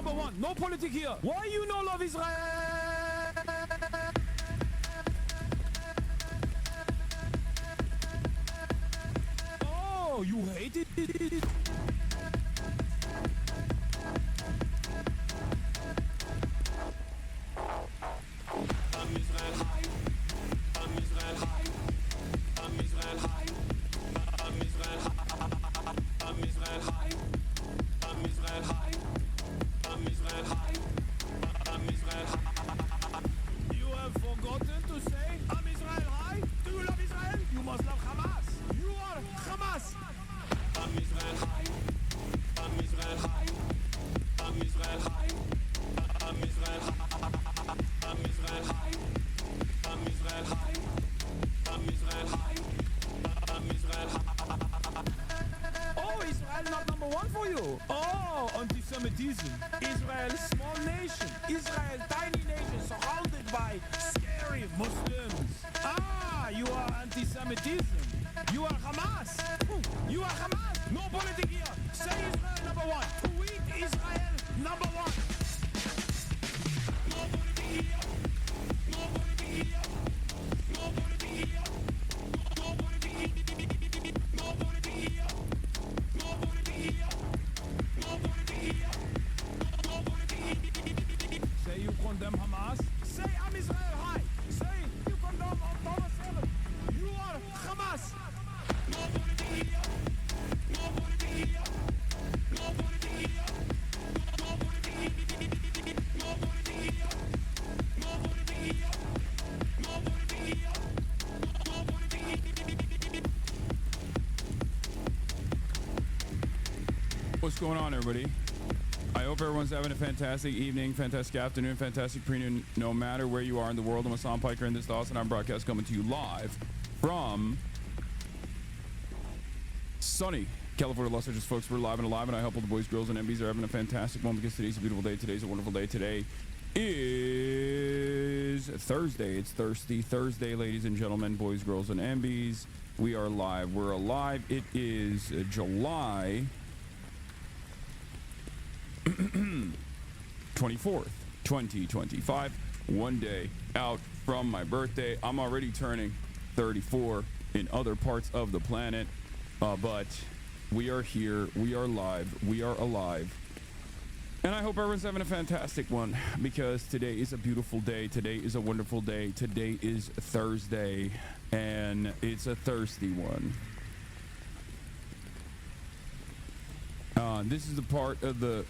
number one. No politics here. Why you no love Israel? Oh, you hate it? You have forgotten to say, Am Israel high? Do you love Israel? You must love Hamas. You are Hamas. Am Israel high? Am Israel high? Am Israel high? Am Israel high? Am Israel high? Am Israel high? Am Israel high? Am Israel high? Oh, Israel not number one for you. Oh, anti-Semitism. Israel, small nation. Israel, tiny nation, surrounded by scary Muslims. Ah, you are anti-Semitism. You are Hamas. You are Hamas. No politics here. Say Israel number one. Tweet Israel number one. No politics here. No politics here. No politics here. No politics here. No politics here. No politics here. No politics here. No politics here. Say you condemn Hamas. Say I'm Israel high. Say you condemn October 7th. You are Hamas. No politics here. No politics here. No politics here. No politics here. No politics here. No politics here. No politics here. No politics here. What's going on, everybody? I hope everyone's having a fantastic evening, fantastic afternoon, fantastic pre-noon, no matter where you are in the world. I'm Hassan Piker, and this is the Hasanabi broadcast coming to you live from sunny California, Los Angeles. Folks, we're live and alive, and I hope all the boys, girls, and MBs are having a fantastic one because today's a beautiful day. Today's a wonderful day. Today is Thursday. It's Thirsty Thursday, ladies and gentlemen, boys, girls, and MBs. We are live. We're alive. It is July 24th, 2025. One day out from my birthday. I'm already turning 34 in other parts of the planet, but we are here. We are live. We are alive. And I hope everyone's having a fantastic one because today is a beautiful day. Today is a wonderful day. Today is Thursday, and it's a thirsty one. This is the part of the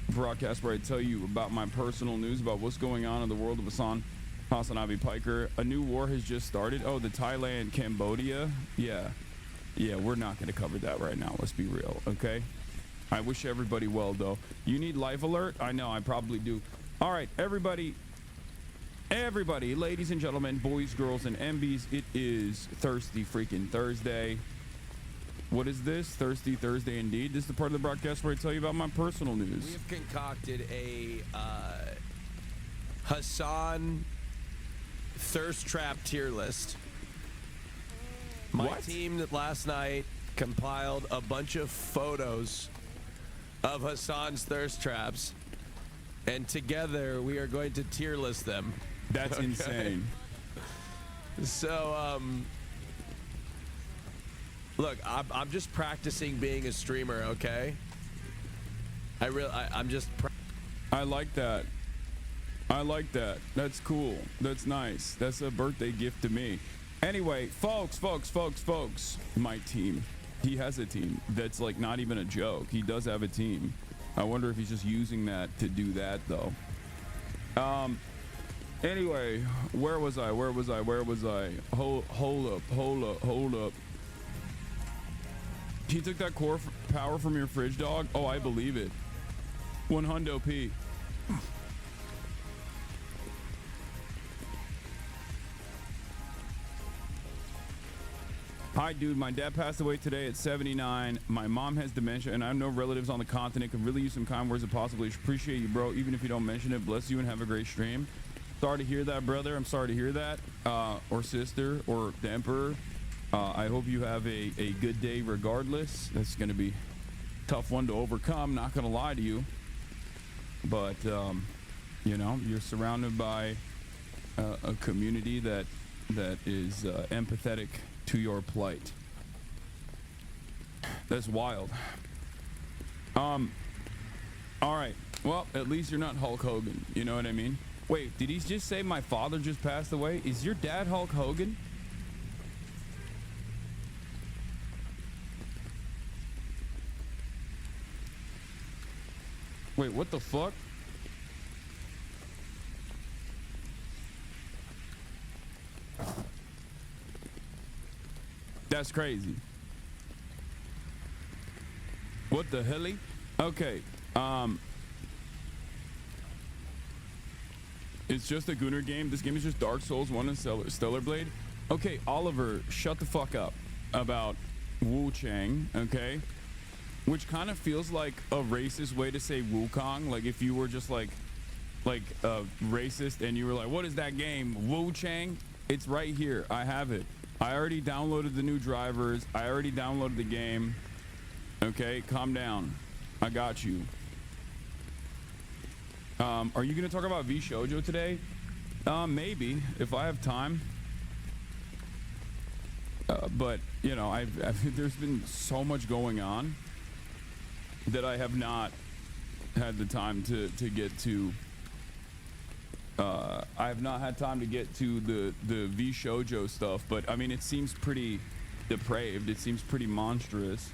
broadcast where I tell you about my personal news about what's going on in the world of Hasanabi Piker. A new war has just started. Oh, the Thailand, Cambodia. Yeah, we're not going to cover that right now. Let's be real, okay? I wish everybody well, though. You need life alert? I know, I probably do. All right, everybody, ladies and gentlemen, boys, girls, and MBs, it is Thirsty freaking Thursday. What is this? Thirsty Thursday indeed. This is the part of the broadcast where I tell you about my personal news. We have concocted a Hasan thirst trap tier list. My team that last night compiled a bunch of photos of Hasan's thirst traps, and together we are going to tier list them. That's insane. So, look, I'm just practicing being a streamer, okay? I'm just. I like that. I like that. That's cool. That's nice. That's a birthday gift to me. Anyway, folks, my team. He has a team. That's like not even a joke. He does have a team. I wonder if he's just using that to do that, though. Anyway, where was I? Hold up. He took that core power from your fridge, dog? Oh, I believe it. 100 P. Hi, dude. My dad passed away today at 79. My mom has dementia, and I have no relatives on the continent. Could really use some kind words if possible. Appreciate you, bro. Even if you don't mention it, bless you and have a great stream. Sorry to hear that, brother. I'm sorry to hear that. Or sister, or the emperor. I hope you have a good day regardless. That's going to be tough one to overcome, not gonna lie to you. But you know, you're surrounded by a community that is empathetic to your plight. That's wild. All right. Well, at least you're not Hulk Hogan. You know what I mean? Wait, did he just say my father just passed away? Is your dad Hulk Hogan? Wait, what the fuck? That's crazy. What the helly? Okay. It's just a Gunner game. This game is just Dark Souls 1 and Stellar Blade. Okay, Oliver, shut the fuck up about Wu Chang, okay? Which kind of feels like a racist way to say Wukong. Like if you were just like racist and you were like, what is that game? Wu Chang? It's right here. I have it. I already downloaded the new drivers. I already downloaded the game. Okay, calm down. I got you. Are you gonna talk about V Shoujo today? Maybe if I have time. But you know, there's been so much going on that I have not had the time to get to. I have not had time to get to the V Shoujo stuff, but I mean, it seems pretty depraved. It seems pretty monstrous.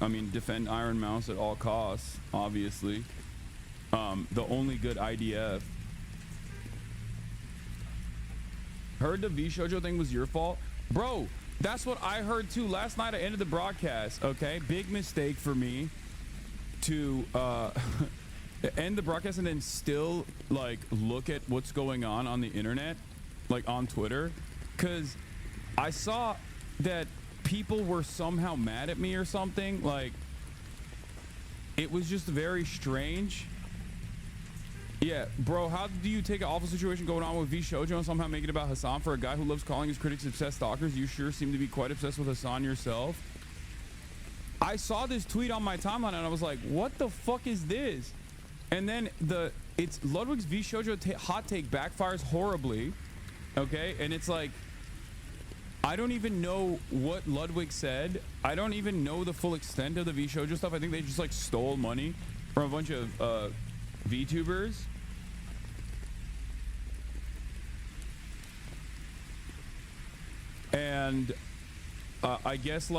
I mean, defend Iron Mouse at all costs, obviously. The only good IDF. Heard the V Shoujo thing was your fault? Bro, that's what I heard too. Last night I ended the broadcast, okay? Big mistake for me to end the broadcast and then still like look at what's going on the internet, like on Twitter, because I saw that people were somehow mad at me or something. Like it was just very strange. Yeah, bro, how do you take an awful situation going on with V Shoujo and somehow make it about Hasan? For a guy who loves calling his critics obsessed stalkers, you sure seem to be quite obsessed with Hasan yourself. I saw this tweet on my timeline and I was like, what the fuck is this? And then it's Ludwig's V Shoujo hot take backfires horribly, okay? And it's like, I don't even know what Ludwig said. I don't even know the full extent of the V Shoujo stuff. I think they just like stole money from a bunch of VTubers. And I guess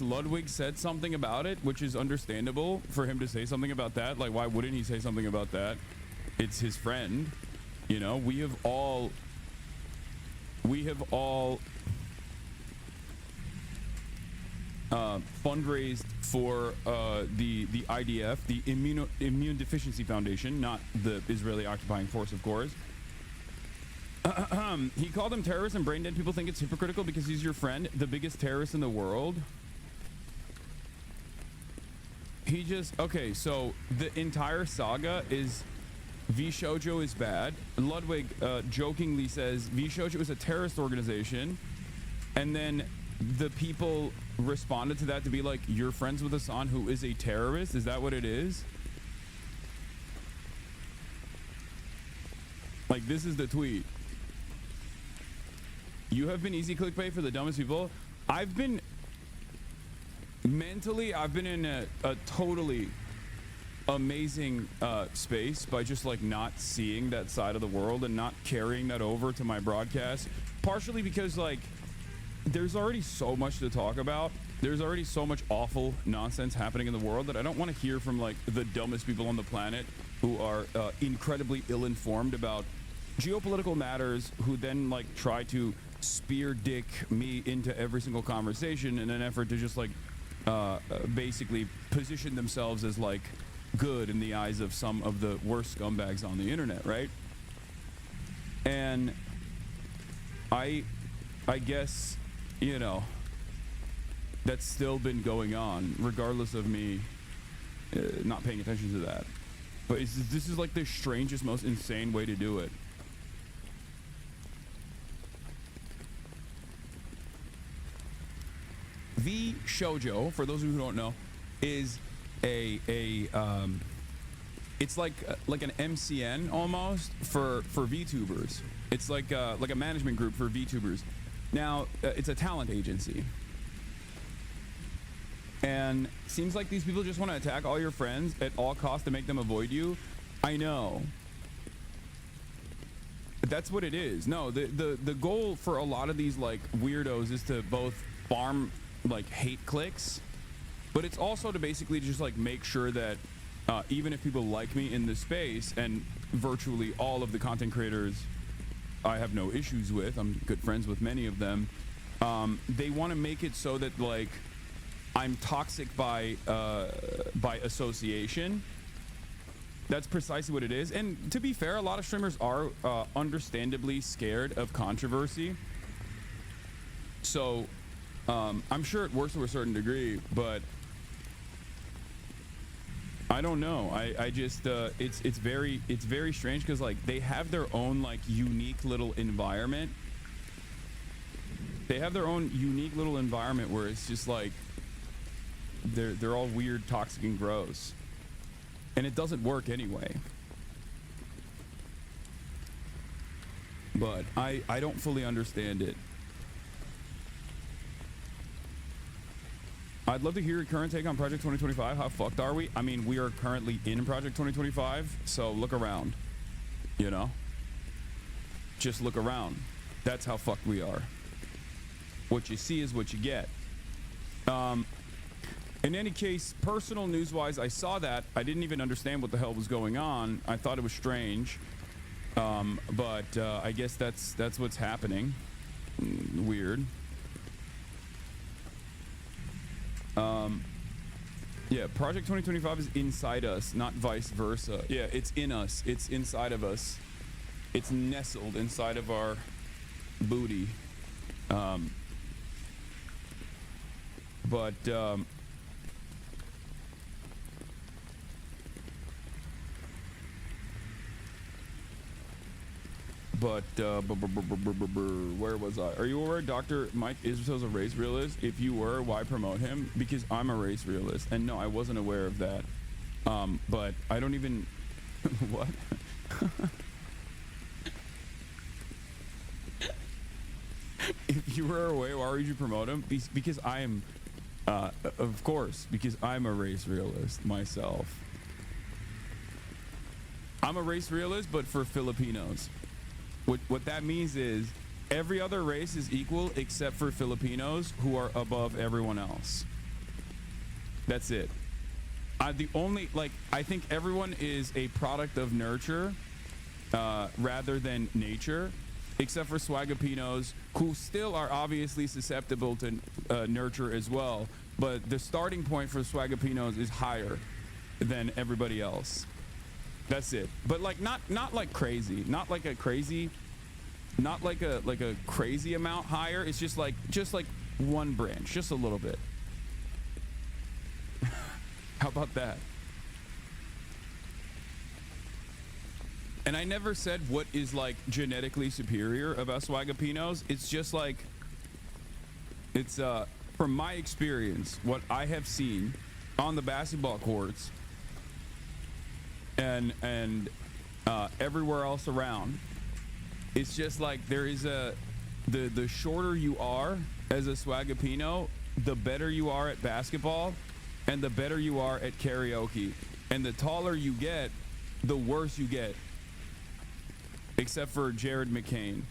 Ludwig said something about it, which is understandable for him to say something about that. Like, why wouldn't he say something about that? It's his friend. You know, we have all fundraised for the IDF, the Immune Deficiency Foundation, not the Israeli occupying force, of course. He called them terrorists and brain dead. People think it's hypocritical because he's your friend, the biggest terrorist in the world. He just, okay, so the entire saga is V Shoujo is bad. Ludwig jokingly says V Shoujo is a terrorist organization, and then the people responded to that to be like, you're friends with Hasan, who is a terrorist? Is that what it is? Like, this is the tweet. You have been easy clickbait for the dumbest people. I've been in a totally amazing space by just like not seeing that side of the world and not carrying that over to my broadcast, partially because like there's already so much to talk about. There's already so much awful nonsense happening in the world that I don't want to hear from like the dumbest people on the planet who are incredibly ill-informed about geopolitical matters, who then like try to spear dick me into every single conversation in an effort to just like basically position themselves as like good in the eyes of some of the worst scumbags on the internet, right? And I guess, you know, that's still been going on regardless of me not paying attention to that. But this is like the strangest, most insane way to do it. V Shoujo, for those of you who don't know, is it's like an MCN almost for VTubers. It's like a management group for VTubers. Now it's a talent agency, and seems like these people just want to attack all your friends at all costs to make them avoid you. I know. That's what it is. No, the goal for a lot of these like weirdos is to both farm like hate clicks, but it's also to basically just like make sure that even if people like me in this space, and virtually all of the content creators I have no issues with, I'm good friends with many of them, they want to make it so that like I'm toxic by association. That's precisely what it is. And to be fair, a lot of streamers are understandably scared of controversy. So I'm sure it works to a certain degree, but I don't know. I just it's very strange because like they have their own like unique little environment. They have their own unique little environment where it's just like they're all weird, toxic, and gross. And it doesn't work anyway. But I don't fully understand it. I'd love to hear your current take on Project 2025. How fucked are we? I mean, we are currently in Project 2025, so look around. You know? Just look around. That's how fucked we are. What you see is what you get. In any case, personal news-wise, I saw that. I didn't even understand what the hell was going on. I thought it was strange. But I guess that's what's happening. Weird. Yeah, Project 2025 is inside us, not vice versa. Yeah, it's in us. It's inside of us. It's nestled inside of our booty. Where was I? Are you aware Dr. Mike Israel's a race realist? If you were, why promote him? Because I'm a race realist. And no, I wasn't aware of that. But I don't even... What? If you were aware, why would you promote him? Because I am... of course, because I'm a race realist myself. I'm a race realist, but for Filipinos. What that means is every other race is equal except for Filipinos, who are above everyone else. That's it. I think everyone is a product of nurture rather than nature, except for Swagapinos, who still are obviously susceptible to nurture as well. But the starting point for Swagapinos is higher than everybody else. That's it. But like not like crazy, not like a crazy amount higher. It's just like one branch, just a little bit. How about that? And I never said what is like genetically superior about Swagapinos. It's just like it's from my experience, what I have seen on the basketball courts and everywhere else around, it's just like there is the shorter you are as a Swagapino, the better you are at basketball and the better you are at karaoke, and the taller you get, the worse you get, except for Jared McCain.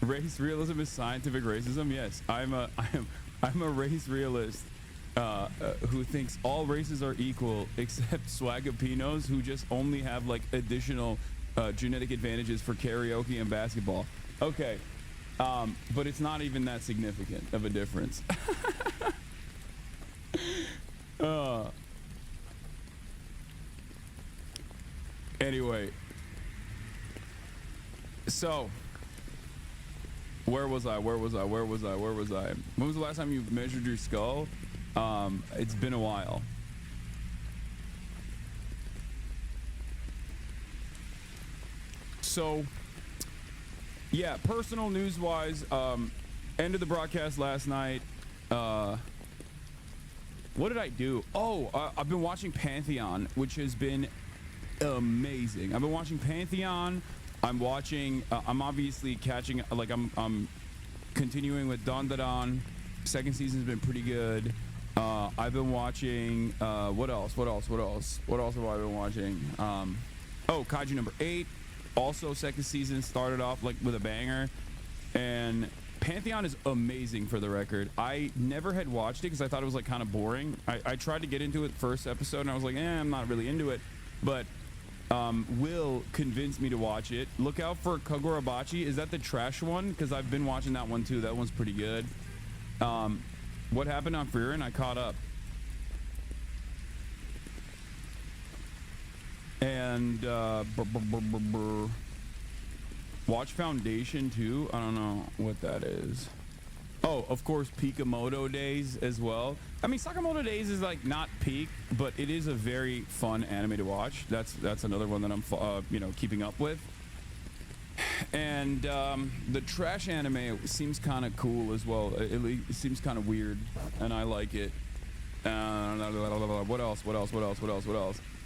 Race realism is scientific racism. Yes, I'm a race realist who thinks all races are equal except Swagapinos, who just only have like additional genetic advantages for karaoke and basketball. Okay, but it's not even that significant of a difference. Anyway, so where was I? When was the last time you measured your skull? It's been a while. So Yeah, personal news wise, ended the broadcast last night. What did I do? Oh, I've been watching Pantheon, which has been amazing. I've been watching Pantheon. I'm watching, I'm obviously catching, like I'm continuing with Don Da Don. Second season's been pretty good. I've been watching, what else have I been watching? Oh, Kaiju number 8. Also, second season started off like with a banger. And Pantheon is amazing, for the record. I never had watched it because I thought it was like kind of boring. I tried to get into it first episode and I was like, I'm not really into it. But Will convinced me to watch it. Look out for Kagurabachi. Is that the trash one? Because I've been watching that one too. That one's pretty good. What happened on Frieren? I caught up. And watch Foundation too. I don't know what that is. Oh, of course, Pikamoto Days as well. I mean, Sakamoto Days is like not peak, but it is a very fun anime to watch. That's another one that I'm keeping up with. And the trash anime seems kind of cool as well. It seems kind of weird, and I like it. What else?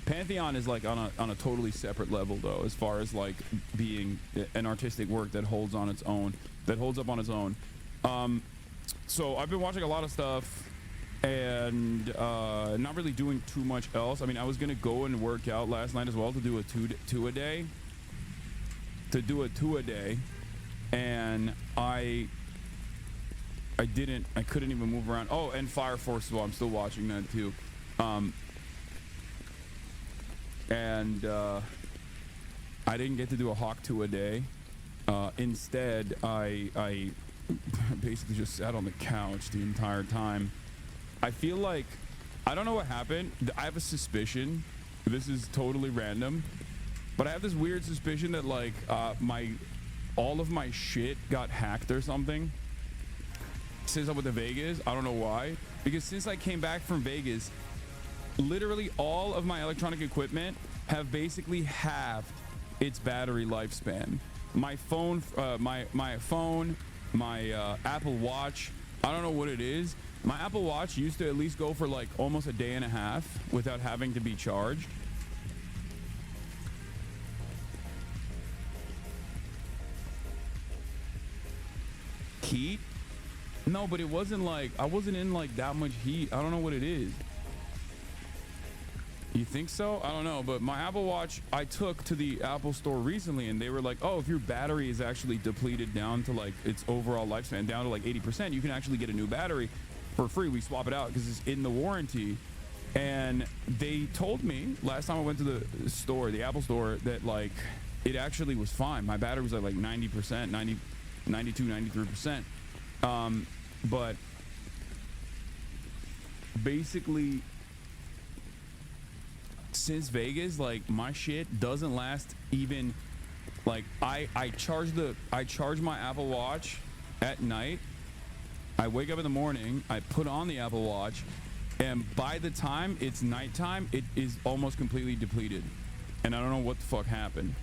Pantheon is like on a totally separate level though, as far as like being an artistic work that holds on its own, that holds up on its own. So I've been watching a lot of stuff and not really doing too much else. I mean, I was gonna go and work out last night as well to do a two a day, and I couldn't even move around. Oh, and Fire Force as well. I'm still watching that too. And I didn't get to do a Hawk 2 a day. Instead, I basically just sat on the couch the entire time. I feel like, I don't know what happened. I have a suspicion. This is totally random, but I have this weird suspicion that like all of my shit got hacked or something. Since I'm with the Vegas, I don't know why. Because since I came back from Vegas, literally all of my electronic equipment have basically halved its battery lifespan. My phone, my Apple Watch, I don't know what it is. My Apple Watch used to at least go for like almost a day and a half without having to be charged. Heat? No, but it wasn't like, I wasn't in like that much heat. I don't know what it is. You think so? I don't know, but my Apple Watch, I took to the Apple store recently and they were like, oh, if your battery is actually depleted down to like its overall lifespan, down to like 80%, you can actually get a new battery for free. We swap it out because it's in the warranty. And they told me last time I went to the store, the Apple store, that like it actually was fine. My battery was at like 90%, 90, 92, 93%. But basically, since Vegas, like my shit doesn't last even like I charge my Apple Watch at night. I wake up in the morning, I put on the Apple Watch, and by the time it's nighttime, it is almost completely depleted. And I don't know what the fuck happened.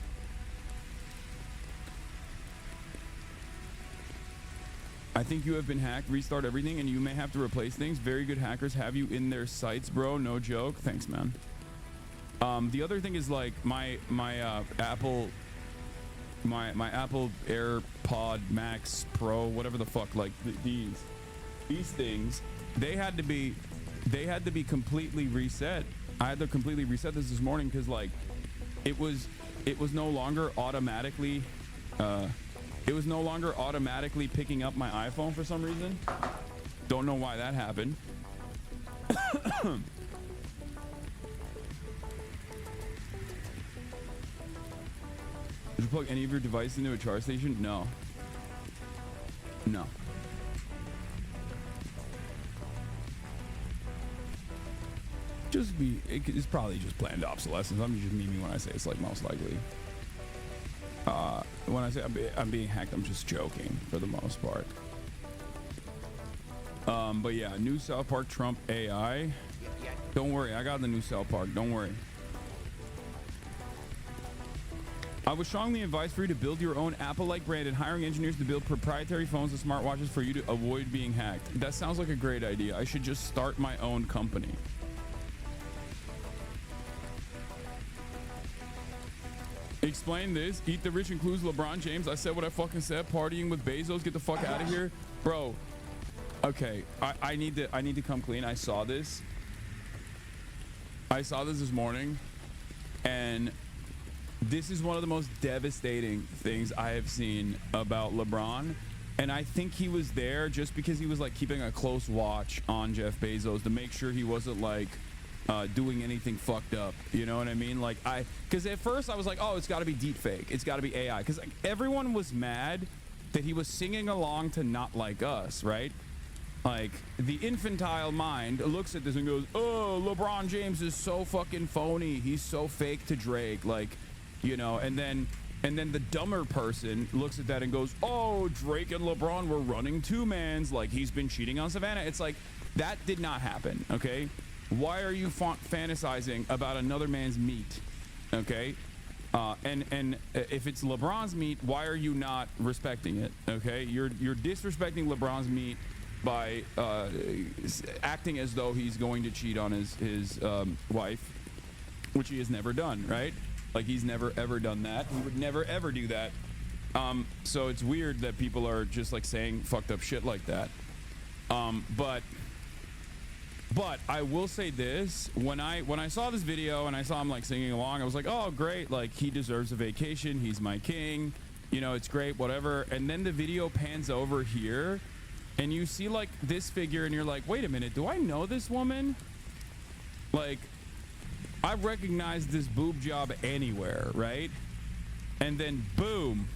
I think you have been hacked. Restart everything and you may have to replace things. Very good hackers have you in their sights, bro. No joke. Thanks, man. The other thing is like my Apple AirPod Max Pro, whatever the fuck, like these things, they had to be completely reset. I had to completely reset this morning because like it was no longer automatically picking up my iPhone for some reason. Don't know why that happened. Did you plug any of your device into a charge station? No. It's probably just planned obsolescence. I'm just memeing when I say it's like most likely. When I say I'm being hacked, I'm just joking for the most part. But yeah, new South Park Trump AI. Don't worry, I got the new South Park. Don't worry. I would strongly advise for you to build your own Apple-like brand and hiring engineers to build proprietary phones and smartwatches for you to avoid being hacked. That sounds like a great idea. I should just start my own company. Explain this. Eat the Rich includes LeBron James. I said what I fucking said. Partying with Bezos. Get the fuck out of here. Bro. Okay. I need to come clean. I saw this this morning. And this is one of the most devastating things I have seen about LeBron. And I think he was there just because he was like keeping a close watch on Jeff Bezos to make sure he wasn't like doing anything fucked up. You know what I mean? Like because at first I was like, oh, it's got to be deep fake. It's got to be AI. Because like, everyone was mad that he was singing along to Not Like Us, right? Like the infantile mind looks at this and goes, oh, LeBron James is so fucking phony. He's so fake to Drake. Like, you know, and then the dumber person looks at that and goes, oh, Drake and LeBron were running two-mans like he's been cheating on Savannah. It's like, that did not happen, okay? Why are you fantasizing about another man's meat, okay? And if it's LeBron's meat, why are you not respecting it, okay? You're disrespecting LeBron's meat by acting as though he's going to cheat on his wife, which he has never done, right? Like he's never ever done that. He would never ever do that. So it's weird that people are just like saying fucked up shit like that. But I will say this: when I saw this video and I saw him like singing along, I was like, oh great, like he deserves a vacation. He's my king. You know, it's great, whatever. And then the video pans over here, and you see like this figure, and you're like, wait a minute, do I know this woman? Like, I recognize this boob job anywhere, right? And then boom.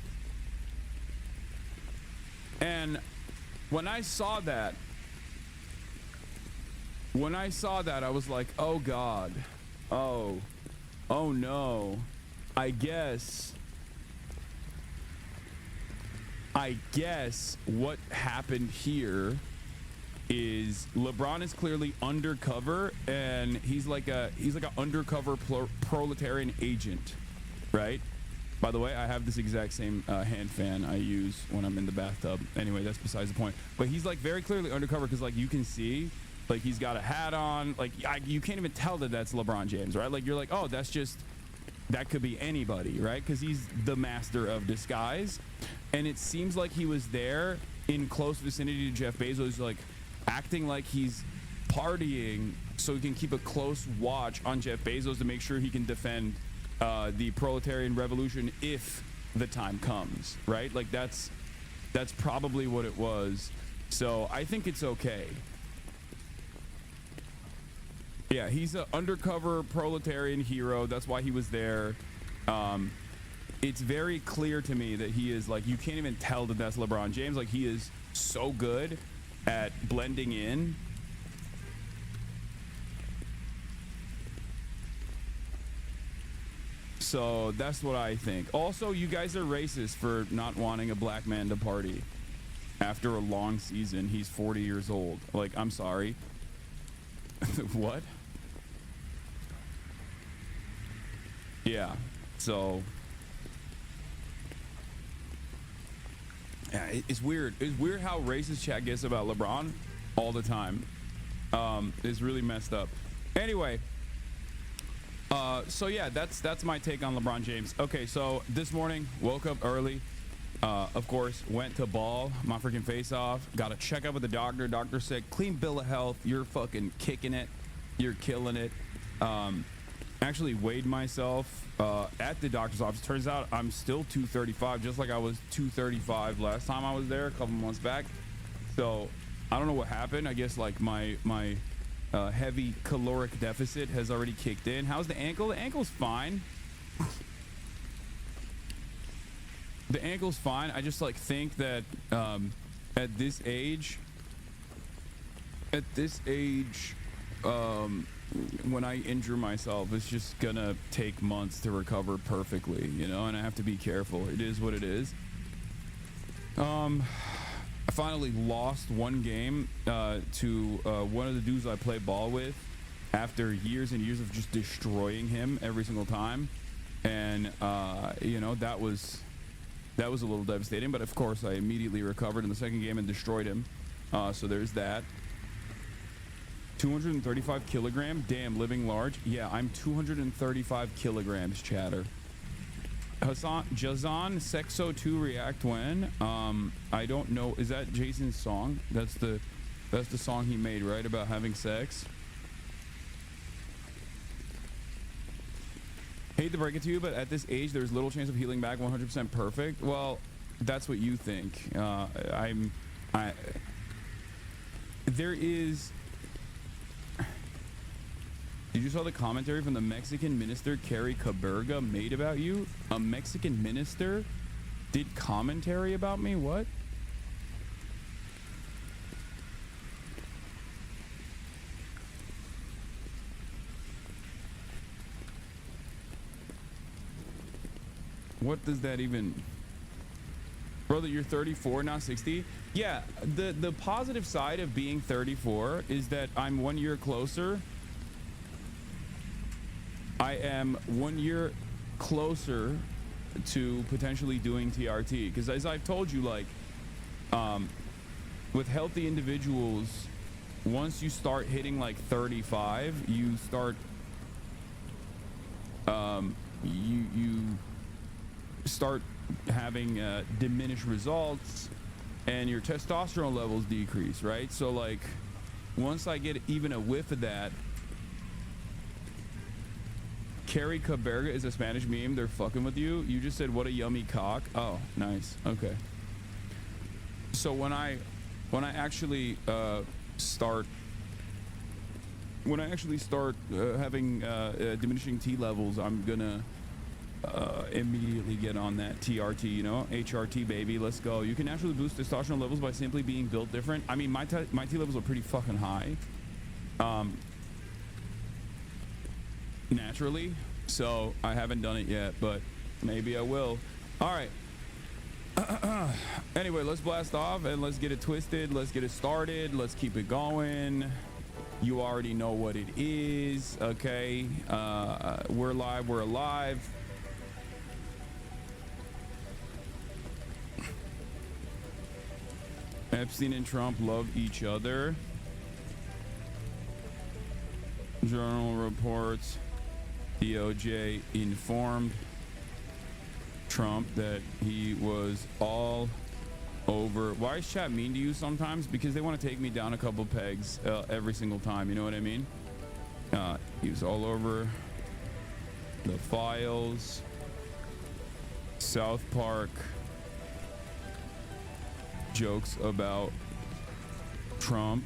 And when I saw that, I was like, oh God. Oh no. I guess what happened here is LeBron is clearly undercover, and he's like an undercover proletarian agent, right? By the way, I have this exact same hand fan I use when I'm in the bathtub. Anyway, that's besides the point. But he's like very clearly undercover because like you can see, like he's got a hat on, like you can't even tell that that's LeBron James, right? Like you're like, oh, that could be anybody, right? Because he's the master of disguise. And it seems like he was there in close vicinity to Jeff Bezos, like acting like he's partying so he can keep a close watch on Jeff Bezos to make sure he can defend the proletarian revolution if the time comes, right? Like that's probably what it was. So I think it's okay. Yeah, he's an undercover proletarian hero. That's why he was there. It's very clear to me that he is like, you can't even tell that that's LeBron James. Like he is so good at blending in. So that's what I think. Also, you guys are racist for not wanting a black man to party after a long season. He's 40 years old. Like, I'm sorry. What? Yeah. So yeah, it's weird. It's weird how racist chat gets about LeBron all the time. It's really messed up. Anyway, so yeah, that's my take on LeBron James. Okay, so this morning woke up early. Of course, went to ball my freaking face off. Got a checkup with the doctor. Doctor said, clean bill of health. You're fucking kicking it. You're killing it. Actually weighed myself at the doctor's office. Turns out I'm still 235, just like I was 235 last time I was there a couple months back. So I don't know what happened. I guess like my heavy caloric deficit has already kicked in. How's the ankle? The ankle's fine. The ankle's fine. I just like think that at this age, when I injure myself, it's just gonna take months to recover perfectly, you know, and I have to be careful. It is what it is. I finally lost one game to one of the dudes I play ball with after years and years of just destroying him every single time. And you know, that was a little devastating, but of course I immediately recovered in the second game and destroyed him. So there's that. 235 kilogram, damn, living large. Yeah, I'm 235 kilograms, chatter. Hasan Jazan Sexo 2 react when? I don't know. Is that Jason's song? That's the song he made, right? About having sex. Hate to break it to you, but at this age, there's little chance of healing back 100% perfect. Well, that's what you think. There is. Did you saw the commentary from the Mexican minister Carrie Caberga made about you? A Mexican minister did commentary about me? What? What does that even... Brother, you're 34, not 60? Yeah, the positive side of being 34 is that I'm 1 year closer. I am 1 year closer to potentially doing TRT, because as I've told you, like, with healthy individuals, once you start hitting like 35, you start you start having diminished results, and your testosterone levels decrease, right? So like, once I get even a whiff of that. Carrie Caberga is a Spanish meme. They're fucking with you. You just said, what a yummy cock. Oh, nice. Okay. So when I actually start having diminishing T levels, I'm gonna immediately get on that TRT, you know, HRT baby. Let's go. You can naturally boost testosterone levels by simply being built different. I mean, my T levels are pretty fucking high. Naturally, so I haven't done it yet, but maybe I will. All right. Anyway, let's blast off and let's get it twisted. Let's get it started. Let's keep it going. You already know what it is. Okay. We're live. We're alive. Epstein and Trump love each other. Journal reports. DOJ informed Trump that he was all over. Why is chat mean to you sometimes? Because they want to take me down a couple pegs every single time. You know what I mean? He was all over the files. South Park jokes about Trump.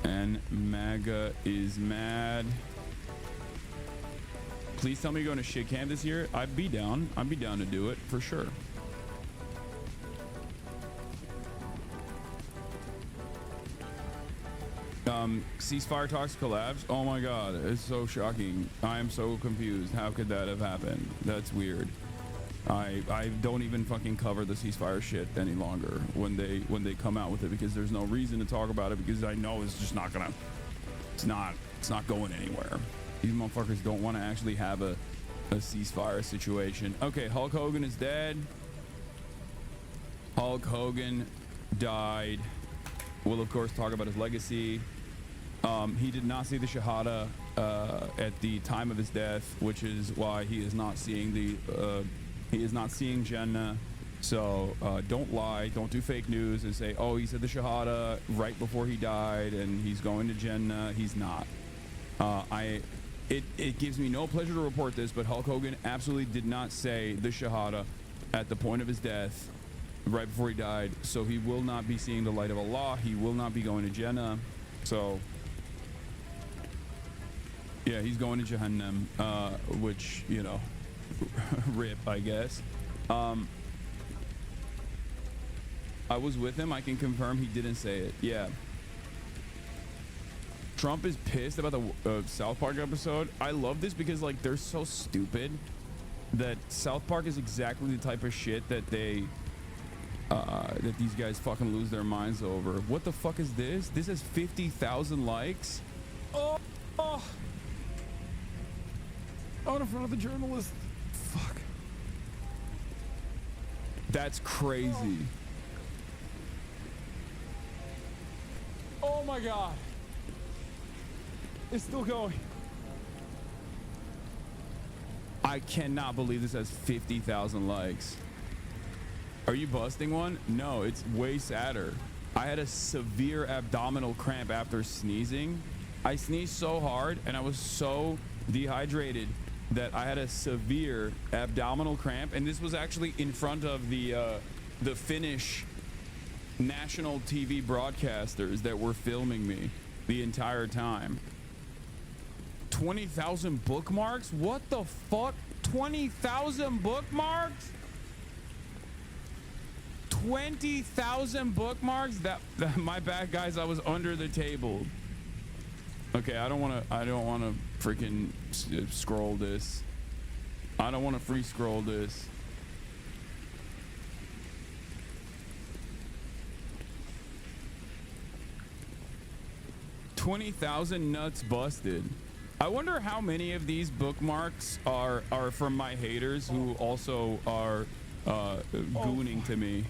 And MAGA is mad. Please tell me you're going to shit camp this year. I'd be down to do it for sure. Ceasefire talks collapse. Oh my god, it's so shocking. I am so confused. How could that have happened? That's weird. I don't even fucking cover the ceasefire shit any longer when they come out with it, because there's no reason to talk about it, because I know it's just not gonna, it's not going anywhere. These motherfuckers don't want to actually have a ceasefire situation. Okay, Hulk Hogan is dead. Hulk Hogan died. We'll of course talk about his legacy. He did not see the Shahada at the time of his death, which is why he is not seeing Jannah. So don't lie, don't do fake news and say, oh, he said the Shahada right before he died and he's going to Jannah. He's not. It gives me no pleasure to report this, but Hulk Hogan absolutely did not say the Shahada at the point of his death right before he died. So he will not be seeing the light of Allah. He will not be going to Jannah. So yeah, he's going to Jahannam, which, you know, rip, I guess. I was with him. I can confirm he didn't say it. Yeah. Trump is pissed about the South Park episode. I love this because, like, they're so stupid that South Park is exactly the type of shit that they that these guys fucking lose their minds over. What the fuck is this? This has 50,000 likes. Oh. Out in front of the journalist. Fuck. That's crazy. Oh my God. It's still going. I cannot believe this has 50,000 likes. Are you busting one? No, it's way sadder. I had a severe abdominal cramp after sneezing. I sneezed so hard and I was so dehydrated that I had a severe abdominal cramp, and this was actually in front of the Finnish national TV broadcasters that were filming me the entire time. 20,000 bookmarks? What the fuck? 20,000 bookmarks? 20,000 bookmarks? That my bad, guys. I was under the table. Okay, I don't want to freaking scroll this. I don't want to free scroll this. $20,000 nuts busted. I wonder how many of these bookmarks are from my haters who also are gooning to me,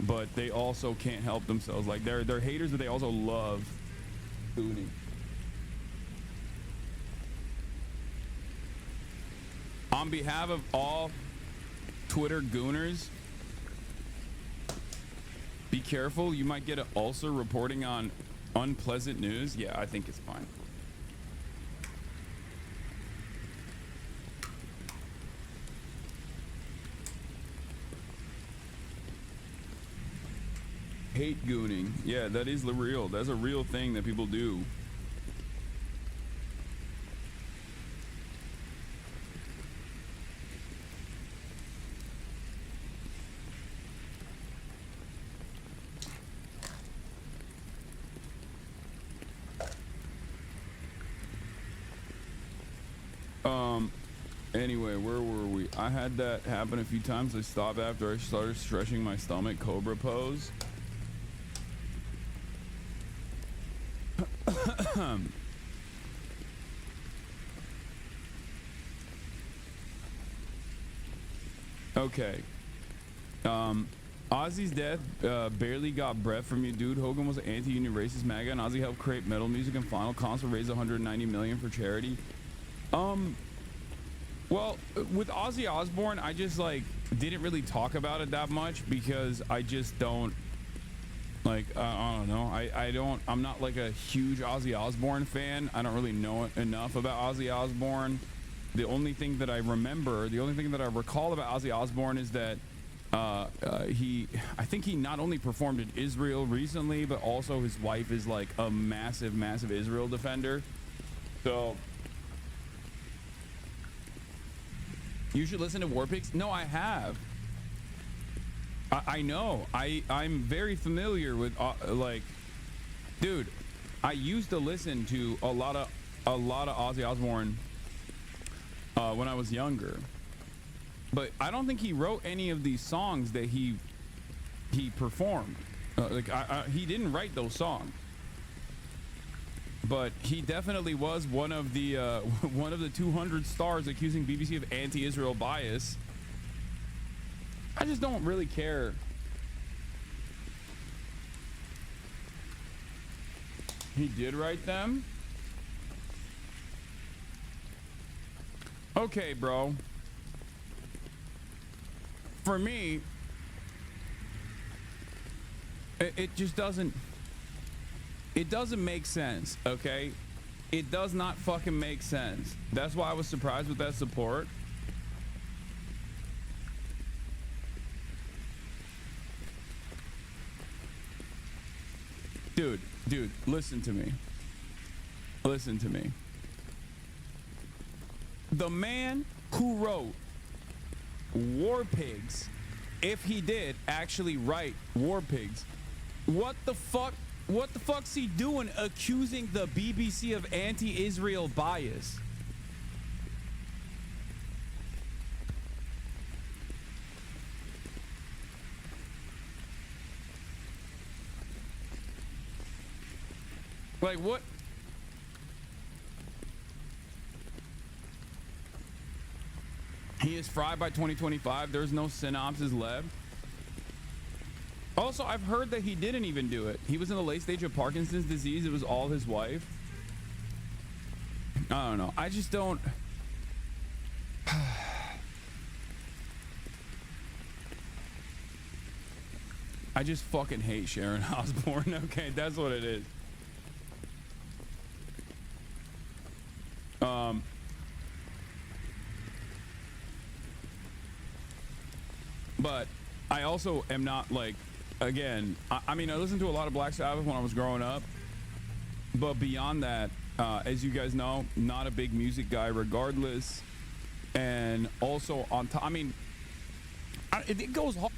but they also can't help themselves. Like they're haters, but they also love gooning. On behalf of all Twitter gooners, be careful. You might get an ulcer reporting on unpleasant news. Yeah, I think it's fine. Hate gooning. Yeah, that is the real. That's a real thing that people do. Anyway, where were we? I had that happen a few times. I stopped after I started stretching my stomach, cobra pose. Okay. Ozzy's death barely got breath from you, dude. Hogan was an anti-union racist MAGA, and Ozzy helped create metal music, and final concert raised $190 million for charity. Well, with Ozzy Osbourne, I just like didn't really talk about it that much because I just don't like I don't know. I'm not like a huge Ozzy Osbourne fan. I don't really know enough about Ozzy Osbourne. The only thing that I recall about Ozzy Osbourne is that I think he not only performed in Israel recently, but also his wife is like a massive Israel defender. So you should listen to War Pigs. No, I have. I know. I'm very familiar with like, dude. I used to listen to a lot of Ozzy Osbourne when I was younger, but I don't think he wrote any of these songs that he performed. He didn't write those songs. But he definitely was one of the 200 stars accusing BBC of anti-Israel bias. I just don't really care. He did write them? Okay, bro. For me, it just doesn't... It doesn't make sense, okay? It does not fucking make sense. That's why I was surprised with that support. Dude, listen to me. Listen to me. The man who wrote War Pigs, if he did actually write War Pigs, what the fuck's he doing accusing the BBC of anti-Israel bias? Like what? He is fried by 2025. There's no synopsis left. Also, I've heard that he didn't even do it. He was in the late stage of Parkinson's disease. It was all his wife. I don't know. I just don't. I just fucking hate Sharon Osbourne. Okay, that's what it is. But I also am not like, again, I mean, I listened to a lot of Black Sabbath when I was growing up, but beyond that, as you guys know, not a big music guy regardless. And also on top, I mean, it goes hard.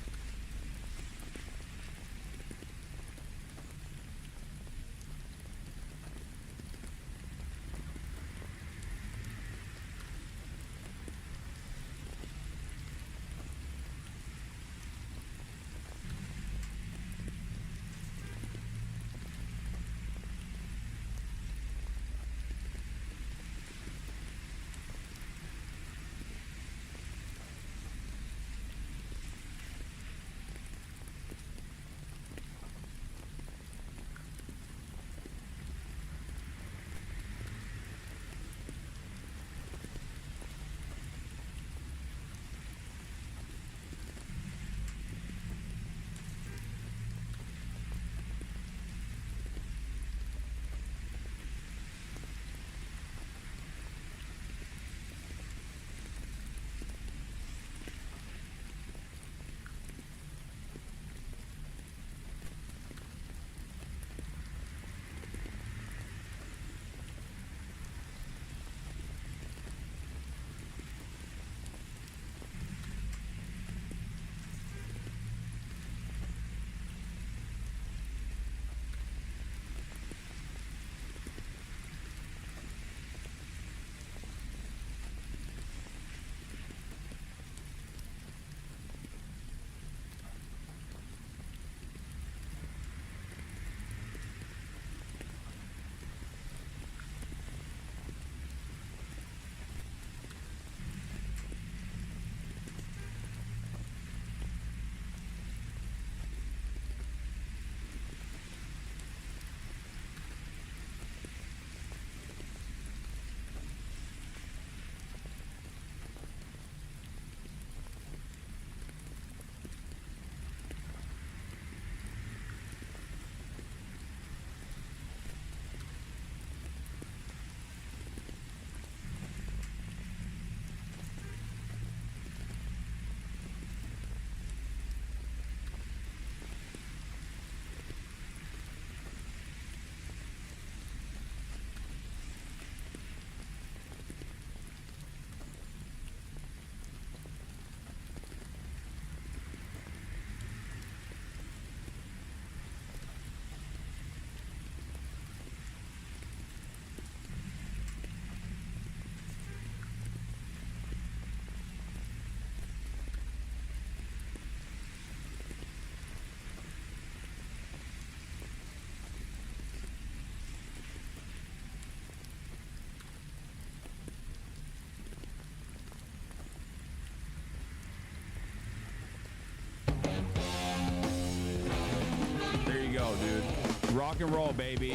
Dude, rock and roll, baby.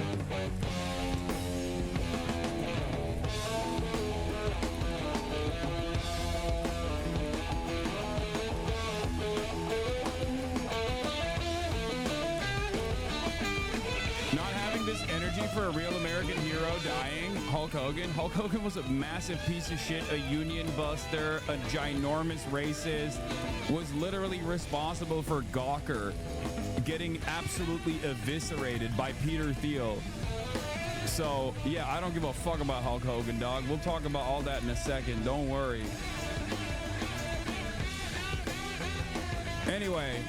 Not having this energy for a real American hero dying. Hulk Hogan. Hulk Hogan was a massive piece of shit, a union buster, a ginormous racist, was literally responsible for Gawker getting absolutely eviscerated by Peter Thiel. So, yeah, I don't give a fuck about Hulk Hogan, dog. We'll talk about all that in a second. Don't worry. Anyway.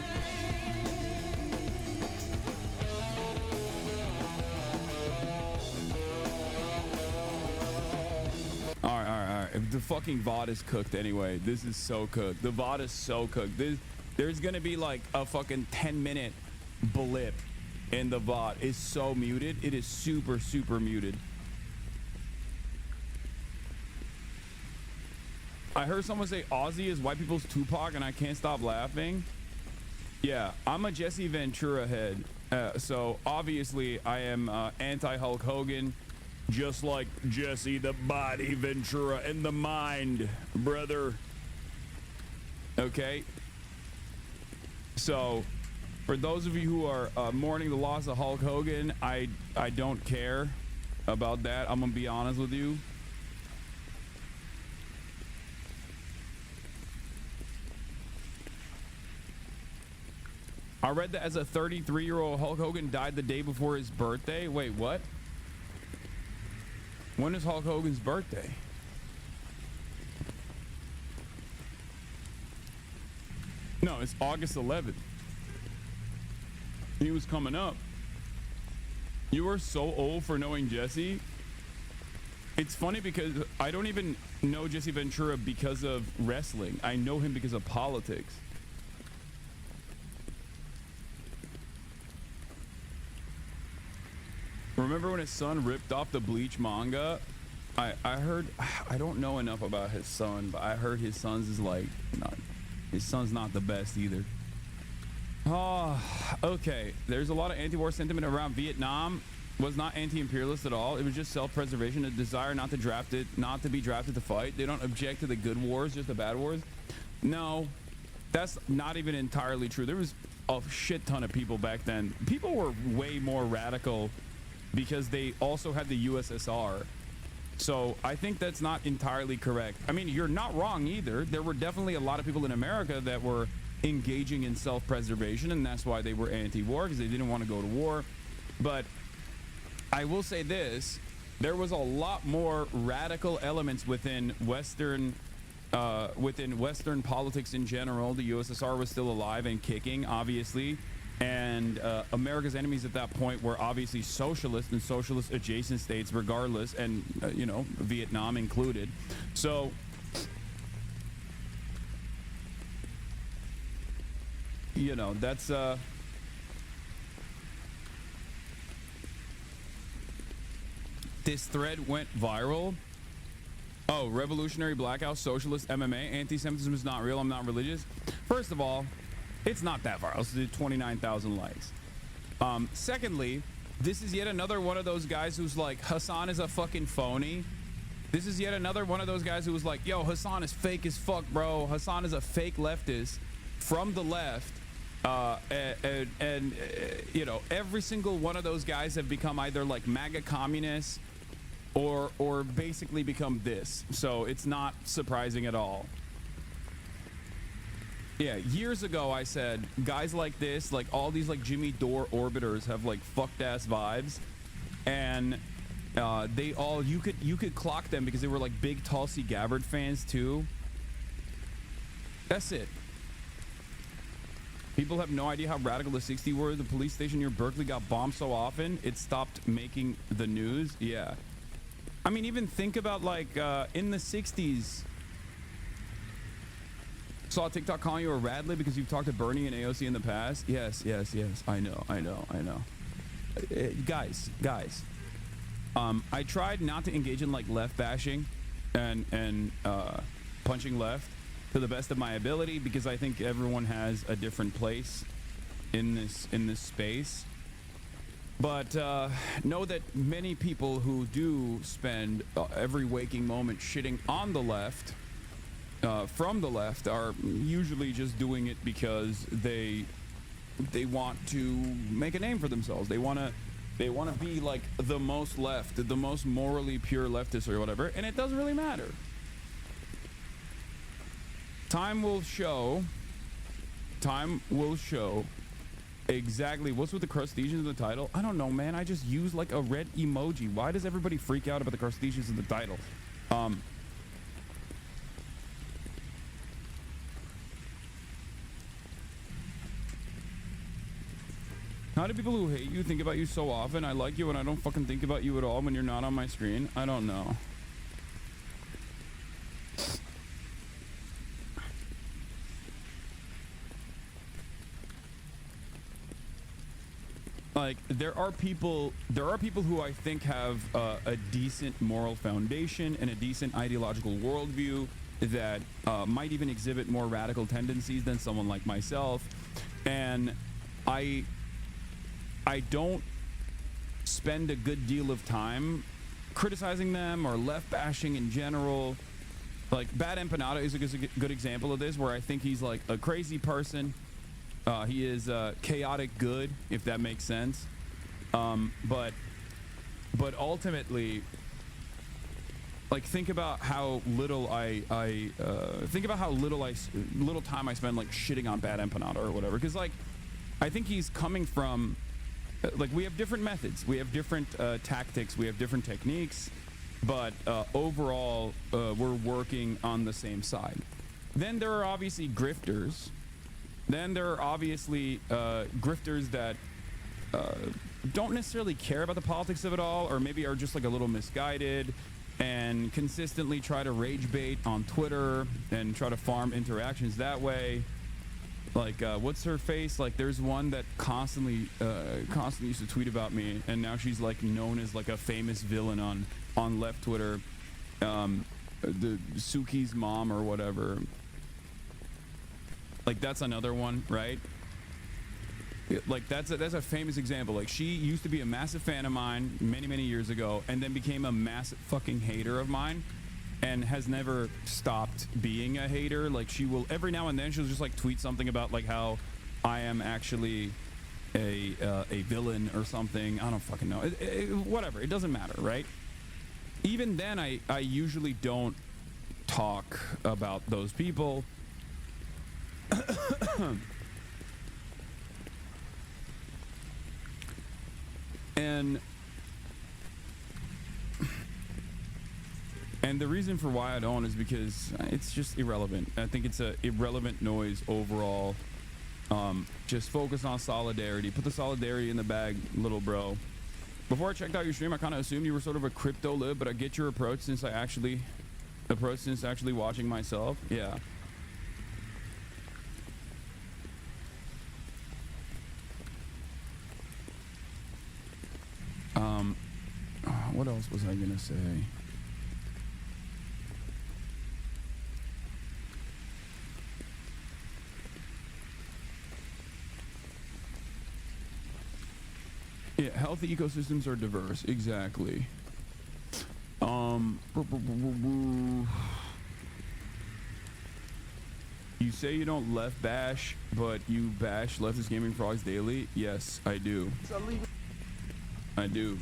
All right. The fucking VOD is cooked anyway. This is so cooked. The VOD is so cooked. There's gonna be like a fucking 10-minute blip in the VOD. It's so muted. It is super, super muted. I heard someone say Ozzy is white people's Tupac, and I can't stop laughing. Yeah, I'm a Jesse Ventura head. So obviously I am anti-Hulk Hogan, just like Jesse the Body Ventura in the mind, brother. Okay. So for those of you who are mourning the loss of Hulk Hogan, I don't care about that. I'm gonna be honest with you. I read that as a 33-year-old Hulk Hogan died the day before his birthday. Wait, what? When is Hulk Hogan's birthday? No, it's August 11th. He was coming up. You are so old for knowing Jesse. It's funny because I don't even know Jesse Ventura because of wrestling. I know him because of politics. Remember when his son ripped off the Bleach manga? I heard, I don't know enough about his son, but I heard his son's is like, his son's not the best either. Oh, okay. There's a lot of anti-war sentiment around Vietnam. Was not anti-imperialist at all. It was just self-preservation, a desire not to be drafted to fight. They don't object to the good wars, just the bad wars. No, that's not even entirely true. There was a shit ton of people back then. People were way more radical because they also had the USSR. So I think that's not entirely correct. I mean, you're not wrong either. There were definitely a lot of people in America that were engaging in self-preservation, and that's why they were anti-war, because they didn't want to go to war. But I will say this, there was a lot more radical elements within Western politics in general. The USSR was still alive and kicking, obviously. And America's enemies at that point were obviously socialist and socialist adjacent states regardless, and you know, Vietnam included. So you know, that's this thread went viral. Oh, revolutionary blackout, socialist MMA, anti-Semitism is not real, I'm not religious. First of all, it's not that viral. It's 29,000 likes. Secondly, this is yet another one of those guys who's like, Hasan is a fucking phony. This is yet another one of those guys who was like, yo, Hasan is fake as fuck, bro. Hasan is a fake leftist from the left. You know, every single one of those guys have become either like MAGA communists or basically become this. So it's not surprising at all. Yeah, years ago I said guys like this, like all these like Jimmy Dore orbiters have like fucked ass vibes, and they all, you could clock them because they were like big Tulsi Gabbard fans too. That's it. People have no idea how radical the 60s were. The police station near Berkeley got bombed so often it stopped making the news. Yeah, I mean, even think about like in the 60s. Saw TikTok calling you a radlib because you've talked to Bernie and AOC in the past. Yes. I know. Guys. I tried not to engage in like left bashing and punching left to the best of my ability, because I think everyone has a different place in this space. But know that many people who do spend every waking moment shitting on the left, from the left, are usually just doing it because they want to make a name for themselves. They want to be like the most left, the most morally pure leftist or whatever, and it doesn't really matter. Time will show exactly what's with the crustaceans in the title. I don't know, man. I just use like a red emoji. Why does everybody freak out about the crustaceans in the title? How do people who hate you think about you so often? I like you and I don't fucking think about you at all when you're not on my screen. I don't know. Like, there are people who I think have a decent moral foundation and a decent ideological worldview, that might even exhibit more radical tendencies than someone like myself, and I don't spend a good deal of time criticizing them or left bashing in general. Like Bad Empanada is a good example of this, where I think he's like a crazy person. He is chaotic good, if that makes sense. But ultimately, like, think about how little little time I spend like shitting on Bad Empanada or whatever, because like I think he's coming from like, we have different methods, we have different tactics, we have different techniques, but overall we're working on the same side. Then there are obviously grifters. Then there are obviously grifters that don't necessarily care about the politics of it all, or maybe are just like a little misguided and consistently try to rage bait on Twitter and try to farm interactions that way. Like, what's her face? Like, there's one that constantly used to tweet about me, and now she's like known as like a famous villain on left Twitter. The Suki's mom or whatever. Like, that's another one, right? Like, that's a famous example. Like, she used to be a massive fan of mine many years ago, and then became a massive fucking hater of mine, and has never stopped being a hater. Like, she will every now and then she'll just like tweet something about like how I am actually a villain or something. I don't fucking know. Whatever. It doesn't matter, right? Even then, I usually don't talk about those people. And the reason for why I don't is because it's just irrelevant. I think it's a irrelevant noise overall. Just focus on solidarity. Put the solidarity in the bag, little bro. Before I checked out your stream, I kind of assumed you were sort of a crypto lib, but I get your approach since actually watching myself. Yeah. What else was I gonna say? Yeah, healthy ecosystems are diverse. Exactly. You say you don't left bash, but you bash leftist gaming frogs daily? Yes, I do. I do.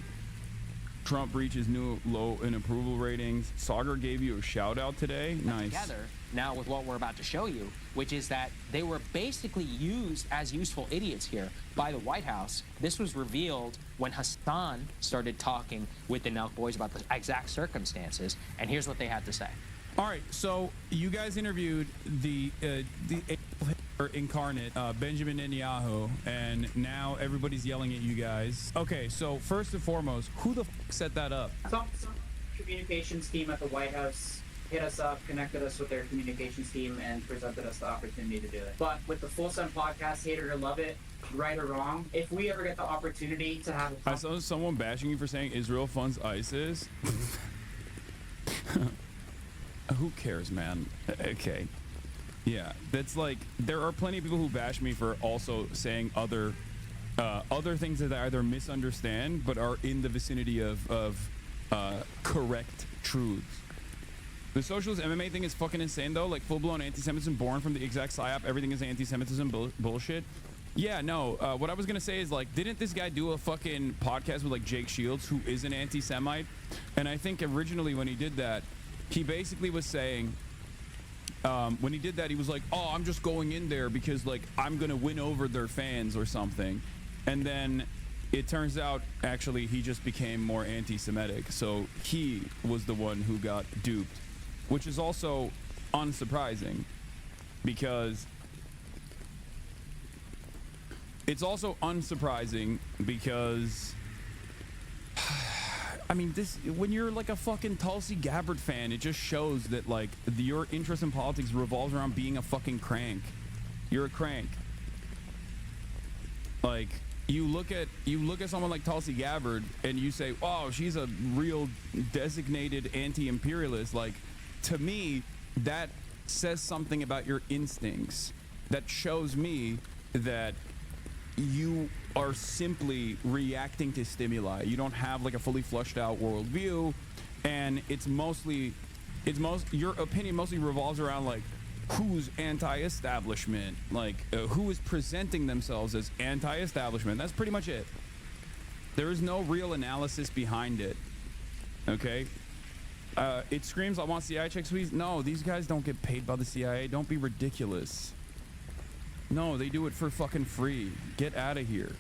Trump reaches new low in approval ratings. Sauger gave you a shout out today. Nice. Together now with what we're about to show you, which is that they were basically used as useful idiots here by the White House. This was revealed when Hasan started talking with the Nelk boys about the exact circumstances, and here's what they had to say. All right, so you guys interviewed the incarnate Benjamin Netanyahu, and now everybody's yelling at you guys. Okay, so first and foremost, who the f set that up? Some communications team at the White House hit us up, connected us with their communications team, and presented us the opportunity to do it. But with the Full Sun podcast, hate it or love it, right or wrong, if we ever get the opportunity to have I saw someone bashing you for saying Israel funds ISIS. Who cares, man? Okay. Yeah, that's like, there are plenty of people who bash me for also saying other things that I either misunderstand but are in the vicinity of correct truths. The socialist MMA thing is fucking insane though. Like, full-blown anti-Semitism born from the exact psyop. Everything is anti-Semitism bullshit. Yeah, no. What I was gonna say is, like, didn't this guy do a fucking podcast with like Jake Shields, who is an anti-Semite? And I think originally when he did that, he basically was saying, when he did that, he was like, oh, I'm just going in there because, like, I'm going to win over their fans or something. And then it turns out, actually, he just became more anti-Semitic. So he was the one who got duped, which is also unsurprising because it's also unsurprising because I mean, this, when you're like a fucking Tulsi Gabbard fan, it just shows that like your interest in politics revolves around being a fucking crank. You're a crank. Like, you look at someone like Tulsi Gabbard and you say, "Oh, she's a real designated anti-imperialist." Like, to me, that says something about your instincts. That shows me that you are simply reacting to stimuli. You don't have like a fully flushed out worldview, and your opinion mostly revolves around like who's anti-establishment, like who is presenting themselves as anti-establishment. That's pretty much it. There is no real analysis behind it. Okay? It screams, I want CIA checks, please. No, these guys don't get paid by the CIA. Don't be ridiculous. No, they do it for fucking free. Get out of here.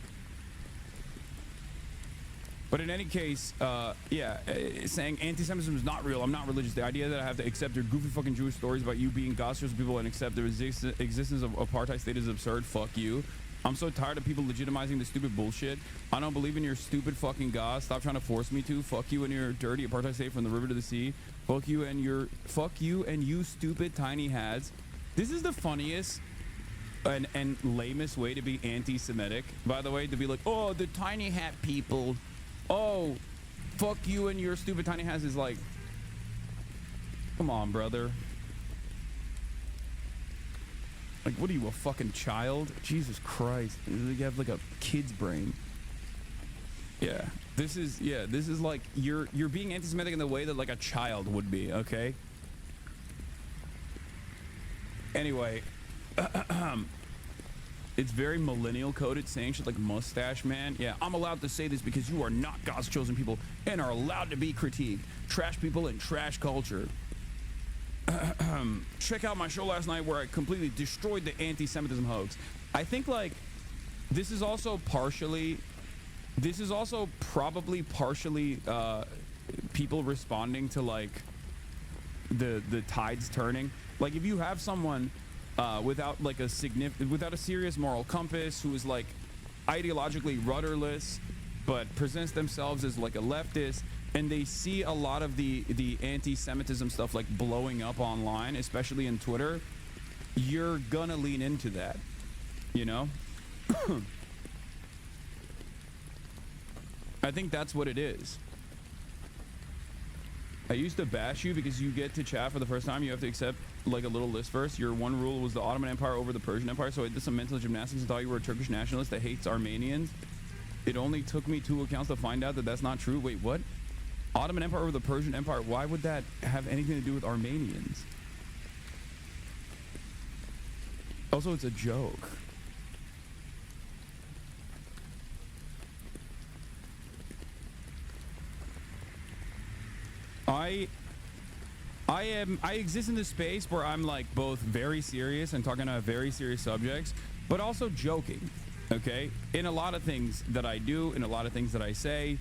But in any case, saying anti-Semitism is not real. I'm not religious. The idea that I have to accept your goofy fucking Jewish stories about you being God's people and accept the existence of apartheid state is absurd. Fuck you. I'm so tired of people legitimizing the stupid bullshit. I don't believe in your stupid fucking God. Stop trying to force me to. Fuck you and your dirty apartheid state from the river to the sea. Fuck you and you stupid tiny hats. This is the funniest and lamest way to be anti-Semitic, by the way, to be like, oh, the tiny hat people. Oh, fuck you and your stupid tiny hats is like, come on, brother. Like, what are you, a fucking child? Jesus Christ. You have like a kid's brain. Yeah. This is like you're being anti-Semitic in the way that like a child would be, okay? Anyway, it's very millennial coded, saying shit like mustache man. Yeah, I'm allowed to say this because you are not God's chosen people and are allowed to be critiqued. Trash people and trash culture. Check out my show last night where I completely destroyed the anti-Semitism hoax. I think like this is also probably partially people responding to like the tides turning. Like if you have someone without a serious moral compass who is like ideologically rudderless but presents themselves as like a leftist, and they see a lot of the anti-Semitism stuff like blowing up online, especially in Twitter, you're gonna lean into that, you know? I think that's what it is. I used to bash you because you get to chat for the first time. You have to accept like a little list first. Your one rule was the Ottoman Empire over the Persian Empire, so I did some mental gymnastics and thought you were a Turkish nationalist that hates Armenians. It only took me 2 accounts to find out that that's not true. Wait, what? Ottoman Empire over the Persian Empire? Why would that have anything to do with Armenians? Also, it's a joke. I exist in this space where I'm like both very serious and talking about very serious subjects, but also joking. Okay? In a lot of things that I do, in a lot of things that I say,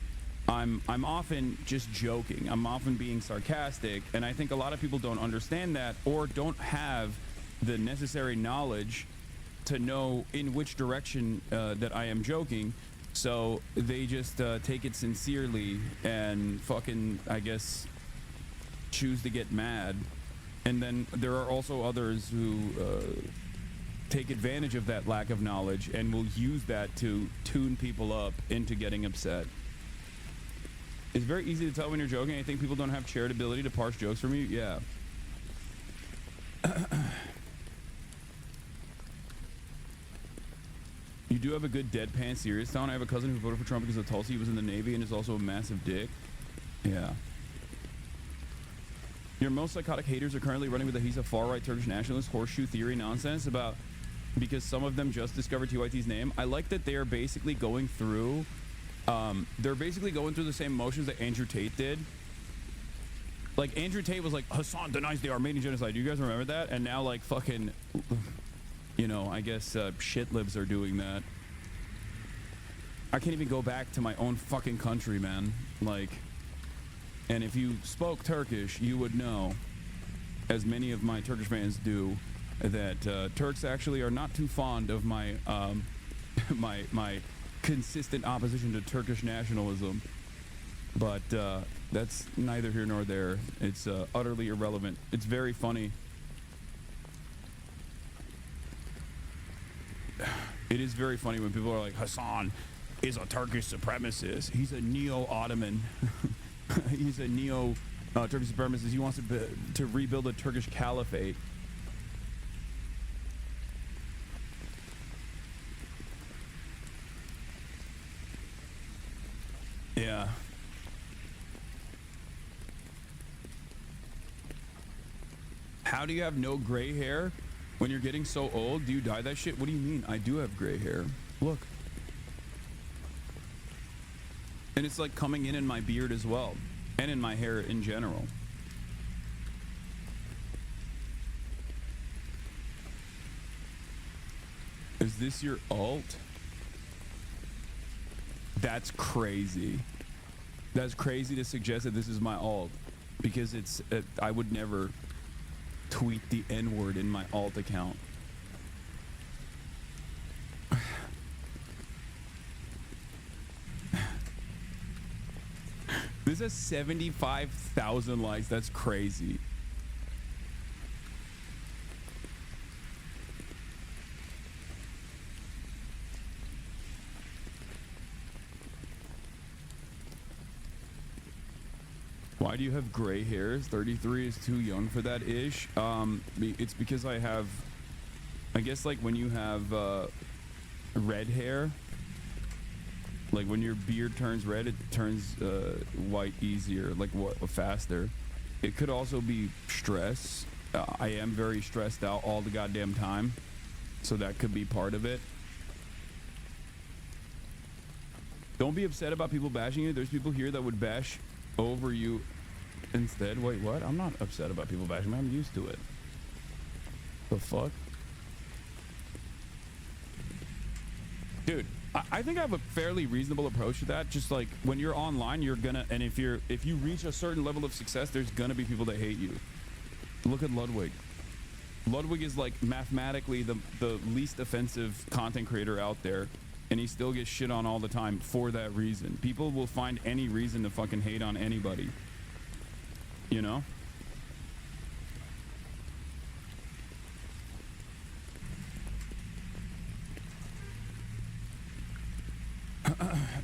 I'm often just joking. I'm often being sarcastic, and I think a lot of people don't understand that or don't have the necessary knowledge to know in which direction that I am joking. So they just take it sincerely and fucking, I guess, choose to get mad. And then there are also others who take advantage of that lack of knowledge and will use that to tune people up into getting upset. It's very easy to tell when you're joking. I think people don't have charitability to parse jokes from you. Yeah. You do have a good deadpan serious tone. I have a cousin who voted for Trump because of Tulsi. He was in the Navy and is also a massive dick. Yeah. Your most psychotic haters are currently running with he's a far-right Turkish nationalist horseshoe theory nonsense about because some of them just discovered TYT's name. I like that they are basically going through the same motions that Andrew Tate did. Like Andrew Tate was like, Hasan denies the Armenian genocide. Do you guys remember that? And now like fucking, you know, I guess shit libs are doing that. I can't even go back to my own fucking country, man. Like, and if you spoke Turkish, you would know, as many of my Turkish fans do, that Turks actually are not too fond of my my consistent opposition to Turkish nationalism. But that's neither here nor there. It's utterly irrelevant. It's very funny. It is very funny when people are like, Hasan is a Turkish supremacist. He's a neo-Ottoman. He's a Turkish supremacist. He wants to rebuild a Turkish caliphate. Yeah. How do you have no gray hair when you're getting so old? Do you dye that shit? What do you mean? I do have gray hair. Look. And it's like coming in my beard as well, and in my hair in general. Is this your alt? That's crazy. That's crazy to suggest that this is my alt, because it's I would never tweet the N-word in my alt account. This has 75,000 likes. That's crazy. Why do you have gray hairs? 33 is too young for that ish. It's because I have, I guess, like when you have red hair, like when your beard turns red, it turns white easier, like faster. It could also be stress. I am very stressed out all the goddamn time, so that could be part of it. Don't be upset about people bashing you. There's people here that would bash over you instead. Wait, what? I'm not upset about people bashing me. I'm used to it. The fuck? Dude, I think I have a fairly reasonable approach to that. Just like when you're online, you're gonna, and if you reach a certain level of success, there's gonna be people that hate you. Look at Ludwig. Ludwig is like mathematically the least offensive content creator out there, and he still gets shit on all the time for that reason. People will find any reason to fucking hate on anybody. You know?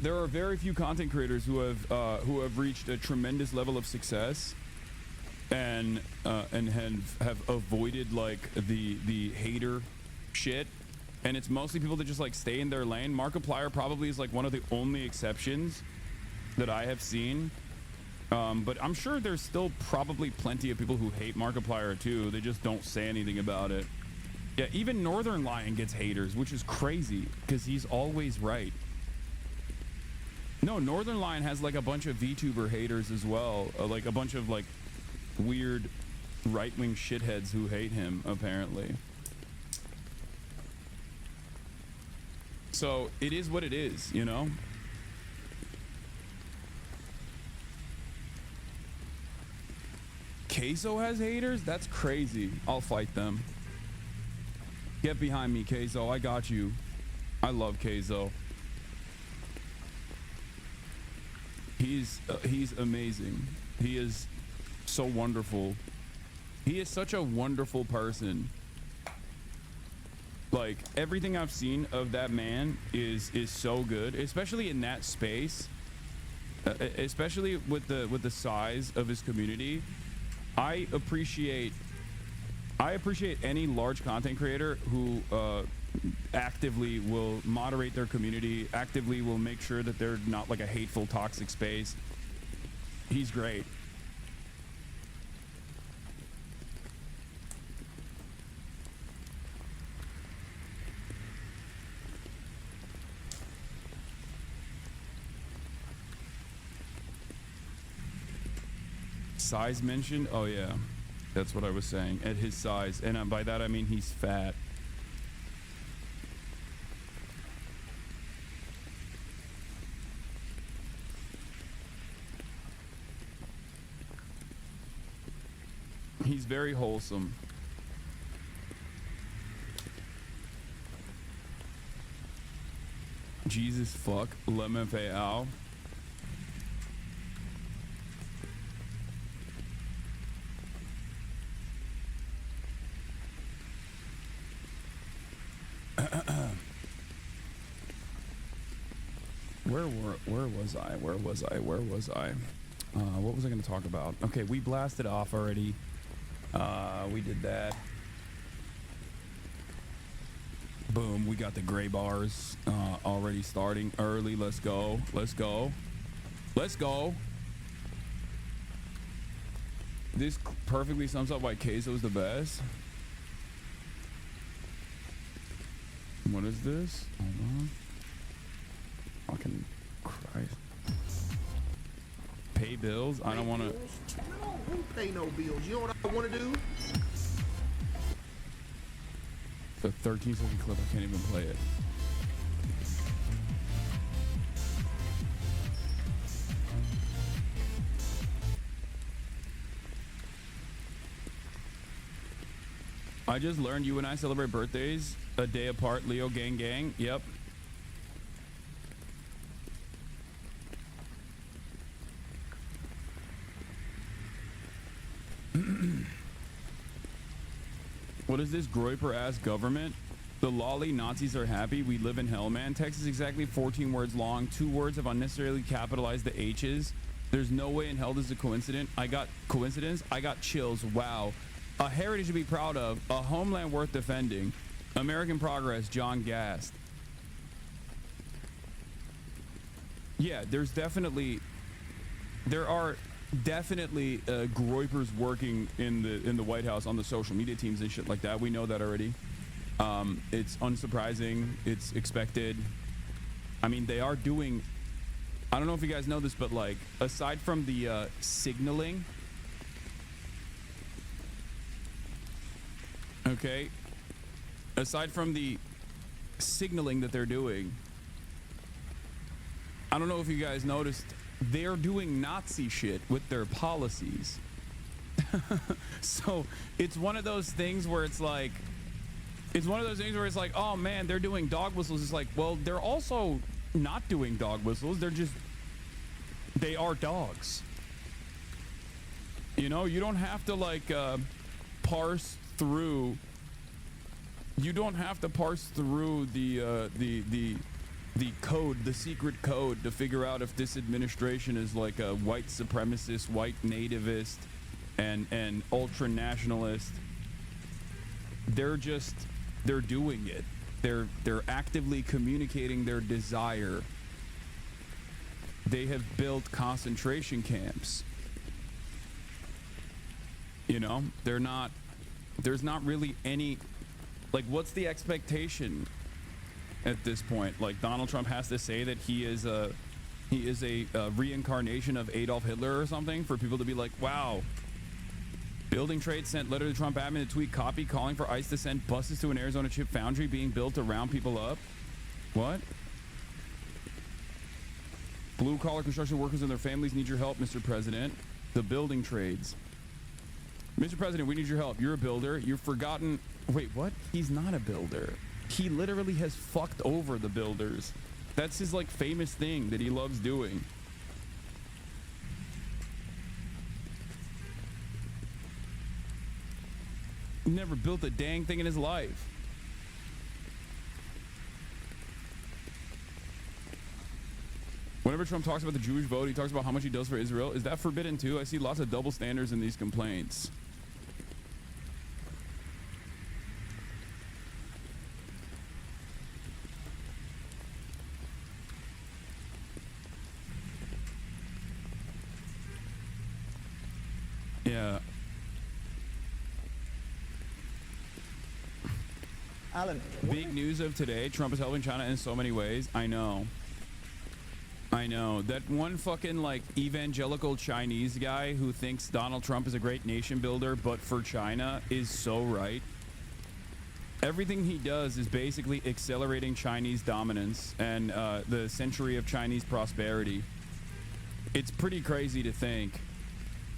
There are very few content creators who have reached a tremendous level of success and have avoided like the hater shit. And it's mostly people that just like stay in their lane. Markiplier probably is like one of the only exceptions that I have seen. But I'm sure there's still probably plenty of people who hate Markiplier too. They just don't say anything about it. Yeah, even Northern Lion gets haters, which is crazy because he's always right. No, Northern Lion has like a bunch of VTuber haters as well. Like a bunch of like weird right-wing shitheads who hate him, apparently. So it is what it is, you know? Queso has haters? That's crazy. I'll fight them. Get behind me, Queso. I got you. I love Queso. He's amazing. He is so wonderful. He is such a wonderful person. Like everything I've seen of that man is so good, especially in that space, especially with the size of his community. I appreciate any large content creator who actively will moderate their community, actively will make sure that they're not like a hateful, toxic space. He's great. Size mentioned? Oh yeah, that's what I was saying. At his size, and by that I mean he's fat. He's very wholesome. Jesus fuck, LMFAO. Where was I? What was I going to talk about? Okay, we blasted off already. We did that. Boom, we got the gray bars already starting early. Let's go. Let's go. Let's go. This perfectly sums up why queso is the best. What is this? Hold on. Fucking Christ. Pay bills? I don't want to. No, who pay no bills? You know what I want to do? The 13-second clip, I can't even play it. I just learned you and I celebrate birthdays a day apart. Leo gang gang. Yep. What is this groiper ass government? The lolly Nazis are happy. We live in hell, man. Text is exactly 14 words long. 2 words have unnecessarily capitalized the H's. There's no way in hell this is a coincidence. I got chills. Wow. A heritage to be proud of. A homeland worth defending. American progress. John Gast. Yeah, there are definitely groipers working in the White House on the social media teams and shit like that. We know that already. It's unsurprising. It's expected. I mean, they are doing. I don't know if you guys know this, but like, aside from the signaling. Okay. Aside from the signaling that they're doing, I don't know if you guys noticed, they're doing Nazi shit with their policies. So it's one of those things where it's like, oh man, they're doing dog whistles. It's like, well, they're also not doing dog whistles. They are dogs. You know, you don't have to like parse through. You don't have to parse through the code, the secret code, to figure out if this administration is like a white supremacist, white nativist, and ultra nationalist. They're doing it. They're actively communicating their desire. They have built concentration camps. You know, there's not really any, like, what's the expectation at this point? Like, Donald Trump has to say that he is a reincarnation of Adolf Hitler or something for people to be like, wow. Building Trade sent letter to Trump admin to tweet copy calling for ICE to send buses to an Arizona chip foundry being built to round people up. What? Blue collar construction workers and their families need your help, Mr. President. The building trades. Mr. President, we need your help. You're a builder. You've forgotten. Wait, what? He's not a builder. He literally has fucked over the builders. That's his like famous thing that he loves doing. Never built a dang thing in his life. Whenever Trump talks about the Jewish vote, he talks about how much he does for Israel. Is that forbidden too? I see lots of double standards in these complaints. Yeah. Alan, Big news of today. Trump is helping China in so many ways. I know. That one fucking like evangelical Chinese guy who thinks Donald Trump is a great nation builder, but for China, is so right. Everything he does is basically accelerating Chinese dominance and the century of Chinese prosperity. It's pretty crazy to think.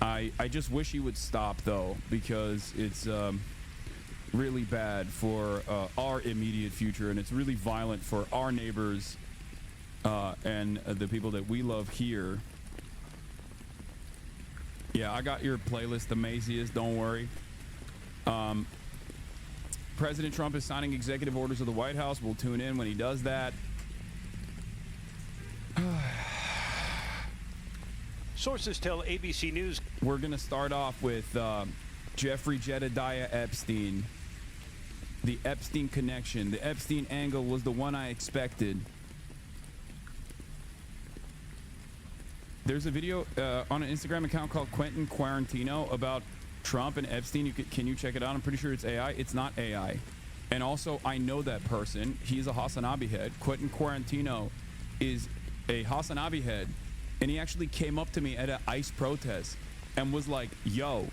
I just wish he would stop though, because it's really bad for our immediate future, and it's really violent for our neighbors and the people that we love here. Yeah, I got your playlist, the Maziest, don't worry. President Trump is signing executive orders of the White House. We'll tune in when he does that. Sources tell ABC News. We're going to start off with Jeffrey Jedediah Epstein. The Epstein connection. The Epstein angle was the one I expected. There's a video on an Instagram account called Quentin Quarantino about Trump and Epstein. Can you check it out? I'm pretty sure it's AI. It's not AI. And also, I know that person. He's a Hasanabi head. Quentin Quarantino is a Hasanabi head. And he actually came up to me at an ICE protest and was like, yo,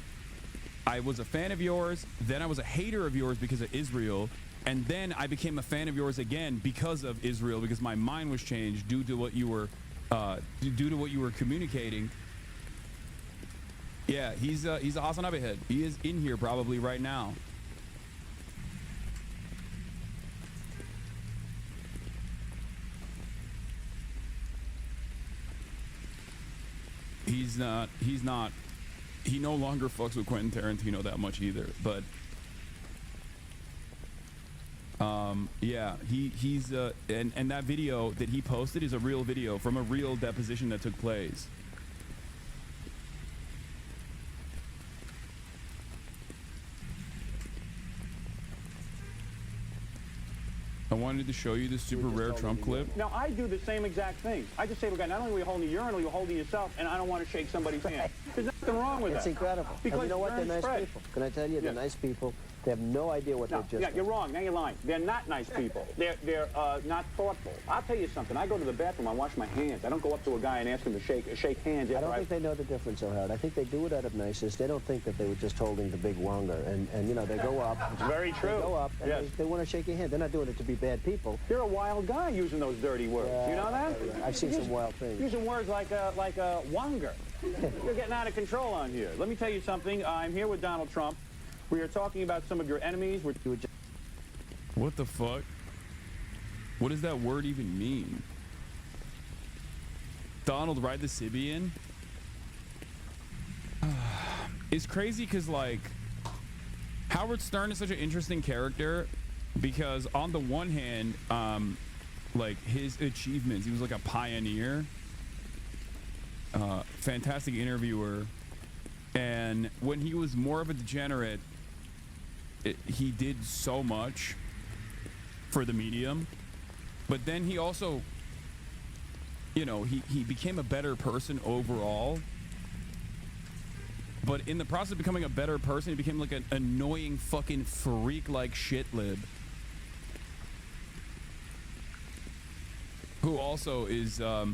I was a fan of yours. Then I was a hater of yours because of Israel. And then I became a fan of yours again because of Israel, because my mind was changed due to what you were communicating. Yeah, he's a Hasanabi head. He is in here probably right now. He's not. He no longer fucks with Quentin Tarantino that much either. But yeah, he's and that video that he posted is a real video from a real deposition that took place. I wanted to show you this super rare Trump clip. Now, I do the same exact thing. I just say, look, not only are you holding the urinal, you're holding yourself, and I don't want to shake somebody's hand. There's nothing wrong with that. It's incredible. Because you know what? They're nice people. Can I tell you? They're nice people. They have no idea what they've just Yeah, you're wrong. Now you're lying. They're not nice people. They're not thoughtful. I'll tell you something. I go to the bathroom. I wash my hands. I don't go up to a guy and ask him to shake hands. I don't think they know the difference, O'Hara. I think they do it out of niceness. They don't think that they were just holding the big wonger. And you know, they go up. It's very true. They go up and they want to shake your hand. They're not doing it to be bad people. You're a wild guy using those dirty words. You know that? I've seen some wild things. Using words like a wonger. You're getting out of control on here. Let me tell you something. I'm here with Donald Trump. We are talking about some of your enemies. What the fuck? What does that word even mean? Donald ride the Sibian? It's crazy because, like, Howard Stern is such an interesting character because on the one hand, like, his achievements, he was like a pioneer, fantastic interviewer, and when he was more of a degenerate, he did so much for the medium, but then he also, you know, he became a better person overall. But in the process of becoming a better person, he became like an annoying fucking freak like shit lib. Who also is, I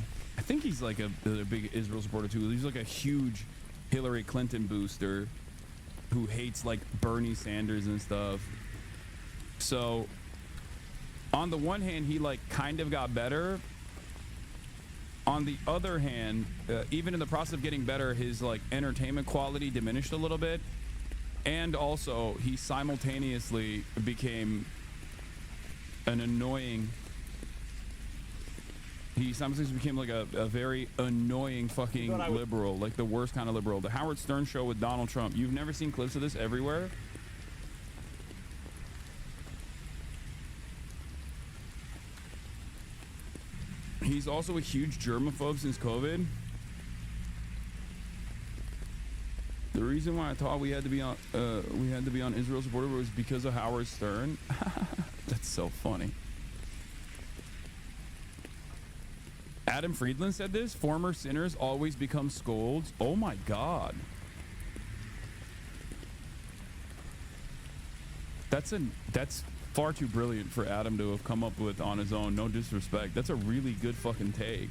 think he's like a big Israel supporter too. He's like a huge Hillary Clinton booster who hates like Bernie Sanders and stuff. So on the one hand, he like kind of got better. On the other hand, even in the process of getting better, his like entertainment quality diminished a little bit. And also he simultaneously became an annoying, he simultaneously became like a very annoying fucking liberal, like the worst kind of liberal. The Howard Stern show with Donald Trump. You've never seen clips of this everywhere? He's also a huge germaphobe since COVID. The reason why I thought we had to be on Israel supporter was because of Howard Stern. That's so funny. Adam Friedland said this. Former sinners always become scolds. Oh my God. That's far too brilliant for Adam to have come up with on his own. No disrespect. That's a really good fucking take.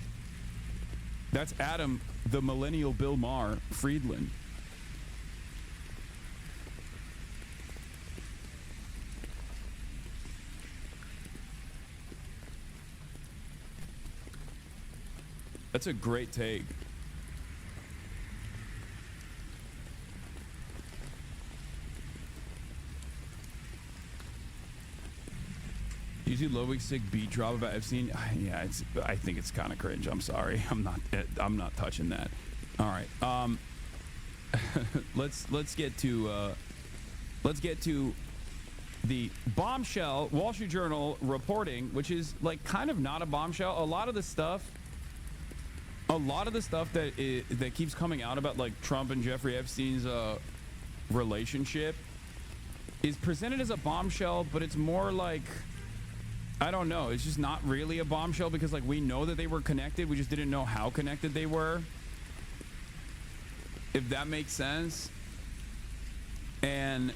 That's Adam, the millennial Bill Maher, Friedland. That's a great take. Usually Ludwig's sick beat drop about Epstein. Yeah, I think it's kind of cringe. I'm sorry. I'm not touching that. All right. Let's get to the bombshell Wall Street Journal reporting, which is like kind of not a bombshell. A lot of the stuff a lot of the stuff that that keeps coming out about like Trump and Jeffrey Epstein's relationship is presented as a bombshell, but it's more like, I don't know, it's just not really a bombshell because like we know that they were connected, we just didn't know how connected they were, if that makes sense. And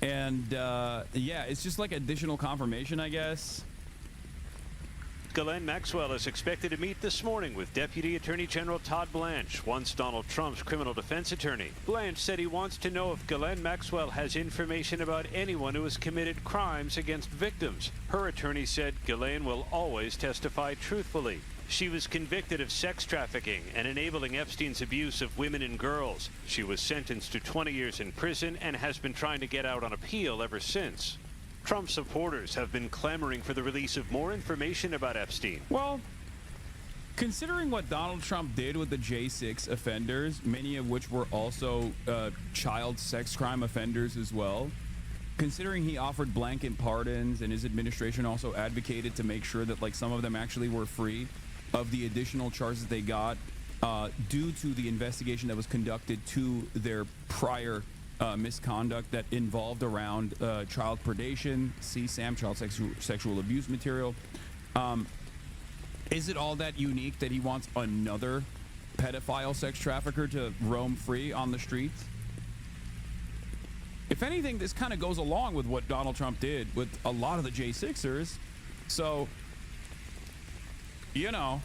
yeah, it's just like additional confirmation, I guess. Ghislaine Maxwell is expected to meet this morning with Deputy Attorney General Todd Blanche, once Donald Trump's criminal defense attorney. Blanche said he wants to know if Ghislaine Maxwell has information about anyone who has committed crimes against victims. Her attorney said Ghislaine will always testify truthfully. She was convicted of sex trafficking and enabling Epstein's abuse of women and girls. She was sentenced to 20 years in prison and has been trying to get out on appeal ever since. Trump supporters have been clamoring for the release of more information about Epstein. Well, considering what Donald Trump did with the J6 offenders, many of which were also child sex crime offenders as well, considering he offered blanket pardons and his administration also advocated to make sure that like some of them actually were free of the additional charges they got due to the investigation that was conducted to their prior misconduct that involved around child predation, CSAM, child sexual abuse material. Is it all that unique that he wants another pedophile sex trafficker to roam free on the streets? If anything, this kind of goes along with what Donald Trump did with a lot of the J6ers. So, you know.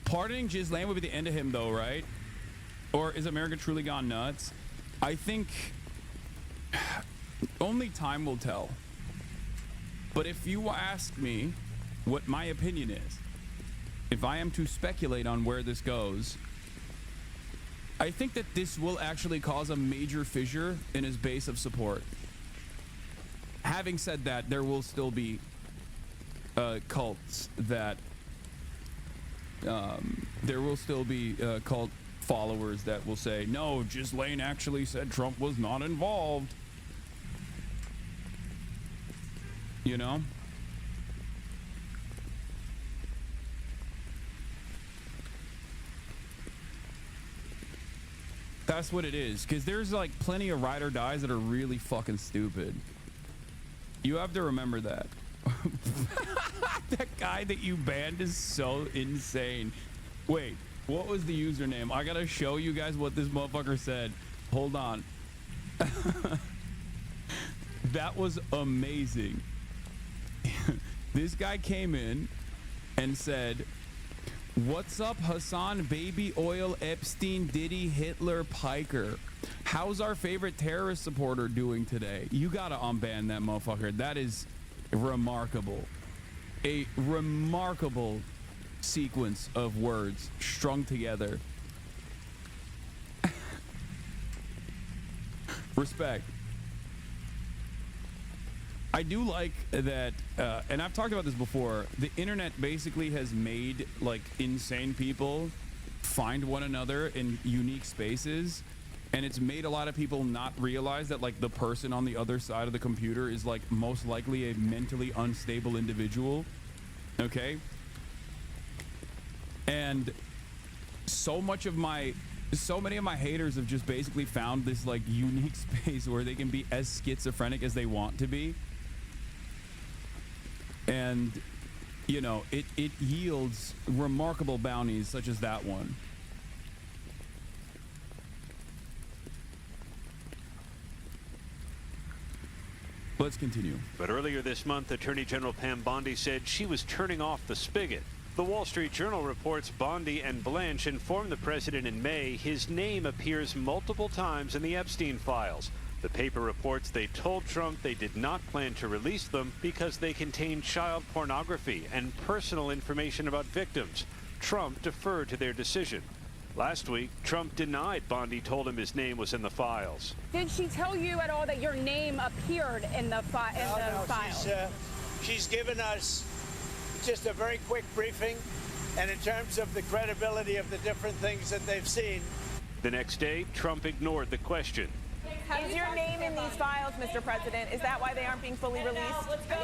Pardoning Ghislaine would be the end of him, though, right? Or is America truly gone nuts? I think only time will tell. But if you ask me what my opinion is, if I am to speculate on where this goes, I think that this will actually cause a major fissure in his base of support. Having said that, there will still be cults that there will still be cult followers that will say, no, Ghislaine actually said Trump was not involved. You know? That's what it is, because there's like plenty of ride or dies that are really fucking stupid. You have to remember that. That guy that you banned is so insane. Wait, what was the username? I gotta show you guys what this motherfucker said. Hold on. That was amazing. This guy came in and said, "What's up, Hasan, Baby Oil, Epstein, Diddy, Hitler, Piker? How's our favorite terrorist supporter doing today?" You gotta unban that motherfucker. That is remarkable. A remarkable sequence of words strung together. Respect. I do like that, and I've talked about this before, the internet basically has made like insane people find one another in unique spaces, and it's made a lot of people not realize that like the person on the other side of the computer is like most likely a mentally unstable individual. Okay? And so many of my haters have just basically found this like unique space where they can be as schizophrenic as they want to be. And, you know, it yields remarkable bounties such as that one. Let's continue. But earlier this month, Attorney General Pam Bondi said she was turning off the spigot. The Wall Street Journal reports Bondi and Blanche informed the president in May his name appears multiple times in the Epstein files. The paper reports they told Trump they did not plan to release them because they contain child pornography and personal information about victims. Trump deferred to their decision. Last week, Trump denied Bondi told him his name was in the files. Did she tell you at all that your name appeared in the files? She's given us just a very quick briefing, and in terms of the credibility of the different things that they've seen. The next day, Trump ignored the question. Is your name in these files, Mr. President? Is that why they aren't being fully released? Let's go.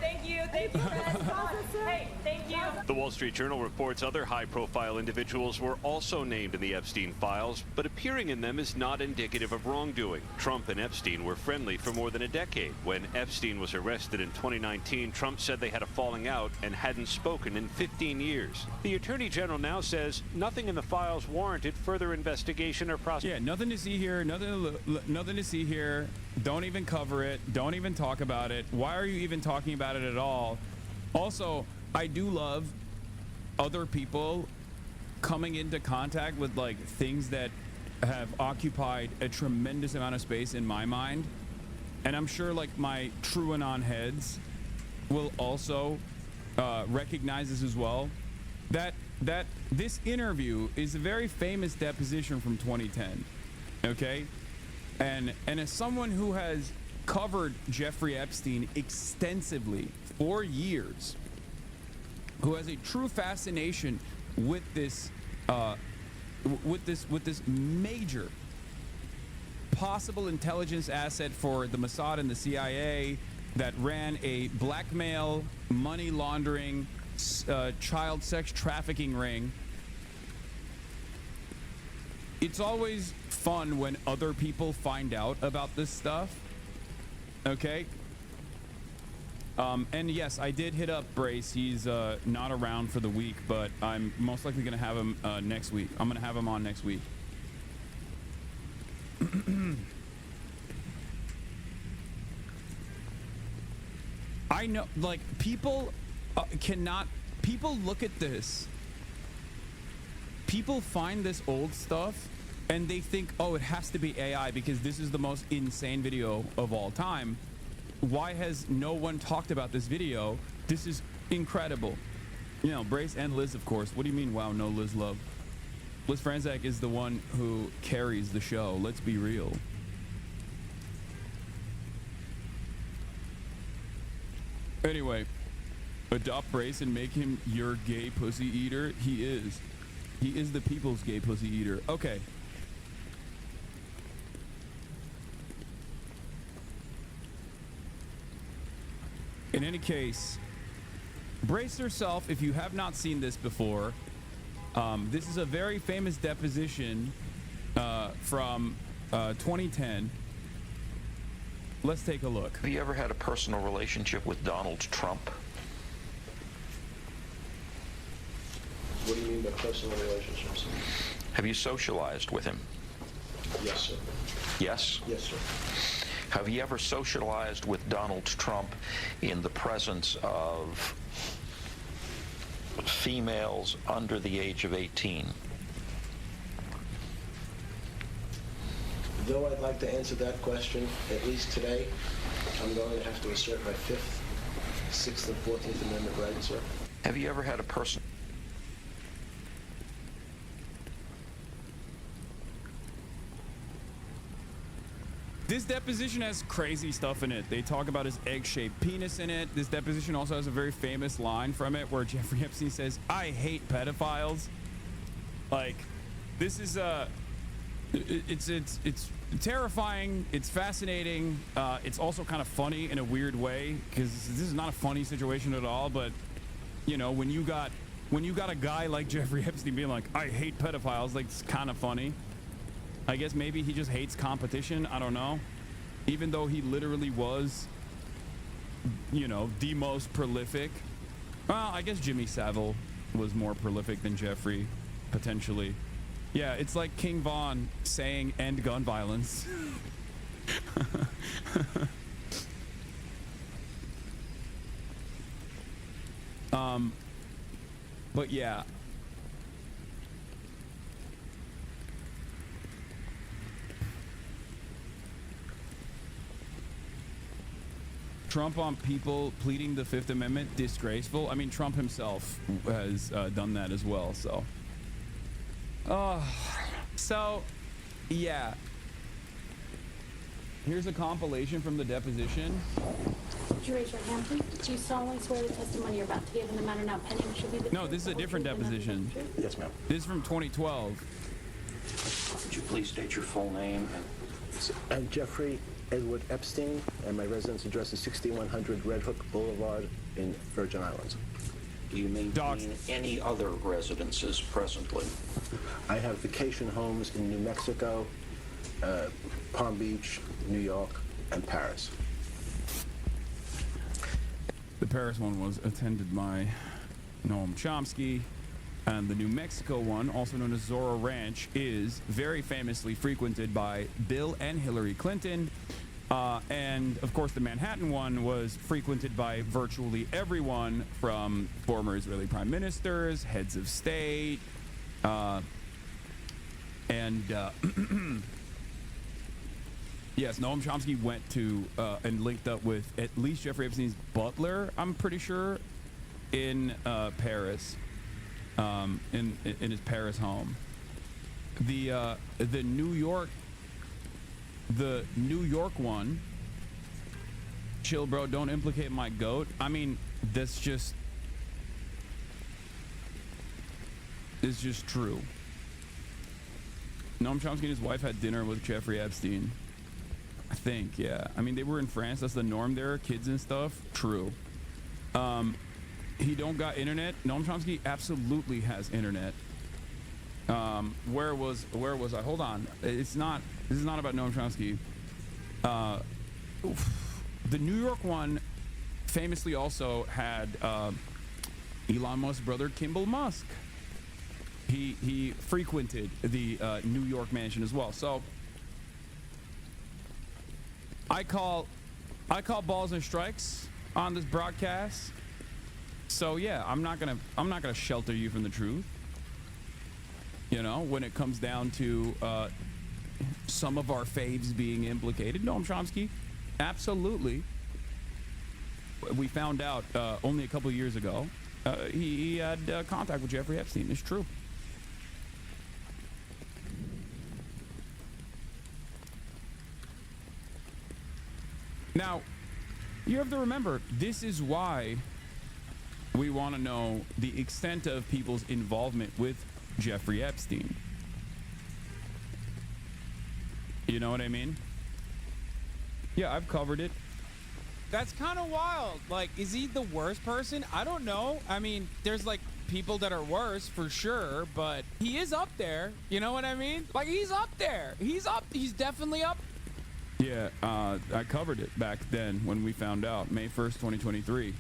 Thank you. Hey, thank you. The Wall Street Journal reports other high-profile individuals were also named in the Epstein files, but appearing in them is not indicative of wrongdoing. Trump and Epstein were friendly for more than a decade. When Epstein was arrested in 2019, Trump said they had a falling out and hadn't spoken in 15 years. The Attorney General now says nothing in the files warranted further investigation or prosecution. Yeah, nothing to see here, nothing to see here. Don't even cover it. Don't even talk about it. Why are you even talking about it at all? Also, I do love other people coming into contact with like things that have occupied a tremendous amount of space in my mind. And I'm sure like my TrueAnon heads will also recognize this as well. That this interview is a very famous deposition from 2010. Okay? And as someone who has covered Jeffrey Epstein extensively for years, who has a true fascination with this major possible intelligence asset for the Mossad and the CIA that ran a blackmail, money laundering, child sex trafficking ring. It's always fun when other people find out about this stuff. Okay? And yes, I did hit up Brace. He's not around for the week, but I'm most likely going to have him next week. I'm going to have him on next week. I know, like, people people look at this. People find this old stuff and they think, oh, it has to be AI because this is the most insane video of all time. Why has no one talked about this video? This is incredible. You know, Brace and Liz, of course. What do you mean, wow, no Liz love? Liz Franzak is the one who carries the show. Let's be real. Anyway, adopt Brace and make him your gay pussy eater. He is. He is the people's gay pussy eater. Okay. In any case, brace yourself if you have not seen this before. This is a very famous deposition from 2010. Let's take a look. Have you ever had a personal relationship with Donald Trump? What do you mean by personal relationships? Have you socialized with him? Yes, sir. Yes? Yes, sir. Have you ever socialized with Donald Trump in the presence of females under the age of 18? Though I'd like to answer that question, at least today, I'm going to have to assert my 5th, 6th, and 14th Amendment rights, sir. Have you ever had a person... This deposition has crazy stuff in it. They talk about his egg-shaped penis in it. This deposition also has a very famous line from it where Jeffrey Epstein says, "I hate pedophiles." Like, this is it's terrifying. It's fascinating. It's also kind of funny in a weird way because this is not a funny situation at all. But you know, when you got a guy like Jeffrey Epstein being like, "I hate pedophiles," like, it's kind of funny. I guess maybe he just hates competition. I don't know. Even though he literally was, you know, the most prolific. Well, I guess Jimmy Savile was more prolific than Jeffrey, potentially. Yeah, it's like King Von saying end gun violence. But yeah. Trump on people pleading the Fifth Amendment, disgraceful. I mean, Trump himself has done that as well, so. Yeah. Here's a compilation from the deposition. Would you raise your hand, please? Do you solemnly swear the testimony you're about to give in the matter now pending should be the No, this is a different deposition. Yes, ma'am. This is from 2012. Would you please state your full name and I'm Jeffrey Edward Epstein, and my residence address is 6100 Red Hook Boulevard in Virgin Islands. Do you maintain any other residences presently? I have vacation homes in New Mexico, Palm Beach, New York, and Paris. The Paris one was attended by Noam Chomsky, and the New Mexico one, also known as Zorro Ranch, is very famously frequented by Bill and Hillary Clinton. And of course, the Manhattan one was frequented by virtually everyone from former Israeli prime ministers, heads of state, yes, Noam Chomsky went to and linked up with at least Jeffrey Epstein's butler, I'm pretty sure, in Paris, in his Paris home. The New York one, chill, bro, don't implicate my goat. I mean, that's just, it's just true. Noam Chomsky and his wife had dinner with Jeffrey Epstein. I think, yeah. I mean, they were in France. That's the norm there. Kids and stuff. True. He don't got internet. Noam Chomsky absolutely has internet. Where was I? Hold on. This is not about Noam Chomsky. The New York one famously also had Elon Musk's brother, Kimball Musk. He frequented the New York mansion as well. So I call balls and strikes on this broadcast. So yeah, I'm not gonna shelter you from the truth. You know, when it comes down to some of our faves being implicated, Noam Chomsky, absolutely. We found out only a couple of years ago he had contact with Jeffrey Epstein. It's true. Now, you have to remember, this is why we want to know the extent of people's involvement with Jeffrey Epstein. You know what I mean? Yeah, I've covered it. That's kind of wild. Like, is he the worst person? I don't know. I mean, there's like people that are worse for sure, but he is up there. You know what I mean? Like, he's up there. He's definitely up. Yeah, I covered it back then when we found out, May 1st, 2023.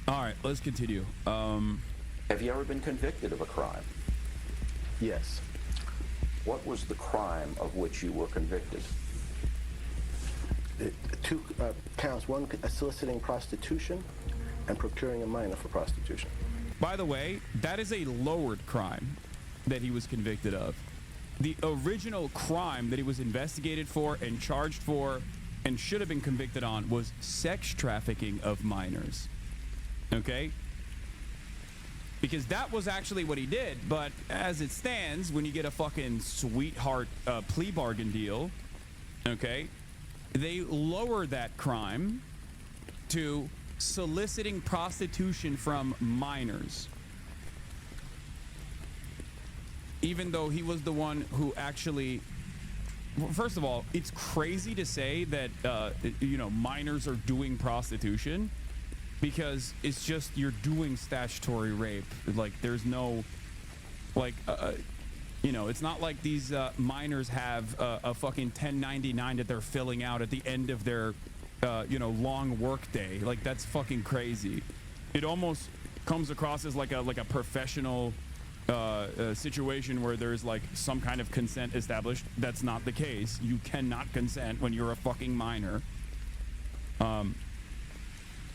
All right, let's continue. Have you ever been convicted of a crime? Yes. What was the crime of which you were convicted? Two counts. One, soliciting prostitution and procuring a minor for prostitution. By the way, that is a lowered crime that he was convicted of. The original crime that he was investigated for and charged for and should have been convicted on was sex trafficking of minors. Okay? Because that was actually what he did, but as it stands, when you get a fucking sweetheart plea bargain deal, okay, they lower that crime to soliciting prostitution from minors. Even though he was the one who actually, well, first of all, it's crazy to say that, you know, minors are doing prostitution, because it's just, you're doing statutory rape. Like, there's no, like, you know, it's not like these minors have a fucking 1099 that they're filling out at the end of their you know, long work day. Like, that's fucking crazy. It almost comes across as like a professional situation where there's like some kind of consent established. That's not the case. You cannot consent when you're a fucking minor.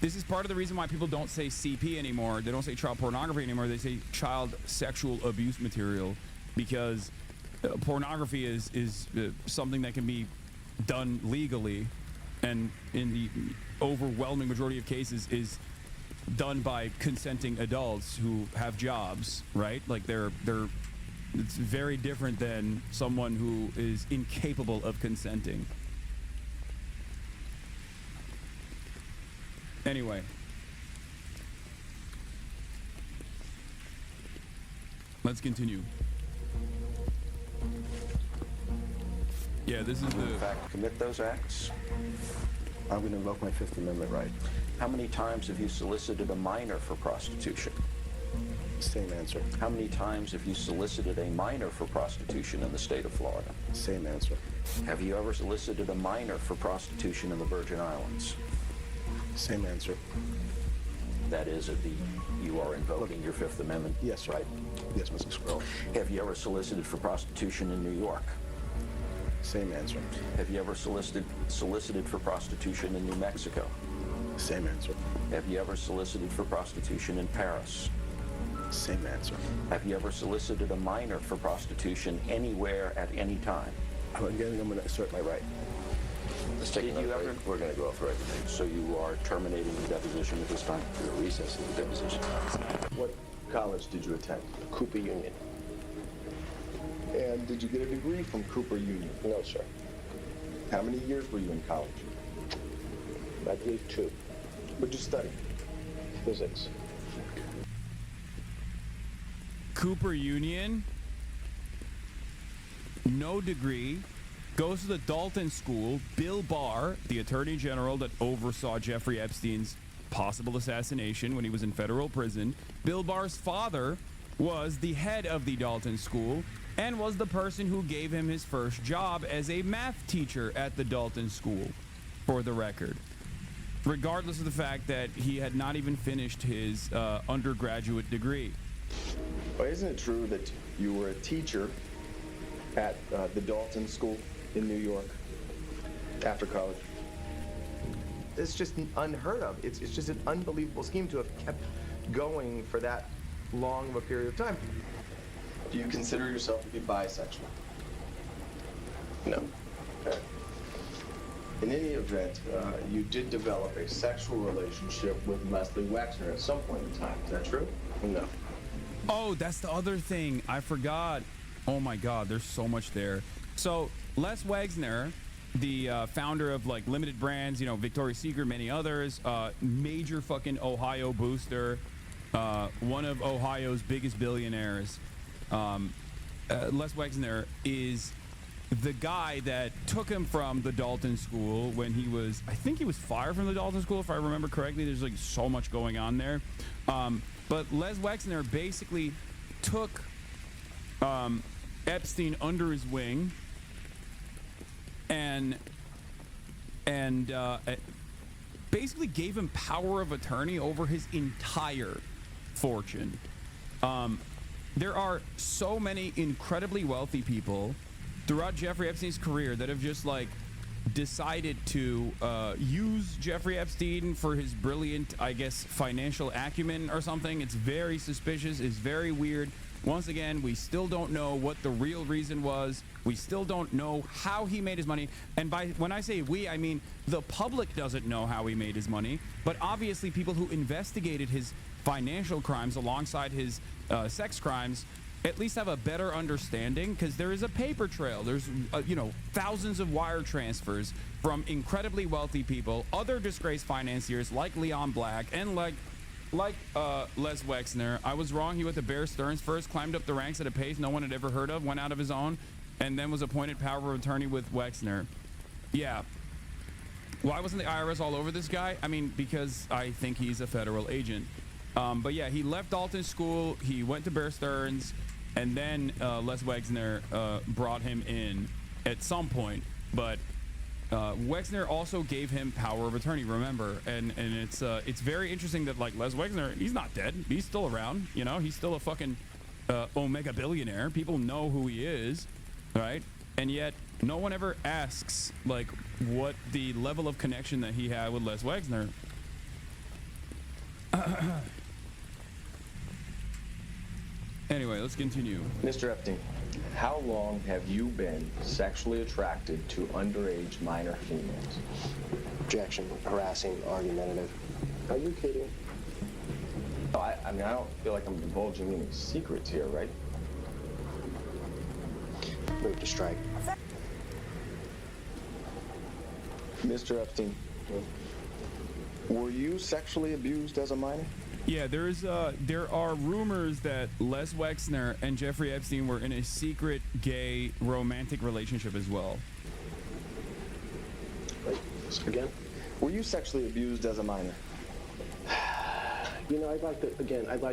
This is part of the reason why people don't say CP anymore. They don't say child pornography anymore. They say child sexual abuse material, because pornography is something that can be done legally, and in the overwhelming majority of cases is done by consenting adults who have jobs, right? Like, it's very different than someone who is incapable of consenting. Anyway, Let's continue. Yeah, this is the... In fact, commit those acts? I'm going to invoke my Fifth Amendment right. How many times have you solicited a minor for prostitution? Same answer. How many times have you solicited a minor for prostitution in the state of Florida? Same answer. Have you ever solicited a minor for prostitution in the Virgin Islands? Same answer. That is, you are invoking your Fifth Amendment. Yes, right. Yes, Mr. Squirrel. Have you ever solicited for prostitution in New York? Same answer. Have you ever solicited for prostitution in New Mexico? Same answer. Have you ever solicited for prostitution in Paris? Same answer. Have you ever solicited a minor for prostitution anywhere at any time? Again, I'm going to assert my right. Let's take another break. We're going to go through everything. So you are terminating the deposition at this time? We're recessing the deposition. What college did you attend? Cooper Union. And did you get a degree from Cooper Union? No, sir. How many years were you in college? I believe 2. What'd you study? Physics. Cooper Union, no degree, goes to the Dalton School. Bill Barr, the attorney general that oversaw Jeffrey Epstein's possible assassination when he was in federal prison. Bill Barr's father was the head of the Dalton School and was the person who gave him his first job as a math teacher at the Dalton School, for the record. Regardless of the fact that he had not even finished his undergraduate degree. Well, isn't it true that you were a teacher at the Dalton School in New York after college? It's just unheard of. It's just an unbelievable scheme to have kept going for that long of a period of time. Do you consider yourself to be bisexual? No. Okay. In any event, you did develop a sexual relationship with Leslie Wexner at some point in time. Is that true? No. Oh, that's the other thing. I forgot. Oh my God, there's so much there. So Les Wexner, the founder of like limited brands, you know, Victoria's Secret, many others, major fucking Ohio booster, one of Ohio's biggest billionaires. Les Wexner is the guy that took him from the Dalton School when he was, I think he was fired from the Dalton School, if I remember correctly. There's like so much going on there. But Les Wexner basically took Epstein under his wing and basically gave him power of attorney over his entire fortune. There are so many incredibly wealthy people throughout Jeffrey Epstein's career that have just like decided to use Jeffrey Epstein for his brilliant, I guess, financial acumen or something. It's very suspicious. It's very weird. Once again, we still don't know what the real reason was. We still don't know how he made his money. And when I say we, I mean the public doesn't know how he made his money. But obviously people who investigated his financial crimes alongside his sex crimes at least have a better understanding, because there is a paper trail. There's, you know, thousands of wire transfers from incredibly wealthy people, other disgraced financiers like Leon Black and like Les Wexner. I was wrong. He went to Bear Stearns first, climbed up the ranks at a pace no one had ever heard of, went out of his own, and then was appointed power of attorney with Wexner. Yeah. Why wasn't the IRS all over this guy? I mean, because I think he's a federal agent. But yeah, he left Dalton School. He went to Bear Stearns. And then Les Wexner brought him in at some point, but Wexner also gave him power of attorney. Remember, and it's very interesting that like Les Wexner, he's not dead. He's still around. You know, he's still a fucking omega billionaire. People know who he is, right? And yet no one ever asks like what the level of connection that he had with Les Wexner. Anyway, let's continue. Mr. Epstein, how long have you been sexually attracted to underage minor females? Objection. Harassing, argumentative. Are you kidding? No, I mean, I don't feel like I'm divulging any secrets here, right? Move to strike. Mr. Epstein, were you sexually abused as a minor? Yeah, there are rumors that Les Wexner and Jeffrey Epstein were in a secret gay romantic relationship as well. Wait, again? Were you sexually abused as a minor? You know, I'd like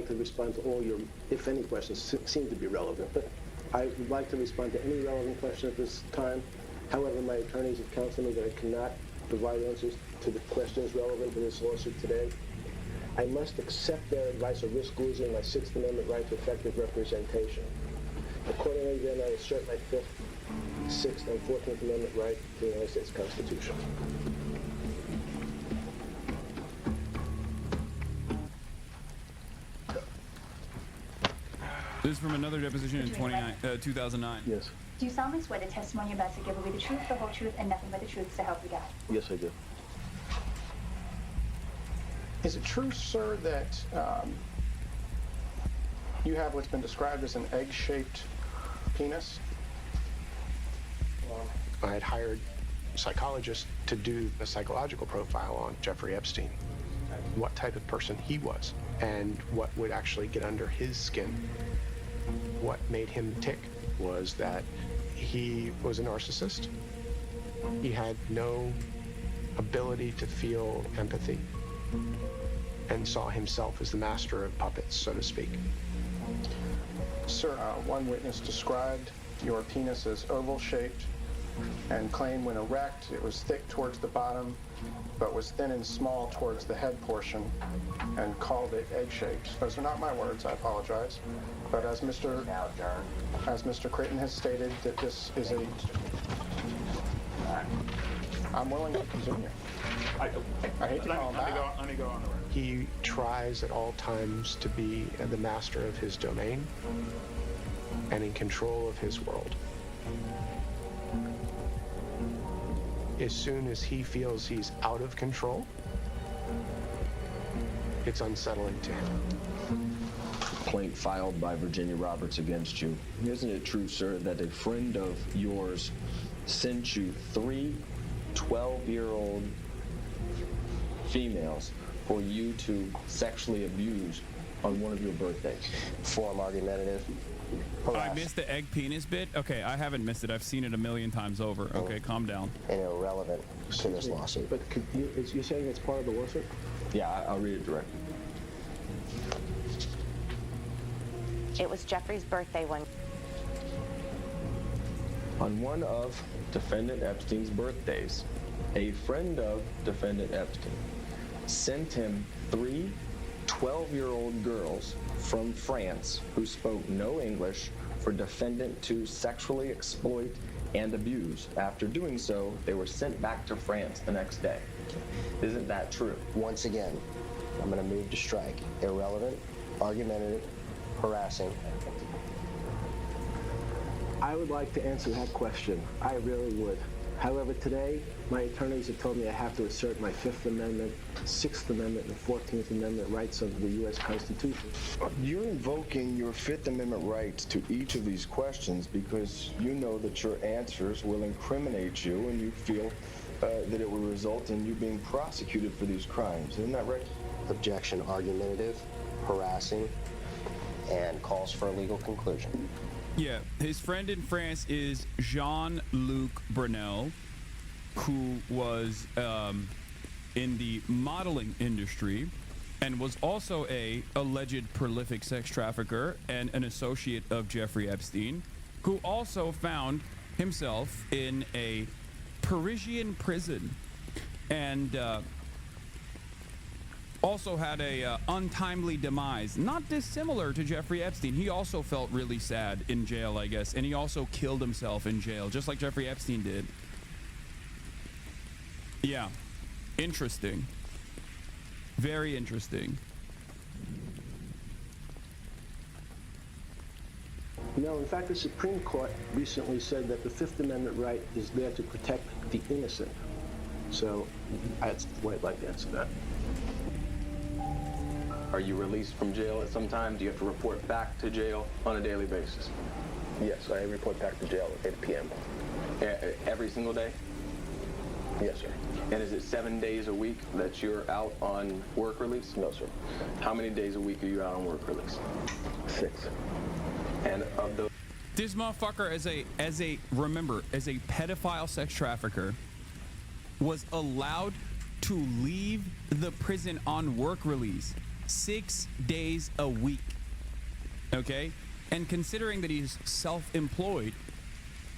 to respond to all your, if any, questions seem to be relevant, but I would like to respond to any relevant question at this time. However, my attorneys have counseled me that I cannot provide answers to the questions relevant to this lawsuit today. I must accept their advice or risk losing my Sixth Amendment right to effective representation. Accordingly, then, I assert my Fifth, Sixth, and 14th Amendment right to the United States Constitution. This is from another deposition in 2009. Yes. Do you solemnly swear the testimony you're about to give will be the truth, the whole truth, and nothing but the truth to help you God? Yes, I do. Is it true, sir, that you have what's been described as an egg-shaped penis? I had hired a psychologist to do a psychological profile on Jeffrey Epstein, what type of person he was, and what would actually get under his skin. What made him tick was that he was a narcissist. He had no ability to feel empathy and saw himself as the master of puppets, so to speak. Sir, one witness described your penis as oval-shaped and claimed when erect it was thick towards the bottom but was thin and small towards the head portion and called it egg-shaped. Those are not my words, I apologize. But as Mr. Creighton has stated, that this is a... I'm willing to continue. I hate to call him back. Let me go on the record. He tries at all times to be the master of his domain and in control of his world. As soon as he feels he's out of control, it's unsettling to him. Complaint filed by Virginia Roberts against you. Isn't it true, sir, that a friend of yours sent you 3 12-year-old females for you to sexually abuse on one of your birthdays? Form argumentative. I missed the egg penis bit? Okay, I haven't missed it. I've seen it a million times over. Okay, calm down. And irrelevant to this lawsuit. But you're saying it's part of the lawsuit? Yeah, I'll read it directly. It was Jeffrey's birthday one. On one of defendant Epstein's birthdays, a friend of defendant Epstein sent him 3 12-year-old girls from France who spoke no English for defendant to sexually exploit and abuse. After doing so, they were sent back to France the next day. Isn't that true? Once again, I'm going to move to strike. Irrelevant, argumentative, harassing. I would like to answer that question. I really would. However, today, my attorneys have told me I have to assert my Fifth Amendment, Sixth Amendment, and 14th Amendment rights under the U.S. Constitution. You're invoking your Fifth Amendment rights to each of these questions because you know that your answers will incriminate you and you feel that it will result in you being prosecuted for these crimes. Isn't that right? Objection, argumentative, harassing, and calls for a legal conclusion. Yeah, his friend in France is Jean-Luc Brunel, who was in the modeling industry and was also a alleged prolific sex trafficker and an associate of Jeffrey Epstein, who also found himself in a Parisian prison and also had a untimely demise, not dissimilar to Jeffrey Epstein. He also felt really sad in jail, I guess, and he also killed himself in jail, just like Jeffrey Epstein did. Yeah, interesting. Very interesting. No, in fact, the Supreme Court recently said that the Fifth Amendment right is there to protect the innocent. So that's the way I'd like to answer that. Are you released from jail at some time? Do you have to report back to jail on a daily basis? Yes, I report back to jail at 8 p.m. Every single day? Yes, sir. And is it 7 days a week that you're out on work release? No, sir. How many days a week are you out on work release? 6. And of those... This motherfucker, as a pedophile sex trafficker, was allowed to leave the prison on work release 6 days a week. Okay? And considering that he's self-employed,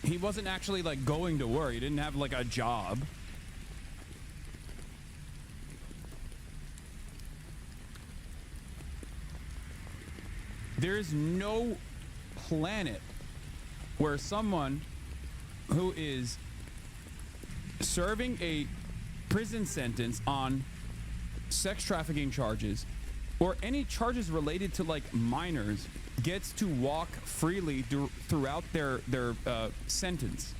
he wasn't actually like going to work. He didn't have like a job. There's no planet where someone who is serving a prison sentence on sex trafficking charges or any charges related to like minors gets to walk freely throughout their sentence.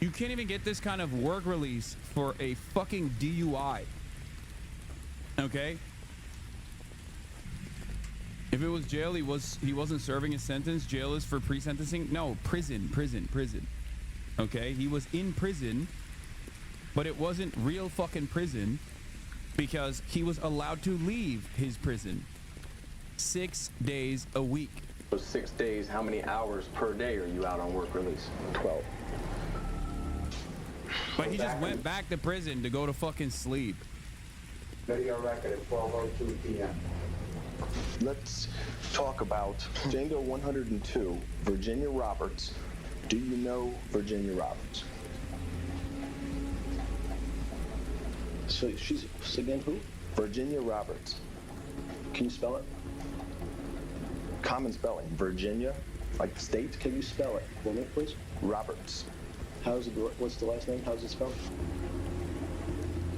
You can't even get this kind of work release for a fucking DUI. Okay? If it was jail, he wasn't serving a sentence. Jail is for pre-sentencing. No, prison. Okay? He was in prison, but it wasn't real fucking prison because he was allowed to leave his prison 6 days a week. Those 6 days, how many hours per day are you out on work release? 12. But he just went back to prison to go to fucking sleep. Video record at 12:02 p.m. Let's talk about Django 102, Virginia Roberts. Do you know Virginia Roberts? So she's again who? Virginia Roberts. Can you spell it? Common spelling. Virginia, like the state. Can you spell it for me, please? Roberts. How's it? What's the last name? How's it spelled?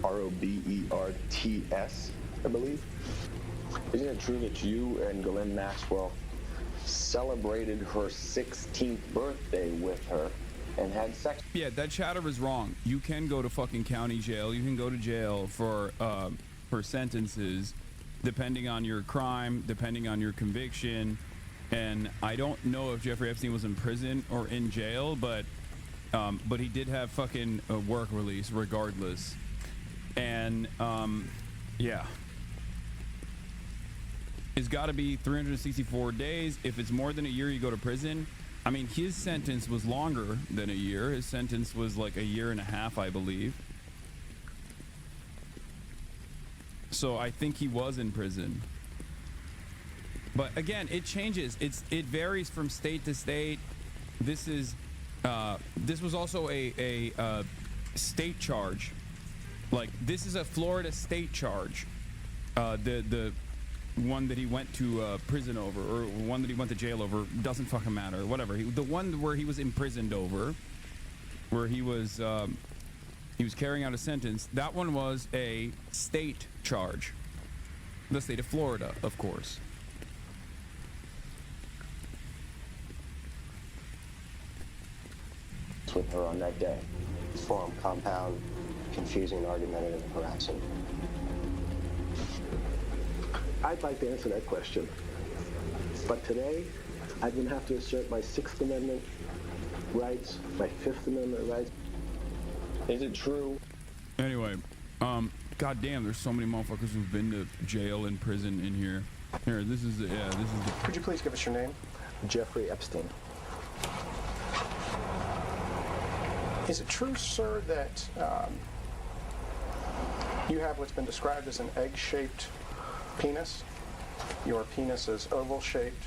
Roberts, I believe. Isn't it true that you and Ghislaine Maxwell celebrated her 16th birthday with her and had sex? Yeah, that chatter is wrong. You can go to fucking county jail. You can go to jail for sentences depending on your crime, depending on your conviction. And I don't know if Jeffrey Epstein was in prison or in jail, but he did have fucking a work release regardless. And yeah. It's got to be 364 days. If it's more than a year, you go to prison. I mean, his sentence was longer than a year. His sentence was like a year and a half, I believe. So I think he was in prison. But again, it changes. It varies from state to state. This was also a state charge. Like, this is a Florida state charge. The one that he went to prison over, or one that he went to jail over, doesn't fucking matter. Whatever. The one where he was imprisoned over, where he was carrying out a sentence, that one was a state charge. The state of Florida, of course. With her on that day. Form compound, confusing, argumentative, and harassing. I'd like to answer that question. But today, I'm going to have to assert my Sixth Amendment rights, my Fifth Amendment rights. Is it true? Anyway, goddamn, there's so many motherfuckers who've been to jail and prison in here. Here, this is the. Could you please give us your name? Jeffrey Epstein. Is it true, sir, that you have what's been described as an egg-shaped penis? Your penis is oval-shaped,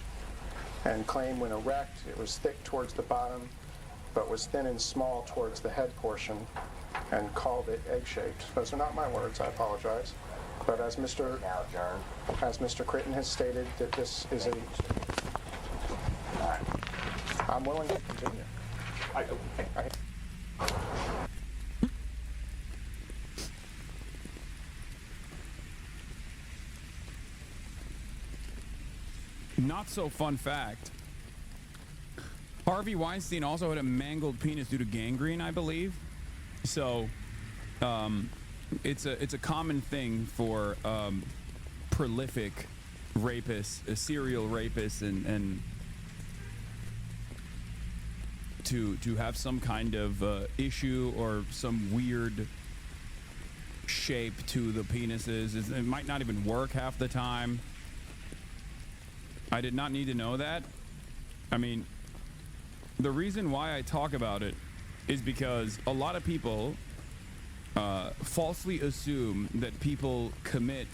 and claim when erect it was thick towards the bottom, but was thin and small towards the head portion, and called it egg-shaped. Those are not my words, I apologize. But as Mr. Critton has stated, that this is a... I'm willing to continue. Not so fun fact. Harvey Weinstein also had a mangled penis due to gangrene, I believe. So, it's a common thing for prolific rapists, serial rapists, and to have some kind of issue or some weird shape to the penises. It might not even work half the time. I did not need to know that. I mean, the reason why I talk about it is because a lot of people falsely assume that people commit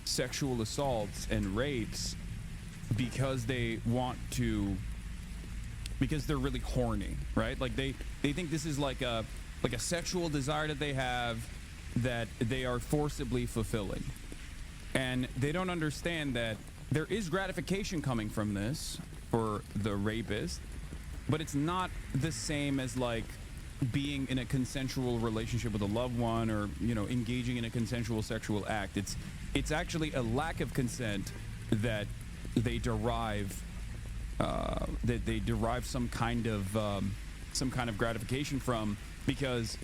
sexual assaults and rapes because they want to, because they're really horny, right? Like they think this is like a sexual desire that they have that they are forcibly fulfilling. And they don't understand that there is gratification coming from this for the rapist, but it's not the same as like being in a consensual relationship with a loved one, or, you know, engaging in a consensual sexual act. It's actually a lack of consent that they derive some kind of gratification from, because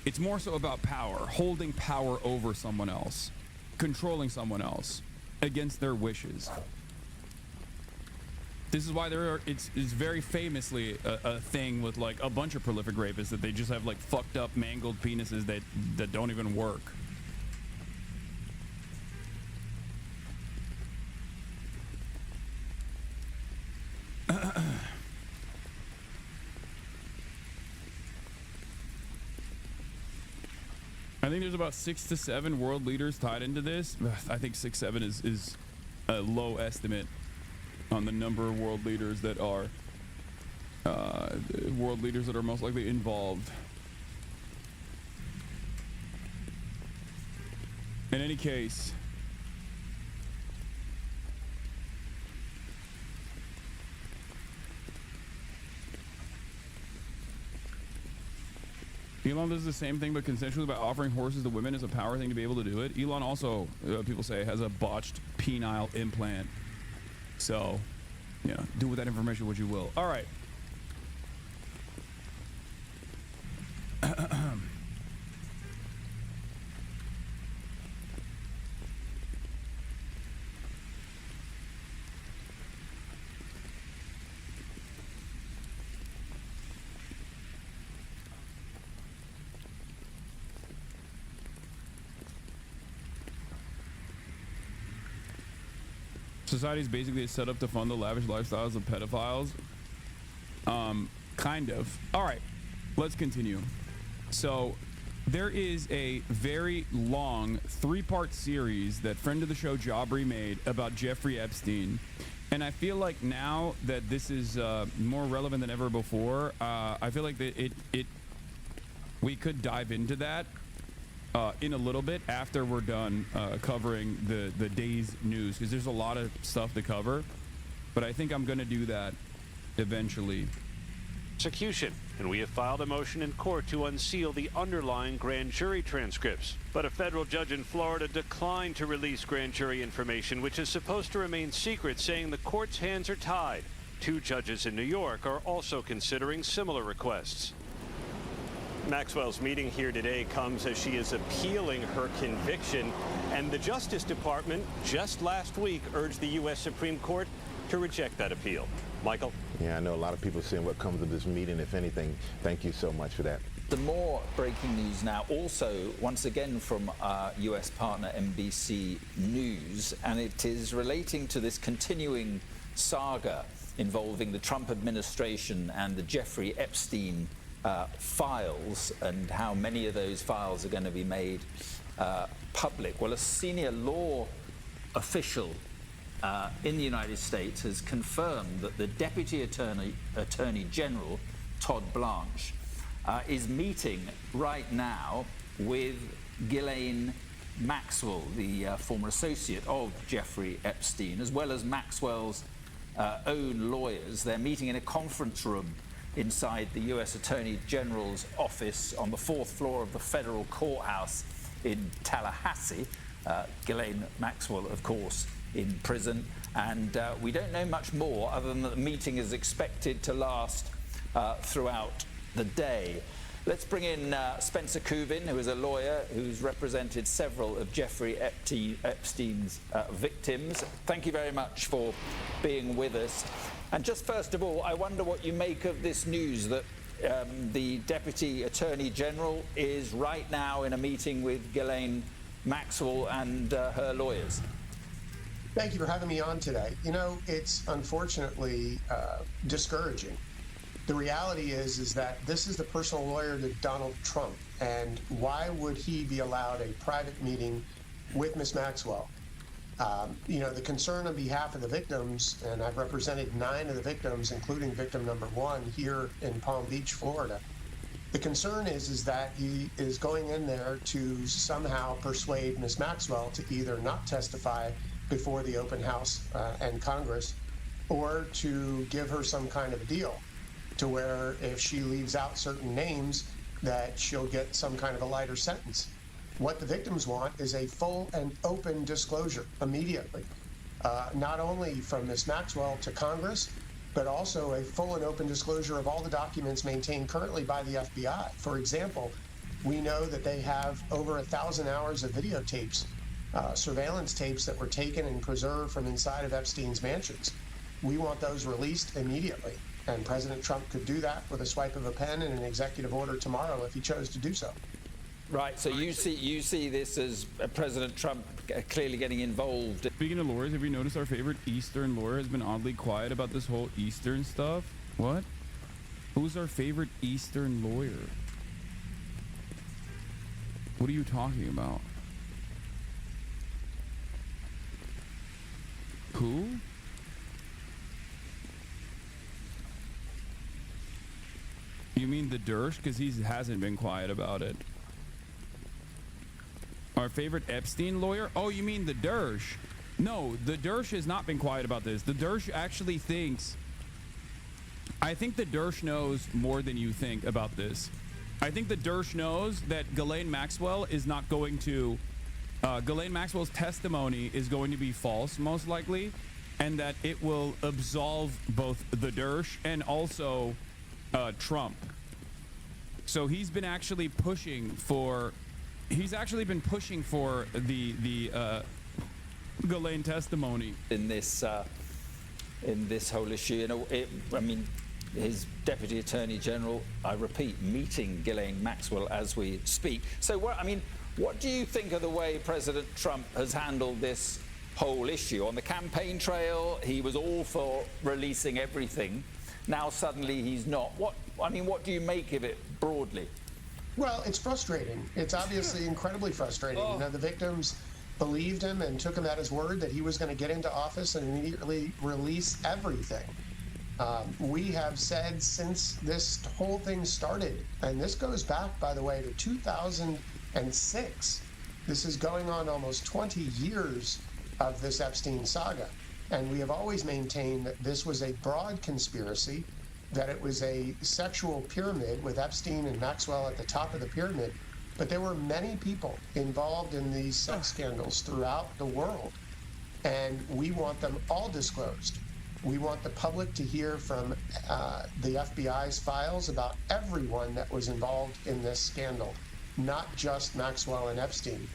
it's more so about power, holding power over someone else, controlling someone else against their wishes. This is why it's very famously a thing with like a bunch of prolific rapists, that they just have like fucked up, mangled penises that don't even work. I think there's about 6 to 7 world leaders tied into this. I think 6, 7 is a low estimate on the number of world leaders that are most likely involved. In any case, Elon does the same thing but consensually by offering horses to women as a power thing to be able to do it. Elon also, people say, has a botched penile implant. So, yeah, do with that information what you will. All right. Society is basically set up to fund the lavish lifestyles of pedophiles. Kind of. All right, let's continue. So there is a very long 3-part series that friend of the show Jabri made about Jeffrey Epstein. And I feel like now that this is more relevant than ever before, I feel like that we could dive into that in a little bit after we're done covering the day's news, because there's a lot of stuff to cover, but I think I'm going to do that eventually. Execution, and we have filed a motion in court to unseal the underlying grand jury transcripts. But a federal judge in Florida declined to release grand jury information, which is supposed to remain secret, saying the court's hands are tied. 2 judges in New York are also considering similar requests. Maxwell's meeting here today comes as she is appealing her conviction, and the Justice Department just last week urged the U.S. Supreme Court to reject that appeal. Michael? Yeah, I know a lot of people saying what comes of this meeting, if anything. Thank you so much for that. The more breaking news now, also once again from our US partner NBC News, and it is relating to this continuing saga involving the Trump administration and the Jeffrey Epstein files, and how many of those files are going to be made public. Well, a senior law official in the United States has confirmed that the Deputy Attorney General, Todd Blanche, is meeting right now with Ghislaine Maxwell, the former associate of Jeffrey Epstein, as well as Maxwell's own lawyers. They're meeting in a conference room inside the U.S. Attorney General's office on the 4th floor of the federal courthouse in Tallahassee. Ghislaine Maxwell, of course, in prison, and we don't know much more other than that the meeting is expected to last throughout the day. Let's bring in Spencer Kuvin, who is a lawyer who's represented several of Jeffrey Epstein's victims. Thank you very much for being with us. And just first of all, I wonder what you make of this news that the Deputy Attorney General is right now in a meeting with Ghislaine Maxwell and her lawyers. Thank you for having me on today. You know, it's unfortunately discouraging. The reality is that this is the personal lawyer to Donald Trump, and why would he be allowed a private meeting with Ms. Maxwell? You know, the concern on behalf of the victims, and I've represented 9 of the victims, including victim number 1 here in Palm Beach, Florida. The concern is that he is going in there to somehow persuade Ms. Maxwell to either not testify before the open house and Congress, or to give her some kind of a deal to where if she leaves out certain names that she'll get some kind of a lighter sentence. What the victims want is a full and open disclosure immediately, not only from Ms. Maxwell to Congress, but also a full and open disclosure of all the documents maintained currently by the FBI. For example, we know that they have over 1,000 hours of videotapes, surveillance tapes that were taken and preserved from inside of Epstein's mansions. We want those released immediately. And President Trump could do that with a swipe of a pen and an executive order tomorrow if he chose to do so. Right, so you see this as President Trump clearly getting involved. Speaking of lawyers, have you noticed our favorite Eastern lawyer has been oddly quiet about this whole Eastern stuff? What? Who's our favorite Eastern lawyer? What are you talking about? Who? You mean the Dersh? Because he hasn't been quiet about it. Our favorite Epstein lawyer? Oh, you mean the Dersh? No, the Dersh has not been quiet about this. The Dersh actually thinks... I think the Dersh knows more than you think about this. I think the Dersh knows that Ghislaine Maxwell is not going to... Ghislaine Maxwell's testimony is going to be false, most likely, and that it will absolve both the Dersh and also... Trump. So he's been actually pushing for the Ghislaine testimony in this whole issue. You know, I mean, his Deputy Attorney General, I repeat, meeting Ghislaine Maxwell as we speak. So what do you think of the way President Trump has handled this whole issue? On the campaign trail, he was all for releasing everything. Now suddenly he's not. What do you make of it broadly? Well, it's frustrating. It's obviously incredibly frustrating. You know, the victims believed him and took him at his word that he was going to get into office and immediately release everything. We have said since this whole thing started, and this goes back, by the way, to 2006. This is going on almost 20 years of this Epstein saga. And we have always maintained that this was a broad conspiracy, that it was a sexual pyramid with Epstein and Maxwell at the top of the pyramid. But there were many people involved in these sex scandals throughout the world. And we want them all disclosed. We want the public to hear from the FBI's files about everyone that was involved in this scandal, not just Maxwell and Epstein.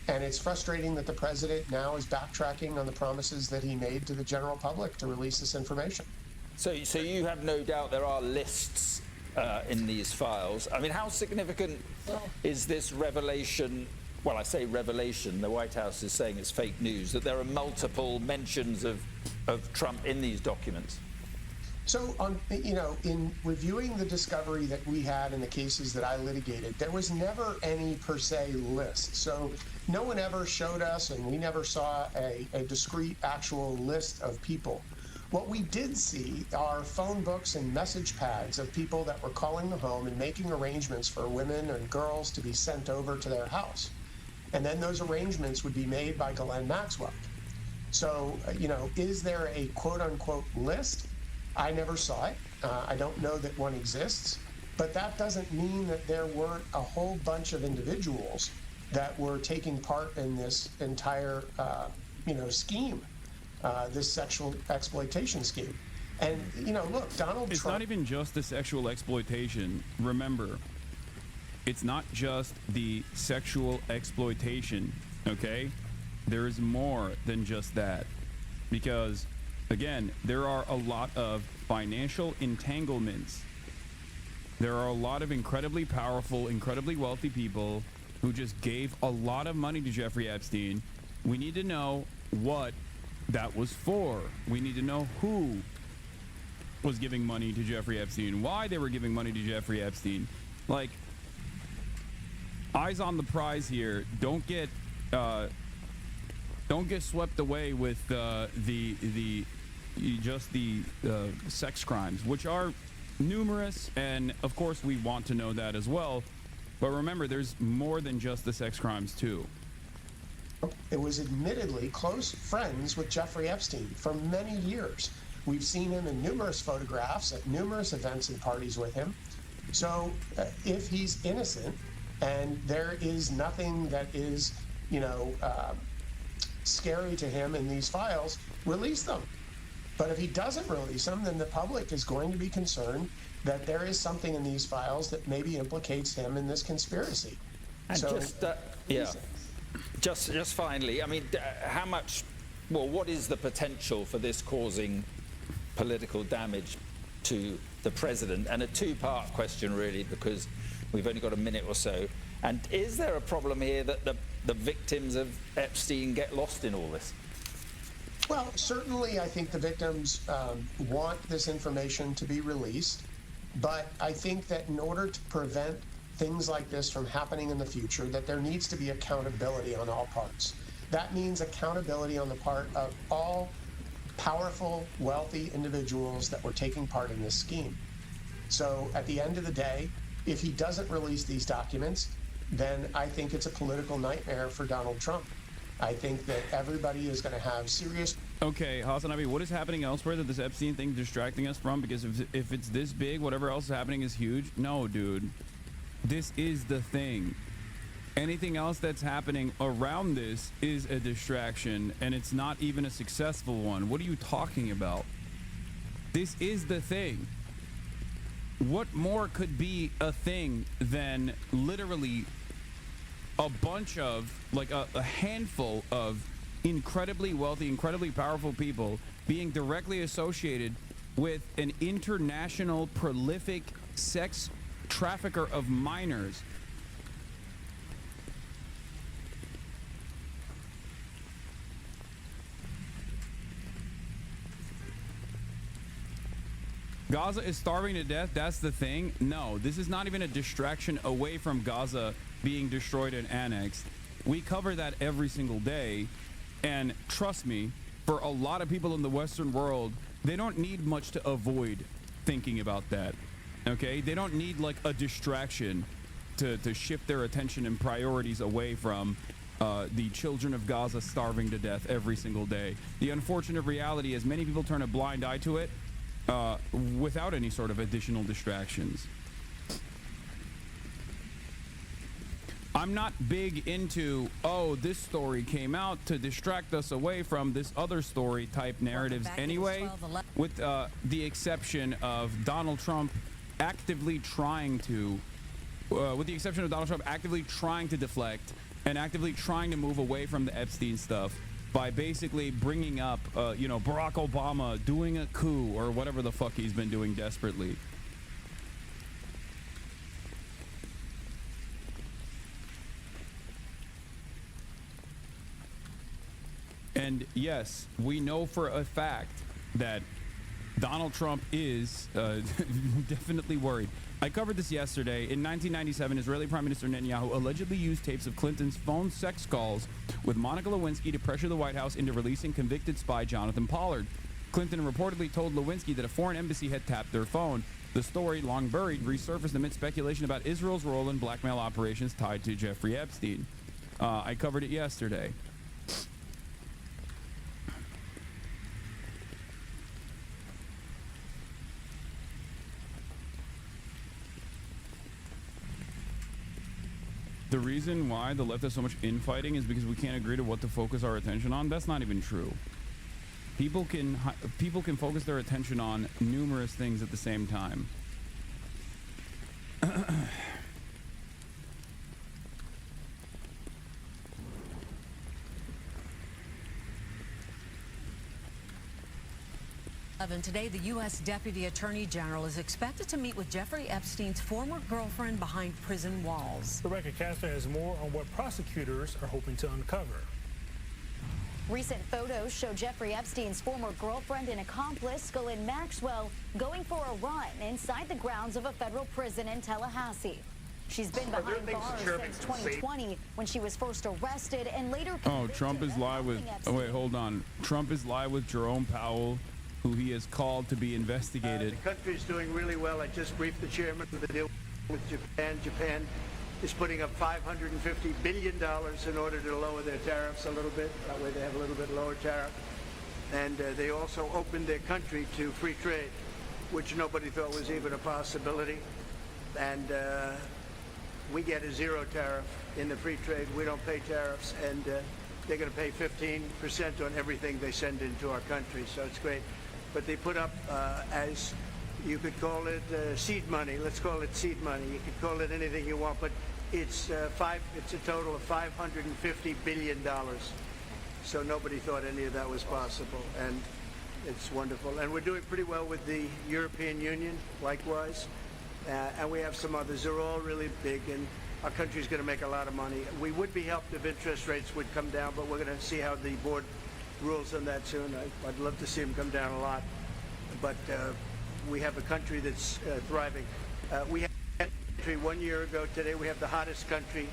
And it's frustrating that the president now is backtracking on the promises that he made to the general public to release this information. So you have no doubt there are lists in these files. I mean, how significant is this revelation? Well, I say revelation. The White House is saying it's fake news, that there are multiple mentions of Trump in these documents. So, in reviewing the discovery that we had in the cases that I litigated, there was never any per se list. So no one ever showed us, and we never saw a discrete actual list of people. What we did see are phone books and message pads of people that were calling the home and making arrangements for women and girls to be sent over to their house. And then those arrangements would be made by Ghislaine Maxwell. So, is there a quote-unquote list? I never saw it. I don't know that one exists. But that doesn't mean that there weren't a whole bunch of individuals that were taking part in this entire, scheme, this sexual exploitation scheme. And, look, Donald Trump... It's not even just the sexual exploitation. Remember, it's not just the sexual exploitation, okay? There is more than just that. Because, again, there are a lot of financial entanglements. There are a lot of incredibly powerful, incredibly wealthy people who just gave a lot of money to Jeffrey Epstein. We need to know what that was for. We need to know who was giving money to Jeffrey Epstein, why they were giving money to Jeffrey Epstein. Like, eyes on the prize here. Don't get swept away with the sex crimes, which are numerous, and of course we want to know that as well. But remember, there's more than just the sex crimes too. It was admittedly close friends with Jeffrey Epstein for many years. We've seen him in numerous photographs at numerous events and parties with him. So if he's innocent and there is nothing that is, scary to him in these files, release them. But if he doesn't release them, then the public is going to be concerned that there is something in these files that maybe implicates him in this conspiracy. And so, just finally, I mean, how much, well, what is the potential for this causing political damage to the president? And a two-part question, really, because we've only got a minute or so. And is there a problem here that the victims of Epstein get lost in all this? Well, certainly I think the victims want this information to be released, but I think that in order to prevent things like this from happening in the future, that there needs to be accountability on all parts. That means accountability on the part of all powerful, wealthy individuals that were taking part in this scheme. So at the end of the day, if he doesn't release these documents, then I think it's a political nightmare for Donald Trump. I think that everybody is going to have serious... Okay, Hasanabi, what is happening elsewhere that this Epstein thing is distracting us from? Because if it's this big, whatever else is happening is huge. No, dude. This is the thing. Anything else that's happening around this is a distraction, and it's not even a successful one. What are you talking about? This is the thing. What more could be a thing than literally a bunch of, like a handful of incredibly wealthy, incredibly powerful people being directly associated with an international prolific sex trafficker of minors? Gaza is starving to death. That's the thing. No, this is not even a distraction away from Gaza being destroyed and annexed. We cover that every single day. And trust me, for a lot of people in the Western world, they don't need much to avoid thinking about that. Okay? They don't need like a distraction to shift their attention and priorities away from the children of Gaza starving to death every single day. The unfortunate reality is many people turn a blind eye to it without any sort of additional distractions. I'm not big into, oh, this story came out to distract us away from this other story type narratives anyway, with the exception of Donald Trump actively trying to, deflect and actively trying to move away from the Epstein stuff by basically bringing up, Barack Obama doing a coup or whatever the fuck he's been doing desperately. And yes, we know for a fact that Donald Trump is definitely worried. I covered this yesterday. In 1997, Israeli Prime Minister Netanyahu allegedly used tapes of Clinton's phone sex calls with Monica Lewinsky to pressure the White House into releasing convicted spy Jonathan Pollard. Clinton reportedly told Lewinsky that a foreign embassy had tapped their phone. The story, long buried, resurfaced amid speculation about Israel's role in blackmail operations tied to Jeffrey Epstein. I covered it yesterday. The reason why the left has so much infighting is because we can't agree to what to focus our attention on. That's not even true. People can focus their attention on numerous things at the same time. 11 today, the U.S. Deputy Attorney General is expected to meet with Jeffrey Epstein's former girlfriend behind prison walls. Rebecca Castro has more on what prosecutors are hoping to uncover. Recent photos show Jeffrey Epstein's former girlfriend and accomplice, Ghislaine Maxwell, going for a run inside the grounds of a federal prison in Tallahassee. She's been behind bars since 2020 when she was first arrested and later Oh, Trump is live with, oh wait, hold on. Trump is live with Jerome Powell, who he has called to be investigated. The country is doing really well. I just briefed the chairman of the deal with Japan. Japan is putting up $550 billion in order to lower their tariffs a little bit. That way they have a little bit lower tariff. And they also opened their country to free trade, which nobody thought was even a possibility. And we get a zero tariff in the free trade. We don't pay tariffs, and they're going to pay 15% on everything they send into our country, so it's great. But they put up, as you could call it, seed money. Let's call it seed money. You could call it anything you want, but it's a total of $550 billion. So nobody thought any of that was possible, and it's wonderful. And we're doing pretty well with the European Union, likewise. And we have some others. They're all really big, and our country's going to make a lot of money. We would be helped if interest rates would come down, but we're going to see how the board rules on that soon. I'd love to see them come down a lot. But we have a country that's thriving. We had a country 1 year ago today. We have the hottest country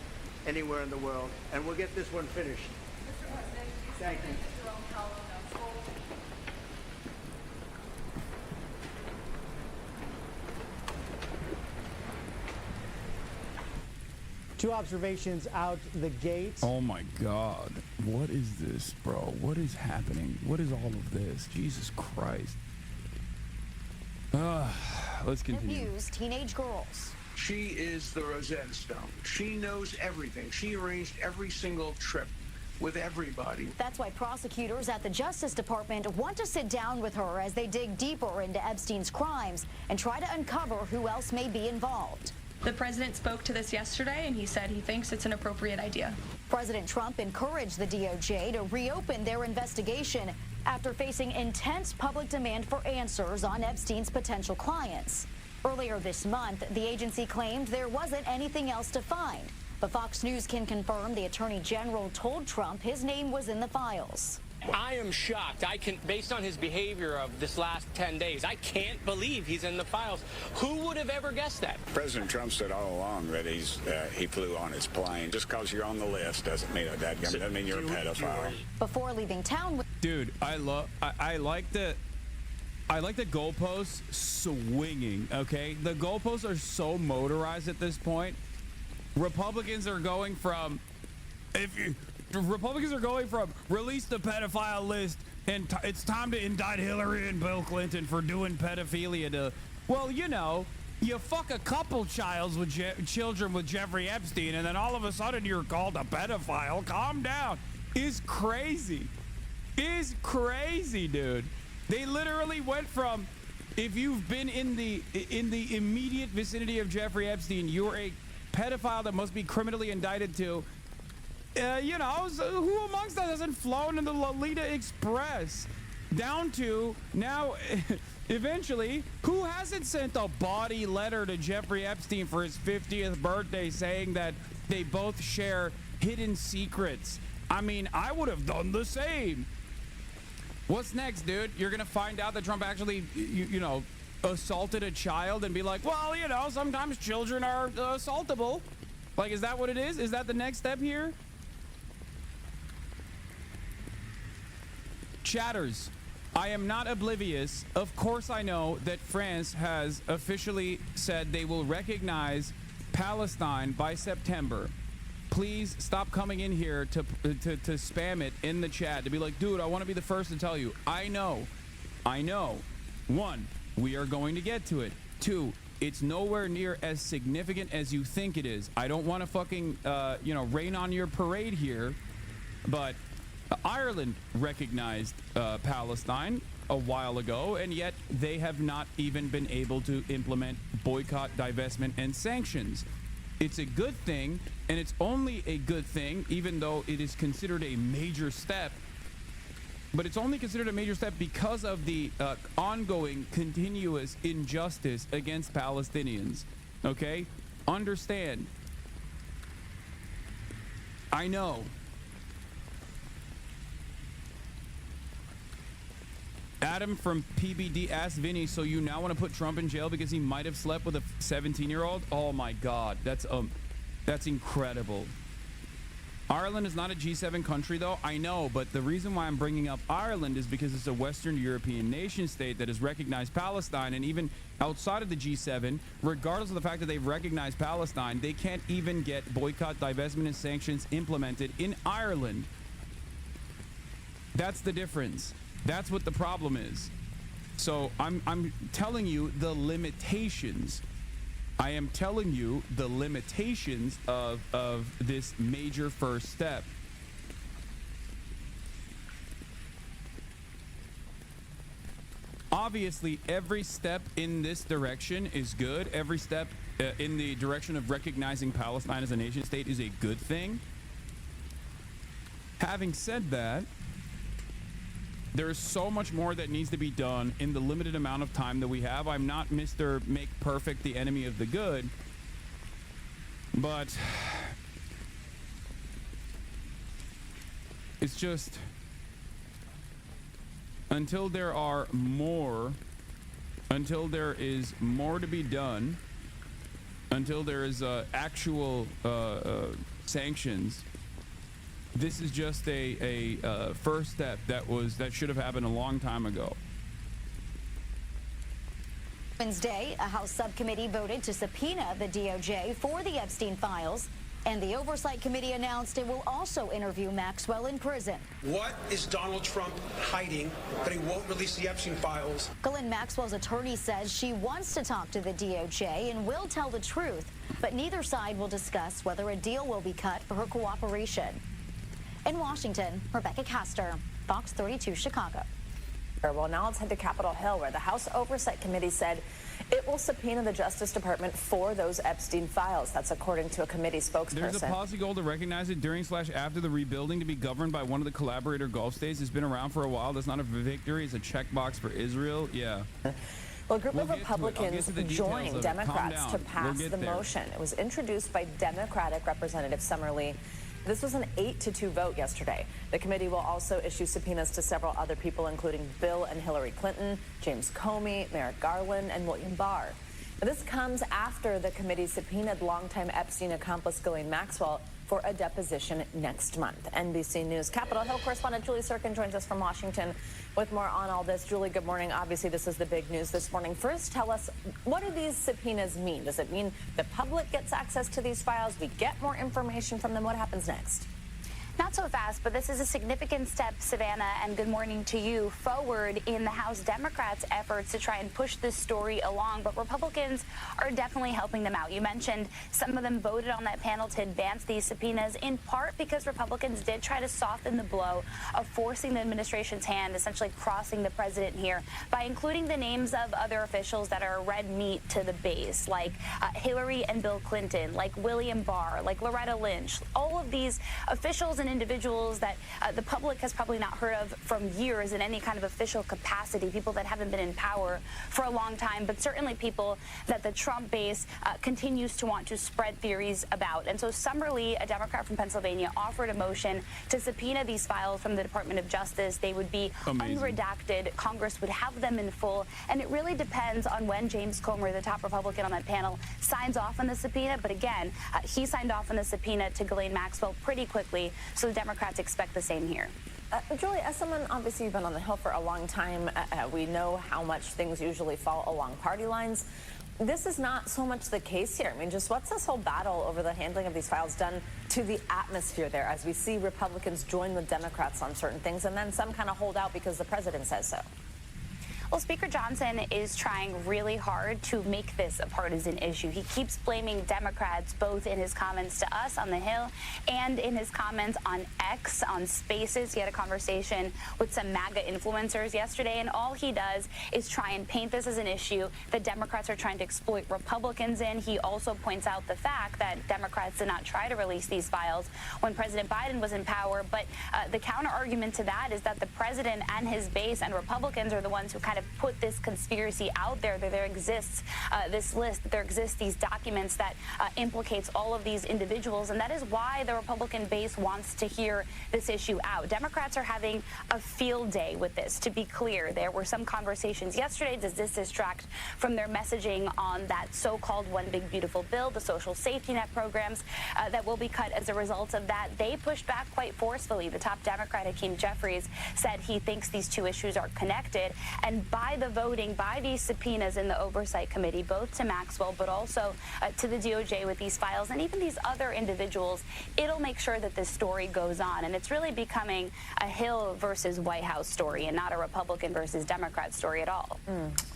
anywhere in the world. And we'll get this one finished. Thank you. Two observations out the gate. Oh my God. What is this, bro? What is happening? What is all of this? Jesus Christ. Let's continue. Abuse teenage girls. She is the Rosetta Stone. She knows everything. She arranged every single trip with everybody. That's why prosecutors at the Justice Department want to sit down with her as they dig deeper into Epstein's crimes and try to uncover who else may be involved. The president spoke to this yesterday, and he said he thinks it's an appropriate idea. President Trump encouraged the DOJ to reopen their investigation after facing intense public demand for answers on Epstein's potential clients. Earlier this month, the agency claimed there wasn't anything else to find. But Fox News can confirm the Attorney General told Trump his name was in the files. I am shocked. Based on his behavior of this last 10 days, I can't believe he's in the files. Who would have ever guessed that? President Trump said all along that he flew on his plane. Just because you're on the list doesn't mean doesn't mean you're a pedophile. Before leaving town, dude, I like the goalposts swinging. Okay, the goalposts are so motorized at this point. Republicans are going from release the pedophile list and it's time to indict Hillary and Bill Clinton for doing pedophilia to, well, you know, you fuck a couple children with Jeffrey Epstein and then all of a sudden you're called a pedophile. Calm down. Is crazy, dude. They literally went from, if you've been in the immediate vicinity of Jeffrey Epstein, you're a pedophile that must be criminally indicted to, you know, so who amongst us hasn't flown in the Lolita Express? Down to now, eventually, who hasn't sent a body letter to Jeffrey Epstein for his 50th birthday saying that they both share hidden secrets? I mean, I would have done the same. What's next, dude? You're going to find out that Trump actually, you know, assaulted a child and be like, well, you know, sometimes children are assaultable. Like, is that what it is? Is that the next step here? Chatters, I am not oblivious. Of course I know that France has officially said they will recognize Palestine by September. Please stop coming in here to spam it in the chat, to be like, dude, I want to be the first to tell you. I know. 1, we are going to get to it. 2, it's nowhere near as significant as you think it is. I don't want to fucking, you know, rain on your parade here, but Ireland recognized Palestine a while ago, and yet they have not even been able to implement boycott, divestment, and sanctions. It's a good thing, and it's only a good thing, even though it is considered a major step. But it's only considered a major step because of the ongoing, continuous injustice against Palestinians. Okay? Understand. I know. Adam from PBD asked Vinny, so you now want to put Trump in jail because he might have slept with a 17-year-old? Oh my God, that's incredible. Ireland is not a G7 country, though. I know, but the reason why I'm bringing up Ireland is because it's a Western European nation state that has recognized Palestine, and even outside of the G7, regardless of the fact that they've recognized Palestine, they can't even get boycott, divestment, and sanctions implemented in Ireland. That's the difference. That's what the problem is. So I'm telling you the limitations. I am telling you the limitations of this major first step. Obviously, every step in this direction is good. Every step in the direction of recognizing Palestine as a nation state is a good thing. Having said that, there is so much more that needs to be done in the limited amount of time that we have. I'm not Mr. Make Perfect, the enemy of the good, but it's just until there is more to be done, until there is actual sanctions. This is just a first step that should have happened a long time ago. Wednesday, a House subcommittee voted to subpoena the DOJ for the Epstein files, and the Oversight Committee announced it will also interview Maxwell in prison. What is Donald Trump hiding that he won't release the Epstein files? Ghislaine Maxwell's attorney says she wants to talk to the DOJ and will tell the truth, but neither side will discuss whether a deal will be cut for her cooperation. In Washington, Rebecca Castor, Fox 32 Chicago. Well, now let's head to Capitol Hill, where the House Oversight Committee said it will subpoena the Justice Department for those Epstein files. That's according to a committee spokesperson. There's a policy goal to recognize it during/after the rebuilding to be governed by one of the collaborator Gulf states. It's been around for a while. That's not a victory. It's a checkbox for Israel. Yeah. Well, a group of Republicans joined Democrats to pass the motion. It was introduced by Democratic Representative Summerlee. This was an 8-2 vote yesterday. The committee will also issue subpoenas to several other people, including Bill and Hillary Clinton, James Comey, Merrick Garland, and William Barr. Now, this comes after the committee subpoenaed longtime Epstein accomplice Ghislaine Maxwell for a deposition next month. NBC News Capitol Hill correspondent Julie Sirkin joins us from Washington with more on all this. Julie, good morning. Obviously, this is the big news this morning. First, tell us, what do these subpoenas mean? Does it mean the public gets access to these files? We get more information from them? What happens next? Not so fast, but this is a significant step, Savannah, and good morning to you, forward in the House Democrats' efforts to try and push this story along, but Republicans are definitely helping them out. You mentioned some of them voted on that panel to advance these subpoenas, in part because Republicans did try to soften the blow of forcing the administration's hand, essentially crossing the president here, by including the names of other officials that are red meat to the base, like Hillary and Bill Clinton, like William Barr, like Loretta Lynch. All of these officials and individuals that the public has probably not heard of from years in any kind of official capacity, people that haven't been in power for a long time, but certainly people that the Trump base continues to want to spread theories about. And so Summerlee, a Democrat from Pennsylvania, offered a motion to subpoena these files from the Department of Justice. They would be unredacted. Congress would have them in full. And it really depends on when James Comer, the top Republican on that panel, signs off on the subpoena. But again, he signed off on the subpoena to Ghislaine Maxwell pretty quickly. So the Democrats expect the same here. Julie, as someone, obviously, you've been on the Hill for a long time. We know how much things usually fall along party lines. This is not so much the case here. I mean, just what's this whole battle over the handling of these files done to the atmosphere there as we see Republicans join with Democrats on certain things and then some kind of hold out because the president says so? Well, Speaker Johnson is trying really hard to make this a partisan issue. He keeps blaming Democrats, both in his comments to us on the Hill and in his comments on X, on Spaces. He had a conversation with some MAGA influencers yesterday, and all he does is try and paint this as an issue that Democrats are trying to exploit Republicans in. He also points out the fact that Democrats did not try to release these files when President Biden was in power. But the counter argument to that is that the president and his base and Republicans are the ones who kind of put this conspiracy out there, that there exists this list, that there exists these documents that implicates all of these individuals. And that is why the Republican base wants to hear this issue out. Democrats are having a field day with this, to be clear. There were some conversations yesterday. Does this distract from their messaging on that so-called One Big Beautiful Bill, the social safety net programs that will be cut as a result of that? They pushed back quite forcefully. The top Democrat, Hakeem Jeffries, said he thinks these two issues are connected. And by the voting, by these subpoenas in the Oversight Committee, both to Maxwell but also to the DOJ with these files and even these other individuals, it'll make sure that this story goes on. And it's really becoming a Hill versus White House story and not a Republican versus Democrat story at all.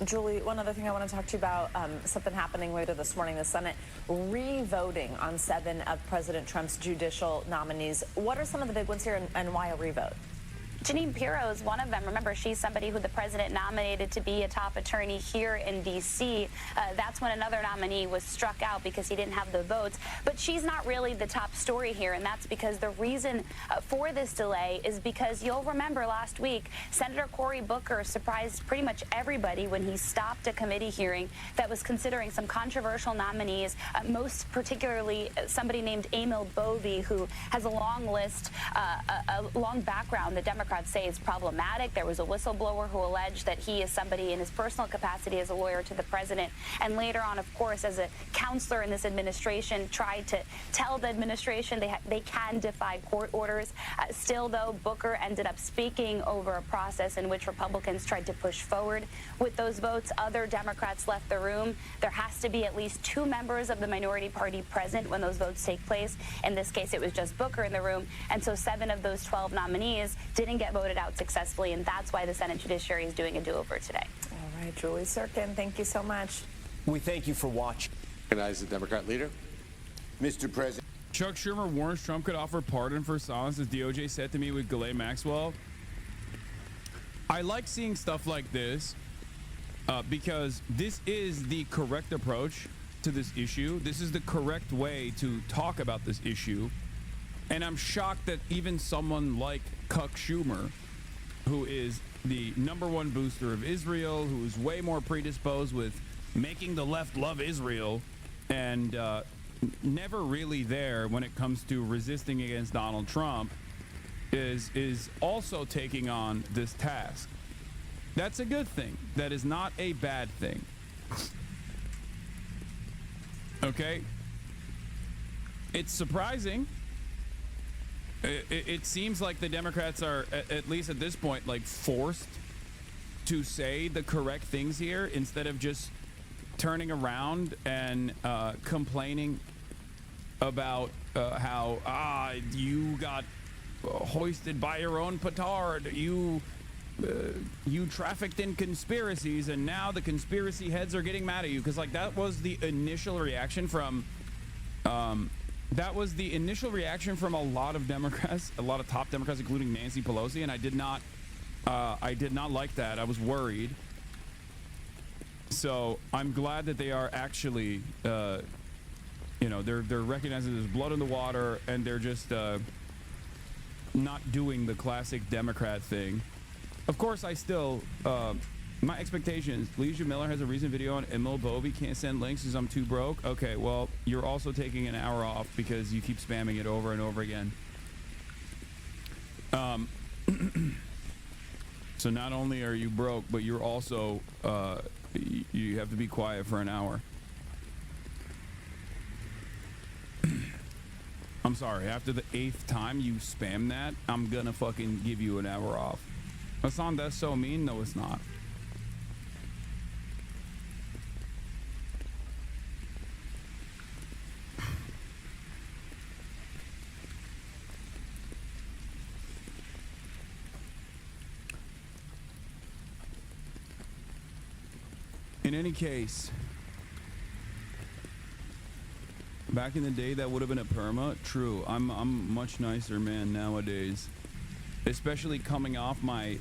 Julie, one other thing I want to talk to you about, something happening later this morning, the Senate re-voting on 7 of President Trump's judicial nominees. What are some of the big ones here, and why a re-vote? Jeanine Pirro is one of them. Remember, she's somebody who the president nominated to be a top attorney here in D.C. That's when another nominee was struck out because he didn't have the votes. But she's not really the top story here, and that's because the reason for this delay is because you'll remember last week, Senator Cory Booker surprised pretty much everybody when he stopped a committee hearing that was considering some controversial nominees, most particularly somebody named Emil Bovee, who has a long list, a long background that Democrats say is problematic. There was a whistleblower who alleged that he is somebody in his personal capacity as a lawyer to the president, and later on, of course, as a counselor in this administration, tried to tell the administration they can defy court orders. Still, though, Booker ended up speaking over a process in which Republicans tried to push forward with those votes. Other Democrats left the room. There has to be at least 2 members of the minority party present when those votes take place. In this case, it was just Booker in the room, and so 7 of those 12 nominees didn't get voted out successfully, and that's why the Senate Judiciary is doing a do-over today. All right, Julie Sirkin, thank you so much. We thank you for watching. Recognize the Democrat leader. Mr. President. Chuck Schumer warns Trump could offer pardon for silence, as DOJ said to me with Ghislaine Maxwell. I like seeing stuff like this because this is the correct approach to this issue. This is the correct way to talk about this issue. And I'm shocked that even someone like Chuck Schumer, who is the #1 booster of Israel, who's way more predisposed with making the left love Israel, and never really there when it comes to resisting against Donald Trump, is also taking on this task. That's a good thing. That is not a bad thing. Okay? It's surprising. It seems like the Democrats are, at least at this point, like forced to say the correct things here instead of just turning around and complaining about how you got hoisted by your own petard, you trafficked in conspiracies, and now the conspiracy heads are getting mad at you. Because like that was the initial reaction from that was the initial reaction from a lot of Democrats, a lot of top Democrats, including Nancy Pelosi, and I did not like that. I was worried. So I'm glad that they are actually, they're recognizing there's blood in the water, and they're just not doing the classic Democrat thing. Of course, I still, my expectations, Leisha Miller has a recent video on Emil Bovee, can't send links because I'm too broke. Okay, well, you're also taking an hour off because you keep spamming it over and over again. So not only are you broke, but you're also, you have to be quiet for an hour. I'm sorry, after the 8th time you spam that, I'm gonna fucking give you an hour off. Hasan, that's so mean. No, it's not. In any case, back in the day, that would have been a perma. True. I'm much nicer, man, nowadays. Especially coming off my...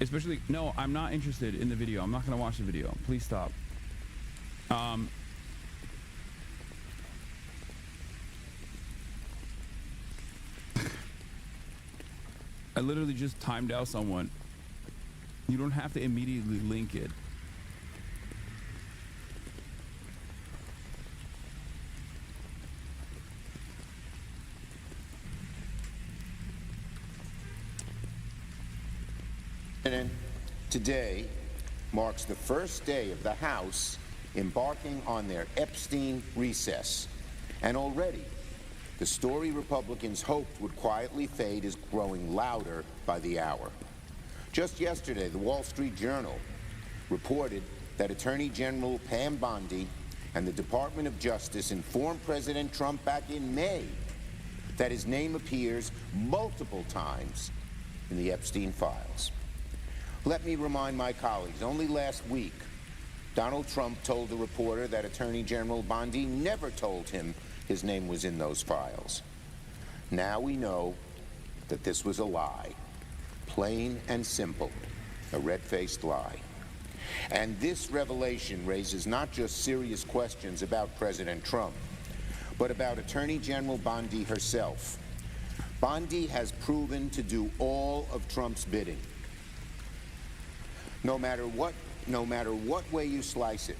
Especially... No, I'm not interested in the video. I'm not going to watch the video. Please stop. I literally just timed out someone. You don't have to immediately link it. Today marks the first day of the House embarking on their Epstein recess. And already, the story Republicans hoped would quietly fade is growing louder by the hour. Just yesterday, the Wall Street Journal reported that Attorney General Pam Bondi and the Department of Justice informed President Trump back in May that his name appears multiple times in the Epstein files. Let me remind my colleagues, only last week, Donald Trump told a reporter that Attorney General Bondi never told him his name was in those files. Now we know that this was a lie. Plain and simple, a red-faced lie. And this revelation raises not just serious questions about President Trump, but about Attorney General Bondi herself. Bondi has proven to do all of Trump's bidding. No matter what way you slice it,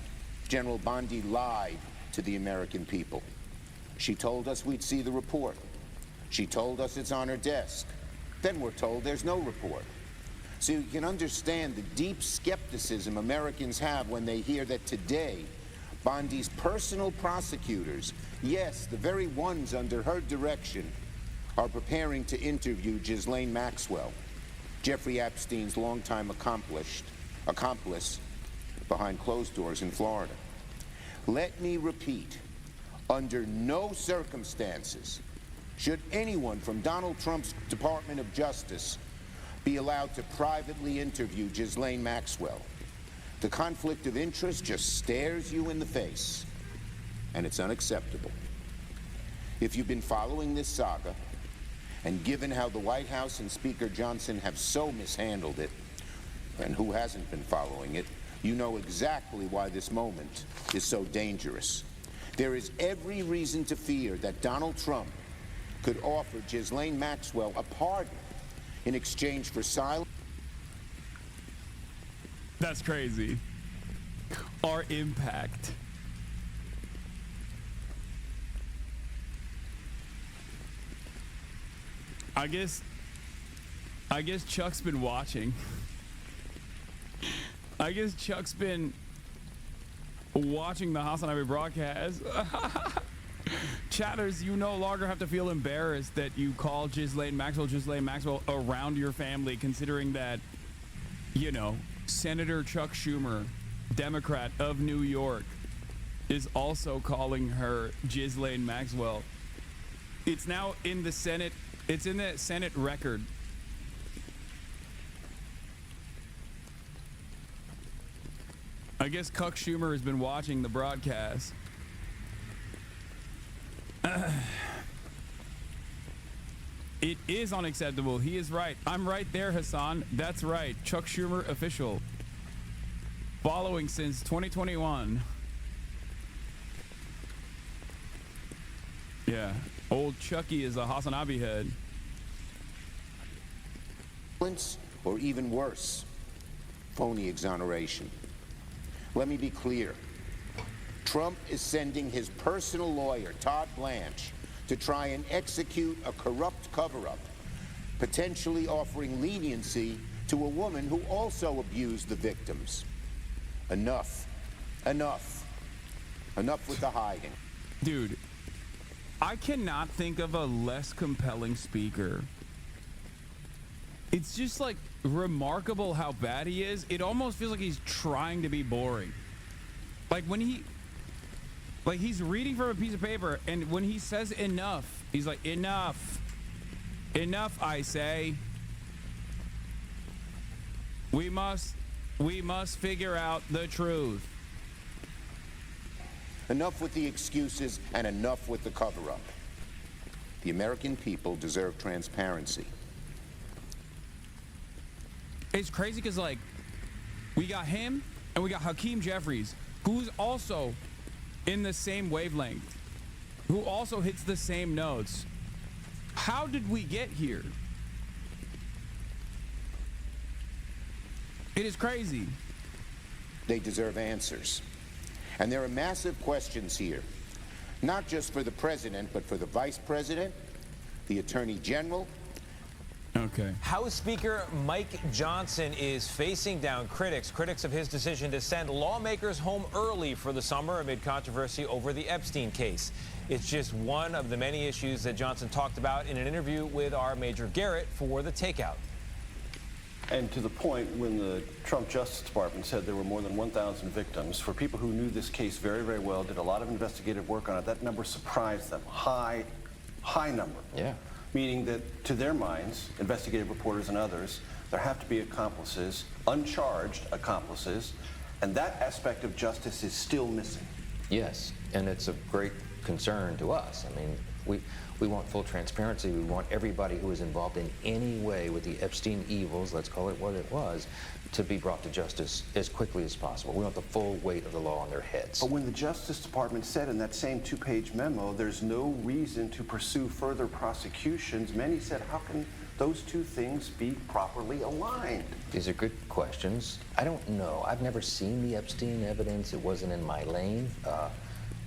General Bondi lied to the American people. She told us we'd see the report. She told us it's on her desk. Then we're told there's no report. So you can understand the deep skepticism Americans have when they hear that today, Bondi's personal prosecutors, yes, the very ones under her direction, are preparing to interview Ghislaine Maxwell, Jeffrey Epstein's longtime accomplice behind closed doors in Florida. Let me repeat, under no circumstances should anyone from Donald Trump's Department of Justice be allowed to privately interview Ghislaine Maxwell. The conflict of interest just stares you in the face, and it's unacceptable. If you've been following this saga, and given how the White House and Speaker Johnson have so mishandled it, and who hasn't been following it, you know exactly why this moment is so dangerous. There is every reason to fear that Donald Trump could offer Ghislaine Maxwell a pardon in exchange for silence. That's crazy. Our impact. I guess Chuck's been watching. I guess Chuck's been watching the Hasanabi broadcast. Chatters, you no longer have to feel embarrassed that you call Ghislaine Maxwell around your family, considering that, you know, Senator Chuck Schumer, Democrat of New York, is also calling her Ghislaine Maxwell. It's now in the Senate. It's in the Senate record. I guess Chuck Schumer has been watching the broadcast. It is unacceptable. He is right. I'm right there, Hasan. That's right. Chuck Schumer official. Following since 2021. Yeah. Old Chucky is a Hasanabi head. Or even worse, phony exoneration. Let me be clear. Trump is sending his personal lawyer, Todd Blanche, to try and execute a corrupt cover-up, potentially offering leniency to a woman who also abused the victims. Enough. Enough. Enough with the hiding. Dude, I cannot think of a less compelling speaker. It's just like remarkable how bad he is. It almost feels like he's trying to be boring. Like when he's reading from a piece of paper, and when he says enough, he's like, enough. Enough, I say. We must We must figure out the truth. Enough with the excuses and enough with the cover-up. The American people deserve transparency. It's crazy because, like, we got him and we got Hakeem Jeffries, who's also in the same wavelength, who also hits the same notes. How did we get here? It is crazy. They deserve answers. And there are massive questions here, not just for the president, but for the vice president, the attorney general. Okay. House Speaker Mike Johnson is facing down critics of his decision to send lawmakers home early for the summer amid controversy over the Epstein case. It's just one of the many issues that Johnson talked about in an interview with our Major Garrett for The Takeout. And to the point, when the Trump Justice Department said there were more than 1,000 victims, for people who knew this case very, very well, did a lot of investigative work on it, that number surprised them. High number. Yeah. Meaning that, to their minds, investigative reporters and others, there have to be accomplices, uncharged accomplices, and that aspect of justice is still missing. Yes, and it's a great concern to us. I mean, we want full transparency. We want everybody who was involved in any way with the Epstein evils, let's call it what it was, to be brought to justice as quickly as possible. We want the full weight of the law on their heads. But when the Justice Department said in that same two-page memo, there's no reason to pursue further prosecutions, many said, how can those two things be properly aligned? These are good questions. I don't know. I've never seen the Epstein evidence. It wasn't in my lane.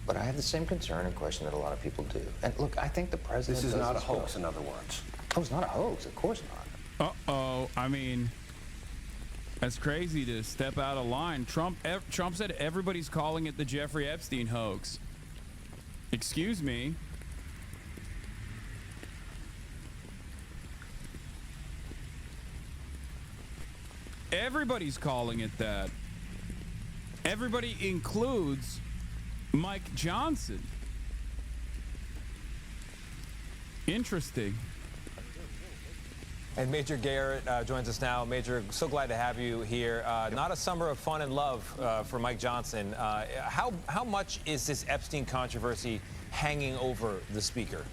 But I have the same concern and question that a lot of people do. And look, I think the president... This is not a hoax, in other words. Oh, it's not a hoax. Of course not. Uh-oh. I mean, that's crazy to step out of line. Trump said everybody's calling it the Jeffrey Epstein hoax. Excuse me. Everybody's calling it that. Everybody includes Mike Johnson. Interesting. And Major Garrett joins us now. Major, so glad to have you here. Not a summer of fun and love for Mike Johnson. How much is this Epstein controversy hanging over the speaker?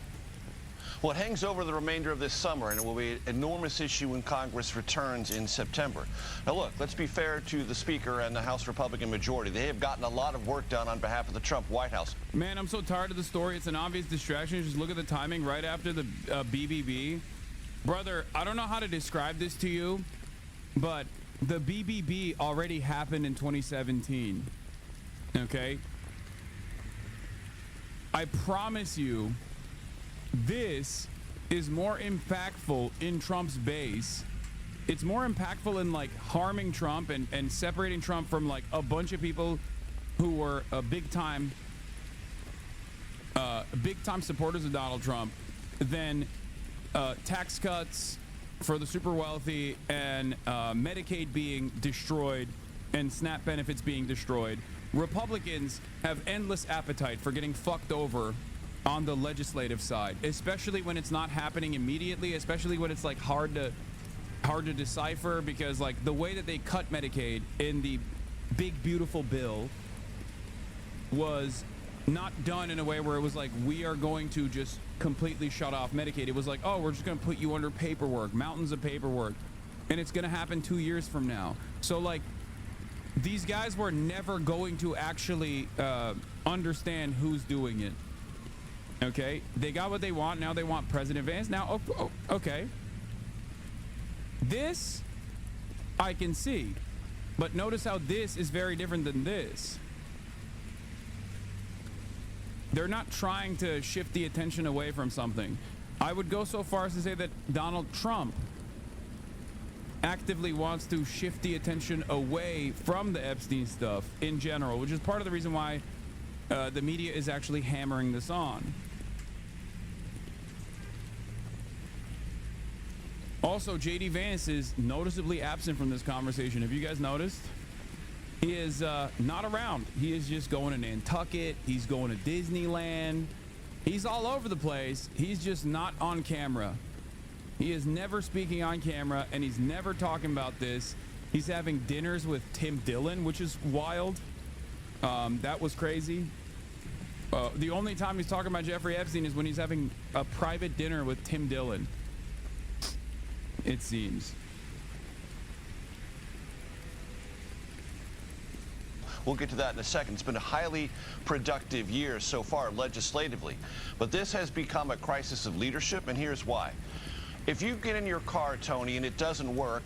Well, it hangs over the remainder of this summer, and it will be an enormous issue when Congress returns in September. Now, look, let's be fair to the Speaker and the House Republican majority. They have gotten a lot of work done on behalf of the Trump White House. Man, I'm so tired of the story. It's an obvious distraction. Just look at the timing right after the BBB. Brother, I don't know how to describe this to you, but the BBB already happened in 2017, okay? I promise you, this is more impactful in Trump's base. It's more impactful in, like, harming Trump and separating Trump from, like, a bunch of people who were big time supporters of Donald Trump than tax cuts for the super wealthy and Medicaid being destroyed and SNAP benefits being destroyed. Republicans have endless appetite for getting fucked over on the legislative side, especially when it's not happening immediately, especially when it's like hard to decipher, because like the way that they cut Medicaid in the big beautiful bill was not done in a way where it was like, we are going to just completely shut off Medicaid. It was like, oh, we're just going to put you under paperwork, mountains of paperwork, and it's going to happen 2 years from now. So like, these guys were never going to actually understand who's doing it. Okay, they got what they want. Now they want President Vance. Now, okay, this I can see, but notice how this is very different than this. They're not trying to shift the attention away from something. I would go so far as to say that Donald Trump actively wants to shift the attention away from the Epstein stuff in general, which is part of the reason why the media is actually hammering this on. Also, J.D. Vance is noticeably absent from this conversation. Have you guys noticed? He is not around. He is just going to Nantucket. He's going to Disneyland. He's all over the place. He's just not on camera. He is never speaking on camera, and he's never talking about this. He's having dinners with Tim Dillon, which is wild. That was crazy. The only time he's talking about Jeffrey Epstein is when he's having a private dinner with Tim Dillon, it seems. We'll get to that in a second. It's been a highly productive year so far legislatively, but this has become a crisis of leadership, and here's why. If you get in your car, Tony, and it doesn't work,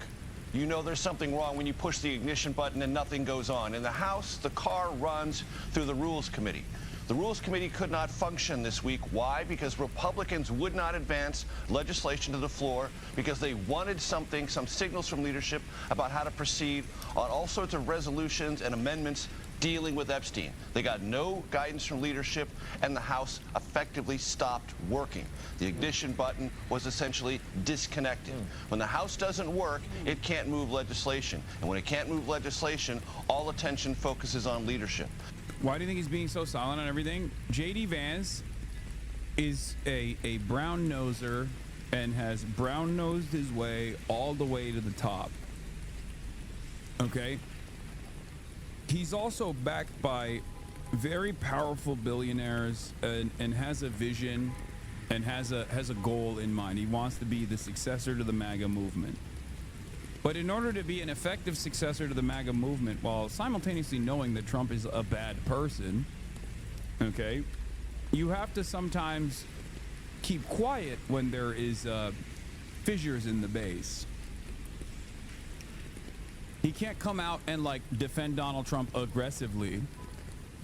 you know there's something wrong when you push the ignition button and nothing goes on. In the House, the car runs through the Rules Committee. The Rules Committee could not function this week. Why? Because Republicans would not advance legislation to the floor because they wanted some signals from leadership about how to proceed on all sorts of resolutions and amendments dealing with Epstein. They got no guidance from leadership, and the House effectively stopped working. The ignition button was essentially disconnected. When the House doesn't work, it can't move legislation. And when it can't move legislation, all attention focuses on leadership. Why do you think he's being so silent on everything? J.D. Vance is a brown noser and has brown nosed his way all the way to the top. Okay? He's also backed by very powerful billionaires and has a vision and has a goal in mind. He wants to be the successor to the MAGA movement. But in order to be an effective successor to the MAGA movement, while simultaneously knowing that Trump is a bad person, okay, you have to sometimes keep quiet when there is fissures in the base. He can't come out and like defend Donald Trump aggressively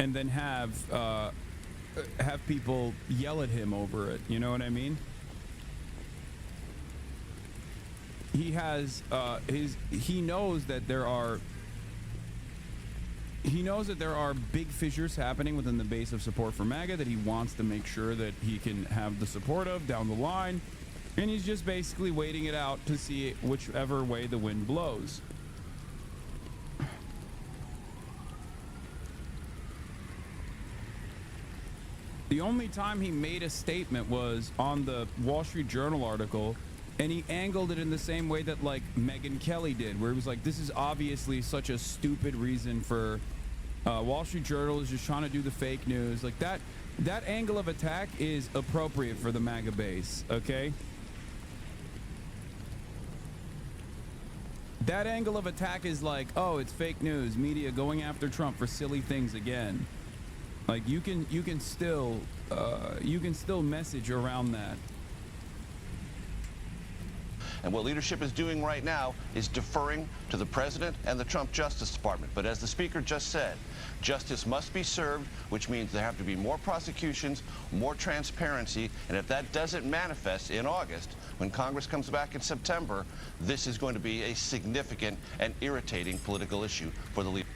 and then have people yell at him over it. You know what I mean? He has he knows that there are big fissures happening within the base of support for MAGA that he wants to make sure that he can have the support of down the line, and he's just basically waiting it out to see whichever way the wind blows. The only time he made a statement was on the Wall Street Journal article, and he angled it in the same way that like Megyn Kelly did, where he was like, this is obviously such a stupid reason for Wall Street Journal is just trying to do the fake news. Like that angle of attack is appropriate for the MAGA base, okay? That angle of attack is like, oh, it's fake news, media going after Trump for silly things again. Like you can still message around that. And what leadership is doing right now is deferring to the president and the Trump Justice Department. But as the speaker just said, justice must be served, which means there have to be more prosecutions, more transparency. And if that doesn't manifest in August, when Congress comes back in September, this is going to be a significant and irritating political issue for the leader.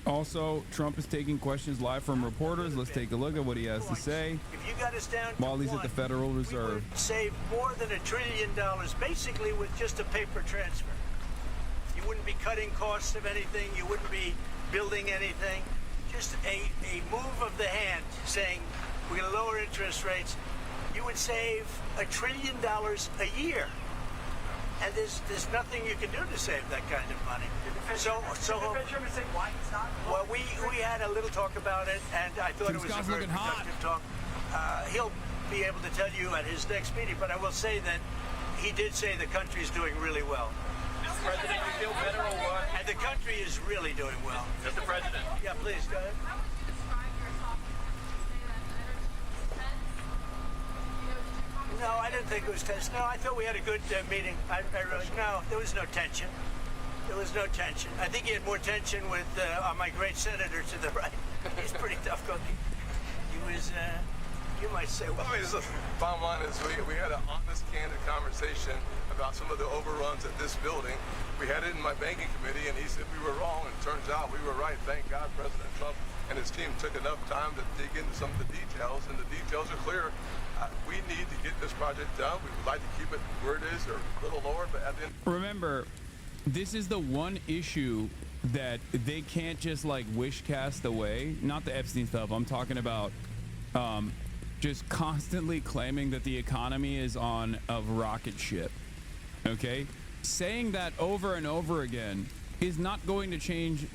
Also, Trump is taking questions live from reporters. Let's take a look at what he has to say If you got us down to while he's at the Federal Reserve. We would save more than $1 trillion basically with just a paper transfer. You wouldn't be cutting costs of anything. You wouldn't be building anything. Just a move of the hand saying we're going to lower interest rates. You would save $1 trillion a year. And there's nothing you can do to save that kind of money. Well, we had a little talk about it, and I thought it was a very productive talk. He'll be able to tell you at his next meeting, but I will say that he did say the country is doing really well. Mr. President, you feel better or what? And the country is really doing well. Mr. President. Yeah, please, go ahead. No, I didn't think it was tense. No, I thought we had a good meeting. No, there was no tension. There was no tension. I think he had more tension with my great senator to the right. He's pretty tough cookie. He was, you might say, well. I mean, listen, bottom line is we had an honest, candid conversation about some of the overruns at this building. We had it in my banking committee, and he said we were wrong, and it turns out we were right. Thank God President Trump and his team took enough time to dig into some of the details, and the details are clear. We need to get this project done. We would like to keep it where it is or a little lower, but at the end. Remember, this is the one issue that they can't just like wish cast away. Not the Epstein stuff. I'm talking about just constantly claiming that the economy is on a rocket ship. Okay? Saying that over and over again is not going to change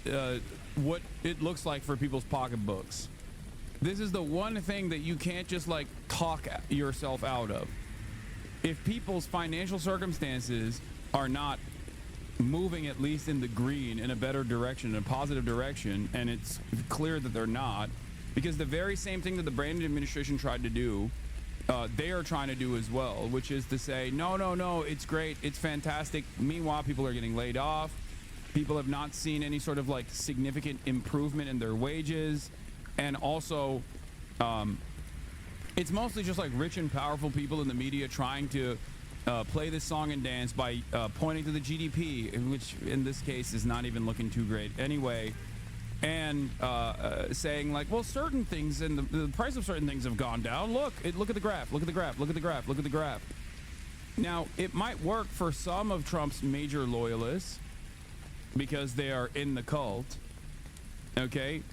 what it looks like for people's pocketbooks. This is the one thing that you can't just like talk yourself out of. If people's financial circumstances are not moving at least in the green, in a better direction, in a positive direction, and it's clear that they're not, because the very same thing that the Brandon administration tried to do, they are trying to do as well, which is to say, no, it's great, it's fantastic. Meanwhile, people are getting laid off. People have not seen any sort of like significant improvement in their wages. And also, it's mostly just like rich and powerful people in the media trying to play this song and dance by pointing to the GDP, which in this case is not even looking too great anyway, and saying like, well, certain things and the price of certain things have gone down. Look at the graph. Look at the graph. Look at the graph. Look at the graph. Now, it might work for some of Trump's major loyalists because they are in the cult. Okay.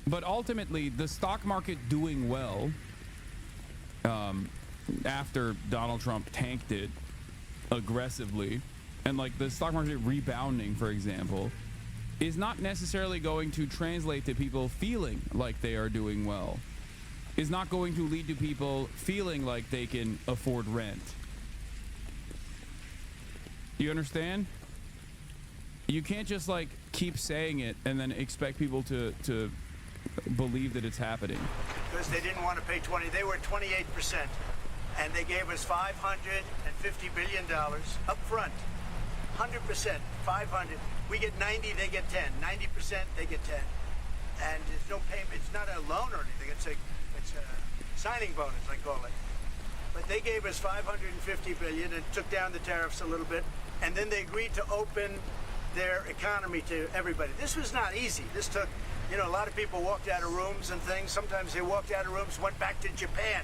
But ultimately, the stock market doing well after Donald Trump tanked it aggressively, and like the stock market rebounding, for example, is not necessarily going to translate to people feeling like they are doing well. Is not going to lead to people feeling like they can afford rent. You understand? You can't just like keep saying it and then expect people to believe that it's happening. Because they didn't want to pay 20, they were 28%, and they gave us $550 billion up front. 100%, 500. We get 90, they get 10. 90%, they get 10. And there's no payment. It's not a loan or anything. It's a signing bonus, I call it. But they gave us $550 billion and took down the tariffs a little bit, and then they agreed to open their economy to everybody. This was not easy. This took, you know, a lot of people walked out of rooms and things. Sometimes they walked out of rooms, went back to Japan.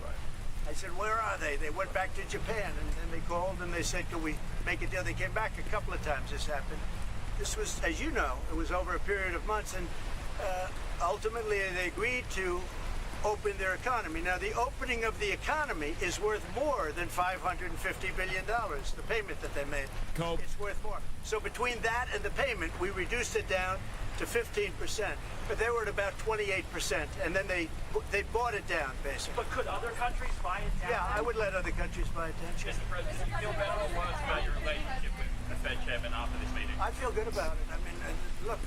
I said, where are they? They went back to Japan, and then they called and they said, can we make a deal? They came back a couple of times. This happened. This was, as you know, it was over a period of months, and ultimately they agreed to open their economy. Now, the opening of the economy is worth more than $550 billion, the payment that they made. Cope. It's worth more. So between that and the payment, we reduced it down to 15%. But they were at about 28%, and then they bought it down, basically. But could other countries buy it down? Yeah, I would let other countries buy it down. Sure. Mr. President, do you feel better or worse about your relationship with the Fed chairman after this meeting? I feel good about it. I mean, look,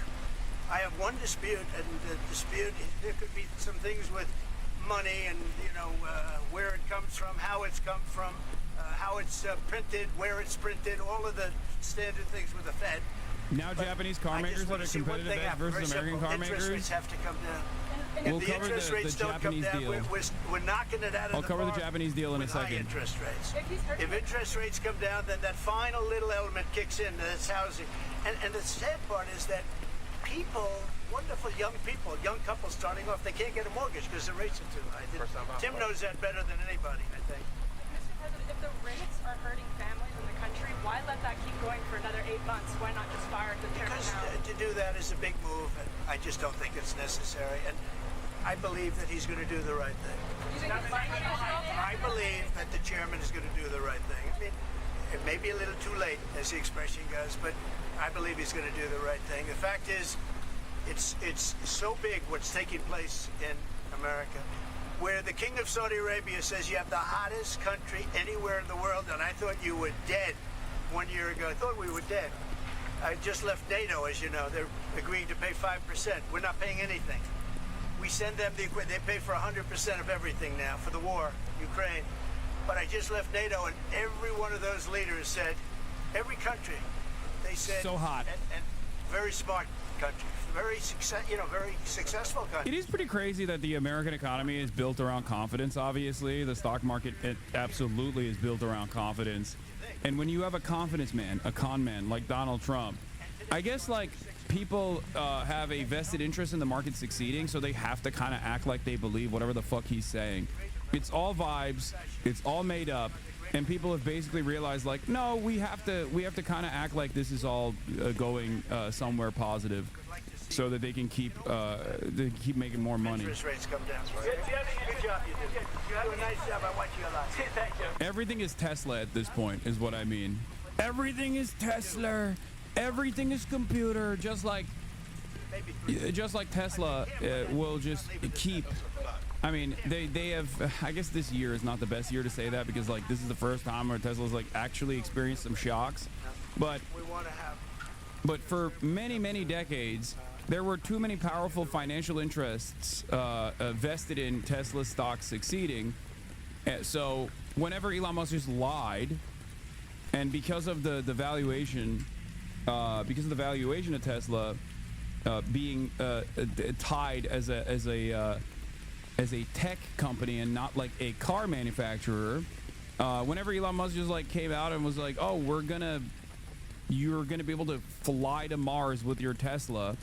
I have one dispute, and the dispute, there could be some things with money and, you know, where it comes from, how it's come from, how it's printed, where it's printed, all of the standard things with the Fed. Now, but Japanese car makers that are competitive edge versus American car makers. Interest rates have to come down. We'll if the cover interest rates the don't Japanese come down, deal. we're knocking it out of I'll the cover the park Japanese deal in a with high second. interest rates. If interest rates come down, then that final little element kicks in. That's housing. And the sad part is that people, wonderful young people, young couples starting off, they can't get a mortgage because the rates are too high. Tim knows that better than anybody, I think. Mr. President, if the rates are hurting families in the country, why let that keep going for another 8 months? Why not just fire the chairman now? To do that is a big move, and I just don't think it's necessary. And I believe that he's going to do the right thing. I believe that the chairman is going to do the right thing. I mean, it may be a little too late, as the expression goes, but I believe he's going to do the right thing. The fact is, it's so big what's taking place in America, where the King of Saudi Arabia says you have the hottest country anywhere in the world, and I thought you were dead 1 year ago. I thought we were dead. I just left NATO, as you know. They're agreeing to pay 5%. We're not paying anything. We send them the equipment. They pay for 100% of everything now for the war, Ukraine. But I just left NATO, and every one of those leaders said, every country, they said, so hot and very smart country, very successful country. It is pretty crazy that the American economy is built around confidence. Obviously, the stock market absolutely is built around confidence. And when you have a confidence man, a con man like Donald Trump, I guess like people have a vested interest in the market succeeding, so they have to kind of act like they believe whatever the fuck he's saying. It's all vibes. It's all made up. And people have basically realized, like, no, we have to kind of act like this is all going somewhere positive, so that they can keep making more money. Interest rates come down. Good job, you did. You do a nice job. I watch you a lot. Thank you. Everything is Tesla at this point, is what I mean. Everything is Tesla. everything is computer, just like Tesla will just keep. I mean, they have, I guess this year is not the best year to say that, because like this is the first time where Tesla's like actually experienced some shocks, but for many decades there were too many powerful financial interests vested in Tesla stock succeeding. So whenever Elon Musk just lied, and because of the valuation of Tesla being tied as a tech company and not like a car manufacturer, whenever Elon Musk just like came out and was like, oh, you're gonna be able to fly to Mars with your Tesla,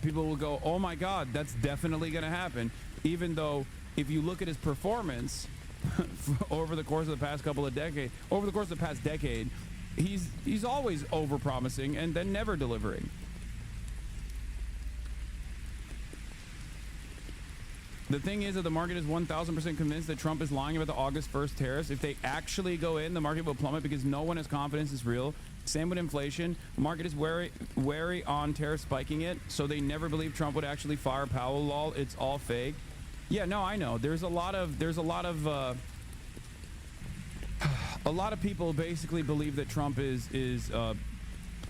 people will go, oh my god, that's definitely gonna happen. Even though if you look at his performance over the course of the past decade, he's always over promising and then never delivering. The thing is that the market is 1,000% convinced that Trump is lying about the August 1st tariffs. If they actually go in, the market will plummet because no one has confidence it's real. Same with inflation. The market is wary on tariffs spiking it, so they never believe Trump would actually fire Powell. Lol, it's all fake. Yeah, no, I know. There's a lot of people basically believe that Trump is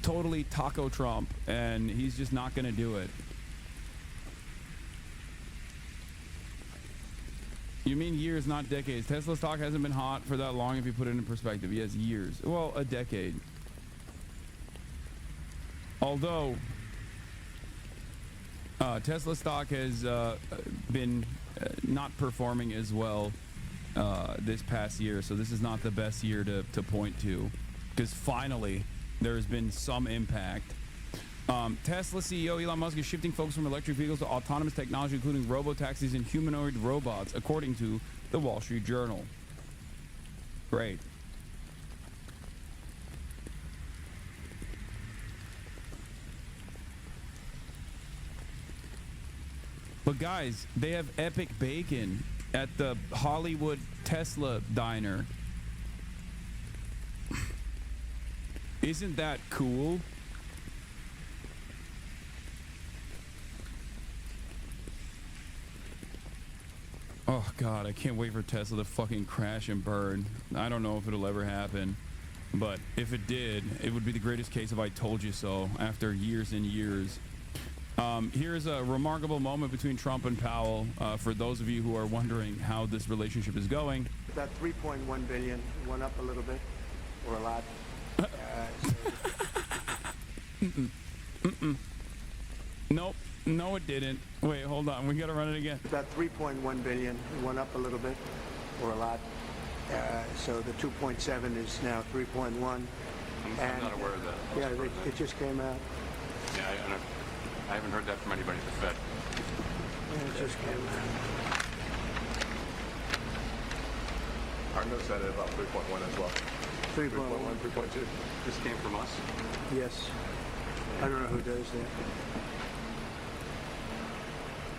totally taco Trump, and he's just not going to do it. You mean years, not decades. Tesla stock hasn't been hot for that long if you put it in perspective. Yes, years. Well, a decade. Although Tesla stock has been not performing as well this past year, so this is not the best year to point to, because finally there has been some impact. Tesla CEO Elon Musk is shifting focus from electric vehicles to autonomous technology, including robo-taxis and humanoid robots, according to the Wall Street Journal. Great. But guys, they have epic bacon at the Hollywood Tesla diner. Isn't that cool? Oh god, I can't wait for Tesla to fucking crash and burn. I don't know if it'll ever happen, but if it did, it would be the greatest case of I told you so after years and years. Here's a remarkable moment between Trump and Powell for those of you who are wondering how this relationship is going. That 3.1 billion went up a little bit, or a lot. Nope. No, it didn't. Wait, hold on. We gotta run it again. That 3.1 billion went up a little bit, or a lot. So the 2.7 is now 3.1. I'm not aware of that. Yeah, it just came out. Yeah, I haven't heard that from anybody at the Fed. Yeah, it just came out. Our notes said about 3.1 as well. 3.1, 3.2. This came from us? Yes. I don't know who does that.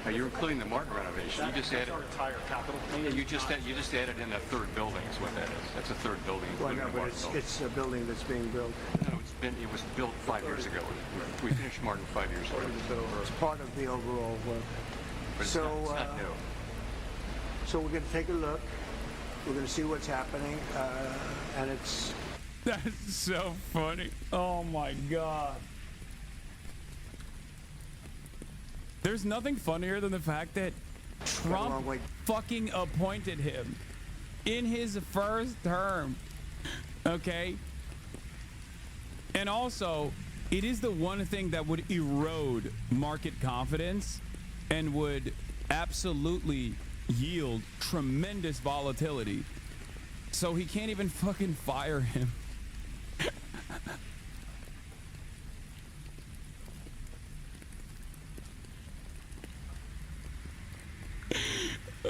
Now, you're including the market renovation. You just added our entire capital. Yeah, you just added in that third building. Is what that is. That's a third building. Well, no, but it's a building that's being built. No, it was built 5 years ago. We finished Martin 5 years ago. It's part of the overall work. But it's not new. So we're going to take a look. We're going to see what's happening, and it's. That's so funny. Oh my god. There's nothing funnier than the fact that Trump fucking appointed him in his first term. Okay? And also, it is the one thing that would erode market confidence and would absolutely yield tremendous volatility. So he can't even fucking fire him.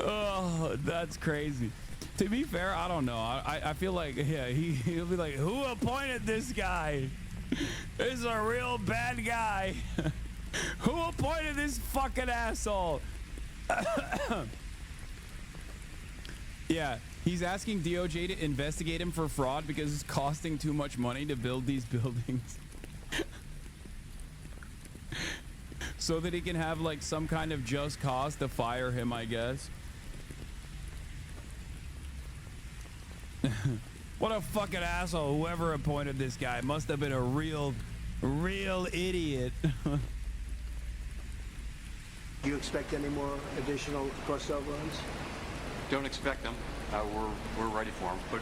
Oh, that's crazy. To be fair, I don't know. I feel like, yeah, he'll be like, who appointed this guy? This is a real bad guy. Who appointed this fucking asshole? Yeah, he's asking DOJ to investigate him for fraud because it's costing too much money to build these buildings. so that he can have like some kind of just cause to fire him, I guess. What a fucking asshole. Whoever appointed this guy must have been a real idiot. Do you expect any more additional cross overruns? Don't expect them. We're ready for them, but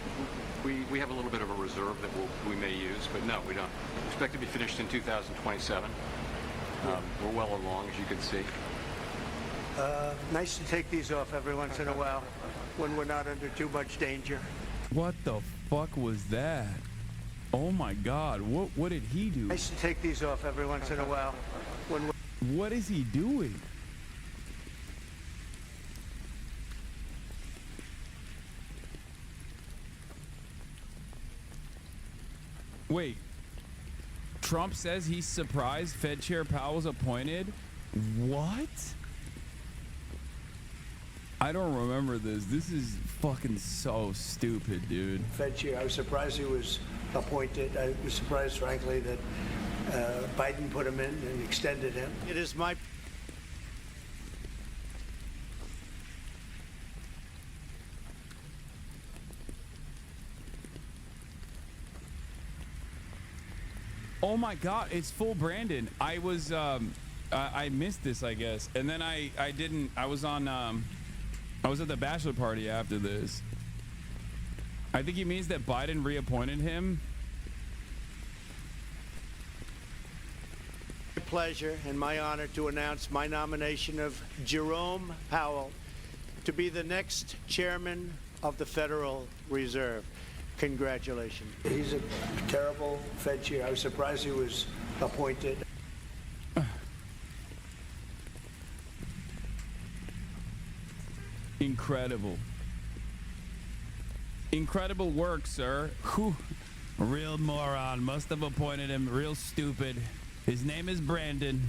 we have a little bit of a reserve that we may use, but no, we don't. Expect to be finished in 2027. We're well along, as you can see. Nice to take these off every once in a while when we're not under too much danger. What the fuck was that? Oh my God, what did he do? Nice to take these off every once in a while when we're... What is he doing? Wait, Trump says he's surprised Fed Chair Powell's appointed? What? I don't remember this. This is fucking so stupid, dude. Fed Chair, I was surprised he was appointed. I was surprised, frankly, that Biden put him in and extended him. It is my... Oh my God, it's full Brandon. I was, I missed this, I guess. And then I didn't, I was at the bachelor party after this. I think he means that Biden reappointed him. My pleasure and my honor to announce my nomination of Jerome Powell to be the next chairman of the Federal Reserve. Congratulations. He's a terrible Fed chair. I was surprised he was appointed. Incredible. Incredible work, sir. Whew. A real moron. Must have appointed him. Real stupid. His name is Brandon.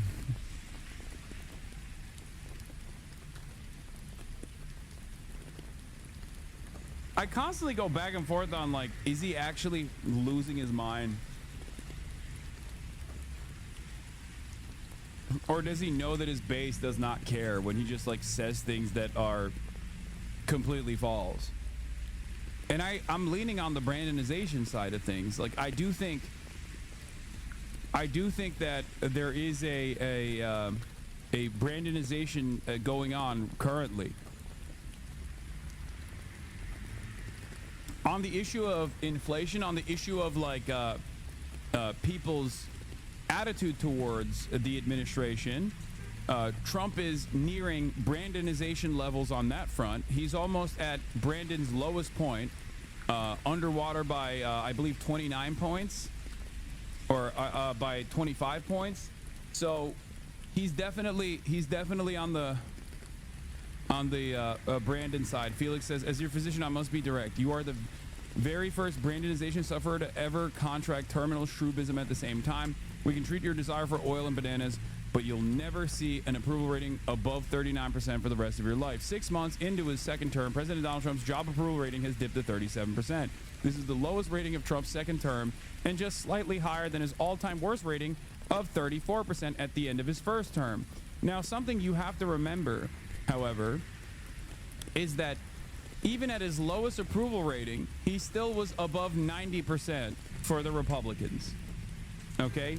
I constantly go back and forth on, like, is he actually losing his mind? Or does he know that his base does not care when he just, like, says things that are completely false? And I'm leaning on the Brandonization side of things. Like, I do think that there is a Brandonization going on currently. On the issue of inflation, on the issue of like people's attitude towards the administration, Trump is nearing Brandonization levels on that front. He's almost at Brandon's lowest point, underwater by I believe 29 points, or by 25 points. So he's definitely on the Brandon side. Felix says, as your physician, I must be direct. You are the very first Brandonization sufferer to ever contract terminal shrubism at the same time. We can treat your desire for oil and bananas, but you'll never see an approval rating above 39% for the rest of your life. 6 months into his second term, President Donald Trump's job approval rating has dipped to 37%. This is the lowest rating of Trump's second term and just slightly higher than his all-time worst rating of 34% at the end of his first term. Now, something you have to remember, however, is that even at his lowest approval rating, he still was above 90% for the Republicans. Okay?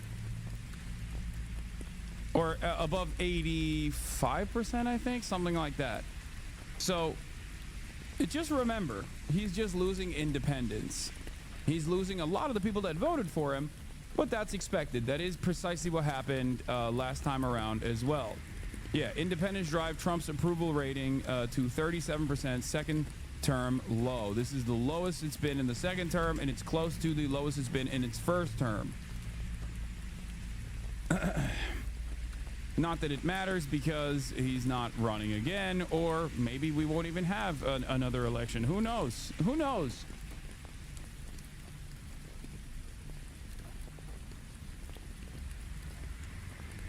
Or above 85%, I think, something like that. So just remember, he's just losing independence. He's losing a lot of the people that voted for him, but that's expected. That is precisely what happened last time around as well. Yeah, independents drive Trump's approval rating to 37%, second term low. This is the lowest it's been in the second term, and it's close to the lowest it's been in its first term. Not that it matters, because he's not running again, or maybe we won't even have another election. Who knows? Who knows?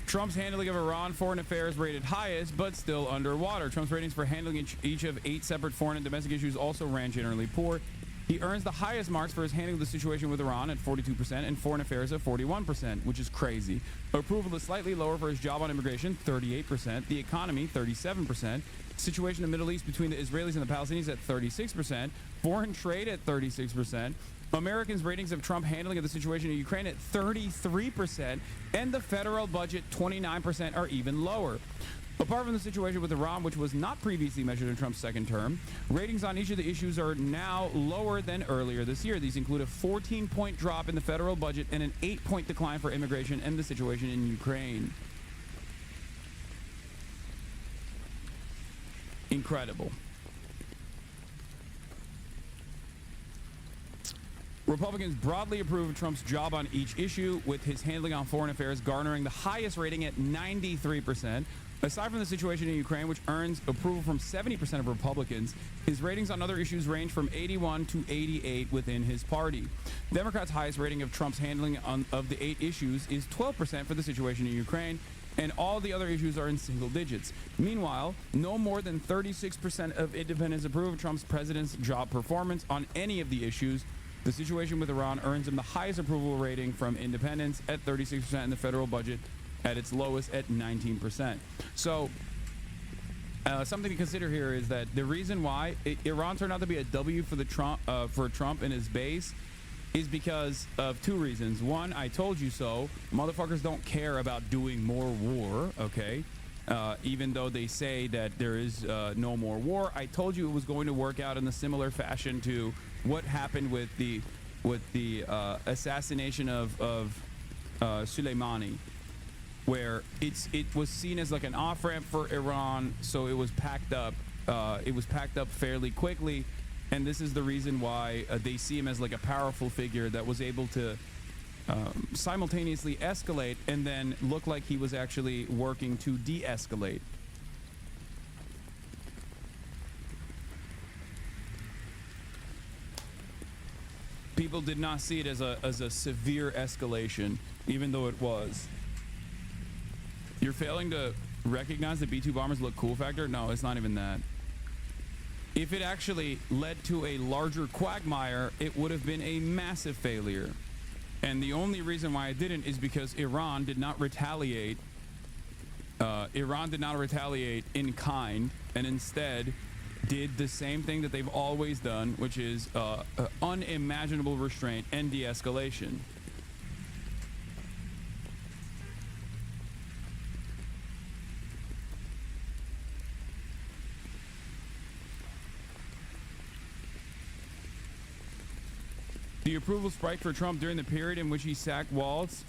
Trump's handling of Iran foreign affairs rated highest, but still underwater. Trump's ratings for handling each of 8 separate foreign and domestic issues also ran generally poor. He earns the highest marks for his handling of the situation with Iran at 42% and foreign affairs at 41%, which is crazy. Approval is slightly lower for his job on immigration, 38%. The economy, 37%. Situation in the Middle East between the Israelis and the Palestinians at 36%. Foreign trade at 36%. Americans' ratings of Trump handling of the situation in Ukraine at 33%. And the federal budget, 29%, are even lower. Apart from the situation with Iran, which was not previously measured in Trump's second term, ratings on each of the issues are now lower than earlier this year. These include a 14-point drop in the federal budget and an 8-point decline for immigration and the situation in Ukraine. Incredible. Republicans broadly approve of Trump's job on each issue, with his handling on foreign affairs garnering the highest rating at 93%. Aside from the situation in Ukraine, which earns approval from 70% of Republicans, his ratings on other issues range from 81 to 88 within his party. Democrats' highest rating of Trump's handling of the 8 issues is 12% for the situation in Ukraine, and all the other issues are in single digits. Meanwhile, no more than 36% of independents approve of Trump's president's job performance on any of the issues. The situation with Iran earns him the highest approval rating from independents at 36%, and the federal budget at its lowest at 19%. So something to consider here is that the reason why Iran turned out to be a W for Trump and his base is because of 2 reasons. One, I told you so. Motherfuckers don't care about doing more war, okay? Even though they say that there is no more war. I told you it was going to work out in a similar fashion to what happened with the assassination of Soleimani, where it was seen as like an off-ramp for Iran, so it was packed up. It was packed up fairly quickly, and this is the reason why they see him as like a powerful figure that was able to simultaneously escalate and then look like he was actually working to de-escalate. People did not see it as a severe escalation, even though it was. You're failing to recognize the B-2 bombers look cool factor? No, it's not even that. If it actually led to a larger quagmire, it would have been a massive failure. And the only reason why it didn't is because Iran did not retaliate. Iran did not retaliate in kind, and instead did the same thing that they've always done, which is unimaginable restraint and de-escalation. The approval spiked for Trump during the period in which he sacked Waltz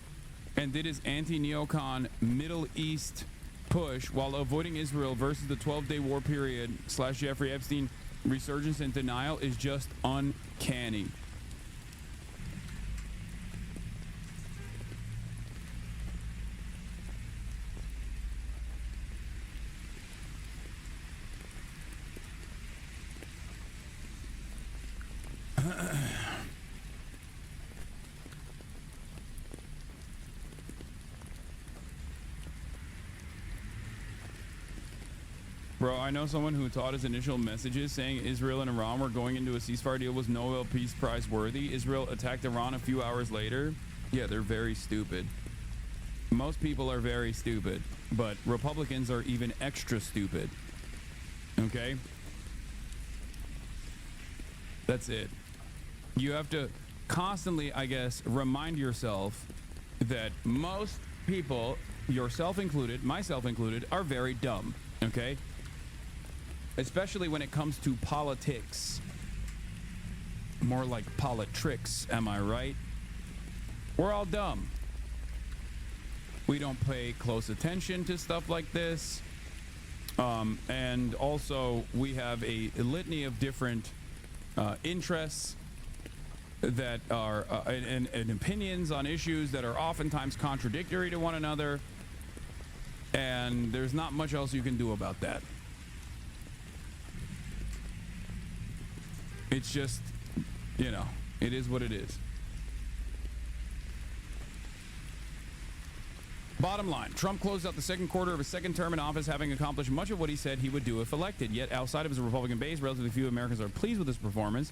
and did his anti-neocon Middle East push while avoiding Israel versus the 12-day war period / Jeffrey Epstein resurgence and denial is just uncanny. Bro, I know someone who thought his initial messages saying Israel and Iran were going into a ceasefire deal was Nobel Peace Prize worthy. Israel attacked Iran a few hours later. Yeah, they're very stupid. Most people are very stupid, but Republicans are even extra stupid. Okay? That's it. You have to constantly, I guess, remind yourself that most people, yourself included, myself included, are very dumb. Okay? Especially when it comes to politics. More like politricks, am I right? We're all dumb. We don't pay close attention to stuff like this. And also, we have a litany of different interests that are and opinions on issues that are oftentimes contradictory to one another. And there's not much else you can do about that. It's just, you know, it is what it is. Bottom line, Trump closed out the second quarter of his second term in office, having accomplished much of what he said he would do if elected. Yet outside of his Republican base, relatively few Americans are pleased with his performance.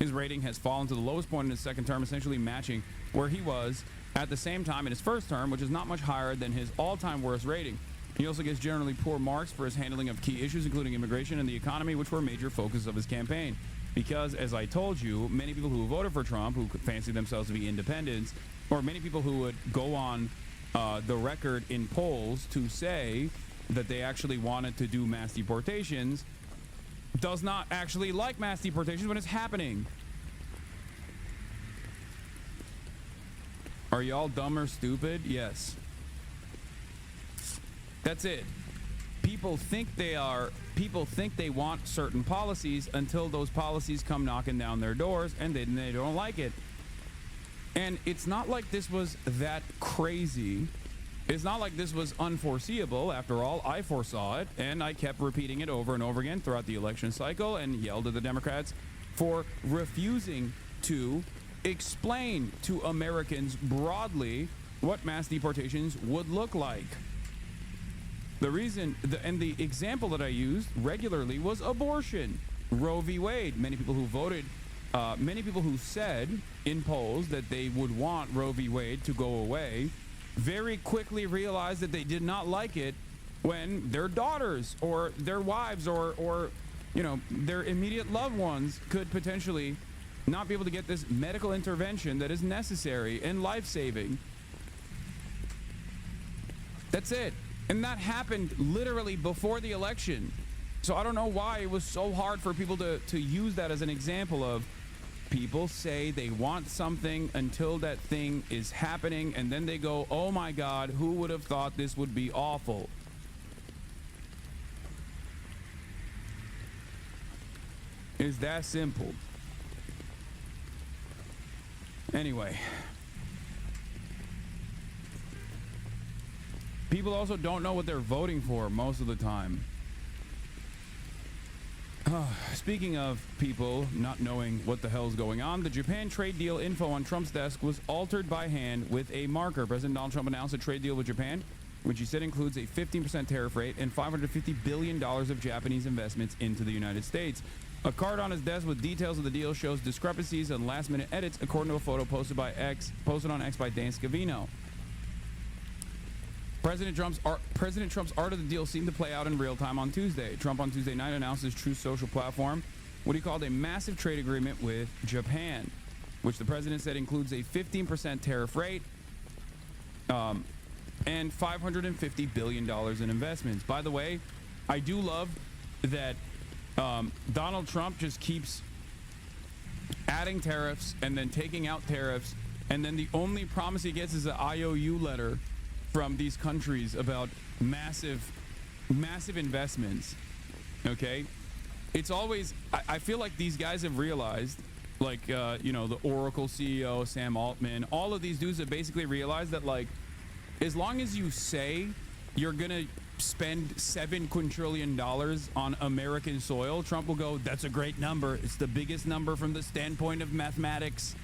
His rating has fallen to the lowest point in his second term, essentially matching where he was at the same time in his first term, which is not much higher than his all-time worst rating. He also gets generally poor marks for his handling of key issues, including immigration and the economy, which were major focus of his campaign. Because, as I told you, many people who voted for Trump, who fancy themselves to be independents, or many people who would go on the record in polls to say that they actually wanted to do mass deportations, does not actually like mass deportations when it's happening. Are y'all dumb or stupid? Yes. That's it. People think they want certain policies until those policies come knocking down their doors, and then they don't like it. And it's not like this was that crazy. It's not like this was unforeseeable. After all, I foresaw it, and I kept repeating it over and over again throughout the election cycle and yelled at the Democrats for refusing to explain to Americans broadly what mass deportations would look like. The reason, and the example that I used regularly was abortion. Roe v. Wade. Many people who voted, many people who said in polls that they would want Roe v. Wade to go away, very quickly realized that they did not like it when their daughters or their wives or you know, their immediate loved ones could potentially not be able to get this medical intervention that is necessary and life-saving. That's it. And that happened literally before the election. So I don't know why it was so hard for people to use that as an example of people say they want something until that thing is happening, and then they go, oh my God, who would have thought this would be awful? It's that simple. Anyway. People also don't know what they're voting for most of the time. Speaking of people not knowing what the hell's going on, the Japan trade deal info on Trump's desk was altered by hand with a marker. President Donald Trump announced a trade deal with Japan, which he said includes a 15% tariff rate and $550 billion of Japanese investments into the United States. A card on his desk with details of the deal shows discrepancies and last-minute edits, according to a photo posted on X by Dan Scavino. President Trump's art of the deal seemed to play out in real time on Tuesday. Trump on Tuesday night announced his Truth Social platform, what he called a massive trade agreement with Japan, which the president said includes a 15% tariff rate and $550 billion in investments. By the way, I do love that Donald Trump just keeps adding tariffs and then taking out tariffs, and then the only promise he gets is an IOU letter from these countries about massive investments. Okay, it's always, I feel like these guys have realized, like you know, the Oracle CEO Sam Altman, all of these dudes have basically realized that, like, as long as you say you're gonna spend $7 quintillion on American soil, Trump will go, that's a great number, it's the biggest number from the standpoint of mathematics,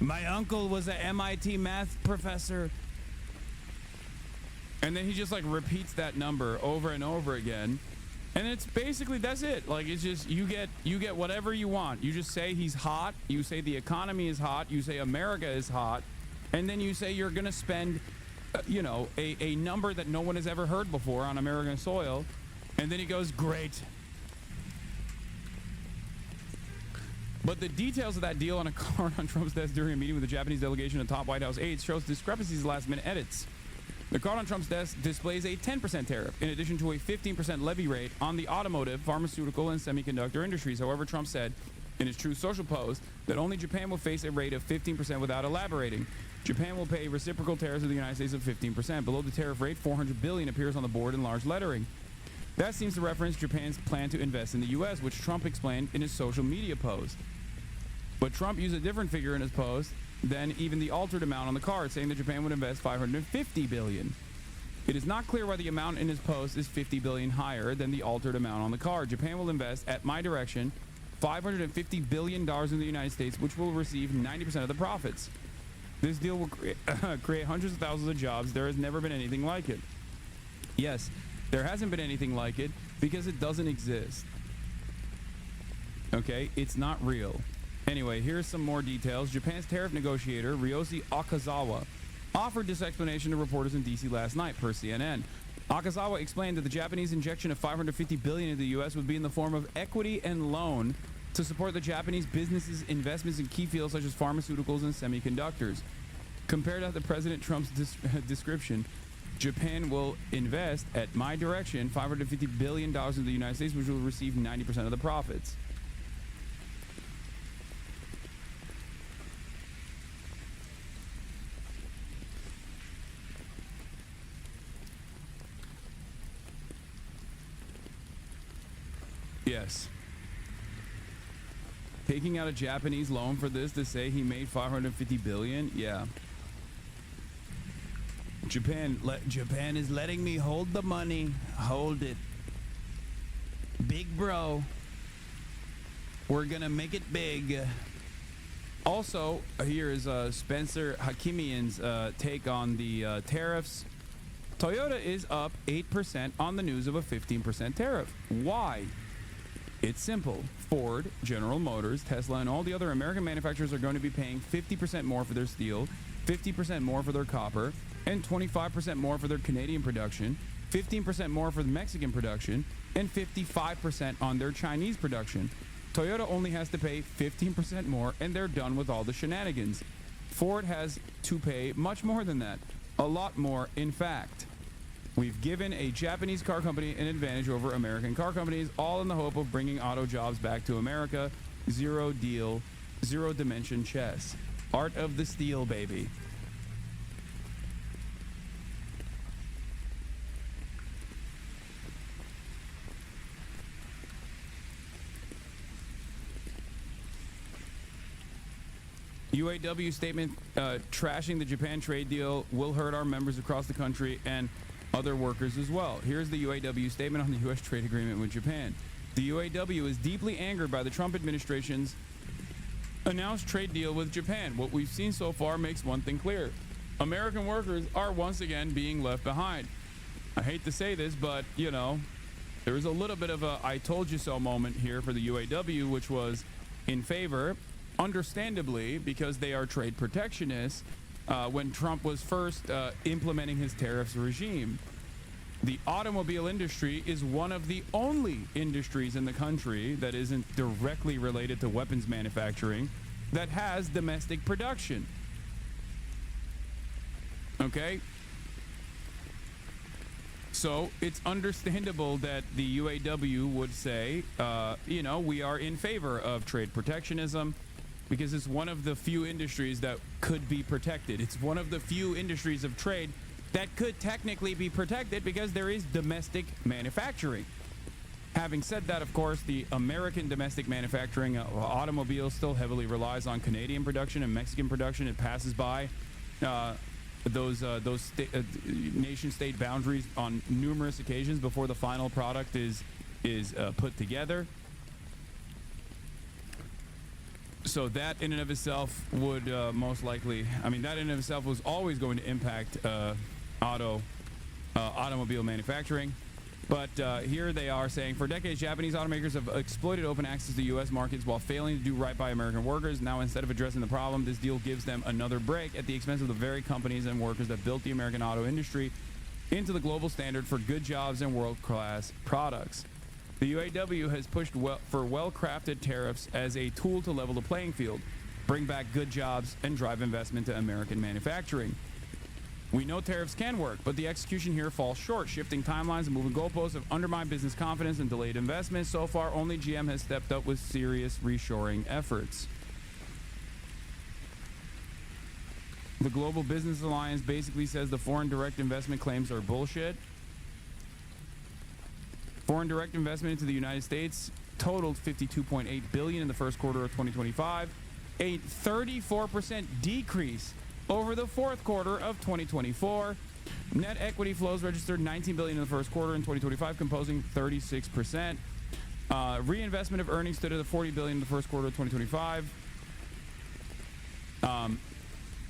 my uncle was an MIT math professor. And then he just like repeats that number over and over again. And it's basically, that's it. Like, it's just, you get whatever you want. You just say he's hot. You say the economy is hot. You say America is hot. And then you say you're going to spend, you know, a number that no one has ever heard before on American soil. And then he goes, great. But the details of that deal on a card on Trump's desk during a meeting with the Japanese delegation and top White House aides shows discrepancies in last-minute edits. The card on Trump's desk displays a 10% tariff, in addition to a 15% levy rate on the automotive, pharmaceutical, and semiconductor industries. However, Trump said in his Truth Social post that only Japan will face a rate of 15% without elaborating. Japan will pay reciprocal tariffs to the United States of 15%. Below the tariff rate, $400 billion appears on the board in large lettering. That seems to reference Japan's plan to invest in the U.S., which Trump explained in his social media post. But Trump used a different figure in his post than even the altered amount on the card, saying that Japan would invest $550 billion. It is not clear why the amount in his post is $50 billion higher than the altered amount on the card. Japan will invest, at my direction, $550 billion in the United States, which will receive 90% of the profits. This deal will create hundreds of thousands of jobs. There has never been anything like it. Yes, there hasn't been anything like it because it doesn't exist. Okay, it's not real. Anyway, here's some more details. Japan's tariff negotiator, Ryoshi Akazawa, offered this explanation to reporters in D.C. last night, per CNN. Akazawa explained that the Japanese injection of $550 billion into the U.S. would be in the form of equity and loan to support the Japanese businesses' investments in key fields such as pharmaceuticals and semiconductors. Compared to President Trump's description, Japan will invest, at my direction, $550 billion in the United States, which will receive 90% of the profits. Yes. Taking out a Japanese loan for this to say he made $550 billion? Yeah. Japan is letting me hold the money. Hold it. Big bro. We're gonna make it big. Also, here is Spencer Hakimian's take on the tariffs. Toyota is up 8% on the news of a 15% tariff. Why? It's simple. Ford, General Motors, Tesla, and all the other American manufacturers are going to be paying 50% more for their steel, 50% more for their copper, and 25% more for their Canadian production, 15% more for the Mexican production, and 55% on their Chinese production. Toyota only has to pay 15% more, and they're done with all the shenanigans. Ford has to pay much more than that. A lot more, in fact. We've given a Japanese car company an advantage over American car companies, all in the hope of bringing auto jobs back to America. Zero deal, zero dimension chess. Art of the steel, baby. UAW statement trashing the Japan trade deal will hurt our members across the country and other workers as well. Here's the UAW statement on the U.S. trade agreement with Japan. The UAW is deeply angered by the Trump administration's announced trade deal with Japan. What we've seen so far makes one thing clear. American workers are once again being left behind. I hate to say this, but, you know, there was a little bit of a I told you so moment here for the UAW, which was in favor, understandably, because they are trade protectionists, when Trump was first implementing his tariffs regime. The automobile industry is one of the only industries in the country that isn't directly related to weapons manufacturing that has domestic production. Okay? So it's understandable that the UAW would say, you know, we are in favor of trade protectionism, because it's one of the few industries that could be protected. It's one of the few industries of trade that could technically be protected because there is domestic manufacturing. Having said that, of course, the American domestic manufacturing automobile still heavily relies on Canadian production and Mexican production. It passes by those nation-state boundaries on numerous occasions before the final product is put together. So that in and of itself would most likely, I mean, that in and of itself was always going to impact automobile manufacturing. But here they are saying, for decades, Japanese automakers have exploited open access to U.S. markets while failing to do right by American workers. Now, instead of addressing the problem, this deal gives them another break at the expense of the very companies and workers that built the American auto industry into the global standard for good jobs and world-class products. The UAW has pushed for well-crafted tariffs as a tool to level the playing field, bring back good jobs, and drive investment to American manufacturing. We know tariffs can work, but the execution here falls short. Shifting timelines and moving goalposts have undermined business confidence and delayed investment. So far, only GM has stepped up with serious reshoring efforts. The Global Business Alliance basically says the foreign direct investment claims are bullshit. Foreign direct investment into the United States totaled $52.8 billion in the first quarter of 2025, a 34% decrease over the fourth quarter of 2024. Net equity flows registered $19 billion in the first quarter in 2025, composing 36%. Reinvestment of earnings stood at $40 billion in the first quarter of 2025,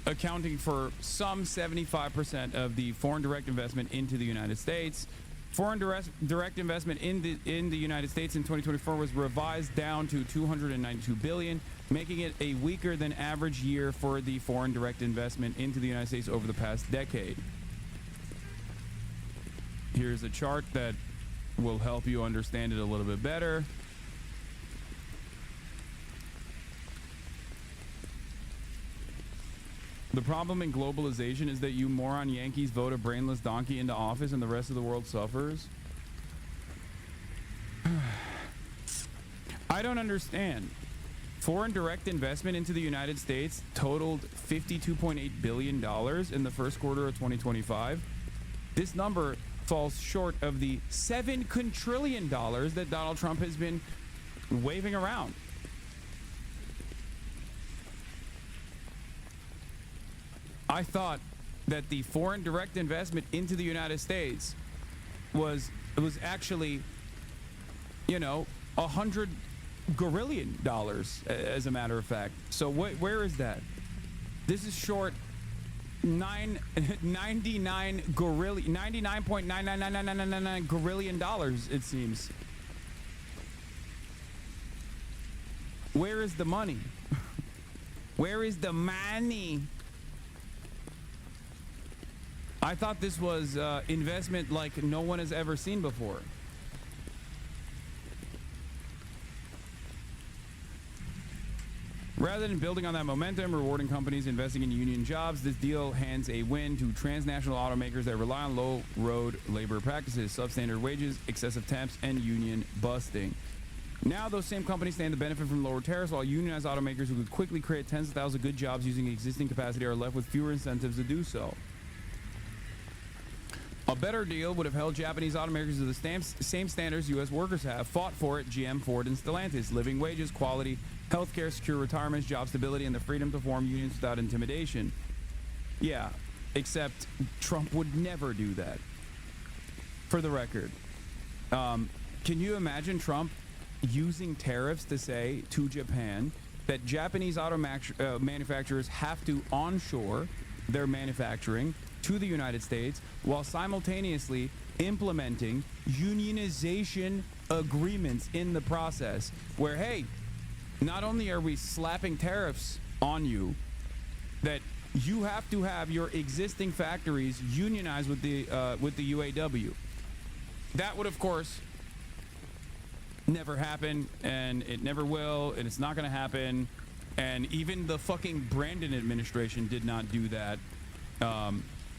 accounting for some 75% of the foreign direct investment into the United States. Foreign direct investment in the United States in 2024 was revised down to $292 billion, making it a weaker than average year for the foreign direct investment into the United States over the past decade. Here's a chart that will help you understand it a little bit better. The problem in globalization is that you moron Yankees vote a brainless donkey into office and the rest of the world suffers. I don't understand. Foreign direct investment into the United States totaled $52.8 billion in the first quarter of 2025. This number falls short of the $7 quadrillion that Donald Trump has been waving around. I thought that the foreign direct investment into the United States was actually, you know, $100 quadrillion, as a matter of fact. So where is that? This is short 99.99999 quadrillion dollars, it seems. Where is the money? Where is the money? I thought this was investment like no one has ever seen before. Rather than building on that momentum, rewarding companies investing in union jobs, this deal hands a win to transnational automakers that rely on low road labor practices, substandard wages, excessive temps, and union busting. Now those same companies stand to benefit from lower tariffs, while unionized automakers who could quickly create tens of thousands of good jobs using existing capacity are left with fewer incentives to do so. A better deal would have held Japanese automakers to the same standards U.S. workers have fought for at GM, Ford, and Stellantis: living wages, quality, healthcare, secure retirements, job stability, and the freedom to form unions without intimidation. Yeah, except Trump would never do that. For the record, can you imagine Trump using tariffs to say to Japan that Japanese auto manufacturers have to onshore their manufacturing to the United States while simultaneously implementing unionization agreements in the process, where, hey, not only are we slapping tariffs on you, that you have to have your existing factories unionized with the UAW. That would, of course, never happen, and it never will, and it's not going to happen. And even the fucking Brandon administration did not do that.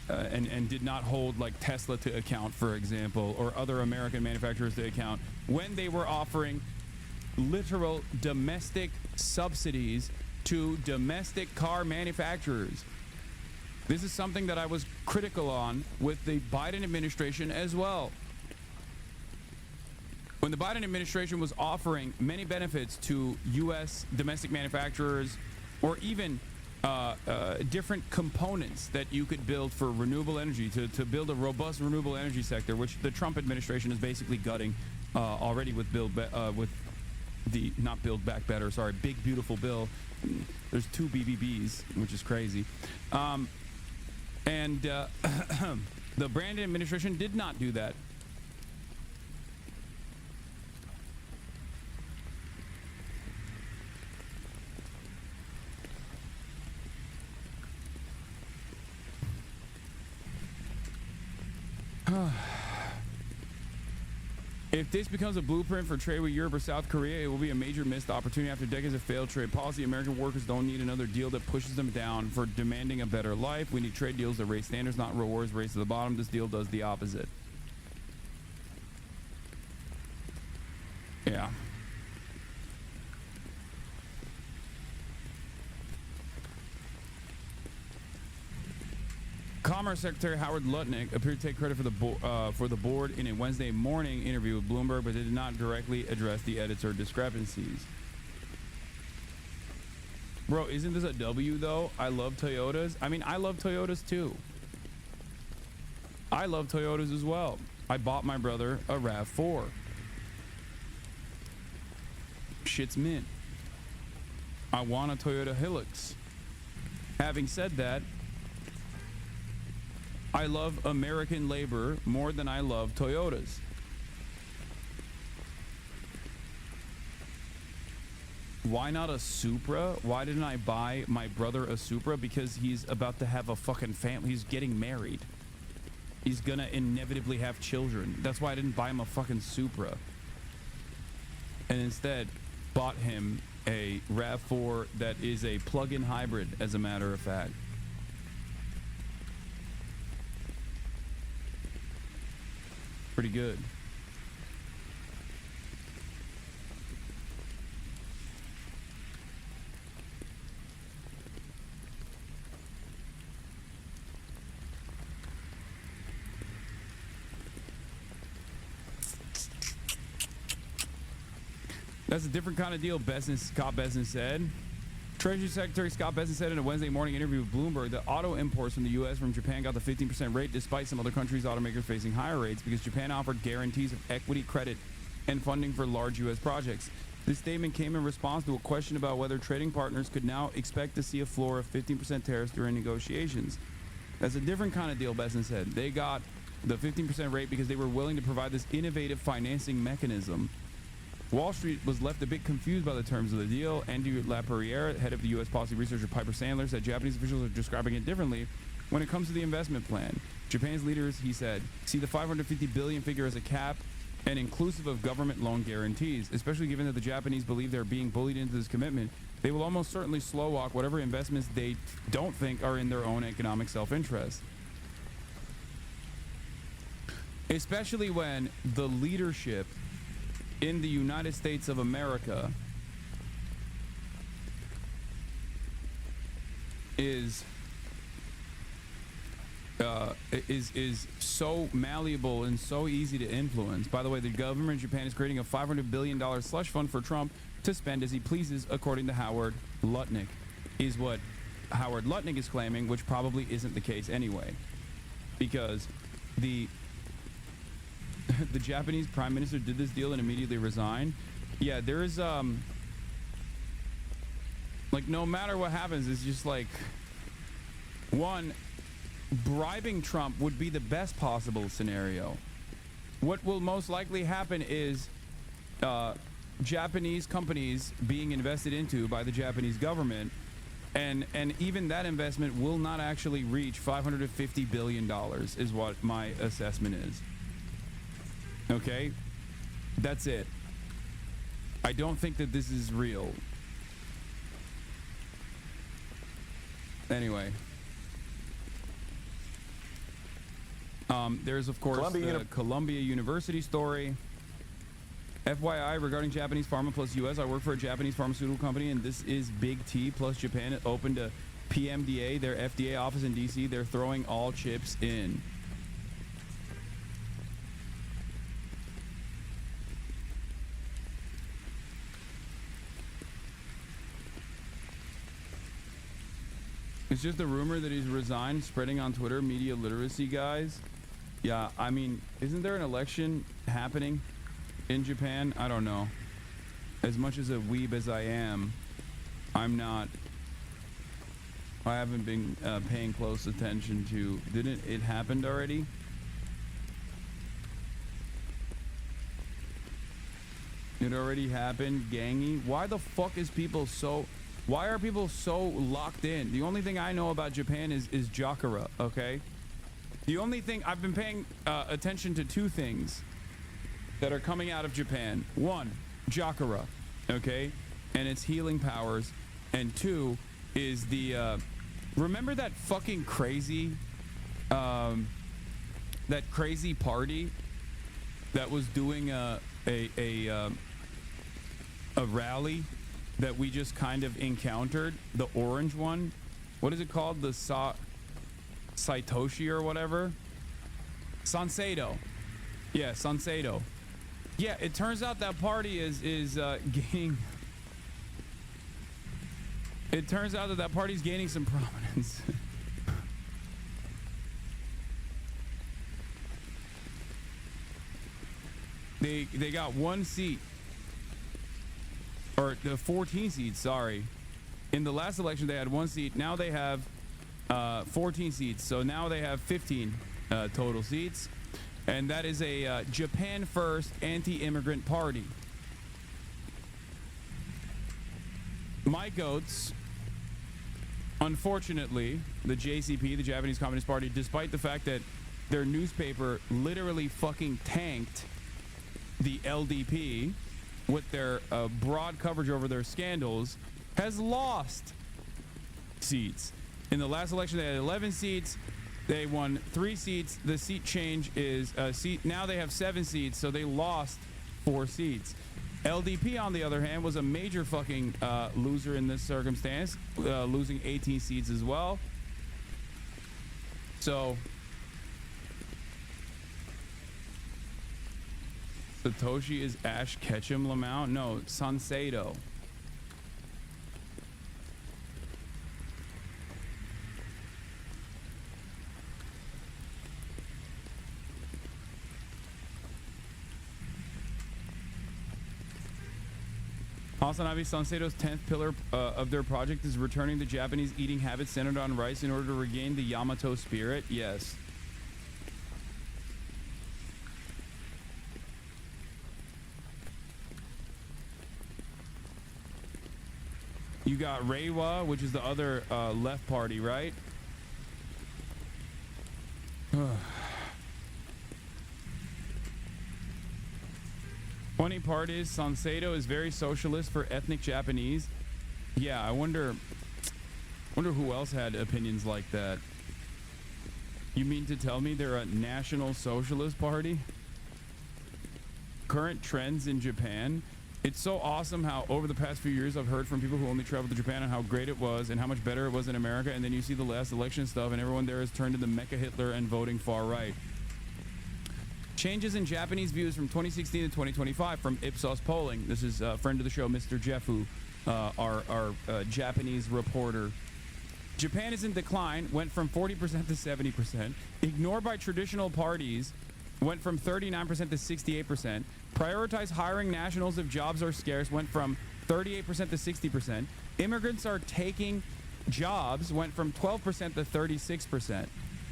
And did not hold like Tesla to account, for example, or other American manufacturers to account when they were offering literal domestic subsidies to domestic car manufacturers. This is something that I was critical on with the Biden administration as well. When the Biden administration was offering many benefits to U.S. domestic manufacturers, or even different components that you could build for renewable energy, to build a robust renewable energy sector, which the Trump administration is basically gutting already with Build Back Better, sorry, Big Beautiful Bill. There's 2 BBBs, which is crazy. The Brandon administration did not do that. If this becomes a blueprint for trade with Europe or South Korea, it will be a major missed opportunity. After decades of failed trade policy, American workers don't need another deal that pushes them down for demanding a better life. We need trade deals that raise standards, not rewards race to the bottom. This deal does the opposite. Yeah. Commerce Secretary Howard Lutnick appeared to take credit for the board in a Wednesday morning interview with Bloomberg, but did not directly address the edits or discrepancies. Bro, isn't this a W though? I love Toyotas. I mean, I love Toyotas too. I love Toyotas as well. I bought my brother a RAV4. Shit's mint. I want a Toyota Hilux. Having said that, I love American labor more than I love Toyotas. Why not a Supra? Why didn't I buy my brother a Supra? Because he's about to have a fucking family. He's getting married. He's gonna inevitably have children. That's why I didn't buy him a fucking Supra. And instead bought him a RAV4 that is a plug-in hybrid, as a matter of fact. Pretty good. That's a different kind of deal, Scott Bessent said. Treasury Secretary Scott Bessent said in a Wednesday morning interview with Bloomberg that auto imports from the U.S. from Japan got the 15% rate despite some other countries' automakers facing higher rates because Japan offered guarantees of equity credit and funding for large U.S. projects. This statement came in response to a question about whether trading partners could now expect to see a floor of 15% tariffs during negotiations. That's a different kind of deal, Bessent said. They got the 15% rate because they were willing to provide this innovative financing mechanism. Wall Street was left a bit confused by the terms of the deal. Andy LaPerriere, head of the U.S. policy research at Piper Sandler, said Japanese officials are describing it differently when it comes to the investment plan. Japan's leaders, he said, see the $550 billion figure as a cap and inclusive of government loan guarantees, especially given that the Japanese believe they're being bullied into this commitment. They will almost certainly slow walk whatever investments they don't think are in their own economic self-interest. Especially when the leadership in the United States of America is so malleable and so easy to influence. By the way, the government of Japan is creating a $500 billion slush fund for Trump to spend as he pleases, according to Howard Lutnick, is what Howard Lutnick is claiming, which probably isn't the case anyway, because the Japanese prime minister did this deal and immediately resigned. Yeah, there is like, no matter what happens, it's just like, one, bribing Trump would be the best possible scenario. What will most likely happen is Japanese companies being invested into by the Japanese government, and even that investment will not actually reach $550 billion is what my assessment is. Okay, that's it. I don't think that this is real. Anyway, there's of course the Columbia University story. FYI, regarding Japanese pharma plus US, I work for a Japanese pharmaceutical company, and this is Big T plus Japan. It opened a PMDA, their FDA office in DC. They're throwing all chips in. It's just a rumor that he's resigned, spreading on Twitter. Media literacy, guys. Yeah, I mean, isn't there an election happening in Japan? I don't know. As much as a weeb as I am, I haven't been paying close attention to. Didn't it happen already? It already happened, gangy. Why the fuck is people so... Why are people so locked in? The only thing I know about Japan is Jakara, okay? The only thing... I've been paying attention to two things that are coming out of Japan. One, Jakara, okay? And its healing powers. And two is the... remember that fucking crazy... that crazy party that was doing a rally that we just kind of encountered, the orange one? What is it called? The Saitoshi or whatever? Sanseido. Yeah, Sanseido. Yeah, it turns out that party is gaining... It turns out that party's gaining some prominence. They got one seat. Or the 14 seats, sorry. In the last election, they had one seat. Now they have 14 seats. So now they have 15 total seats. And that is a Japan First anti-immigrant party. my goats, unfortunately, the JCP, the Japanese Communist Party, despite the fact that their newspaper literally fucking tanked the LDP with their broad coverage over their scandals, has lost seats. In the last election, they had 11 seats. They won 3 seats. The seat change is a seat. Now they have 7 seats, so they lost 4 seats. LDP, on the other hand, was a major fucking loser in this circumstance, losing 18 seats as well. So Satoshi is Ash Ketchum Lamau? No, Sanseido. Hasanabi Sanseido's 10th pillar of their project is returning the Japanese eating habits centered on rice in order to regain the Yamato spirit. Yes. You got Reiwa, which is the other left party, right? Funny part is Sanseido is very socialist for ethnic Japanese. Yeah, I wonder who else had opinions like that. You mean to tell me they're a national socialist party? Current trends in Japan. It's so awesome how over the past few years I've heard from people who only traveled to Japan and how great it was and how much better it was in America, and then you see the last election stuff and everyone there has turned into Mecha Hitler and voting far right. Changes in Japanese views from 2016 to 2025 from Ipsos polling. This is a friend of the show, Mr. Jeffu, our Japanese reporter. Japan is in decline, went from 40% to 70%. Ignored by traditional parties, went from 39% to 68%. Prioritize hiring nationals if jobs are scarce, went from 38% to 60%. Immigrants are taking jobs, went from 12% to 36%.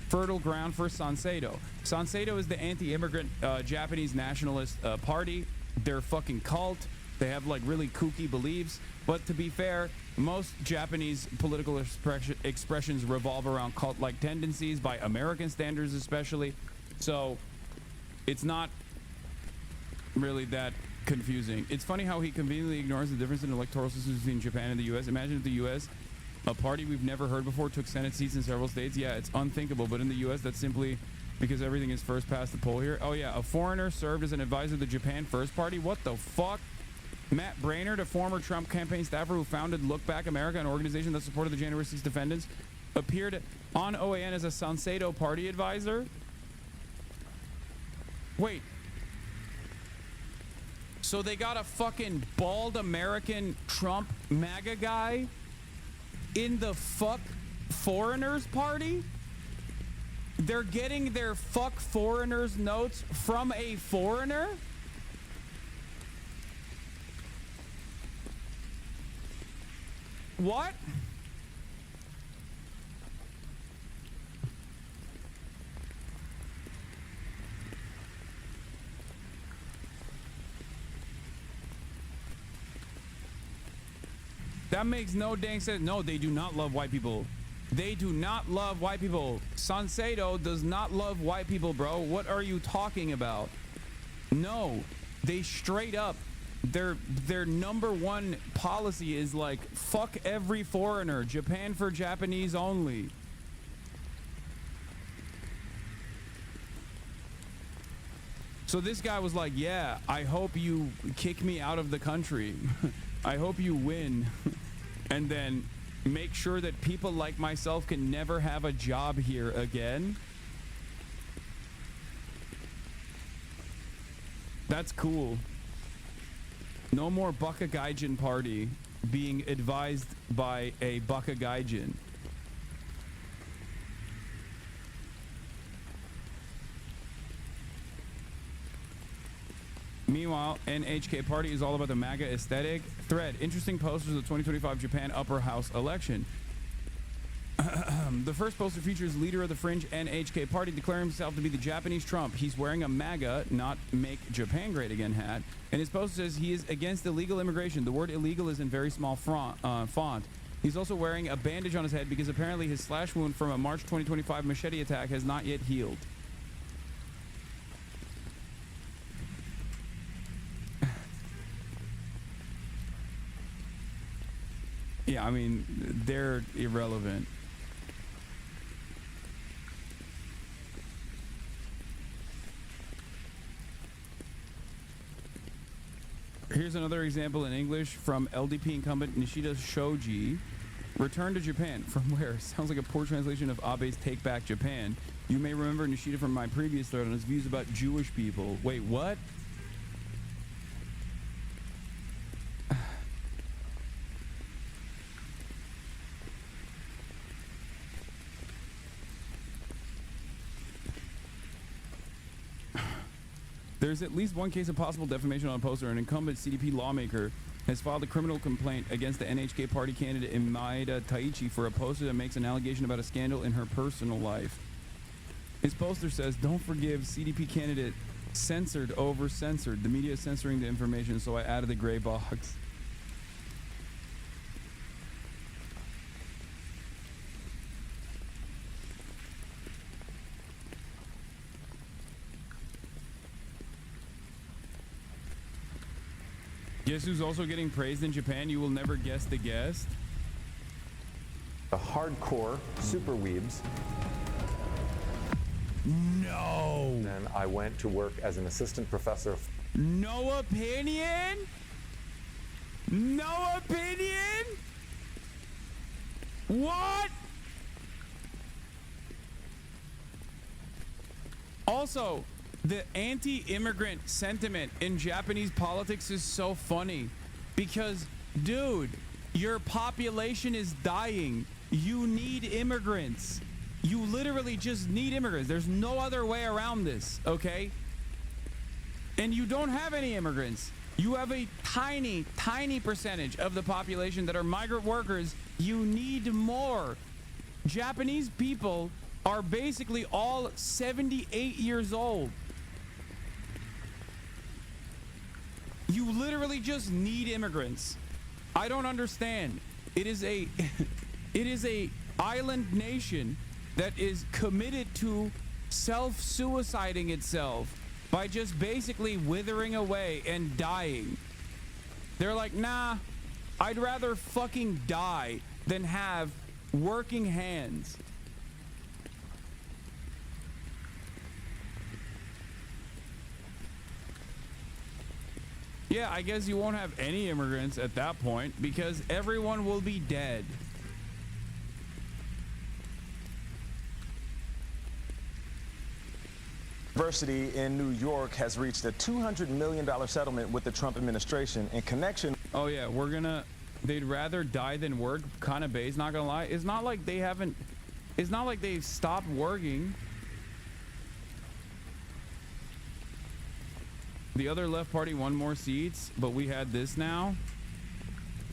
Fertile ground for Sanseido. Sanseido is the anti-immigrant Japanese nationalist party. They're fucking cult. They have like really kooky beliefs. But to be fair, most Japanese political expressions revolve around cult-like tendencies by American standards especially. So it's not really that confusing. It's funny how he conveniently ignores the difference in electoral systems between Japan and the U.S. Imagine if the U.S., a party we've never heard before, took Senate seats in several states. Yeah, it's unthinkable, but in the U.S., that's simply because everything is first past the poll here. Oh yeah, a foreigner served as an advisor to the Japan First Party? What the fuck? Matt Brainerd, a former Trump campaign staffer who founded Look Back America, an organization that supported the January 6th defendants, appeared on OAN as a Sanseido party advisor? Wait. So they got a fucking bald American Trump MAGA guy in the fuck foreigners party? They're getting their fuck foreigners notes from a foreigner? What? That makes no dang sense. No, they do not love white people. They do not love white people. Sanseido does not love white people, bro. What are you talking about? No, they straight up, their #1 policy is like, fuck every foreigner. Japan for Japanese only. So this guy was like, yeah, I hope you kick me out of the country. I hope you win. And then make sure that people like myself can never have a job here again. That's cool. No more Bakugaijin party being advised by a Bakugaijin. Meanwhile, NHK party is all about the MAGA aesthetic. Thread, interesting posters of the 2025 Japan upper house election. The first poster features leader of the fringe NHK party declaring himself to be the Japanese Trump. He's wearing a MAGA, not Make Japan Great Again hat, and his poster says he is against illegal immigration. The word illegal is in very small font. He's also wearing a bandage on his head because apparently his slash wound from a March 2025 machete attack has not yet healed. Yeah, I mean, they're irrelevant. Here's another example in English from LDP incumbent Nishida Shoji. Return to Japan. From where? Sounds like a poor translation of Abe's Take Back Japan. You may remember Nishida from my previous thread on his views about Jewish people. Wait, what? There's at least one case of possible defamation on a poster. An incumbent CDP lawmaker has filed a criminal complaint against the NHK party candidate Imaida Taichi for a poster that makes an allegation about a scandal in her personal life. His poster says, "Don't forgive CDP candidate censored over censored. The media is censoring the information, so I added the gray box." Guess who's also getting praised in Japan? You will never guess the guest. The hardcore super weebs. No. Then I went to work as an assistant professor. No opinion? No opinion? What? Also, the anti-immigrant sentiment in Japanese politics is so funny because, dude, your population is dying. You need immigrants. You literally just need immigrants. There's no other way around this, okay? And you don't have any immigrants. You have a tiny, tiny percentage of the population that are migrant workers. You need more. Japanese people are basically all 78 years old. You literally just need immigrants. I don't understand. It is a island nation that is committed to self-suiciding itself by just basically withering away and dying. They're like, nah, I'd rather fucking die than have working hands. Yeah, I guess you won't have any immigrants at that point because everyone will be dead. University in New York has reached a $200 million settlement with the Trump administration in connection. Oh yeah, they'd rather die than work. Kind of base, not gonna lie. It's not like they've stopped working. The other left party won more seats, but we had this now.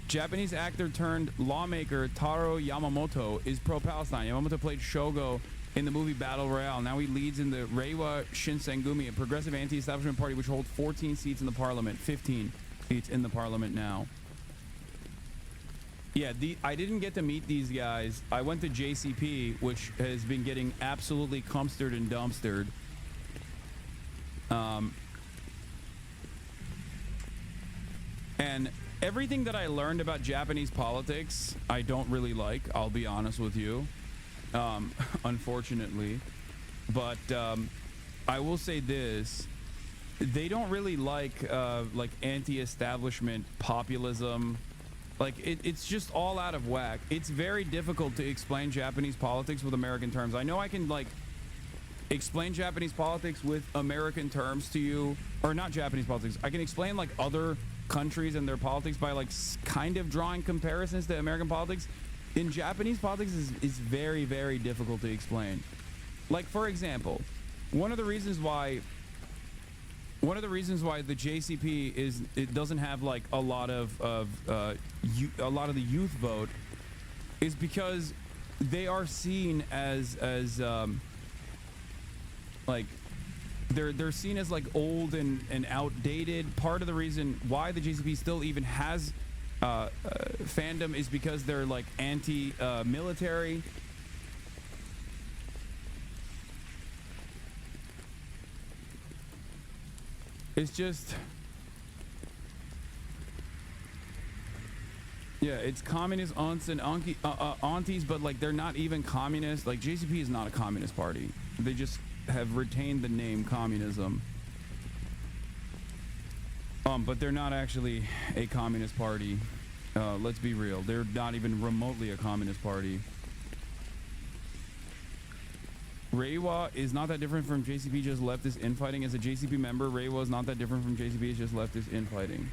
Japanese actor turned lawmaker Taro Yamamoto is pro-Palestine. Yamamoto played Shogo in the movie Battle Royale. Now he leads in the Reiwa Shinsengumi, a progressive anti-establishment party which holds 14 seats in the parliament, 15 seats in the parliament now. Yeah, I didn't get to meet these guys. I went to JCP, which has been getting absolutely cumstered and dumpstered. And everything that I learned about Japanese politics, I don't really like, I'll be honest with you, unfortunately. But I will say this, they don't really like anti-establishment populism. Like, it's just all out of whack. It's very difficult to explain Japanese politics with American terms. I know I can, like, explain Japanese politics with American terms to you, or not Japanese politics. I can explain, like, other countries and their politics by, like, kind of drawing comparisons to American politics. In Japanese politics is very, very difficult to explain. Like, for example, one of the reasons why the JCP it doesn't have like a lot of the youth vote is because they are seen as like they're seen as like old and outdated. Part of the reason why the JCP still even has fandom is because they're like anti-military. It's just, yeah, it's communist aunts and aunties, but like they're not even communist. Like JCP is not a communist party. They just have retained the name communism. But they're not actually a communist party. Let's be real. They're not even remotely a communist party. Reiwa is not that different from JCP, just leftist infighting. As a JCP member, Reiwa is not that different from JCP, it's just leftist infighting.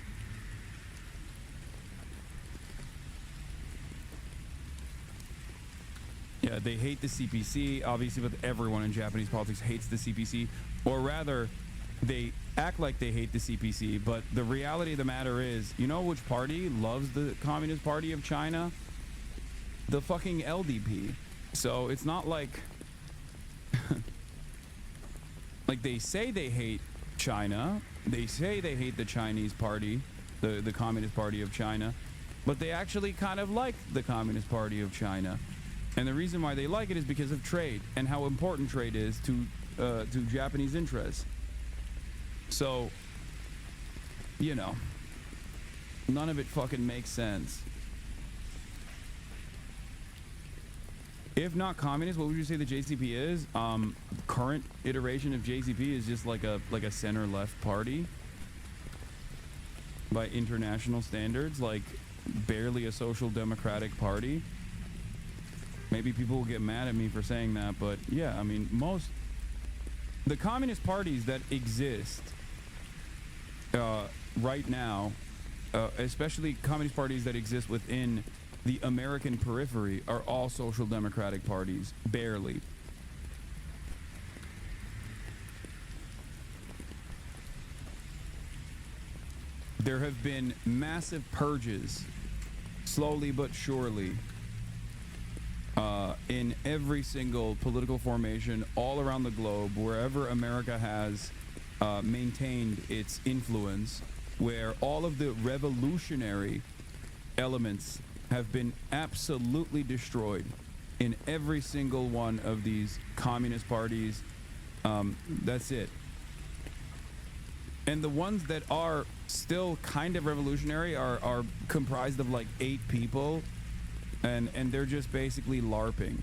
Yeah, they hate the CPC, obviously, but everyone in Japanese politics hates the CPC. Or rather, they act like they hate the CPC, but the reality of the matter is, you know which party loves the Communist Party of China? The fucking LDP. So it's not like... like they say they hate China, they say they hate the Chinese party, the Communist Party of China, but they actually kind of like the Communist Party of China. And the reason why they like it is because of trade and how important trade is to Japanese interests. So, you know, none of it fucking makes sense. If not communist, what would you say the JCP is? Current iteration of JCP is just like a center-left party by international standards, like barely a social democratic party. Maybe people will get mad at me for saying that, but yeah, I mean, the communist parties that exist right now, especially communist parties that exist within the American periphery, are all social democratic parties, barely. There have been massive purges, slowly but surely, in every single political formation all around the globe, wherever America has maintained its influence, where all of the revolutionary elements have been absolutely destroyed in every single one of these communist parties. That's it. And the ones that are still kind of revolutionary are comprised of like 8 people, and they're just basically LARPing.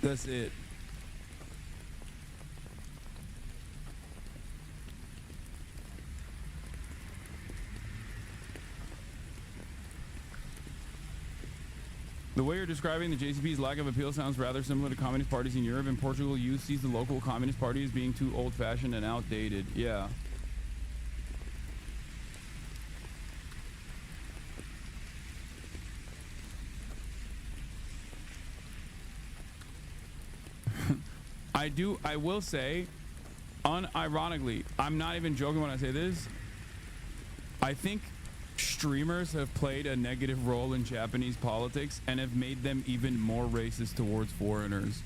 That's it. The way you're describing the JCP's lack of appeal sounds rather similar to communist parties in Europe. In Portugal, youth sees the local communist party as being too old-fashioned and outdated. Yeah. I will say, unironically, I'm not even joking when I say this, I think streamers have played a negative role in Japanese politics and have made them even more racist towards foreigners.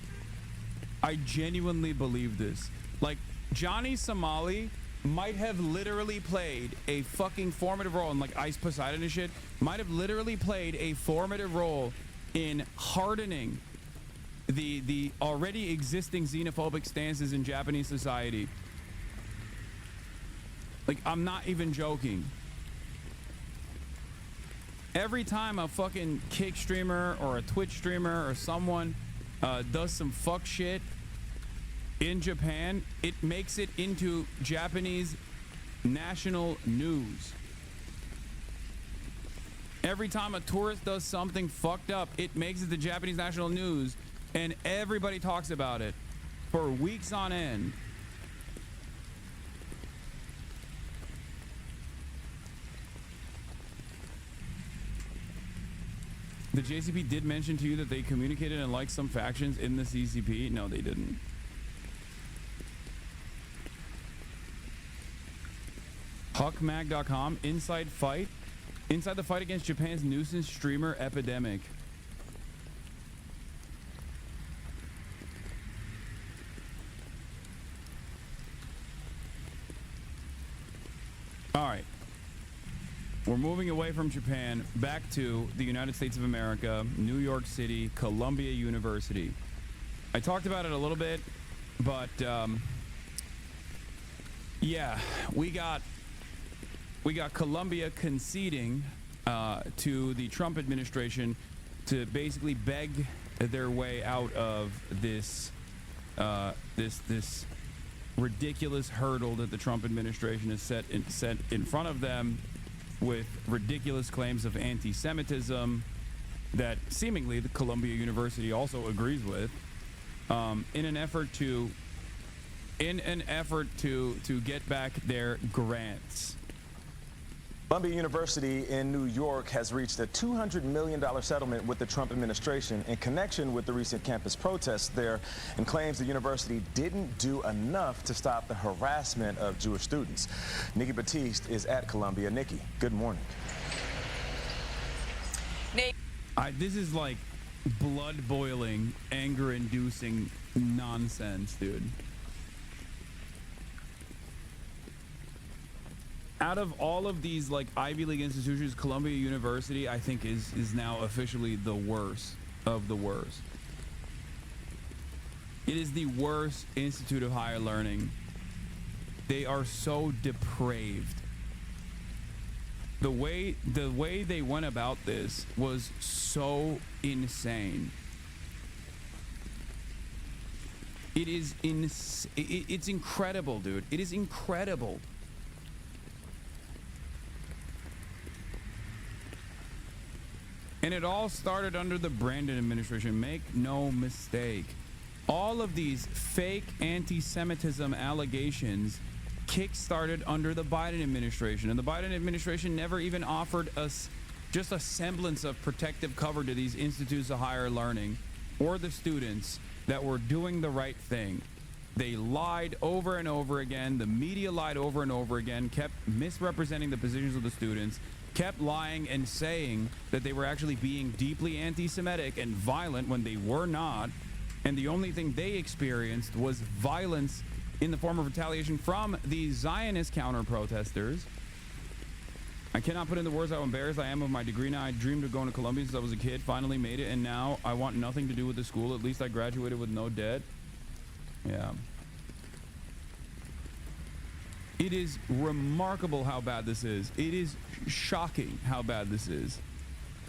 I genuinely believe this. Like, Johnny Somali might have literally played a fucking formative role, and like Ice Poseidon and shit, might have literally played a formative role in hardening the already existing xenophobic stances in Japanese society. Like, I'm not even joking. Every time a fucking Kick streamer or a Twitch streamer or someone does some fuck shit in Japan, it makes it into Japanese national news. Every time a tourist does something fucked up, it makes it the Japanese national news, and everybody talks about it for weeks on end. The JCP did mention to you that they communicated and liked some factions in the CCP. No, they didn't. Huck bookmag.com. Inside the fight against Japan's nuisance streamer epidemic. All right. We're moving away from Japan back to the United States of America, New York City, Columbia University. I talked about it a little bit, but yeah, we got Columbia conceding to the Trump administration to basically beg their way out of this this ridiculous hurdle that the Trump administration has set in front of them, with ridiculous claims of anti-Semitism that seemingly the Columbia University also agrees with, in an effort to get back their grants. Columbia University in New York has reached a $200 million settlement with the Trump administration in connection with the recent campus protests there, and claims the university didn't do enough to stop the harassment of Jewish students. Nikki Batiste is at Columbia. Nikki, good morning. This is like blood-boiling, anger-inducing nonsense, dude. Out of all of these like Ivy League institutions, Columbia University, I think is now officially the worst of the worst. It is the worst institute of higher learning. They are so depraved. The way they went about this was so insane. It's incredible, dude. It is incredible. And it all started under the Brandon administration. Make no mistake. All of these fake anti-Semitism allegations kick-started under the Biden administration. And the Biden administration never even offered us just a semblance of protective cover to these institutes of higher learning or the students that were doing the right thing. They lied over and over again. The media lied over and over again, kept misrepresenting the positions of the students, kept lying and saying that they were actually being deeply anti-Semitic and violent when they were not. And the only thing they experienced was violence in the form of retaliation from the Zionist counter-protesters. I cannot put into words how embarrassed I am of my degree now. I dreamed of going to Columbia since I was a kid, finally made it, and now I want nothing to do with the school. At least I graduated with no debt. Yeah. It is remarkable how bad this is. It is shocking how bad this is.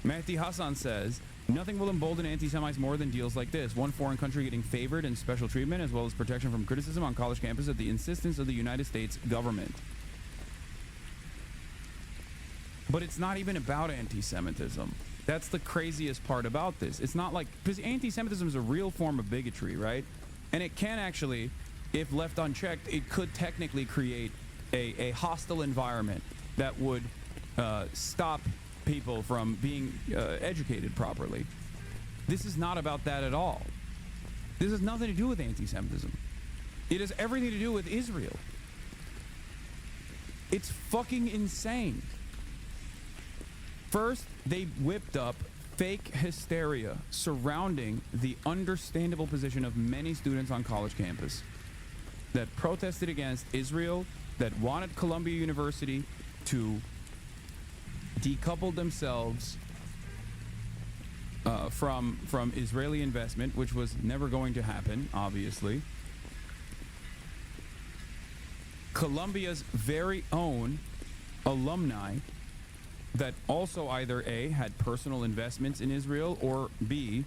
Mehdi Hasan says, nothing will embolden anti-Semites more than deals like this. One foreign country getting favored and special treatment, as well as protection from criticism on college campus at the insistence of the United States government. But it's not even about anti-Semitism. That's the craziest part about this. It's not like, because anti-Semitism is a real form of bigotry, right? And it can actually, if left unchecked, it could technically create a hostile environment that would stop people from being educated properly. This is not about that at all. This has nothing to do with anti-Semitism. It has everything to do with Israel. It's fucking insane. First, they whipped up fake hysteria surrounding the understandable position of many students on college campus that protested against Israel, that wanted Columbia University to decouple themselves from Israeli investment, which was never going to happen, obviously. Columbia's very own alumni that also either A, had personal investments in Israel, or B,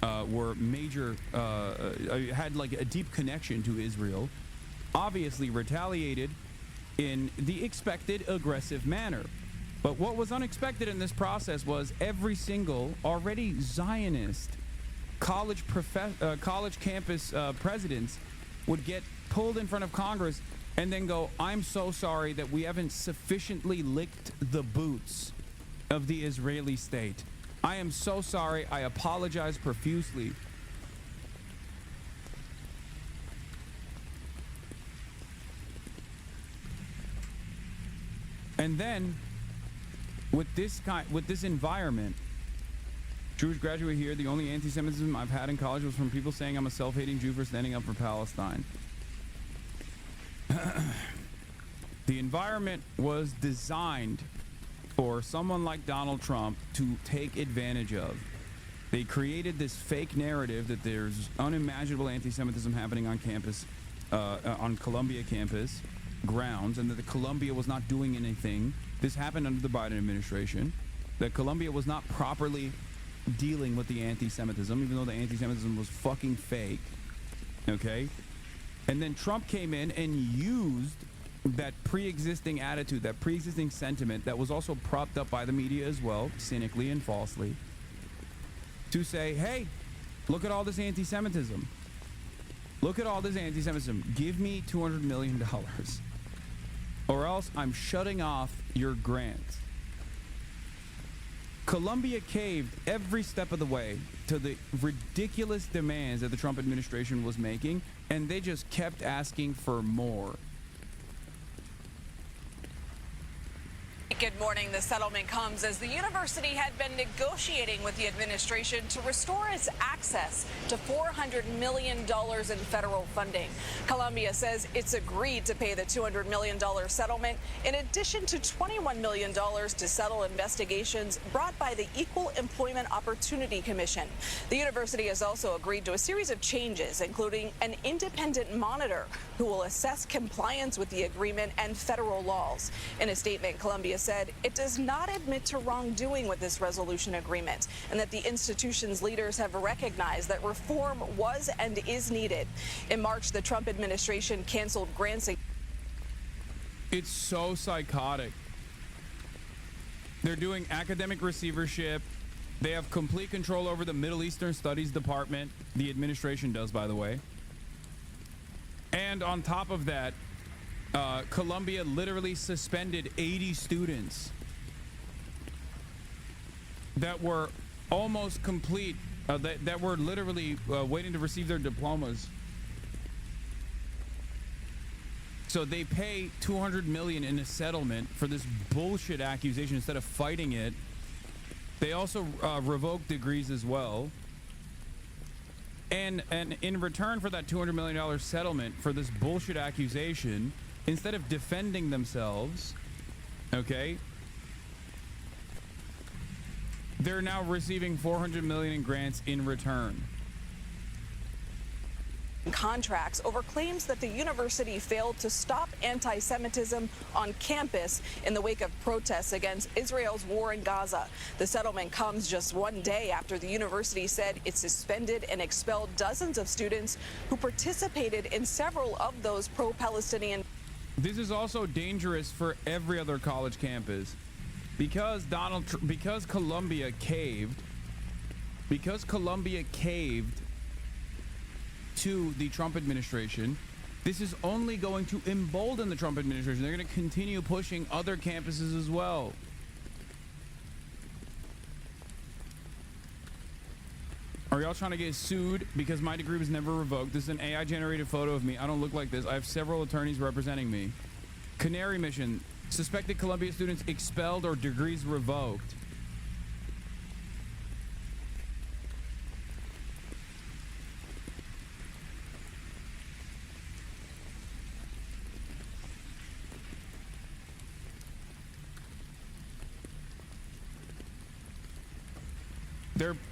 were major, had like a deep connection to Israel, obviously retaliated in the expected aggressive manner. But what was unexpected in this process was every single already Zionist college campus presidents would get pulled in front of Congress and then go, I'm so sorry that we haven't sufficiently licked the boots of the Israeli state. I am so sorry. I apologize profusely. And then with this environment, Jewish graduate here, the only anti-Semitism I've had in college was from people saying I'm a self-hating Jew for standing up for Palestine. The environment was designed for someone like Donald Trump to take advantage of. They created this fake narrative that there's unimaginable anti-Semitism happening on campus, on Columbia campus grounds, and that the Columbia was not doing anything. This happened under the Biden administration. That Columbia was not properly dealing with the anti-Semitism, even though the anti-Semitism was fucking fake. Okay? And then Trump came in and used that pre-existing attitude, that pre-existing sentiment that was also propped up by the media as well, cynically and falsely, to say, hey, look at all this anti-Semitism. Look at all this anti-Semitism. Give me $200 million. Or else I'm shutting off your grant. Columbia caved every step of the way to the ridiculous demands that the Trump administration was making, and they just kept asking for more. Good morning. The settlement comes as the university had been negotiating with the administration to restore its access to $400 million in federal funding. Columbia says it's agreed to pay the $200 million settlement in addition to $21 million to settle investigations brought by the Equal Employment Opportunity Commission. The university has also agreed to a series of changes, including an independent monitor who will assess compliance with the agreement and federal laws. In a statement, Columbia said it does not admit to wrongdoing with this resolution agreement, and that the institution's leaders have recognized that reform was and is needed. In March, the Trump administration canceled grants. It's so psychotic. They're doing academic receivership. They have complete control over the Middle Eastern Studies Department. The administration does, by the way. And on top of that, Columbia literally suspended 80 students that were almost complete, that were literally waiting to receive their diplomas. So they pay $200 million in a settlement for this bullshit accusation instead of fighting it. They also revoke degrees as well. And in return for that $200 million settlement for this bullshit accusation, instead of defending themselves, okay, they're now receiving $400 million in grants in return. Contracts over claims that the university failed to stop anti-Semitism on campus in the wake of protests against Israel's war in Gaza. The settlement comes just one day after the university said it suspended and expelled dozens of students who participated in several of those pro-Palestinian. This is also dangerous for every other college campus because Columbia caved to the Trump administration. This is only going to embolden the Trump administration. They're going to continue pushing other campuses as well. Are y'all trying to get sued because my degree was never revoked? This is an AI generated photo of me. I don't look like this. I have several attorneys representing me. Canary Mission, suspected Columbia students expelled or degrees revoked.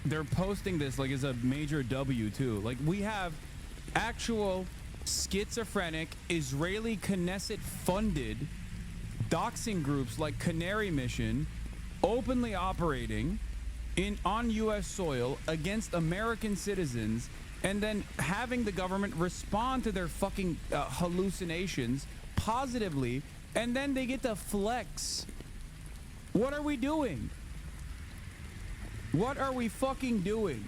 They're posting this like as a major W too. Like we have actual schizophrenic Israeli Knesset funded doxing groups like Canary Mission openly operating on US soil against American citizens, and then having the government respond to their fucking hallucinations positively, and then they get to flex. What are we doing? What are we fucking doing?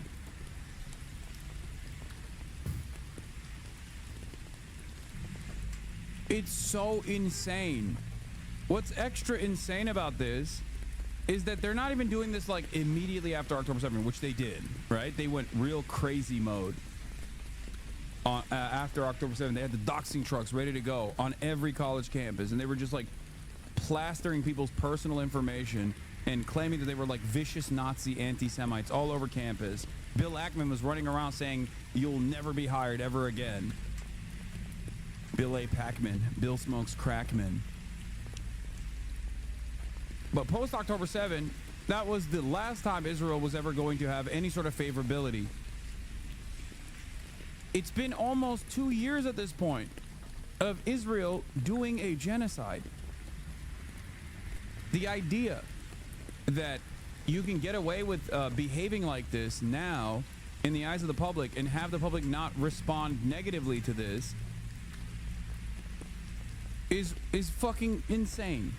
It's so insane. What's extra insane about this is that they're not even doing this like immediately after October 7th, which they did, right? They went real crazy mode after October 7th. They had the doxing trucks ready to go on every college campus, and they were just like plastering people's personal information and claiming that they were like vicious Nazi anti-Semites all over campus. Bill Ackman was running around saying, "You'll never be hired ever again." Bill A. Packman. Bill Smokes Crackman. But post-October 7, that was the last time Israel was ever going to have any sort of favorability. It's been almost 2 years at this point of Israel doing a genocide. The idea that you can get away with behaving like this now in the eyes of the public and have the public not respond negatively to this is fucking insane.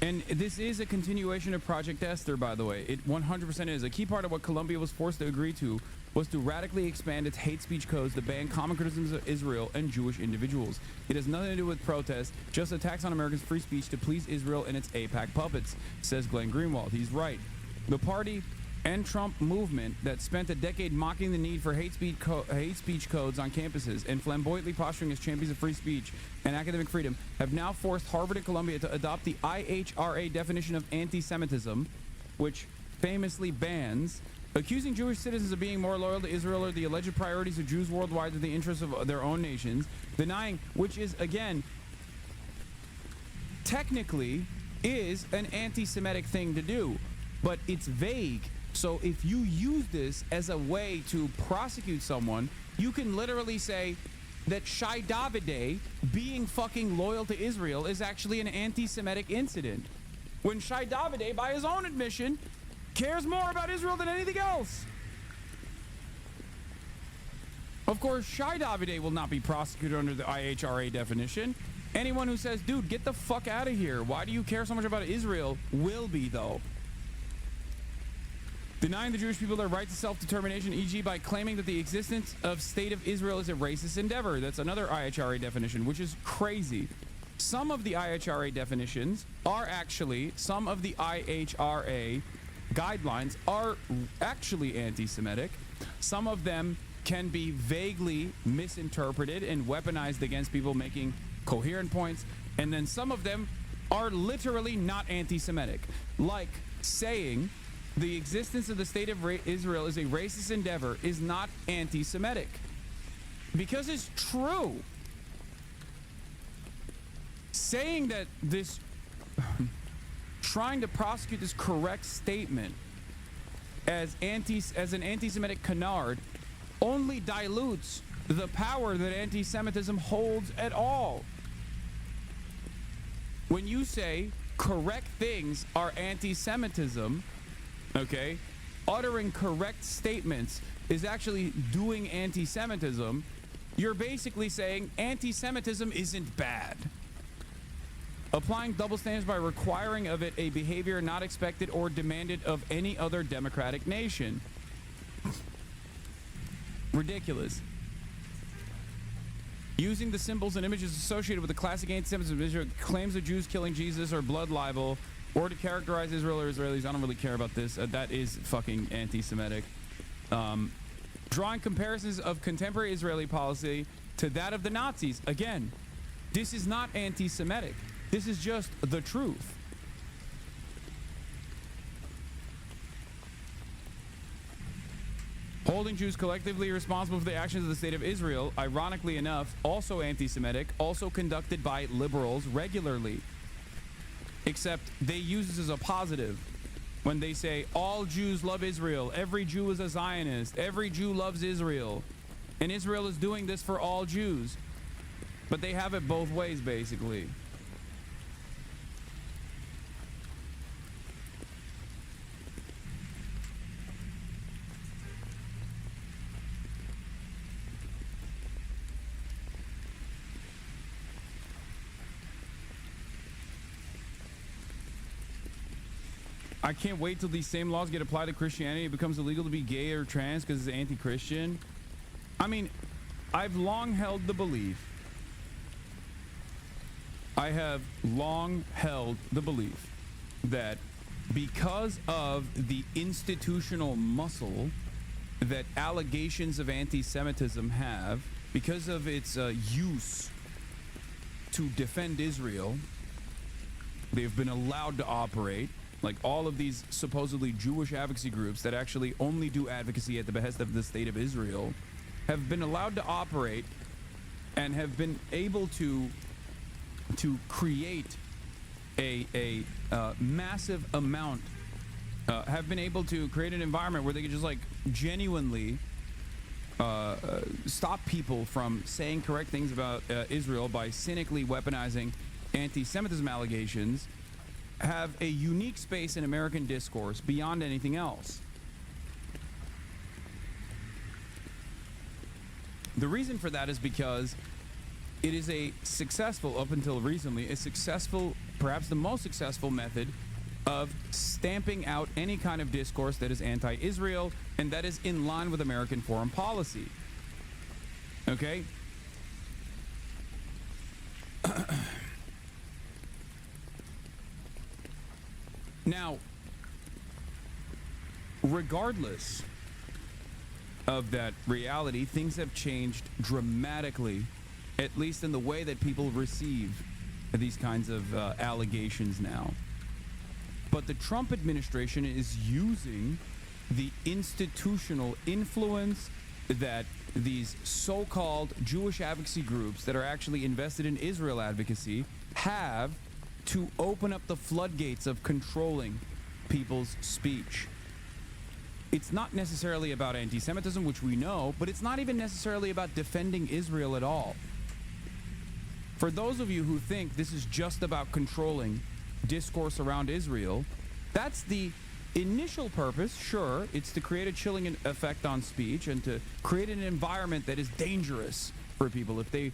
And this is a continuation of Project Esther, by the way. It 100% is. A key part of what Colombia was forced to agree to was to radically expand its hate speech codes to ban common criticisms of Israel and Jewish individuals. It has nothing to do with protests, just attacks on America's free speech to please Israel and its AIPAC puppets, says Glenn Greenwald. He's right. The party and Trump movement that spent a decade mocking the need for hate speech codes on campuses and flamboyantly posturing as champions of free speech and academic freedom have now forced Harvard and Columbia to adopt the IHRA definition of anti-Semitism, which famously bans accusing Jewish citizens of being more loyal to Israel or the alleged priorities of Jews worldwide than the interests of their own nations, denying, which is, again, technically is an anti-Semitic thing to do, but it's vague. So if you use this as a way to prosecute someone, you can literally say that Shai Davide being fucking loyal to Israel is actually an anti-Semitic incident, when Shai Davide, by his own admission, cares more about Israel than anything else. Of course, Shai Davide will not be prosecuted under the IHRA definition. Anyone who says, dude, get the fuck out of here, why do you care so much about Israel, will be, though. Denying the Jewish people their right to self-determination, e.g. by claiming that the existence of State of Israel is a racist endeavor. That's another IHRA definition, which is crazy. Some of the IHRA definitions are actually, some of the IHRA guidelines are actually anti-Semitic. Some of them can be vaguely misinterpreted and weaponized against people making coherent points. And then some of them are literally not anti-Semitic, like saying the existence of the State of Israel is a racist endeavor is not anti-Semitic, because it's true. Saying that this, trying to prosecute this correct statement as an anti-Semitic canard only dilutes the power that anti-Semitism holds at all. When you say correct things are anti-Semitism, okay, uttering correct statements is actually doing anti-Semitism, you're basically saying anti-Semitism isn't bad. Applying double standards by requiring of it a behavior not expected or demanded of any other democratic nation. Ridiculous. Using the symbols and images associated with the classic anti-Semitism, Israel claims of Jews killing Jesus or blood libel, or to characterize Israel or Israelis. I don't really care about this. That is fucking anti-Semitic. Drawing comparisons of contemporary Israeli policy to that of the Nazis. Again, this is not anti-Semitic. This is just the truth. Holding Jews collectively responsible for the actions of the State of Israel, ironically enough, also anti-Semitic, also conducted by liberals regularly. Except they use this as a positive when they say all Jews love Israel, every Jew is a Zionist, every Jew loves Israel, and Israel is doing this for all Jews. But they have it both ways, basically. I can't wait till these same laws get applied to Christianity. It becomes illegal to be gay or trans because it's anti-Christian. I mean, I've long held the belief. I have long held the belief that because of the institutional muscle that allegations of anti-Semitism have, because of its use to defend Israel, they've been allowed to operate. Like all of these supposedly Jewish advocacy groups that actually only do advocacy at the behest of the state of Israel have been allowed to operate and have been able to create a massive amount, have been able to create an environment where they can just like genuinely stop people from saying correct things about Israel by cynically weaponizing anti-Semitism allegations, have a unique space in American discourse beyond anything else. The reason for that is because it is a successful, up until recently, a successful, perhaps the most successful method of stamping out any kind of discourse that is anti-Israel and that is in line with American foreign policy. Okay? Now, regardless of that reality, things have changed dramatically, at least in the way that people receive these kinds of allegations now. But the Trump administration is using the institutional influence that these so-called Jewish advocacy groups that are actually invested in Israel advocacy have to open up the floodgates of controlling people's speech. It's not necessarily about anti-Semitism, which we know, but it's not even necessarily about defending Israel at all. For those of you who think this is just about controlling discourse around Israel, that's the initial purpose. Sure, it's to create a chilling effect on speech and to create an environment that is dangerous for people if they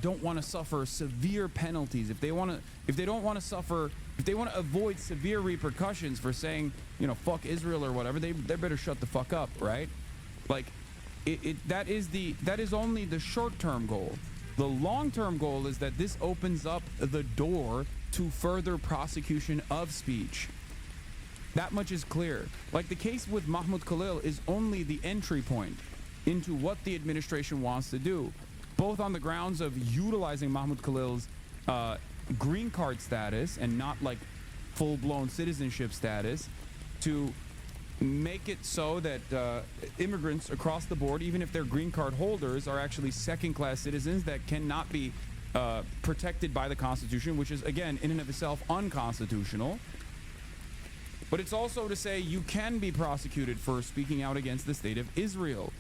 don't want to suffer severe penalties, if they don't want to avoid severe repercussions for saying, you know, fuck Israel or whatever, they better shut the fuck up, right? Like, that is only the short-term goal. The long-term goal is that this opens up the door to further prosecution of speech. That much is clear. Like the case with Mahmoud Khalil is only the entry point into what the administration wants to do, both on the grounds of utilizing Mahmoud Khalil's green card status and not like full-blown citizenship status to make it so that immigrants across the board, even if they're green card holders, are actually second-class citizens that cannot be protected by the Constitution, which is, again, in and of itself unconstitutional. But it's also to say you can be prosecuted for speaking out against the state of Israel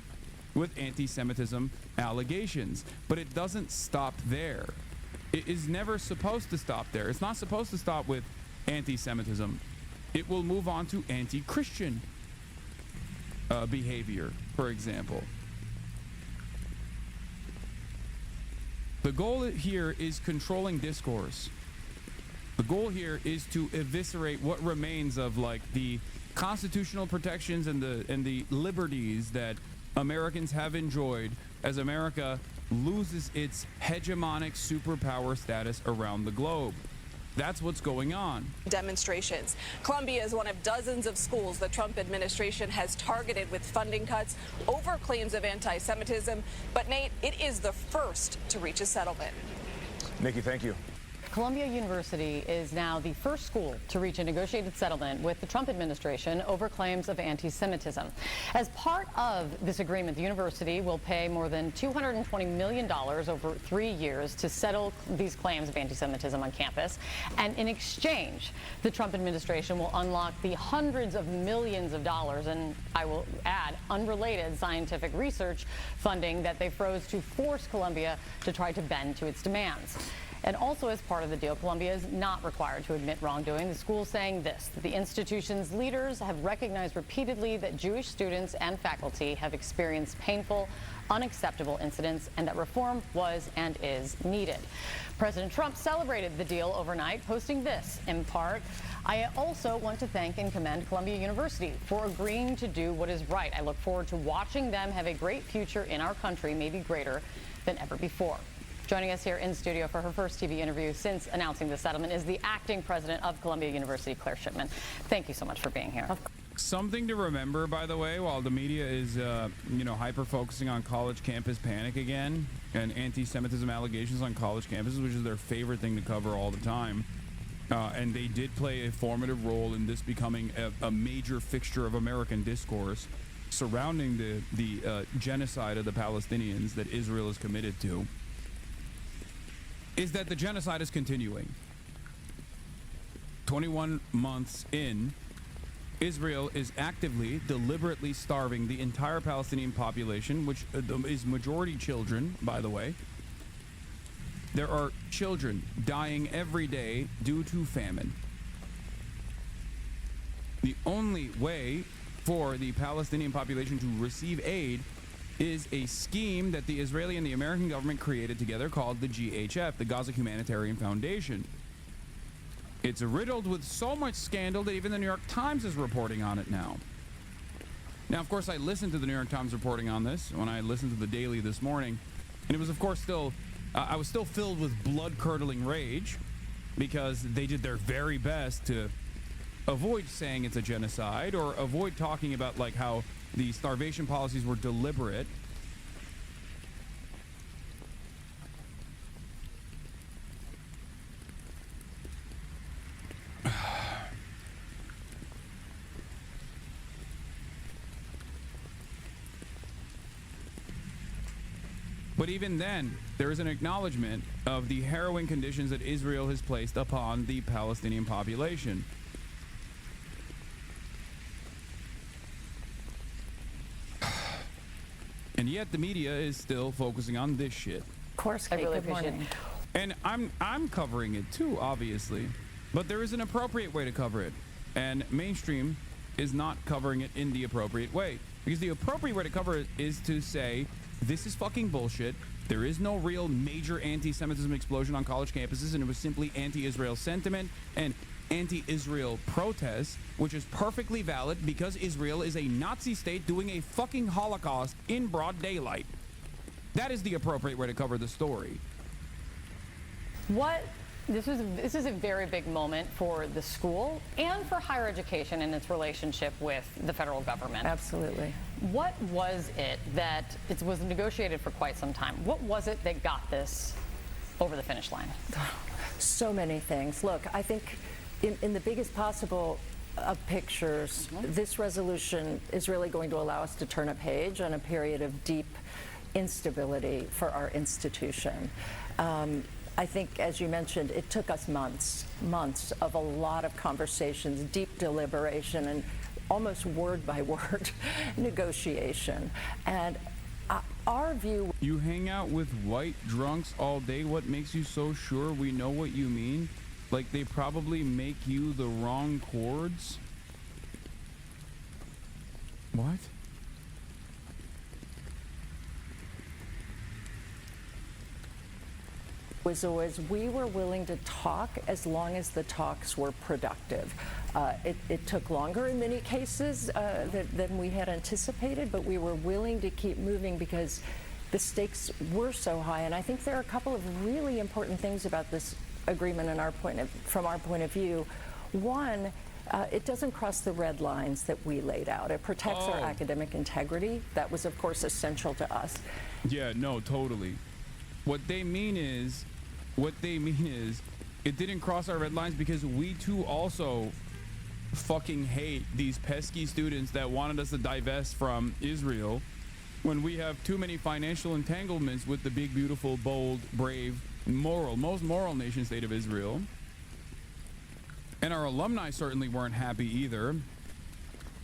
with anti-Semitism allegations. But it doesn't stop there. It is never supposed to stop there. It's not supposed to stop with anti-Semitism. It will move on to anti-Christian behavior, for example. The goal here is controlling discourse. The goal here is to eviscerate what remains of like the constitutional protections and the liberties that Americans have enjoyed as America loses its hegemonic superpower status around the globe. That's what's going on. Demonstrations. Columbia is one of dozens of schools the Trump administration has targeted with funding cuts over claims of anti-Semitism. But Nate, it is the first to reach a settlement. Nikki, thank you. Columbia University is now the first school to reach a negotiated settlement with the Trump administration over claims of anti-Semitism. As part of this agreement, the university will pay more than $220 million over 3 years to settle these claims of anti-Semitism on campus. And in exchange, the Trump administration will unlock the hundreds of millions of dollars, and I will add, unrelated scientific research funding that they froze to force Columbia to try to bend to its demands. And also as part of the deal, Columbia is not required to admit wrongdoing. The school is saying this, that the institution's leaders have recognized repeatedly that Jewish students and faculty have experienced painful, unacceptable incidents, and that reform was and is needed. President Trump celebrated the deal overnight, posting this, in part, "I also want to thank and commend Columbia University for agreeing to do what is right. I look forward to watching them have a great future in our country, maybe greater than ever before." Joining us here in studio for her first TV interview since announcing the settlement is the acting president of Columbia University, Claire Shipman. Thank you so much for being here. Something to remember, by the way, while the media is, hyper-focusing on college campus panic again and anti-Semitism allegations on college campuses, which is their favorite thing to cover all the time. And they did play a formative role in this becoming a major fixture of American discourse surrounding the genocide of the Palestinians that Israel is committed to, is that the genocide is continuing. 21 months in, Israel is actively, deliberately starving the entire Palestinian population, which is majority children, by the way. There are children dying every day due to famine. The only way for the Palestinian population to receive aid is a scheme that the Israeli and the American government created together called the GHF, the Gaza Humanitarian Foundation. It's riddled with so much scandal that even the New York Times is reporting on it now. Now, of course, I listened to the New York Times reporting on this when I listened to the Daily this morning, and it was, of course, I was still filled with blood-curdling rage because they did their very best to avoid saying it's a genocide or avoid talking about like how the starvation policies were deliberate. But even then, there is an acknowledgement of the harrowing conditions that Israel has placed upon the Palestinian population. And yet the media is still focusing on this shit. Of course, Kate, really good morning. And I'm covering it too, obviously. But there is an appropriate way to cover it. And mainstream is not covering it in the appropriate way. Because the appropriate way to cover it is to say, this is fucking bullshit. There is no real major anti-Semitism explosion on college campuses, and it was simply anti-Israel sentiment and anti-Israel protests, which is perfectly valid because Israel is a Nazi state doing a fucking Holocaust in broad daylight. That is the appropriate way to cover the story. This is a very big moment for the school and for higher education and its relationship with the federal government. Absolutely. What was it that it was negotiated for quite some time? What was it that got this over the finish line? So many things. Look, I think in the biggest possible of pictures, this resolution is really going to allow us to turn a page on a period of deep instability for our institution. I think, as you mentioned, it took us months of a lot of conversations, deep deliberation, and almost word by word negotiation. And our view... You hang out with white drunks all day. What makes you so sure we know what you mean? Like they probably make you the wrong chords? What? Was always we were willing to talk as long as the talks were productive. It took longer in many cases than we had anticipated, but we were willing to keep moving because the stakes were so high. And I think there are a couple of really important things about this agreement from our point of view. One, it doesn't cross the red lines that we laid out. It protects our academic integrity. That was, of course, essential to us. Yeah, no, totally. What they mean is it didn't cross our red lines because we too also fucking hate these pesky students that wanted us to divest from Israel when we have too many financial entanglements with the big, beautiful, bold, brave, most moral nation state of Israel. And our alumni certainly weren't happy either,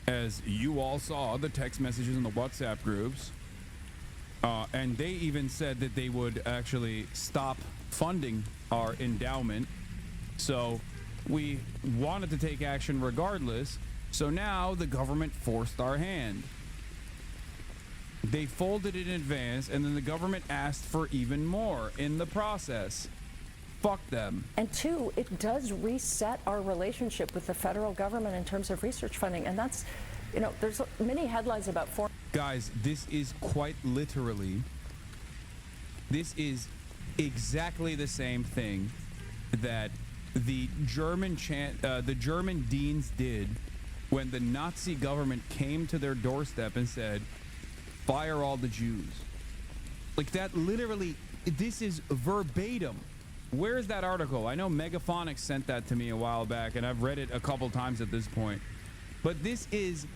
as you all saw the text messages in the WhatsApp groups. And they even said that they would actually stop funding our endowment. So we wanted to take action regardless. So now the government forced our hand. They folded in advance, and then the government asked for even more in the process. Fuck them. And two, it does reset our relationship with the federal government in terms of research funding. And that's, there's many headlines about foreign... Guys, this is quite literally, this is exactly the same thing that the German deans did when the Nazi government came to their doorstep and said, fire all the Jews. Like that, literally, this is verbatim. Where's that article? I know Megaphonics sent that to me a while back, and I've read it a couple times at this point. But this is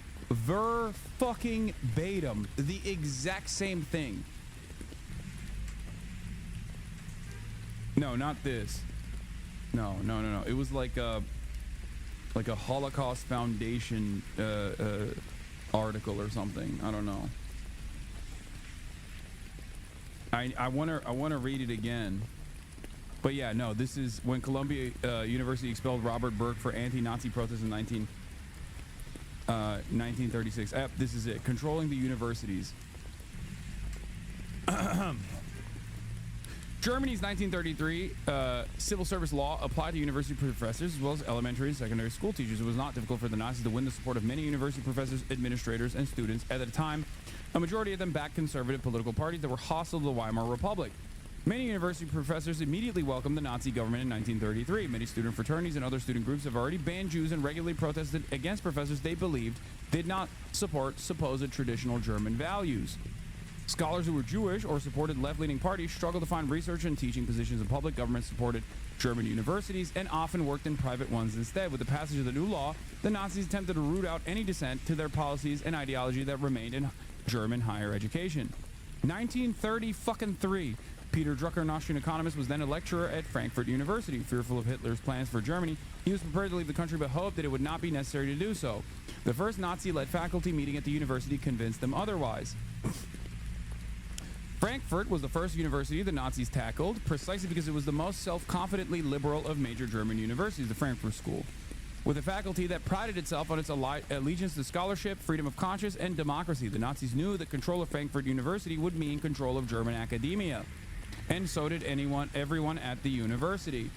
fucking-batum, the exact same thing. No, not this. No. It was like a Holocaust Foundation article or something. I don't know. I want to read it again. But yeah, no, this is when Columbia University expelled Robert Burke for anti-Nazi protests in 1936. This is it. Controlling the universities. Germany's 1933 civil service law applied to university professors as well as elementary and secondary school teachers. It was not difficult for the Nazis to win the support of many university professors, administrators, and students. At the time, a majority of them backed conservative political parties that were hostile to the Weimar Republic. Many university professors immediately welcomed the Nazi government in 1933. Many student fraternities and other student groups have already banned Jews and regularly protested against professors they believed did not support supposed traditional German values. Scholars who were Jewish or supported left-leaning parties struggled to find research and teaching positions in public government-supported German universities and often worked in private ones instead. With the passage of the new law, the Nazis attempted to root out any dissent to their policies and ideology that remained in German higher education. 1933. Peter Drucker, an Austrian economist, was then a lecturer at Frankfurt University. Fearful of Hitler's plans for Germany, he was prepared to leave the country but hoped that it would not be necessary to do so. The first Nazi-led faculty meeting at the university convinced them otherwise. Frankfurt was the first university the Nazis tackled, precisely because it was the most self-confidently liberal of major German universities, the Frankfurt School. With a faculty that prided itself on its allegiance to scholarship, freedom of conscience, and democracy, the Nazis knew that control of Frankfurt University would mean control of German academia. And so did everyone at the university.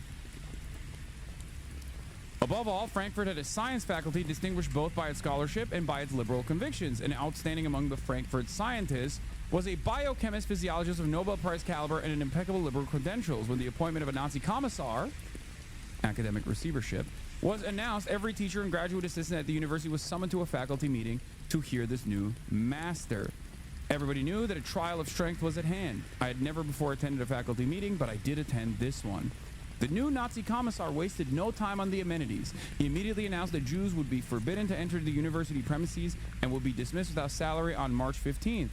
Above all, Frankfurt had a science faculty distinguished both by its scholarship and by its liberal convictions. And outstanding among the Frankfurt scientists was a biochemist, physiologist of Nobel Prize caliber and an impeccable liberal credentials. When the appointment of a Nazi commissar, academic receivership, was announced, every teacher and graduate assistant at the university was summoned to a faculty meeting to hear this new master. Everybody knew that a trial of strength was at hand. I had never before attended a faculty meeting, but I did attend this one. The new Nazi commissar wasted no time on the amenities. He immediately announced that Jews would be forbidden to enter the university premises and would be dismissed without salary on March 15th.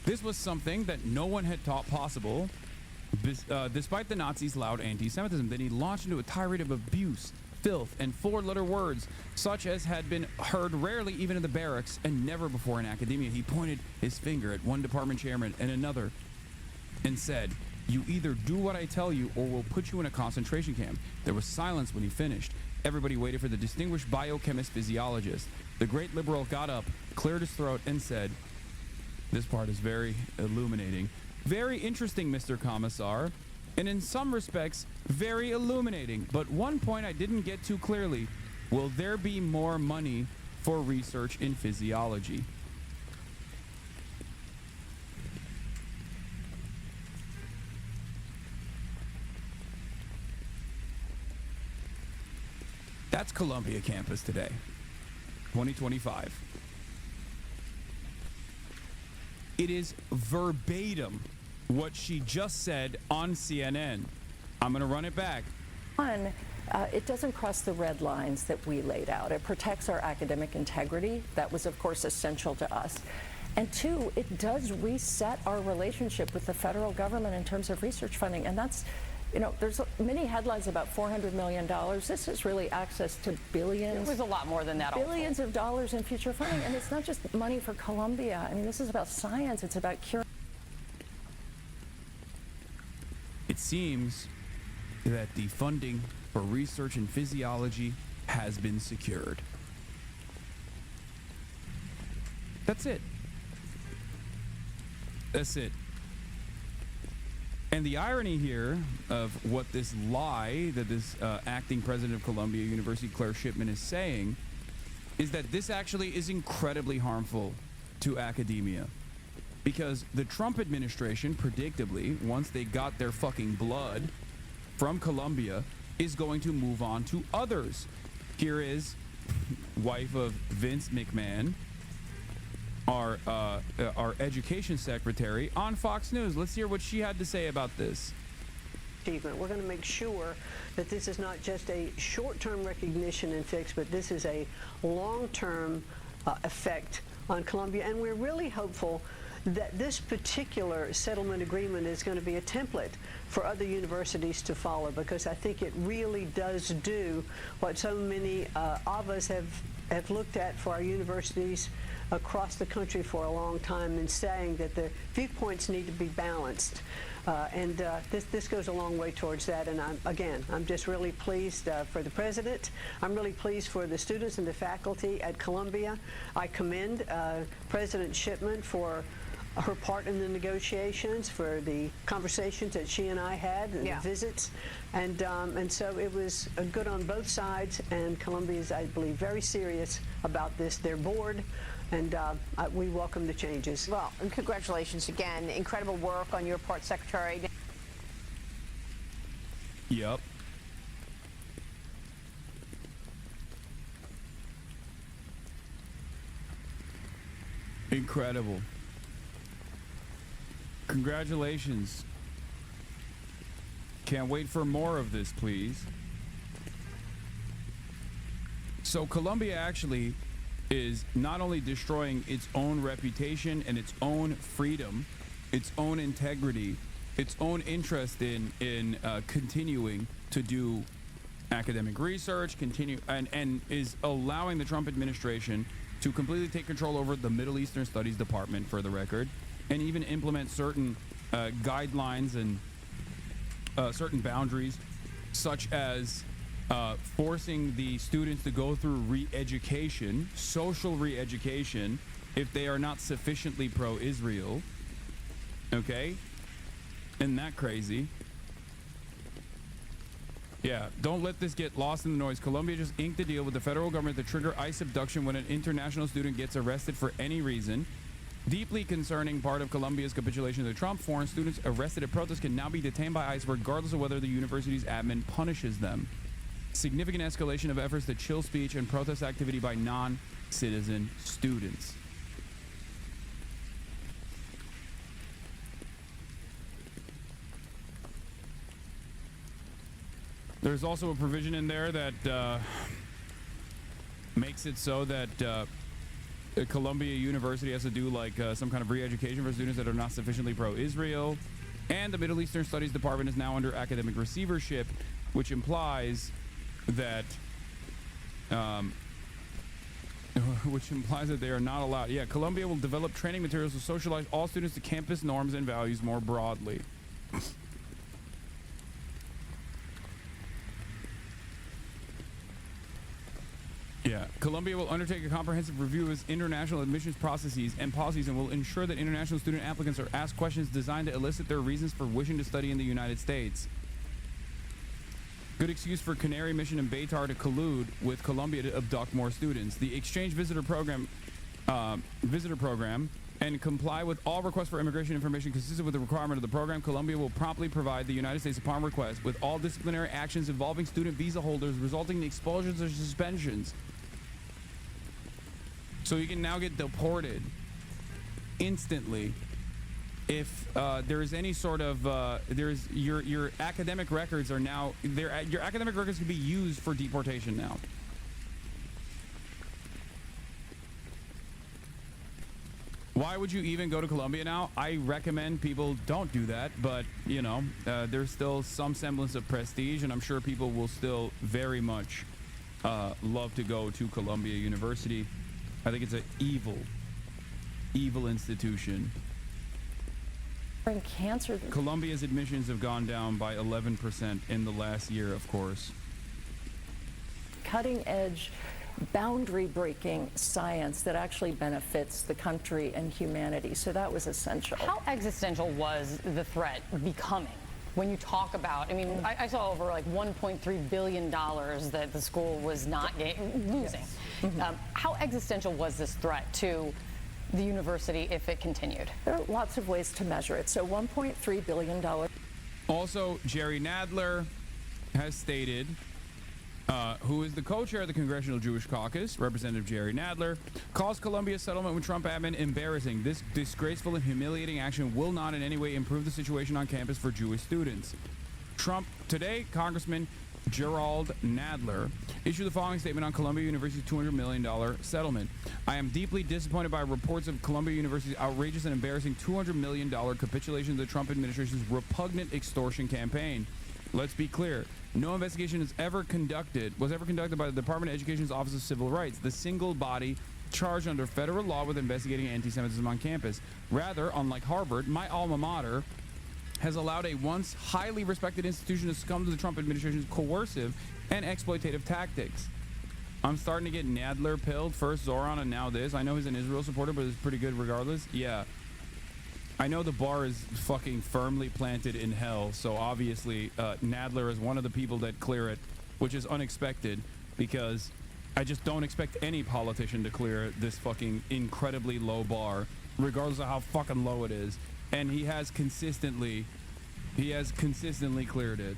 This was something that no one had thought possible, despite the Nazis' loud anti-Semitism. Then he launched into a tirade of abuse, filth, and four-letter words, such as had been heard rarely even in the barracks and never before in academia. He pointed his finger at one department chairman and another and said, "You either do what I tell you or we'll put you in a concentration camp." There was silence when he finished. Everybody waited for the distinguished biochemist physiologist. The great liberal got up, cleared his throat, and said, "This part is very illuminating. Very interesting, Mr. Commissar. And in some respects, very illuminating. But one point I didn't get too clearly. Will there be more money for research in physiology?" That's Columbia campus today, 2025. It is verbatim what she just said on CNN. I'm going to run it back. One, it doesn't cross the red lines that we laid out. It protects our academic integrity. That was, of course, essential to us. And two, it does reset our relationship with the federal government in terms of research funding. And that's, you know, there's many headlines about $400 million. This is really access to billions. It was a lot more than that. Billions of dollars in future funding. And it's not just money for Columbia. I mean, this is about science. It's about curing. It seems that the funding for research in physiology has been secured. That's it. That's it. And the irony here of what this lie that this acting president of Columbia University, Claire Shipman, is saying is that this actually is incredibly harmful to academia. because the Trump administration, predictably, once they got their fucking blood from Colombia, is going to move on to others. Here is wife of Vince McMahon, our education secretary, on Fox News. Let's hear what she had to say about this. We're going to make sure that this is not just a short-term recognition and fix, but this is a long-term effect on Colombia. And we're really hopeful that this particular settlement agreement is going to be a template for other universities to follow, because I think it really does do what so many of us have looked at for our universities across the country for a long time, in saying that the viewpoints need to be balanced. This goes a long way towards that. And I'm just really pleased for the president. I'm really pleased for the students and the faculty at Columbia. I commend President Shipman for her part in the negotiations, for the conversations that she and I had, and the visits, and so it was good on both sides. And Columbia is, I believe, very serious about this. Their board. And we welcome the changes. Well, and congratulations again. Incredible work on your part, Secretary. Yep. Incredible. Congratulations. Can't wait for more of this, please. So Colombia actually is not only destroying its own reputation and its own freedom, its own integrity, its own interest in continuing to do academic research, and is allowing the Trump administration to completely take control over the Middle Eastern Studies Department, for the record, and even implement certain guidelines and certain boundaries, such as forcing the students to go through re-education, social re-education, if they are not sufficiently pro-Israel. Okay? Isn't that crazy? Yeah, don't let this get lost in the noise. Colombia just inked a deal with the federal government to trigger ICE abduction when an international student gets arrested for any reason. Deeply concerning part of Colombia's capitulation to Trump, foreign students arrested at protests can now be detained by ICE regardless of whether the university's admin punishes them. Significant escalation of efforts to chill speech and protest activity by non-citizen students. There's also a provision in there that makes it so that Columbia University has to do like some kind of re-education for students that are not sufficiently pro-Israel. And the Middle Eastern Studies Department is now under academic receivership, which implies that they are not allowed. Yeah, Columbia will develop training materials to socialize all students to campus norms and values more broadly. Yeah, Columbia will undertake a comprehensive review of its international admissions processes and policies, and will ensure that international student applicants are asked questions designed to elicit their reasons for wishing to study in the United States. Good excuse for Canary Mission and Baytar to collude with Columbia to abduct more students. The exchange visitor program and comply with all requests for immigration information consistent with the requirement of the program. Columbia will promptly provide the United States upon request with all disciplinary actions involving student visa holders resulting in expulsions or suspensions. So you can now get deported instantly if there is any sort of your academic records are now your academic records can be used for deportation now. Why would you even go to Columbia now? I recommend people don't do that, but you know, there's still some semblance of prestige, and I'm sure people will still very much love to go to Columbia University. I think it's an evil institution. Cancer. Columbia's admissions have gone down by 11% in the last year, of course. Cutting edge, boundary breaking science that actually benefits the country and humanity. So that was essential. How existential was the threat becoming? When you talk about, I mean, I saw over like $1.3 billion that the school was not losing. Yes. How existential was this threat to the university if it continued? There are lots of ways to measure it. So $1.3 billion. Also, Jerry Nadler has stated, who is the co-chair of the Congressional Jewish Caucus, Representative Jerry Nadler, calls Columbia's settlement with Trump admin embarrassing. This disgraceful and humiliating action will not in any way improve the situation on campus for Jewish students. Today, Congressman Gerald Nadler issued the following statement on Columbia University's $200 million settlement. I am deeply disappointed by reports of Columbia University's outrageous and embarrassing $200 million capitulation to the Trump administration's repugnant extortion campaign. Let's be clear. No investigation was ever conducted by the Department of Education's Office of Civil Rights, the single body charged under federal law with investigating anti-Semitism on campus. Rather, unlike Harvard, my alma mater has allowed a once highly respected institution to succumb to the Trump administration's coercive and exploitative tactics. I'm starting to get Nadler pilled, first Zoran and now this. I know he's an Israel supporter, but it's pretty good regardless. Yeah. I know the bar is fucking firmly planted in hell, so obviously Nadler is one of the people that clear it, which is unexpected because I just don't expect any politician to clear this fucking incredibly low bar, regardless of how fucking low it is. And he has consistently cleared it.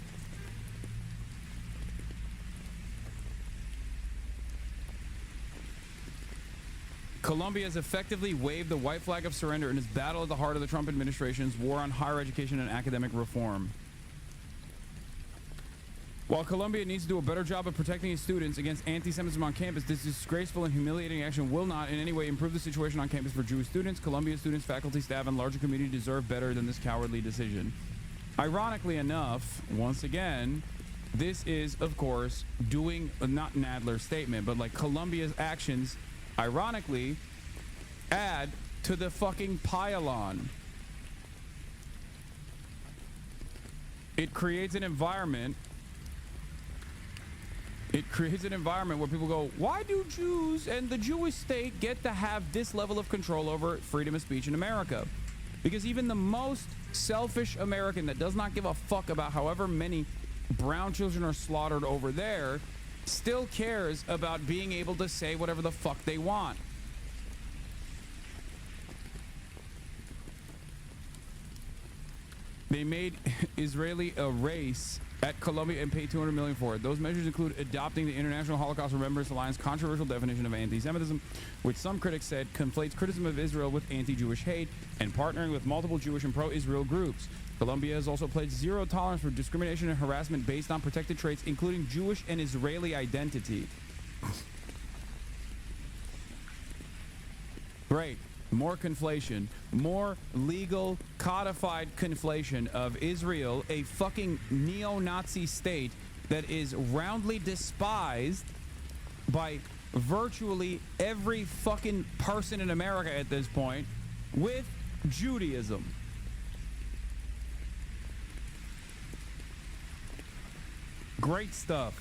Columbia has effectively waved the white flag of surrender in its battle at the heart of the Trump administration's war on higher education and academic reform. While Columbia needs to do a better job of protecting its students against anti-Semitism on campus, this disgraceful and humiliating action will not in any way improve the situation on campus for Jewish students. Columbia students, faculty, staff, and larger community deserve better than this cowardly decision. Ironically enough, once again, this is, of course, doing, not Nadler's statement, but like Columbia's actions, ironically, add to the fucking pile-on. It creates an environment where people go, why do Jews and the Jewish state get to have this level of control over freedom of speech in America? Because even the most selfish American that does not give a fuck about however many brown children are slaughtered over there still cares about being able to say whatever the fuck they want. They made Israeli a race at Columbia and paid $200 million for it. Those measures include adopting the International Holocaust Remembrance Alliance's controversial definition of anti-Semitism, which some critics said conflates criticism of Israel with anti-Jewish hate, and partnering with multiple Jewish and pro-Israel groups. Columbia has also pledged zero tolerance for discrimination and harassment based on protected traits, including Jewish and Israeli identity. Great. More conflation, more legal codified conflation of Israel, a fucking neo-Nazi state that is roundly despised by virtually every fucking person in America at this point, with Judaism. Great stuff.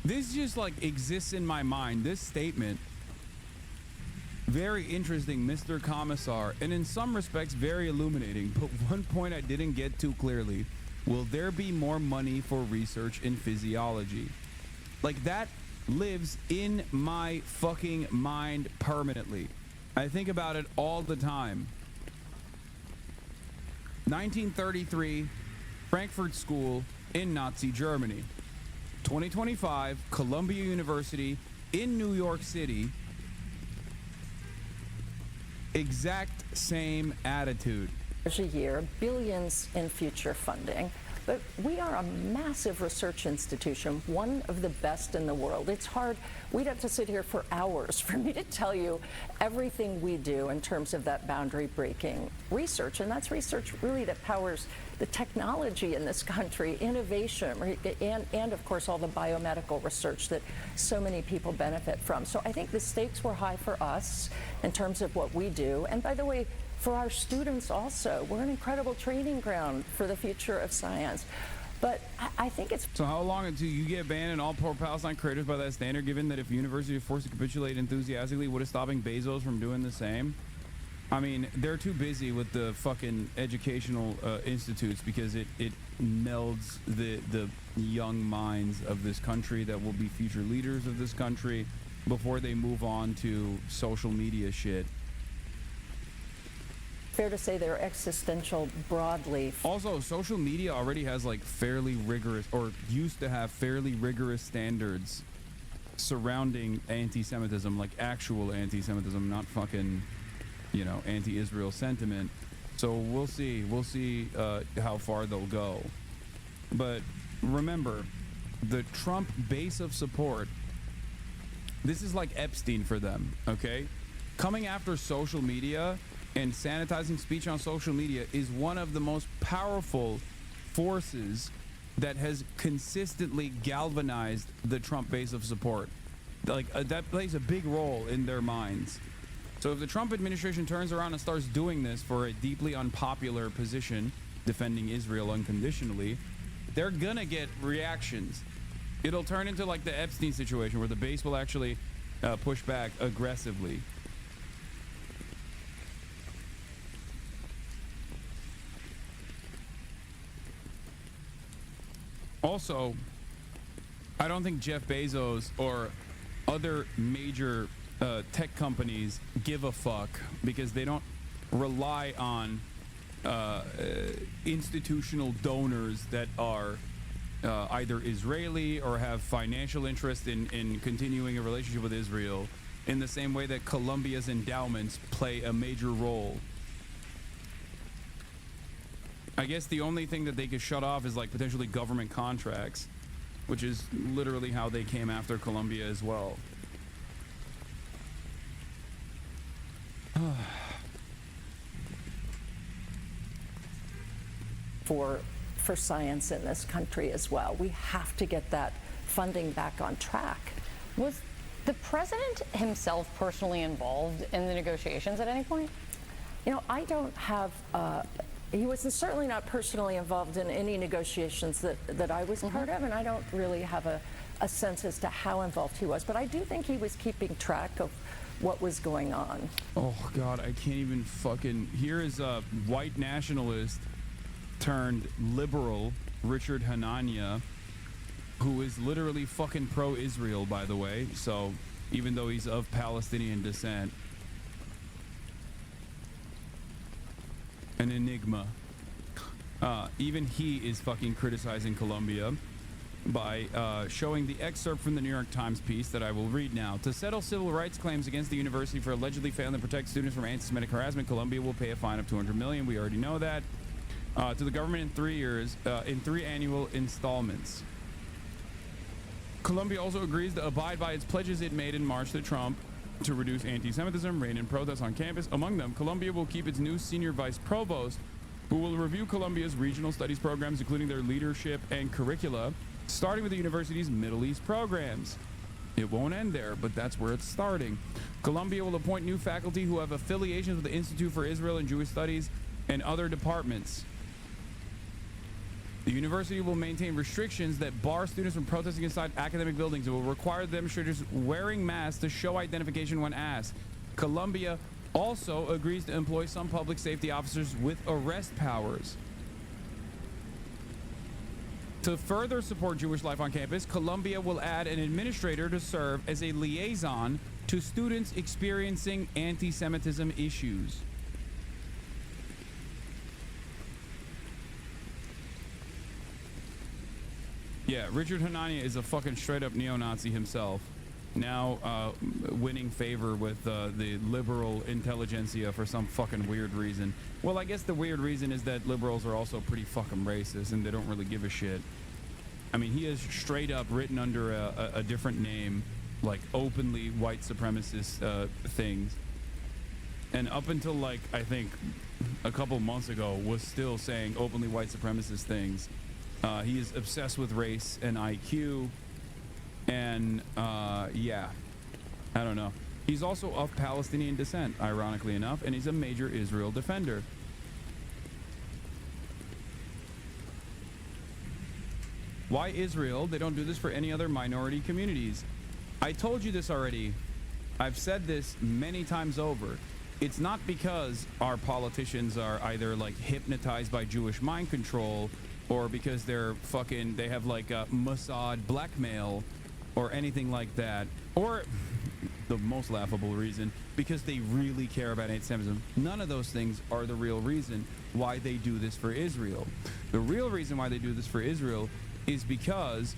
This just like exists in my mind. This statement, very interesting, Mr. Commissar, and in some respects very illuminating. But one point I didn't get to clearly: will there be more money for research in physiology? Like, that lives in my fucking mind permanently. I think about it all the time. 1933, Frankfurt School in Nazi Germany. 2025, Columbia University in New York City. Exact same attitude. A year, billions in future funding. But we are a massive research institution, one of the best in the world. It's hard. We'd have to sit here for hours for me to tell you everything we do in terms of that boundary-breaking research. And that's research really that powers the technology in this country, innovation, and of course, all the biomedical research that so many people benefit from. So I think the stakes were high for us in terms of what we do. And by the way, for our students also, we're an incredible training ground for the future of science. But I think it's... So how long until you get banned and all pro-Palestine creators by that standard, given that if universities are forced to capitulate enthusiastically, what is stopping Bezos from doing the same? I mean, they're too busy with the fucking educational institutes because it melds the young minds of this country that will be future leaders of this country before they move on to social media shit. Fair to say they're existential broadly. Also, social media already has like fairly rigorous, or used to have fairly rigorous standards surrounding anti-Semitism, like actual anti-Semitism, not fucking, you know, anti-Israel sentiment. So we'll see how far they'll go. But remember, the Trump base of support, this is like Epstein for them, okay? Coming after social media and sanitizing speech on social media is one of the most powerful forces that has consistently galvanized the Trump base of support. Like that plays a big role in their minds. So if the Trump administration turns around and starts doing this for a deeply unpopular position, defending Israel unconditionally, they're gonna get reactions. It'll turn into like the Epstein situation where the base will actually push back aggressively. Also, I don't think Jeff Bezos or other major tech companies give a fuck because they don't rely on institutional donors that are either Israeli or have financial interest in continuing a relationship with Israel in the same way that Columbia's endowments play a major role. I guess the only thing that they could shut off is like potentially government contracts, which is literally how they came after Colombia as well. For science in this country as well. We have to get that funding back on track. Was the president himself personally involved in the negotiations at any point? You know, I don't have, he was certainly not personally involved in any negotiations that I was part of, and I don't really have a sense as to how involved he was, but I do think he was keeping track of what was going on. Oh God, I can't even fucking, here is a white nationalist turned liberal, Richard Hanania, who is literally fucking pro-Israel, by the way, so even though he's of Palestinian descent. An enigma. Even he is fucking criticizing Colombia by showing the excerpt from the New York Times piece that I will read now. To settle civil rights claims against the university for allegedly failing to protect students from anti-Semitic harassment, Colombia will pay a fine of $200 million. We already know that. To the government in 3 years, in 3 annual installments. Colombia also agrees to abide by its pledges it made in March to Trump to reduce anti-Semitism, rein in protests on campus. Among them, Colombia will keep its new senior vice provost, who will review Colombia's regional studies programs, including their leadership and curricula, starting with the university's Middle East programs. It won't end there, but that's where it's starting. Colombia will appoint new faculty who have affiliations with the Institute for Israel and Jewish Studies and other departments. The university will maintain restrictions that bar students from protesting inside academic buildings. It will require demonstrators wearing masks to show identification when asked. Colombia also agrees to employ some public safety officers with arrest powers. To further support Jewish life on campus, Colombia will add an administrator to serve as a liaison to students experiencing anti-Semitism issues. Yeah, Richard Hanania is a fucking straight-up neo-Nazi himself, now winning favor with the liberal intelligentsia for some fucking weird reason. Well, I guess the weird reason is that liberals are also pretty fucking racist and they don't really give a shit. I mean, he is straight up written under a different name, like openly white supremacist things. And up until like, I think a couple months ago was still saying openly white supremacist things. He is obsessed with race and IQ, and yeah, I don't know. He's also of Palestinian descent, ironically enough, and he's a major Israel defender. Why Israel? They don't do this for any other minority communities. I told you this already. I've said this many times over. it's not because our politicians are either like hypnotized by Jewish mind control or because they have like Mossad blackmail or anything like that, or the most laughable reason, because they really care about anti-Semitism. None of those things are the real reason why they do this for Israel. The real reason why they do this for Israel is because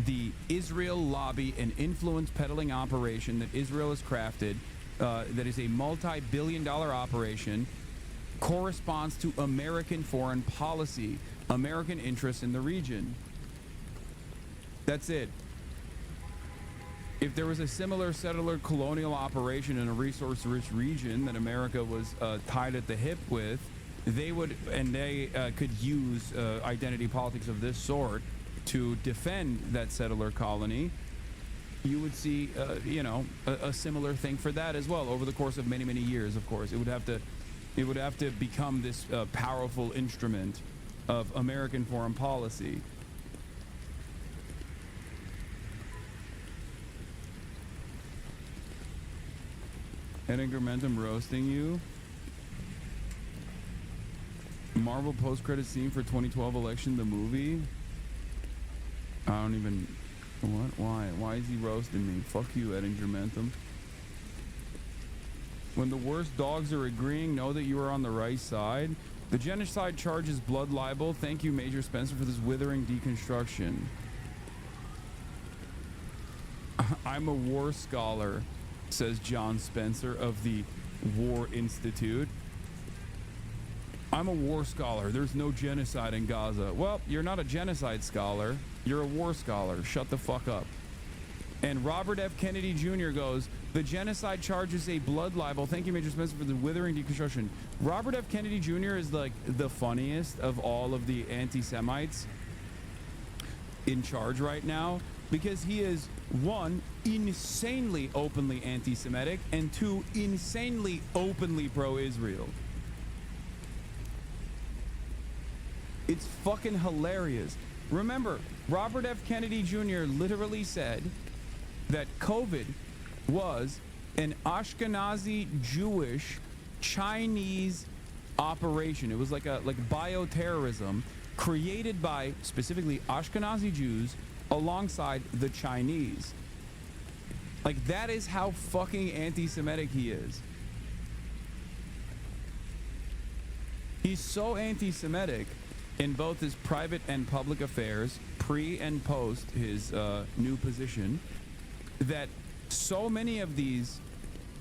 the Israel lobby and influence peddling operation that Israel has crafted, that is a multi-billion-dollar operation, corresponds to American foreign policy, American interests in the region. That's it. If there was a similar settler colonial operation in a resource-rich region that America was tied at the hip with, they could use identity politics of this sort to defend that settler colony. You would see, a similar thing for that as well over the course of many, many years. Of course, it would have to become this powerful instrument of American foreign policy. Incrementum roasting you. Marvel post-credit scene for 2012 election, the movie. I don't even. What? Why? Why is he roasting me? Fuck you, Incrementum. When the worst dogs are agreeing, know that you are on the right side. The genocide charge is blood libel. Thank you, Major Spencer, for this withering deconstruction. I'm a war scholar, says John Spencer of the War Institute. I'm a war scholar. There's no genocide in Gaza. Well, you're not a genocide scholar. You're a war scholar. Shut the fuck up. And Robert F. Kennedy Jr. goes, the genocide charge is a blood libel. Thank you, Major Spencer, for the withering deconstruction. Robert F. Kennedy Jr. is like the funniest of all of the anti-Semites in charge right now, because he is, one, insanely openly anti-Semitic, and two, insanely openly pro-Israel. It's fucking hilarious. Remember, Robert F. Kennedy Jr. literally said that COVID was an Ashkenazi Jewish Chinese operation. It was like bioterrorism created by specifically Ashkenazi Jews alongside the Chinese. Like, that is how fucking anti-Semitic he is. He's so anti-Semitic in both his private and public affairs, pre and post his new position, that so many of these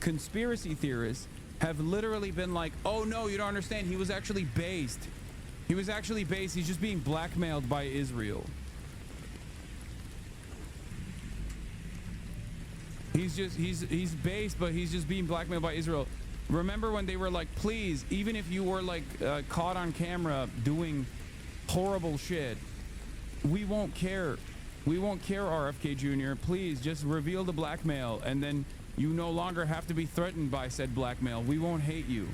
conspiracy theorists have literally been like, oh no, you don't understand, he was actually based. He was actually based, he's just being blackmailed by Israel. He's based, but he's just being blackmailed by Israel. Remember when they were like, please, even if you were like caught on camera doing horrible shit, we won't care. We won't care, RFK Jr. Please just reveal the blackmail, and then you no longer have to be threatened by said blackmail. We won't hate you.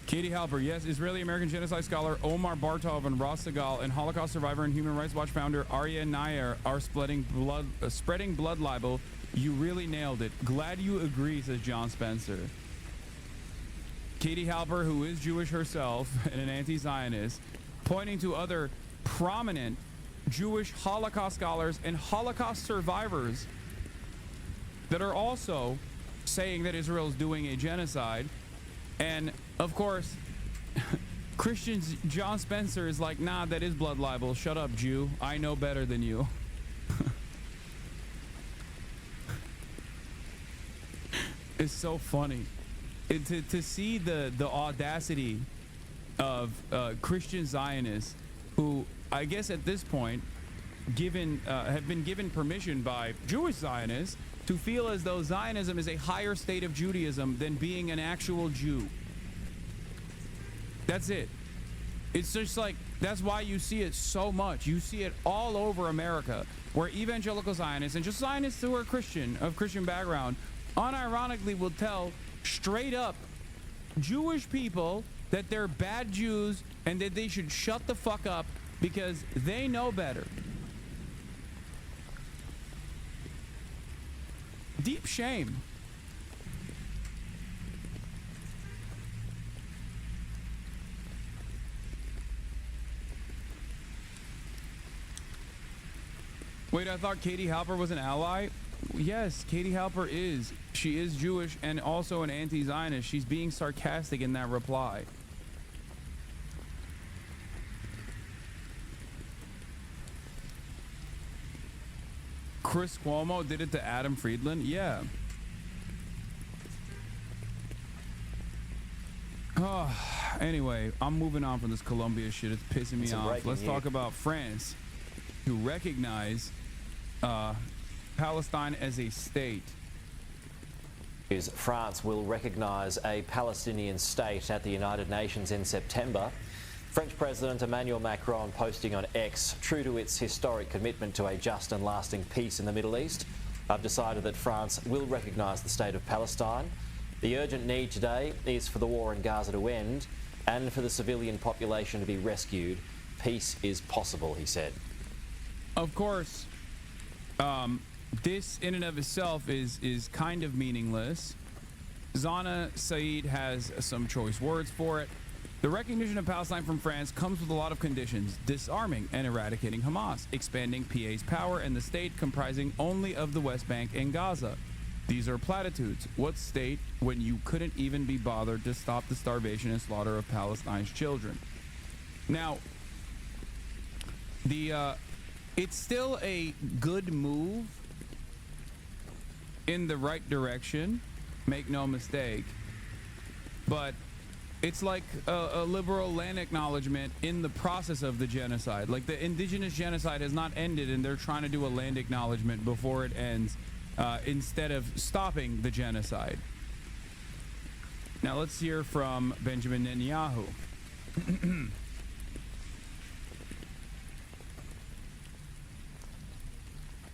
Katie Halper, yes, Israeli-American genocide scholar Omar Bartov and Ross Segal and Holocaust survivor and Human Rights Watch founder Arya Nair are spreading blood libel. You really nailed it. Glad you agree, says John Spencer. Katie Halper, who is Jewish herself and an anti-Zionist, pointing to other prominent Jewish Holocaust scholars and Holocaust survivors that are also saying that Israel is doing a genocide. And of course, Christians, John Spencer is like, nah, that is blood libel. Shut up, Jew. I know better than you. It's so funny. To see the audacity of Christian Zionists who, I guess at this point, have been given permission by Jewish Zionists to feel as though Zionism is a higher state of Judaism than being an actual Jew. That's it. It's just like, that's why you see it so much. You see it all over America, where evangelical Zionists and just Zionists who are Christian, of Christian background, unironically will tell straight up Jewish people that they're bad Jews and that they should shut the fuck up because they know better. deep shame. Wait, I thought Katie Halper was an ally? Yes, Katie Halper is. She is Jewish and also an anti-Zionist. She's being sarcastic in that reply. Chris Cuomo did it to Adam Friedland? Yeah. Anyway, I'm moving on from this Colombia shit. It's pissing me off. Let's talk about France, to recognize Palestine as a state. France will recognise a Palestinian state at the United Nations in September. French President Emmanuel Macron posting on X, true to its historic commitment to a just and lasting peace in the Middle East, I've decided that France will recognise the state of Palestine. The urgent need today is for the war in Gaza to end and for the civilian population to be rescued. Peace is possible, he said. Of course, this in and of itself is kind of meaningless. Zana Saeed has some choice words for it. The recognition of Palestine from France comes with a lot of conditions: disarming and eradicating Hamas, expanding PA's power, and the state comprising only of the West Bank and Gaza. These are platitudes. What state when you couldn't even be bothered to stop the starvation and slaughter of Palestine's children? Now, it's still a good move in the right direction, make no mistake, but it's like a liberal land acknowledgement in the process of the genocide. Like, the indigenous genocide has not ended and they're trying to do a land acknowledgement before it ends, instead of stopping the genocide. Now let's hear from Benjamin Netanyahu.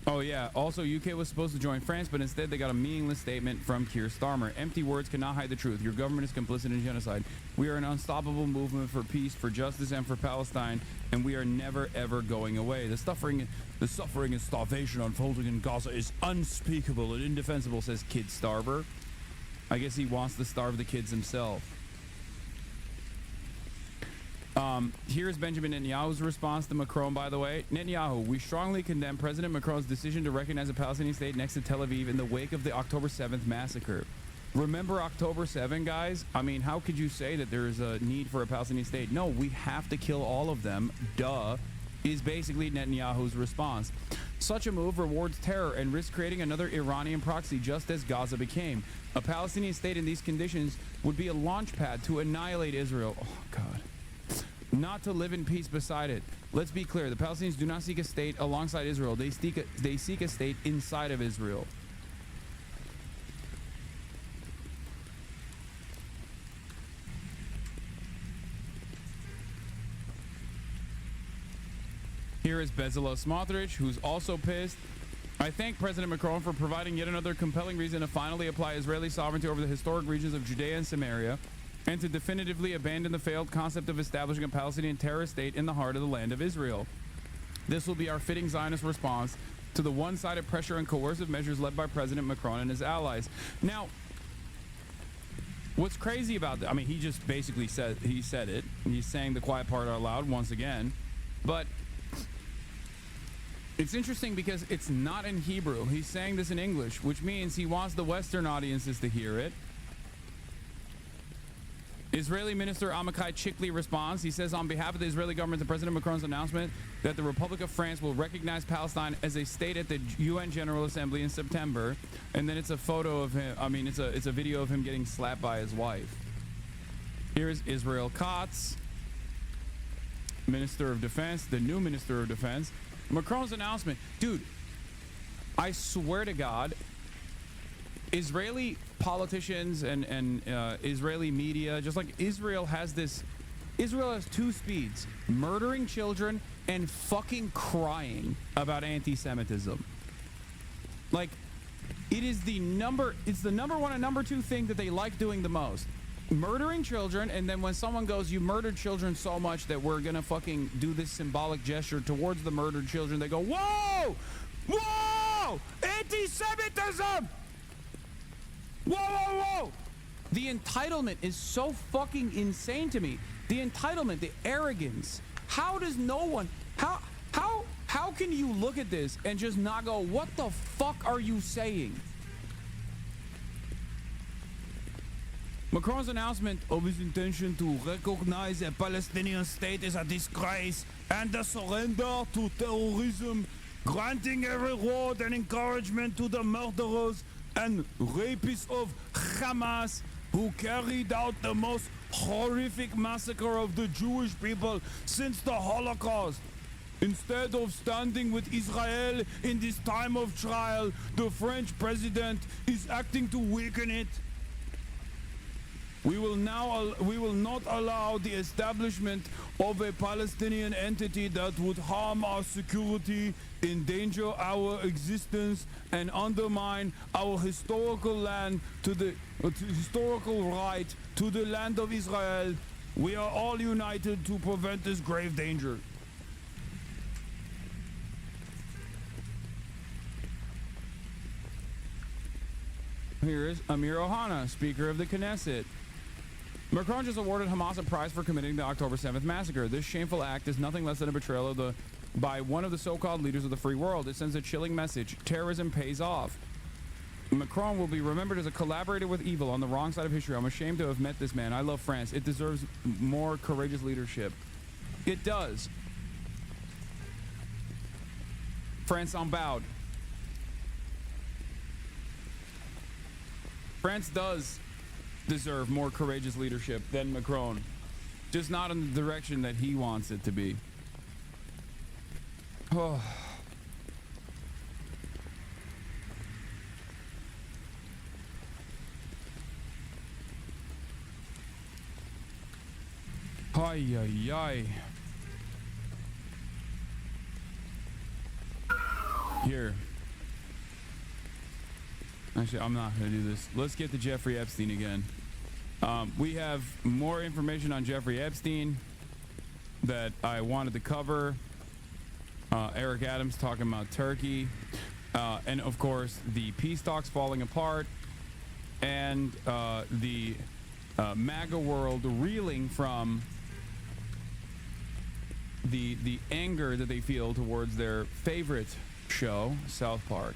Oh yeah, also UK was supposed to join France, but instead they got a meaningless statement from Keir Starmer. Empty words cannot hide the truth. Your government is complicit in genocide. We are an unstoppable movement for peace, for justice, and for Palestine, and we are never ever going away. The suffering and starvation unfolding in Gaza is unspeakable and indefensible, says Kid Starver. I guess he wants to starve the kids himself. Here's Benjamin Netanyahu's response to Macron, by the way. Netanyahu, we strongly condemn President Macron's decision to recognize a Palestinian state next to Tel Aviv in the wake of the October 7th massacre. Remember October 7, guys? I mean, how could you say that there is a need for a Palestinian state? No, we have to kill all of them. Duh, is basically Netanyahu's response. Such a move rewards terror and risks creating another Iranian proxy, just as Gaza became. A Palestinian state in these conditions would be a launch pad to annihilate Israel. Oh, God. Not to live in peace beside it. Let's be clear, the Palestinians do not seek a state alongside Israel. They seek a state inside of Israel. Here is Bezalel Smotrich, who's also pissed. I thank President Macron for providing yet another compelling reason to finally apply Israeli sovereignty over the historic regions of Judea and Samaria, and to definitively abandon the failed concept of establishing a Palestinian terrorist state in the heart of the land of Israel. This will be our fitting Zionist response to the one-sided pressure and coercive measures led by President Macron and his allies. Now, what's crazy about that, I mean, he just basically said it, and he's saying the quiet part out loud once again, but it's interesting because it's not in Hebrew. He's saying this in English, which means he wants the Western audiences to hear it. Israeli Minister Amichai Chikli responds. He says, on behalf of the Israeli government, the President Macron's announcement that the Republic of France will recognize Palestine as a state at the UN General Assembly in September. And then it's a photo of him. I mean, it's a video of him getting slapped by his wife. Here's Israel Katz, Minister of Defense, the new Minister of Defense. Macron's announcement. Dude, I swear to God, Israeli politicians and Israeli media, just like Israel has two speeds: murdering children and fucking crying about anti-Semitism. Like, it's the number one and number two thing that they like doing the most. Murdering children, and then when someone goes, you murdered children so much that we're gonna fucking do this symbolic gesture towards the murdered children, they go, whoa! Whoa! Anti-Semitism! Whoa, whoa, whoa! The entitlement is so fucking insane to me. The entitlement, the arrogance. How does no one, how can you look at this and just not go, what the fuck are you saying? Macron's announcement of his intention to recognize a Palestinian state is a disgrace and a surrender to terrorism, granting a reward and encouragement to the murderers and rapists of Hamas who carried out the most horrific massacre of the Jewish people since the Holocaust. Instead of standing with Israel in this time of trial, the French president is acting to weaken it. We will not allow the establishment of a Palestinian entity that would harm our security, endanger our existence, and undermine our historical land historical right to the land of Israel. We are all united to prevent this grave danger. Here is Amir Ohana, Speaker of the Knesset. Macron just awarded Hamas a prize for committing the October 7th massacre. This shameful act is nothing less than a betrayal by one of the so-called leaders of the free world. It sends a chilling message. Terrorism pays off. Macron will be remembered as a collaborator with evil on the wrong side of history. I'm ashamed to have met this man. I love France. It deserves more courageous leadership. It does. France unbowed. France does deserve more courageous leadership than Macron, just not in the direction that he wants it to be. Oh. Ay, ay, ay. Here. Actually, I'm not going to do this. Let's get to Jeffrey Epstein again. We have more information on Jeffrey Epstein that I wanted to cover. Eric Adams talking about Turkey. And, of course, the peace talks falling apart. And the MAGA world reeling from the anger that they feel towards their favorite show, South Park.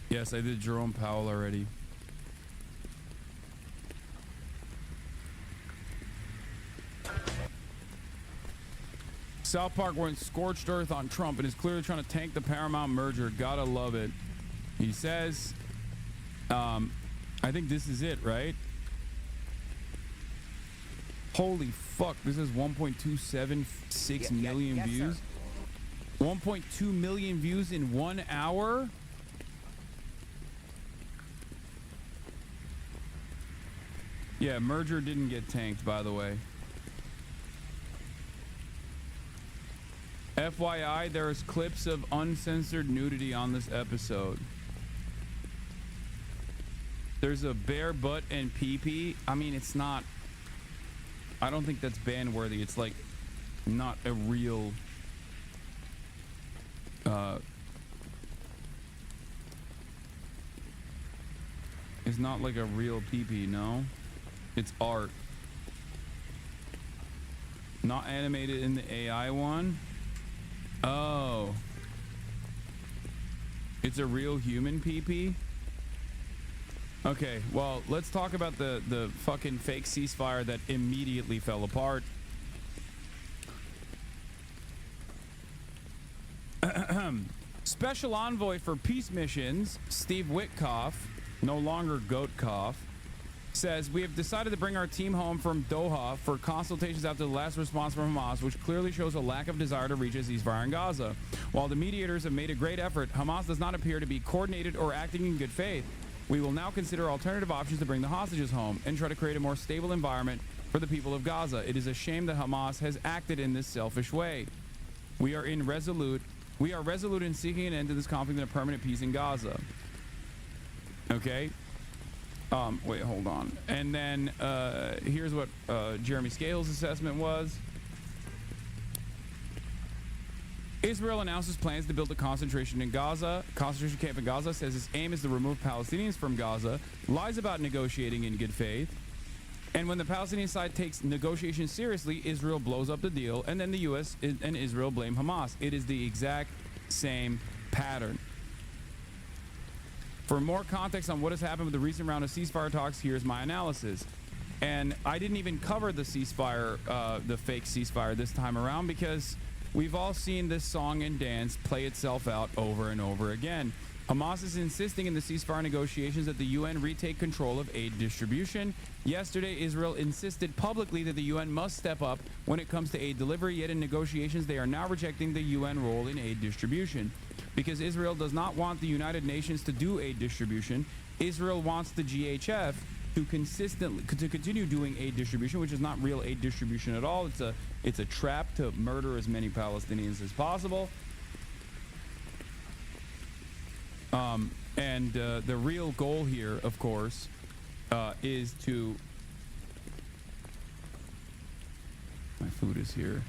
Yes, I did Jerome Powell already. South Park went scorched earth on Trump and is clearly trying to tank the Paramount merger. Gotta love it. He says, I think this is it, right? Holy fuck, this is 1.276 million views. 1.2 million views in 1 hour? Yeah, merger didn't get tanked, by the way. FYI, there is clips of uncensored nudity on this episode. There's a bare butt and pee-pee. I mean, it's not... I don't think that's ban-worthy. It's like not a real... it's not like a real pee-pee, no? It's art. Not animated in the AI one? Oh. It's a real human pee-pee? Okay, well, let's talk about the fucking fake ceasefire that immediately fell apart. Special envoy for peace missions, Steve Witkoff, no longer Goatkoff, says, we have decided to bring our team home from Doha for consultations after the last response from Hamas, which clearly shows a lack of desire to reach a ceasefire in Gaza. While the mediators have made a great effort, Hamas does not appear to be coordinated or acting in good faith. We will now consider alternative options to bring the hostages home and try to create a more stable environment for the people of Gaza. It is a shame that Hamas has acted in this selfish way. We are resolute in seeking an end to this conflict and a permanent peace in Gaza. Okay? Wait, hold on. And then here's what Jeremy Scales' assessment was. Israel announces plans to build a concentration camp in Gaza, says its aim is to remove Palestinians from Gaza, lies about negotiating in good faith. And when the Palestinian side takes negotiations seriously, Israel blows up the deal, and then the U.S. and Israel blame Hamas. It is the exact same pattern. For more context on what has happened with the recent round of ceasefire talks, here's my analysis. And I didn't even cover the ceasefire, the fake ceasefire this time around, because we've all seen this song and dance play itself out over and over again. Hamas is insisting in the ceasefire negotiations that the UN retake control of aid distribution. Yesterday, Israel insisted publicly that the UN must step up when it comes to aid delivery, yet in negotiations they are now rejecting the UN role in aid distribution. Because Israel does not want the United Nations to do aid distribution, Israel wants the GHF to continue doing aid distribution, which is not real aid distribution at all. It's a trap to murder as many Palestinians as possible. And the real goal here, of course, is to... My food is here.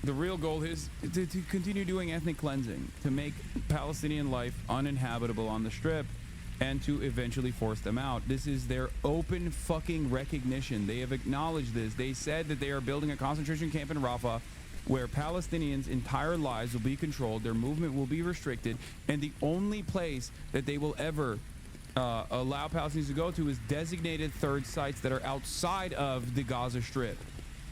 The real goal is to continue doing ethnic cleansing, to make Palestinian life uninhabitable on the Strip, and to eventually force them out. This is their open fucking recognition. They have acknowledged this. They said that they are building a concentration camp in Rafah where Palestinians' entire lives will be controlled, their movement will be restricted, and the only place that they will ever allow Palestinians to go to is designated third sites that are outside of the Gaza Strip.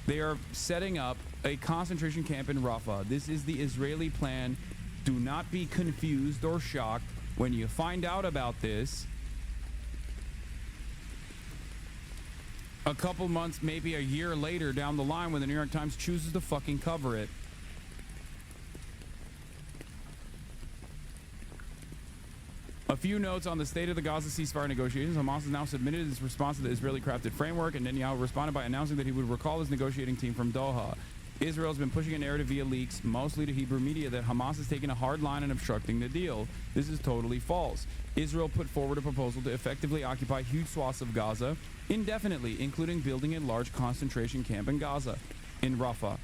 They are setting up a concentration camp in Rafah. This is the Israeli plan. Do not be confused or shocked when you find out about this a couple months, maybe a year later down the line, when the New York Times chooses to fucking cover it. A few notes on the state of the Gaza ceasefire negotiations. Hamas has now submitted its response to the Israeli-crafted framework, and Netanyahu responded by announcing that he would recall his negotiating team from Doha. Israel has been pushing a narrative via leaks, mostly to Hebrew media, that Hamas has taken a hard line in obstructing the deal. This is totally false. Israel put forward a proposal to effectively occupy huge swaths of Gaza indefinitely, including building a large concentration camp in Gaza, in Rafah.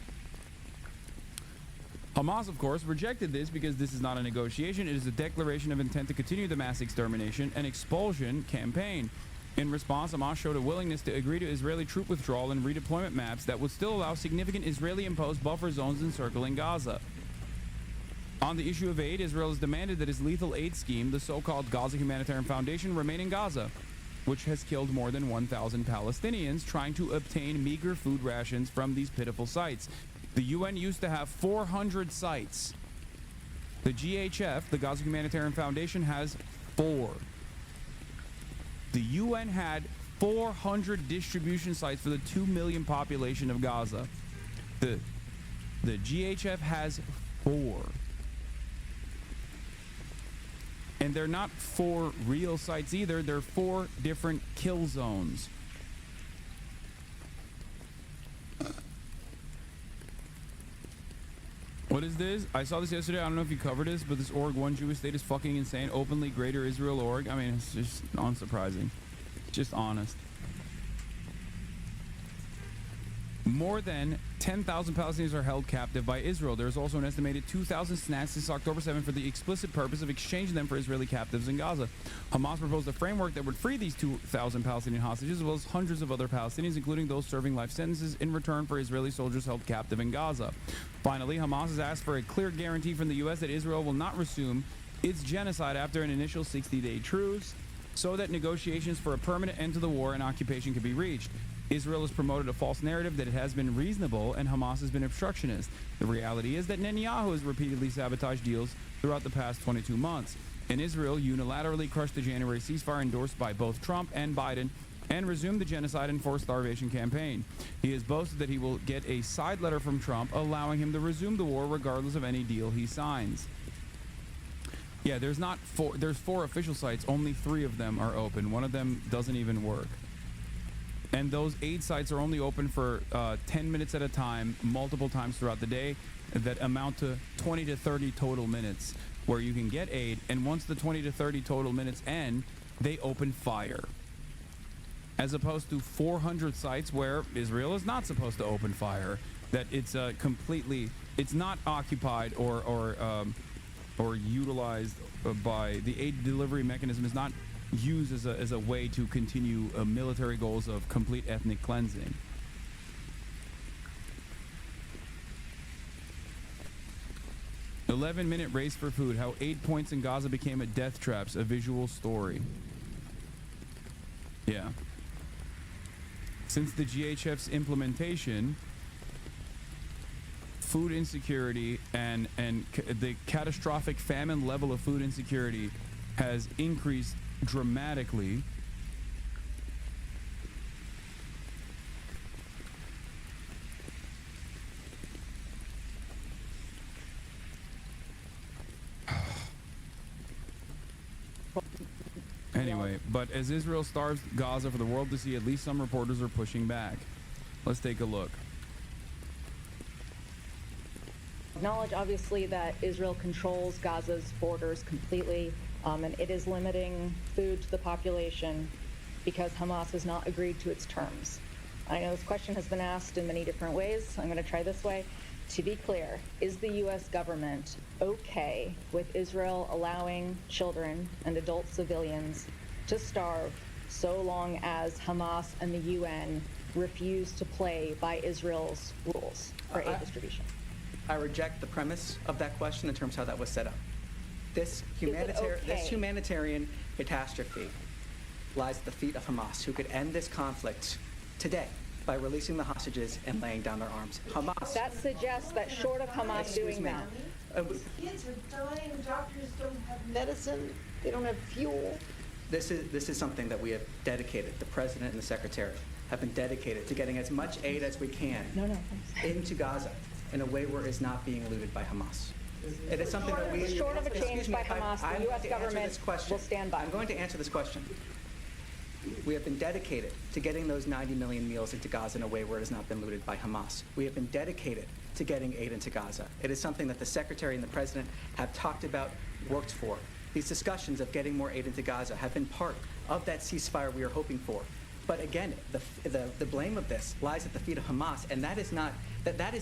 Hamas, of course, rejected this because this is not a negotiation. It is a declaration of intent to continue the mass extermination and expulsion campaign. In response, Hamas showed a willingness to agree to Israeli troop withdrawal and redeployment maps that would still allow significant Israeli-imposed buffer zones encircling Gaza. On the issue of aid, Israel has demanded that its lethal aid scheme, the so-called Gaza Humanitarian Foundation, remain in Gaza, which has killed more than 1,000 Palestinians trying to obtain meager food rations from these pitiful sites. The UN used to have 400 sites. The GHF, the Gaza Humanitarian Foundation, has 4. The UN had 400 distribution sites for the 2 million population of Gaza. The GHF has 4. And they're not 4 real sites either. They're 4 different kill zones. What is this? I saw this yesterday. I don't know if you covered this, but this org, One Jewish State, is fucking insane. Openly Greater Israel org. I mean, it's just unsurprising. Just honest. More than 10,000 Palestinians are held captive by Israel. There's also an estimated 2,000 snatched since October 7th for the explicit purpose of exchanging them for Israeli captives in Gaza. Hamas proposed a framework that would free these 2,000 Palestinian hostages, as well as hundreds of other Palestinians, including those serving life sentences, in return for Israeli soldiers held captive in Gaza. Finally, Hamas has asked for a clear guarantee from the U.S. that Israel will not resume its genocide after an initial 60-day truce, so that negotiations for a permanent end to the war and occupation can be reached. Israel has promoted a false narrative that it has been reasonable and Hamas has been obstructionist. The reality is that Netanyahu has repeatedly sabotaged deals throughout the past 22 months. And Israel unilaterally crushed the January ceasefire endorsed by both Trump and Biden and resumed the genocide and forced starvation campaign. He has boasted that he will get a side letter from Trump allowing him to resume the war regardless of any deal he signs. Yeah, there's 4 official sites. Only 3 of them are open. One of them doesn't even work. And those aid sites are only open for 10 minutes at a time, multiple times throughout the day, that amount to 20 to 30 total minutes where you can get aid. And once the 20 to 30 total minutes end, they open fire. as opposed to 400 sites where Israel is not supposed to open fire. That it's completely, it's not occupied or utilized by the aid delivery mechanism is not used as a way to continue military goals of complete ethnic cleansing. "11-minute race for food. How 8 points in Gaza became a death traps. A visual story." Yeah. Since the GHF's implementation, food insecurity and the catastrophic famine level of food insecurity has increased dramatically. Anyway, but as Israel starves Gaza for the world to see, at least some reporters are pushing back. Let's take a look. Acknowledge, obviously, that Israel controls Gaza's borders completely, and it is limiting food to the population because Hamas has not agreed to its terms. I know this question has been asked in many different ways. I'm going to try this way. To be clear, is the U.S. government okay with Israel allowing children and adult civilians to starve so long as Hamas and the UN refuse to play by Israel's rules for aid distribution? I reject the premise of that question in terms of how that was set up. This humanitarian catastrophe lies at the feet of Hamas, who could end this conflict today by releasing the hostages and laying down their arms. Hamas. That suggests that short of Hamas doing that. Kids are dying, doctors don't have medicine, they don't have fuel. This is something that we have dedicated, the President and the Secretary have been dedicated to getting as much aid as we can into Gaza in a way where it's not being looted by Hamas. It is something that we... Short of a change by Hamas, the U.S. government will stand by. I'm going to answer this question. We have been dedicated to getting those 90 million meals into Gaza in a way where it has not been looted by Hamas. We have been dedicated to getting aid into Gaza. It is something that the Secretary and the President have talked about, worked for. These discussions of getting more aid into Gaza have been part of that ceasefire we are hoping for. But again, the blame of this lies at the feet of Hamas, and that is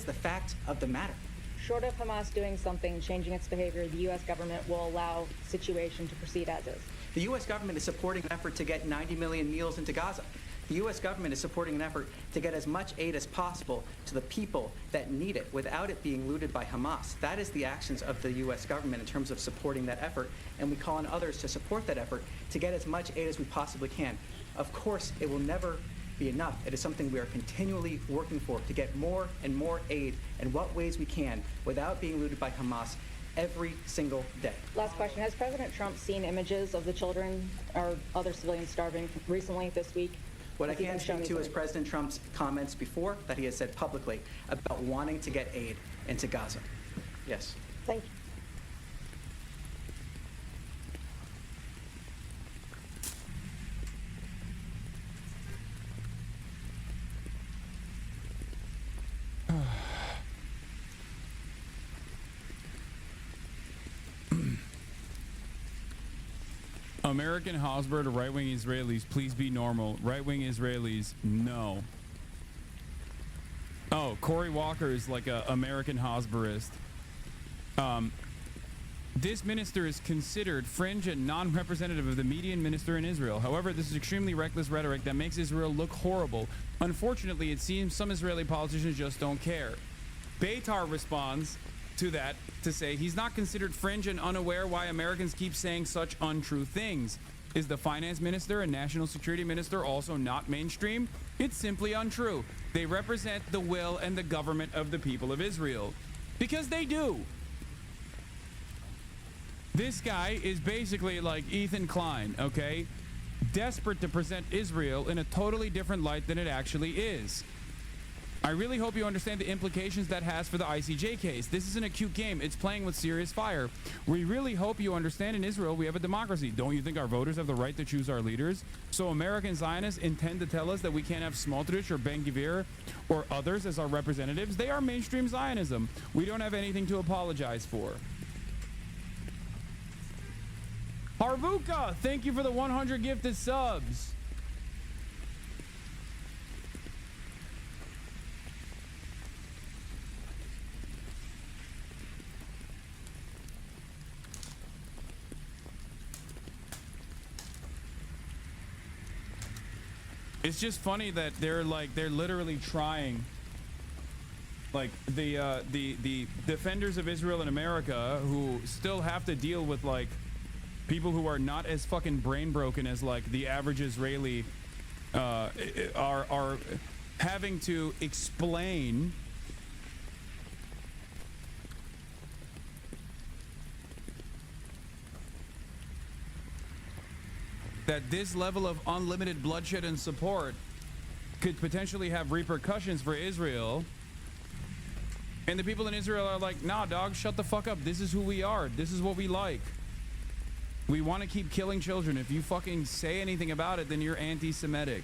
the fact of the matter. Short of Hamas doing something, changing its behavior, the U.S. government will allow the situation to proceed as is. The U.S. government is supporting an effort to get 90 million meals into Gaza. The U.S. government is supporting an effort to get as much aid as possible to the people that need it without it being looted by Hamas. That is the actions of the U.S. government in terms of supporting that effort, and we call on others to support that effort to get as much aid as we possibly can. Of course, it will never be enough. It is something we are continually working for, to get more and more aid in what ways we can without being looted by Hamas every single day. Last question. Has President Trump seen images of the children or other civilians starving recently this week? What I can speak to is President Trump's comments before that he has said publicly about wanting to get aid into Gaza. Yes. Thank you. American Hosber to right-wing Israelis, please be normal. Right-wing Israelis, no. Oh, Cory Walker is like a American Hosberist. This minister is considered fringe and non-representative of the median minister in Israel. However, this is extremely reckless rhetoric that makes Israel look horrible. Unfortunately, it seems some Israeli politicians just don't care. Beitar responds to that to say he's not considered fringe and unaware why Americans keep saying such untrue things. Is the finance minister and national security minister also not mainstream? It's simply untrue. They represent the will and the government of the people of Israel. Because they do. This guy is basically like Ethan Klein, okay? Desperate to present Israel in a totally different light than it actually is. I really hope you understand the implications that has for the ICJ case. This isn't a cute game. It's playing with serious fire. We really hope you understand in Israel we have a democracy. Don't you think our voters have the right to choose our leaders? So American Zionists intend to tell us that we can't have Smotrich or Ben-Gvir or others as our representatives? They are mainstream Zionism. We don't have anything to apologize for. Harvuka, thank you for the 100 gifted subs. It's just funny that they're literally trying, like the defenders of Israel in America, who still have to deal with like people who are not as fucking brain broken as like the average Israeli, are having to explain that this level of unlimited bloodshed and support could potentially have repercussions for Israel. And the people in Israel are like, nah, dog, shut the fuck up. This is who we are. This is what we like. We want to keep killing children. If you fucking say anything about it, then you're anti-Semitic.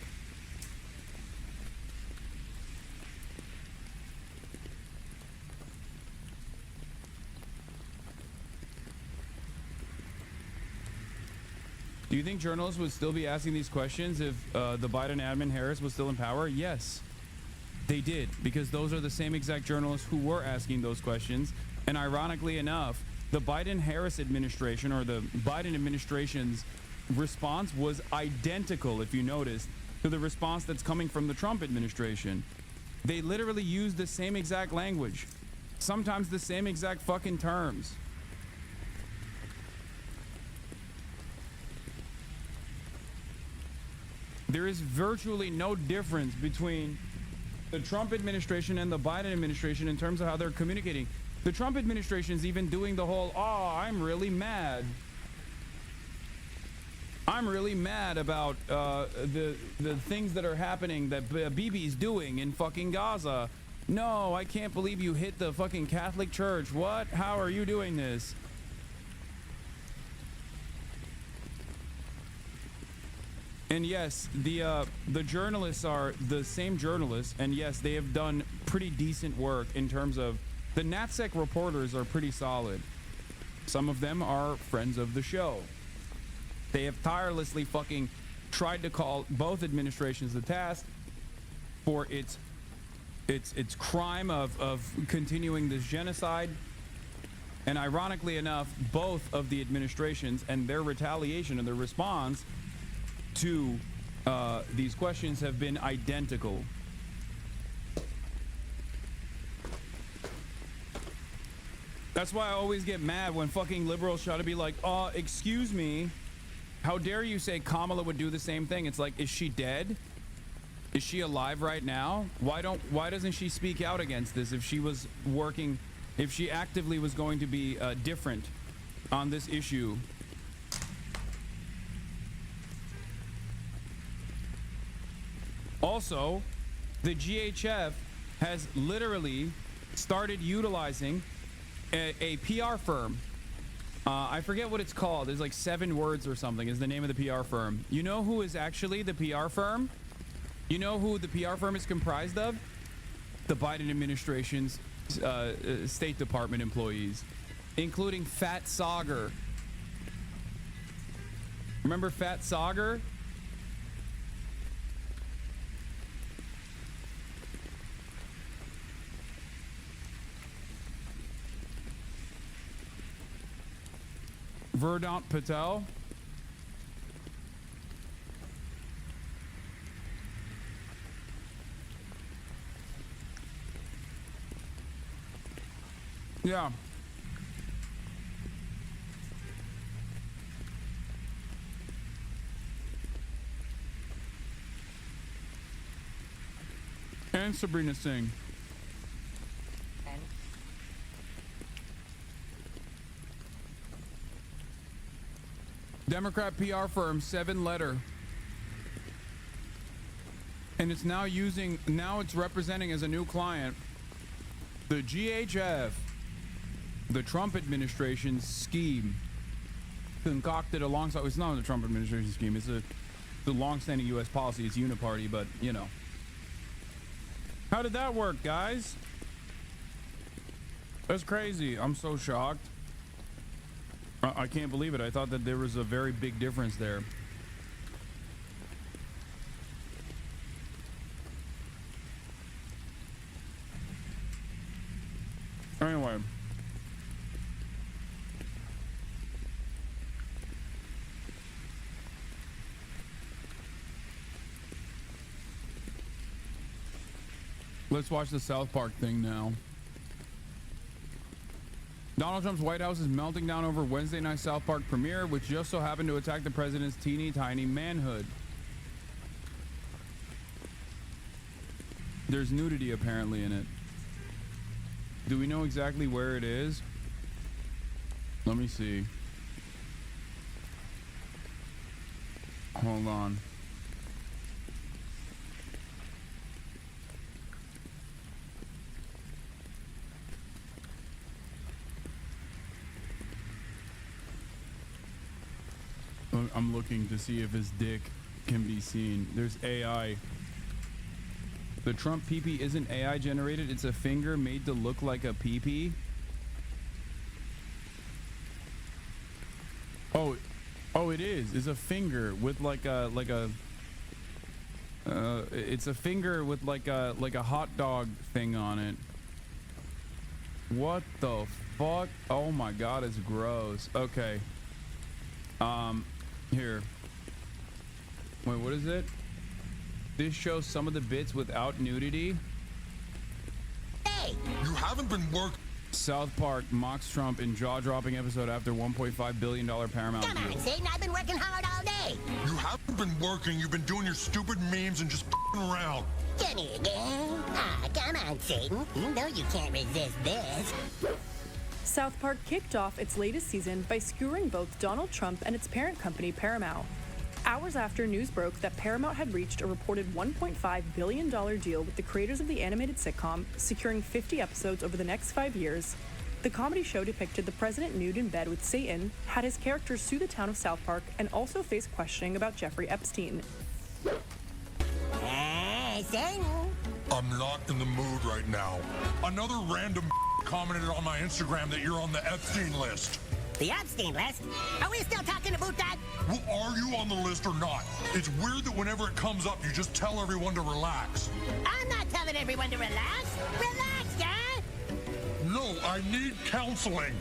Do you think journalists would still be asking these questions if the Biden admin Harris was still in power? Yes, they did, because those are the same exact journalists who were asking those questions. And ironically enough, the Biden-Harris administration, or the Biden administration's response, was identical, if you noticed, to the response that's coming from the Trump administration. They literally used the same exact language, sometimes the same exact fucking terms. There is virtually no difference between the Trump administration and the Biden administration in terms of how they're communicating. The Trump administration is even doing the whole, oh, I'm really mad. I'm really mad about the things that are happening that Bibi's doing in fucking Gaza. No, I can't believe you hit the fucking Catholic Church. What? How are you doing this? And yes, the journalists are the same journalists, and yes, they have done pretty decent work in terms of the NatSec reporters are pretty solid. Some of them are friends of the show. They have tirelessly fucking tried to call both administrations to task for its crime of continuing this genocide. And ironically enough, both of the administrations and their retaliation and their response to these questions have been identical. That's why I always get mad when fucking liberals try to be like, excuse me, how dare you say Kamala would do the same thing? It's like, is she dead? Is she alive right now? Why doesn't she speak out against this if she was working, if she actively was going to be different on this issue? Also, the GHF has literally started utilizing a PR firm. I forget what it's called. There's like 7 words or something is the name of the PR firm. You know who is actually the PR firm? You know who the PR firm is comprised of? The Biden administration's State Department employees, including Fat Sauger. Remember Fat Sauger? Verdant Patel. Yeah. And Sabrina Singh. Democrat PR firm, 7-letter. And it's now it's representing as a new client the GHF, the Trump administration's scheme, concocted alongside, it's not the Trump administration scheme, it's the long-standing U.S. policy, it's uniparty, but, you know. How did that work, guys? That's crazy. I'm so shocked. I can't believe it. I thought that there was a very big difference there. Anyway. Let's watch the South Park thing now. Donald Trump's White House is melting down over Wednesday night South Park premiere, which just so happened to attack the president's teeny tiny manhood. There's nudity apparently in it. Do we know exactly where it is? Let me see. Hold on. I'm looking to see if his dick can be seen. There's AI. The Trump pee-pee isn't AI generated. It's a finger made to look like a pee-pee. Oh, it is. It's a finger with it's a finger with like a hot dog thing on it. What the fuck? Oh my god, it's gross. Okay. Here. Wait, what is it? This shows some of the bits without nudity. Hey, you haven't been working. South Park mocks Trump in jaw-dropping episode after $1.5 billion Paramount deal. Come on, Satan, I've been working hard all day. You haven't been working. You've been doing your stupid memes and just f***ing around. Give me a game. Come on, Satan. You know you can't resist this. South Park kicked off its latest season by skewering both Donald Trump and its parent company, Paramount. Hours after news broke that Paramount had reached a reported $1.5 billion deal with the creators of the animated sitcom, securing 50 episodes over the next 5 years, the comedy show depicted the president nude in bed with Satan, had his characters sue the town of South Park, and also faced questioning about Jeffrey Epstein. Hey, Satan. I'm not in the mood right now. Another random commented on my Instagram that you're on the Epstein list. The Epstein list? Are we still talking about that? Well, are you on the list or not? It's weird that whenever it comes up, you just tell everyone to relax. I'm not telling everyone to relax. Relax, guy. No, I need counseling.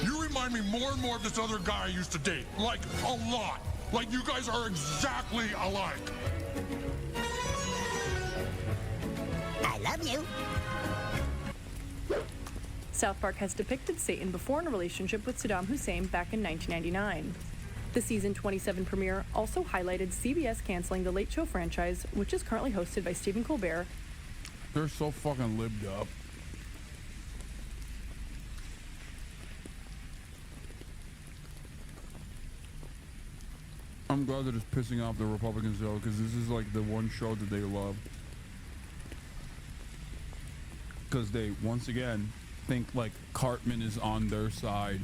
You remind me more and more of this other guy I used to date. Like, a lot. Like, you guys are exactly alike. I love you. South Park has depicted Satan before in a relationship with Saddam Hussein back in 1999. The season 27 premiere also highlighted CBS canceling the Late Show franchise, which is currently hosted by Stephen Colbert. They're so fucking libbed up. I'm glad that it's pissing off the Republicans though, because this is like the one show that they love. Because they, once again, think like Cartman is on their side.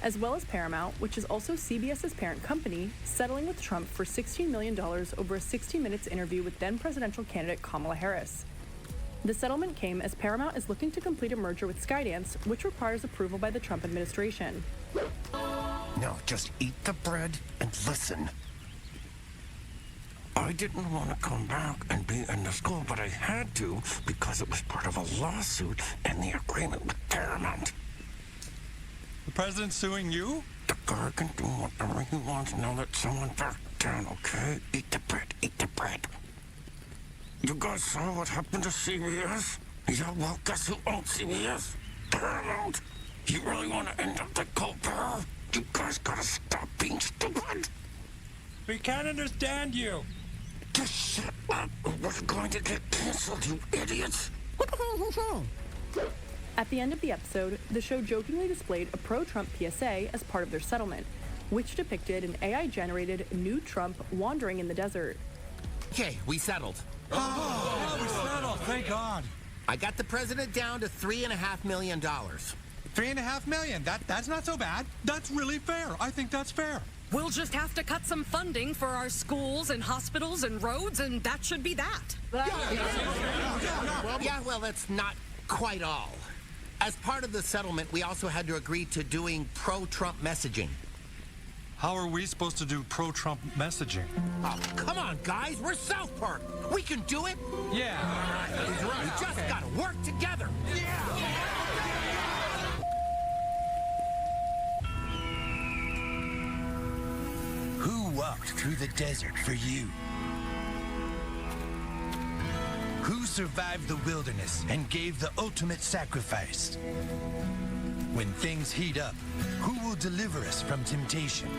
As well as Paramount, which is also CBS's parent company, settling with Trump for $16 million over a 60 Minutes interview with then presidential candidate Kamala Harris. The settlement came as Paramount is looking to complete a merger with Skydance, which requires approval by the Trump administration. Now just eat the bread and listen. I didn't want to come back and be in the school, but I had to because it was part of a lawsuit and the agreement with Paramount. The president's suing you? The guy can do whatever he wants now that someone back down, okay? Eat the bread, eat the bread. You guys saw what happened to CBS? Yeah, well, guess who owns CBS? Paramount. You really want to end up like Colbert? You guys gotta stop being stupid. We can't understand you. Just shut up or we're going to get canceled, you idiots. At the end of the episode, the show jokingly displayed a pro-Trump PSA as part of their settlement, which depicted an AI-generated nude Trump wandering in the desert. Okay, we settled. Oh, we settled, thank God. I got the president down to $3.5 million. $3.5 million? That's not so bad. That's really fair. I think that's fair. We'll just have to cut some funding for our schools and hospitals and roads, and that should be that. Yeah, well, that's not quite all. As part of the settlement, we also had to agree to doing pro-Trump messaging. How are we supposed to do pro-Trump messaging? Oh, come on, guys. We're South Park. We can do it. Yeah. He's right. We just gotta work together. Who walked through the desert for you? Who survived the wilderness and gave the ultimate sacrifice? When things heat up, who will deliver us from temptation?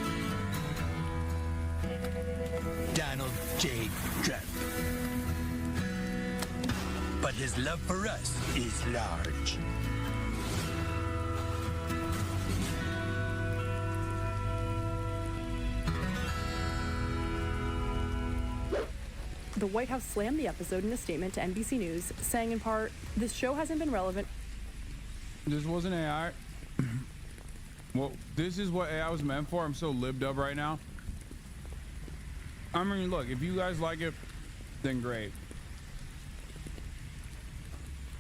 Donald J. Trump. But his love for us is large. The White House slammed the episode in a statement to NBC News, saying in part, "This show hasn't been relevant." This wasn't AI. Well, this is what AI was meant for. I'm so libbed up right now. I mean, look, if you guys like it, then great.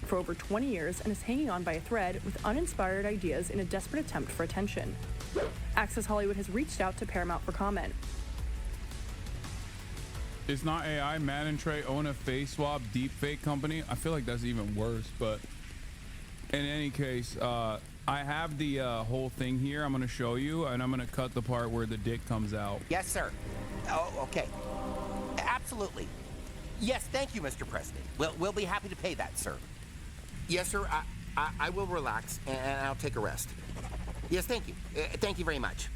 For over 20 years and is hanging on by a thread with uninspired ideas in a desperate attempt for attention. Access Hollywood has reached out to Paramount for comment. It's not AI. Matt and Trey own a face swap deepfake company. I feel like that's even worse, but in any case, I have the whole thing here. I'm going to show you, and I'm going to cut the part where the dick comes out. Yes, sir. Oh, okay. Absolutely. Yes, thank you, Mr. President. We'll be happy to pay that, sir. Yes, sir. I will relax, and I'll take a rest. Yes, thank you. Thank you very much.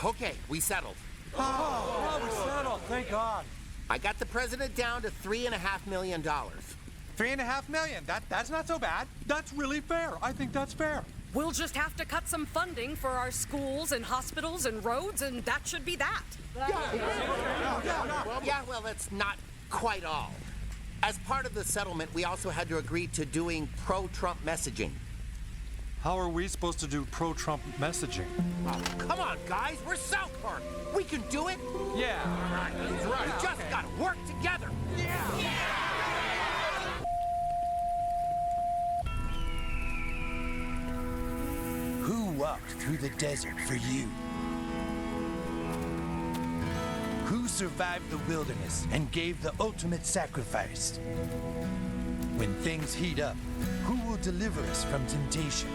Okay, we settled. Oh, we settled. Thank God. I got the president down to $3.5 million. $3.5 million. That's not so bad. That's really fair. I think that's fair. We'll just have to cut some funding for our schools and hospitals and roads, and that should be that. Well, that's not quite all. As part of the settlement, we also had to agree to doing pro-Trump messaging. How are we supposed to do pro-Trump messaging? Oh, come on, guys. We're South Park. We can do it. Yeah. Right. That's right. We just gotta work together. Yeah. Who walked through the desert for you? Who survived the wilderness and gave the ultimate sacrifice? When things heat up, who will deliver us from temptation?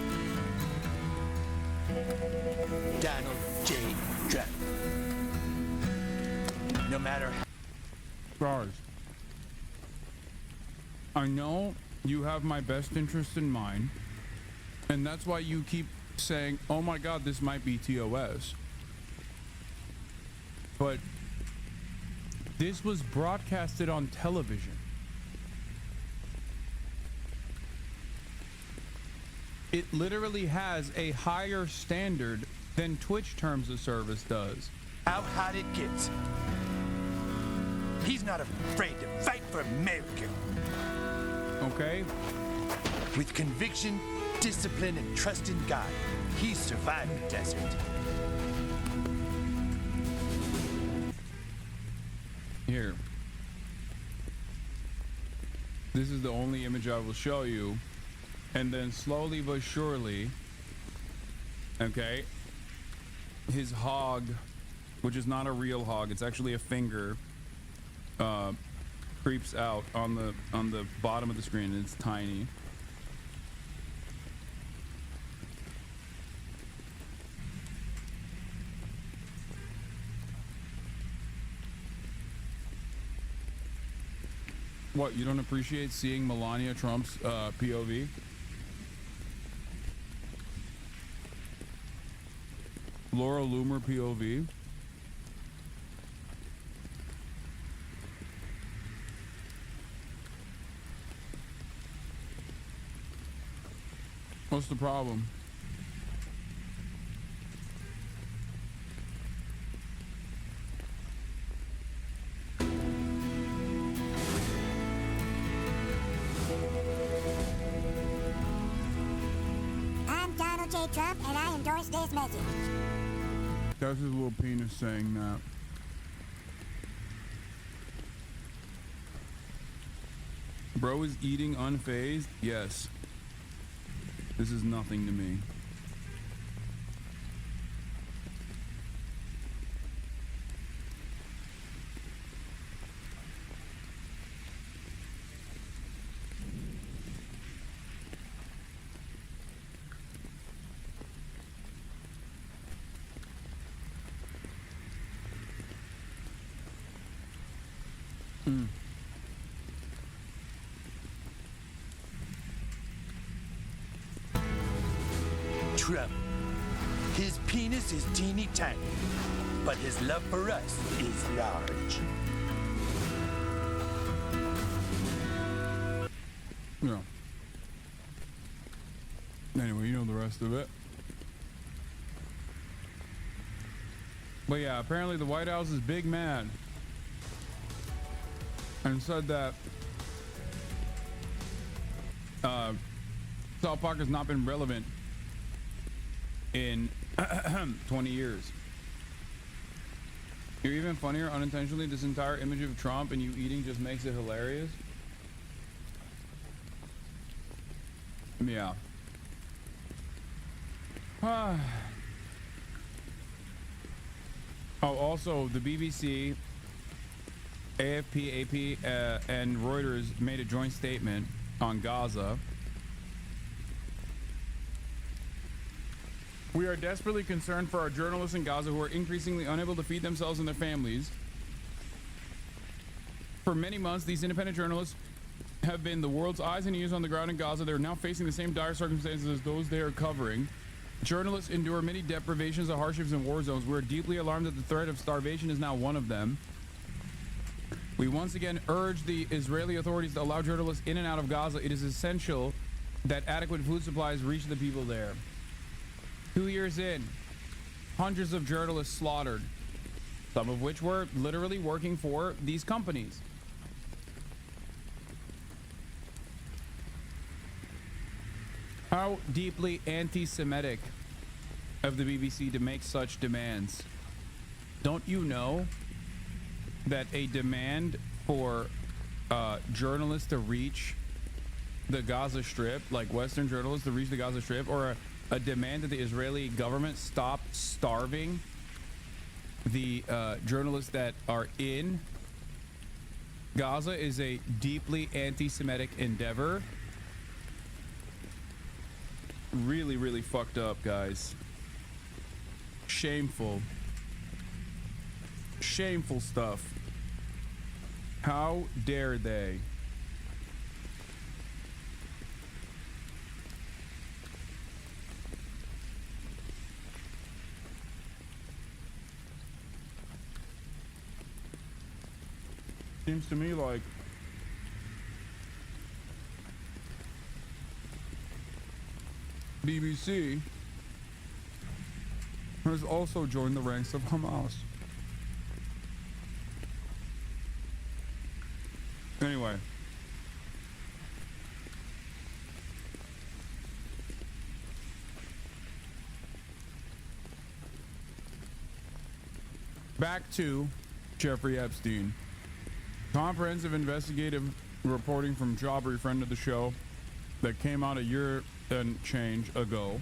Donald J. Trump. No matter how... Guys, I know you have my best interest in mind, and that's why you keep saying, oh my God, this might be TOS. But this was broadcasted on television. It literally has a higher standard than Twitch terms of service does. How hot it gets. He's not afraid to fight for America. Okay? With conviction, discipline, and trust in God, he survived the desert. Here. This is the only image I will show you. And then slowly but surely, okay, his hog, which is not a real hog, it's actually a finger, creeps out on the bottom of the screen, and it's tiny. What, you don't appreciate seeing Melania Trump's POV? Laura Loomer POV? What's the problem? I'm Donald J. Trump, and I endorse this message. That's his little penis saying that. Bro is eating unfazed? Yes. This is nothing to me. Trump. His penis is teeny tiny, but his love for us is large. Yeah. Anyway, you know the rest of it. But yeah, apparently the White House is big mad and said that South Park has not been relevant in 20 years. You're even funnier unintentionally. This entire image of Trump and you eating just makes it hilarious. Yeah. Oh, also the BBC, AFP, AP, and Reuters made a joint statement on Gaza. We are desperately concerned for our journalists in Gaza who are increasingly unable to feed themselves and their families. For many months, these independent journalists have been the world's eyes and ears on the ground in Gaza. They are now facing the same dire circumstances as those they are covering. Journalists endure many deprivations and hardships in war zones. We are deeply alarmed that the threat of starvation is now one of them. We once again urge the Israeli authorities to allow journalists in and out of Gaza. It is essential that adequate food supplies reach the people there. 2 years in, hundreds of journalists slaughtered, some of which were literally working for these companies. How deeply anti-Semitic of the BBC to make such demands? Don't you know that a demand for journalists to reach the Gaza Strip, like Western journalists to reach the Gaza Strip, or a demand that the Israeli government stop starving the journalists that are in Gaza is a deeply anti-Semitic endeavor? Really, really fucked up, guys. Shameful. Shameful stuff. How dare they? Seems to me like BBC has also joined the ranks of Hamas. Anyway. Back to Jeffrey Epstein. Comprehensive investigative reporting from Jobbery, friend of the show, that came out a year and change ago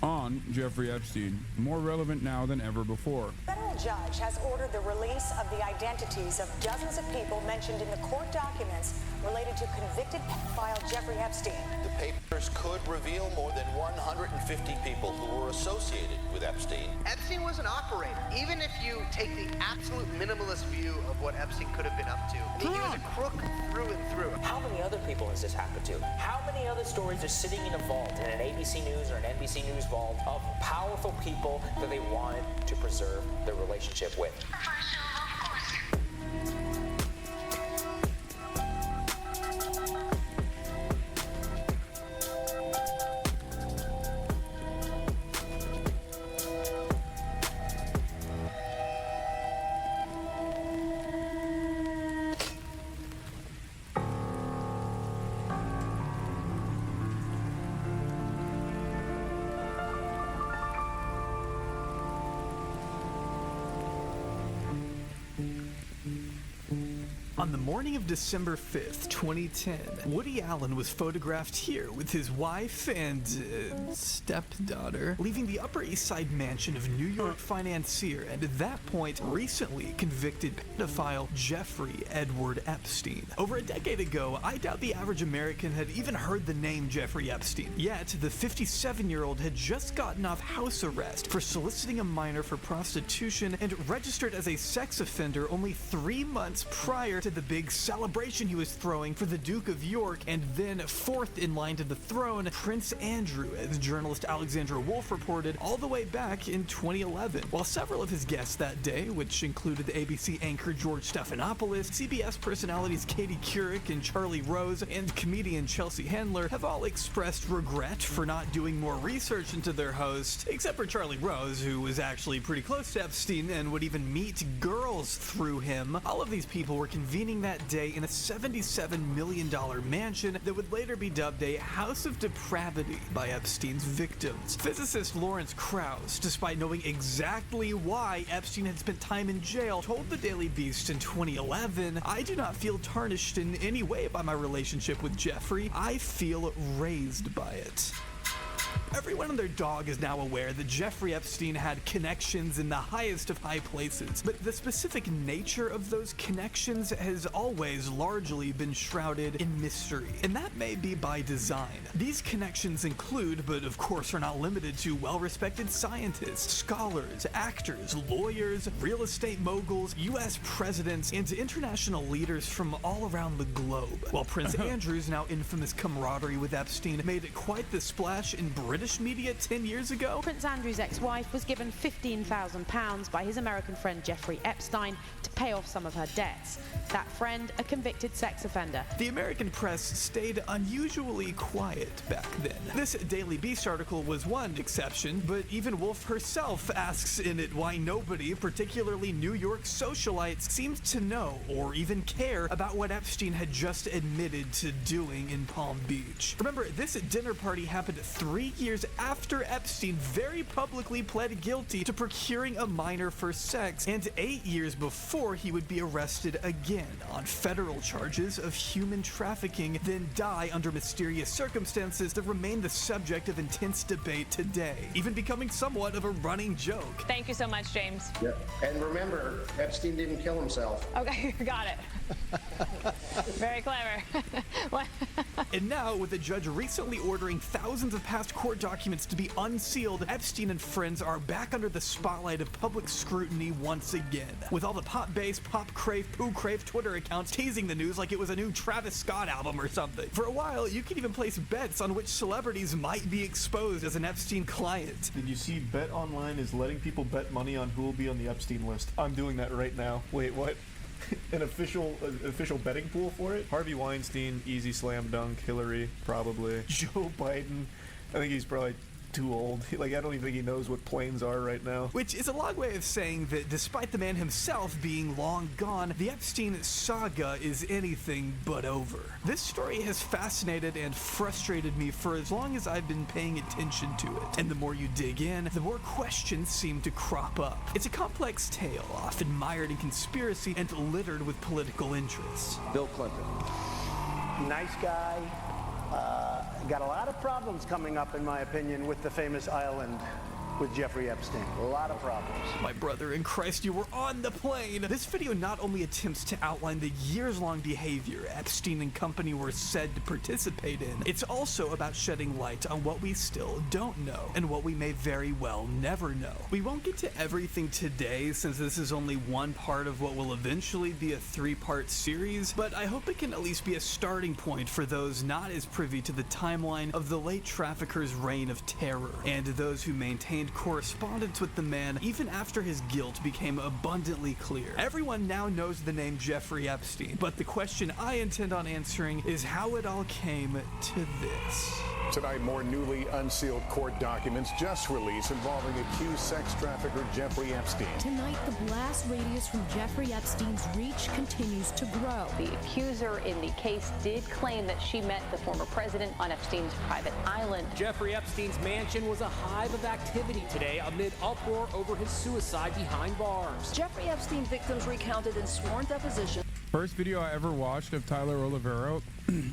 on Jeffrey Epstein, more relevant now than ever before. A federal judge has ordered the release of the identities of dozens of people mentioned in the court documents related to convicted pedophile Jeffrey Epstein. The papers could reveal more than 150 people who were associated with Epstein. Epstein was an operator. Even if you take the absolute minimalist view of what Epstein could have been up to, I mean, he was a crook through and through. How many other people has this happened to? How many other stories are sitting in a vault, in an ABC News or an NBC News vault, of powerful people that they wanted to preserve their relationship with? On the morning of December 5th, 2010, Woody Allen was photographed here with his wife and stepdaughter, leaving the Upper East Side mansion of New York financier and at that point recently convicted pedophile Jeffrey Edward Epstein. Over a decade ago, I doubt the average American had even heard the name Jeffrey Epstein. Yet, the 57-year-old had just gotten off house arrest for soliciting a minor for prostitution and registered as a sex offender only 3 months prior to to the big celebration he was throwing for the Duke of York, and then fourth in line to the throne, Prince Andrew, as journalist Alexandra Wolf reported all the way back in 2011. While several of his guests that day, which included the ABC anchor George Stephanopoulos, CBS personalities Katie Couric and Charlie Rose, and comedian Chelsea Handler, have all expressed regret for not doing more research into their host, except for Charlie Rose, who was actually pretty close to Epstein and would even meet girls through him. All of these people were convening that day in a $77 million mansion that would later be dubbed a House of Depravity by Epstein's victims. Physicist Lawrence Krauss, despite knowing exactly why Epstein had spent time in jail, told the Daily Beast in 2011, "I do not feel tarnished in any way by my relationship with Jeffrey. I feel raised by it." Everyone and their dog is now aware that Jeffrey Epstein had connections in the highest of high places, but the specific nature of those connections has always largely been shrouded in mystery, and that may be by design. These connections include, but of course are not limited to, well-respected scientists, scholars, actors, lawyers, real estate moguls, US presidents, and international leaders from all around the globe. While Prince Andrew's now infamous camaraderie with Epstein made quite the splash in British media 10 years ago, Prince Andrew's ex-wife was given £15,000 by his American friend Jeffrey Epstein to pay off some of her debts. That friend, a convicted sex offender. The American press stayed unusually quiet back then. This Daily Beast article was one exception, but even Wolf herself asks in it why nobody, particularly New York socialites, seems to know or even care about what Epstein had just admitted to doing in Palm Beach. Remember, this dinner party happened 3 years after Epstein very publicly pled guilty to procuring a minor for sex, and 8 years before he would be arrested again on federal charges of human trafficking, then die under mysterious circumstances that remain the subject of intense debate today, even becoming somewhat of a running joke. Thank you so much, James. Yeah. And remember, Epstein didn't kill himself. Okay, got it. Very clever. And now, with a judge recently ordering thousands of past court documents to be unsealed, Epstein and friends are back under the spotlight of public scrutiny once again, with all the pop-based, pop-crave, poo-crave Twitter accounts teasing the news like it was a new Travis Scott album or something. For a while, you could even place bets on which celebrities might be exposed as an Epstein client. Did you see Bet Online is letting people bet money on who will be on the Epstein list? I'm doing that right now. Wait, what? An official betting pool for it? Harvey Weinstein, easy slam dunk. Hillary, probably. Joe Biden, I think he's probably too old. Like, I don't even think he knows what planes are right now. Which is a long way of saying that despite the man himself being long gone, the Epstein saga is anything but over. This story has fascinated and frustrated me for as long as I've been paying attention to it. And the more you dig in, the more questions seem to crop up. It's a complex tale, often mired in conspiracy and littered with political interests. Bill Clinton. Nice guy. Got a lot of problems coming up, in my opinion, with the famous island with Jeffrey Epstein. A lot of problems. My brother in Christ, you were on the plane! This video not only attempts to outline the years-long behavior Epstein and company were said to participate in, it's also about shedding light on what we still don't know, and what we may very well never know. We won't get to everything today, since this is only one part of what will eventually be a 3-part series, but I hope it can at least be a starting point for those not as privy to the timeline of the late trafficker's reign of terror, and those who maintained correspondence with the man even after his guilt became abundantly clear. Everyone now knows the name Jeffrey Epstein, but the question I intend on answering is how it all came to this. Tonight, more newly unsealed court documents just released involving accused sex trafficker Jeffrey Epstein. Tonight, the blast radius from Jeffrey Epstein's reach continues to grow. The accuser in the case did claim that she met the former president on Epstein's private island. Jeffrey Epstein's mansion was a hive of activity today amid uproar over his suicide behind bars. Jeffrey Epstein victims recounted in sworn deposition. First video I ever watched of Tyler Olivero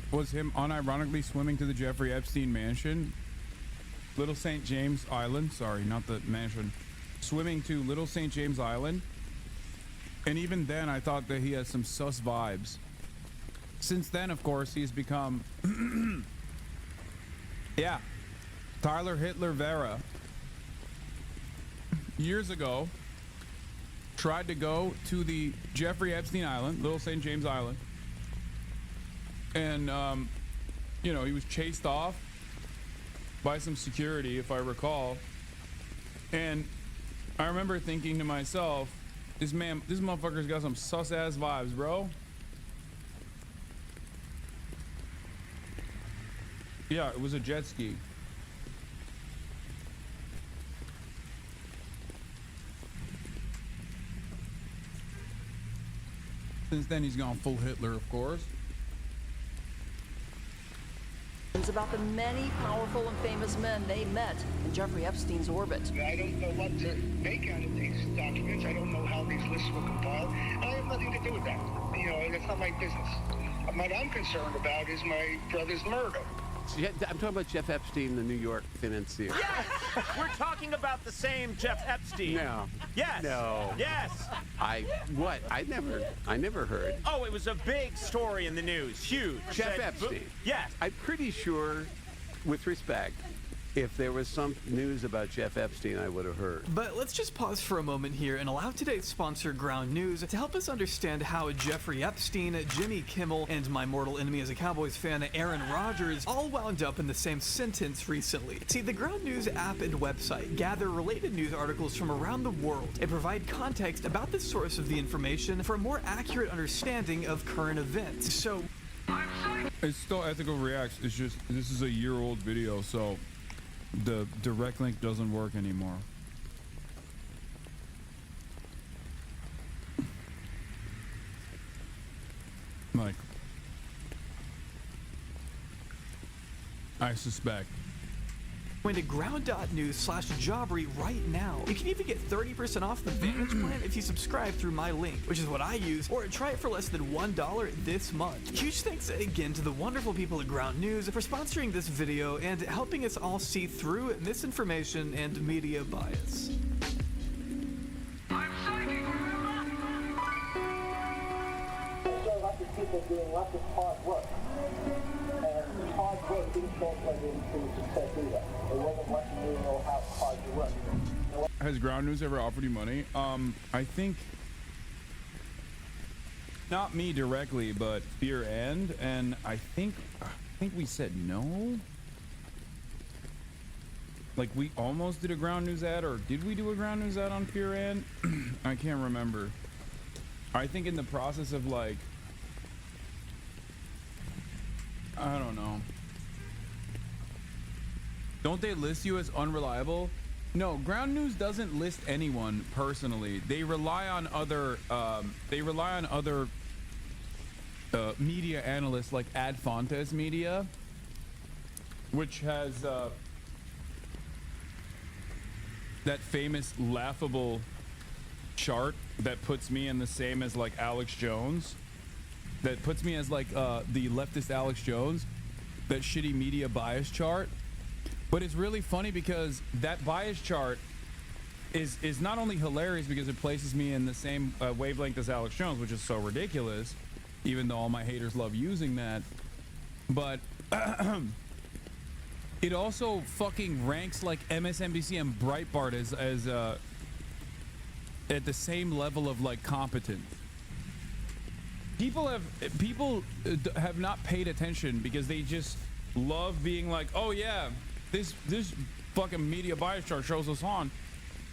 was him unironically swimming to the Jeffrey Epstein mansion, Little St. James Island. Sorry, not the mansion. Swimming to Little St. James Island. And even then, I thought that he has some sus vibes. Since then, of course, he's become, yeah, Tyler Hitler Vera. Years ago, tried to go to the Jeffrey Epstein Island, Little St. James Island, and you know, he was chased off by some security, if I recall. And I remember thinking to myself, this motherfucker's got some sus ass vibes, bro. Yeah, it was a jet ski. Since then, he's gone full Hitler, of course. About the many powerful and famous men they met in Jeffrey Epstein's orbit. I don't know what to make out of these documents. I don't know how these lists were compiled. And I have nothing to do with that. You know, that's not my business. What I'm concerned about is my brother's murder. I'm talking about Jeff Epstein, the New York financier. Yes! We're talking about the same Jeff Epstein. No. Yes. No. Yes. What? I never heard. Oh, it was a big story in the news. Huge. Jeff Epstein. Yes. I'm pretty sure, with respect, if there was some news about Jeff Epstein, I would have heard. But let's just pause for a moment here and allow today's sponsor, Ground News, to help us understand how Jeffrey Epstein, Jimmy Kimmel, and my mortal enemy as a Cowboys fan, Aaron Rodgers, all wound up in the same sentence recently. See, the Ground News app and website gather related news articles from around the world and provide context about the source of the information for a more accurate understanding of current events. So, it's still Ethical Reacts. It's just, this is a year-old video, so the direct link doesn't work anymore. Like, I suspect. Going to ground.news/Jobbery right now. You can even get 30% off the Vantage plan if you subscribe through my link, which is what I use, or try it for less than $1 this month. Huge thanks again to the wonderful people at Ground News for sponsoring this video and helping us all see through misinformation and media bias. Lots of people doing lots of hard work. And hard work didn't translate into success either. It wasn't what you knew or how hard you worked. Has Ground News ever offered you money? I think not me directly, but Fear and I think we said no. Like, we almost did a Ground News ad, or did we do a Ground News ad on Fear and? I can't remember. I think in the process of, like, I don't know. Don't they list you as unreliable? No, Ground News doesn't list anyone personally. They rely on other media analysts like Ad Fontes Media, which has that famous laughable chart that puts me in the same as like Alex Jones. That puts me as like the leftist Alex Jones, that shitty media bias chart. But it's really funny because that bias chart is not only hilarious because it places me in the same wavelength as Alex Jones, which is so ridiculous, even though all my haters love using that, but it also fucking ranks like MSNBC and Breitbart as at the same level of like competent. People have not paid attention because they just love being like, oh yeah, this fucking media bias chart shows us on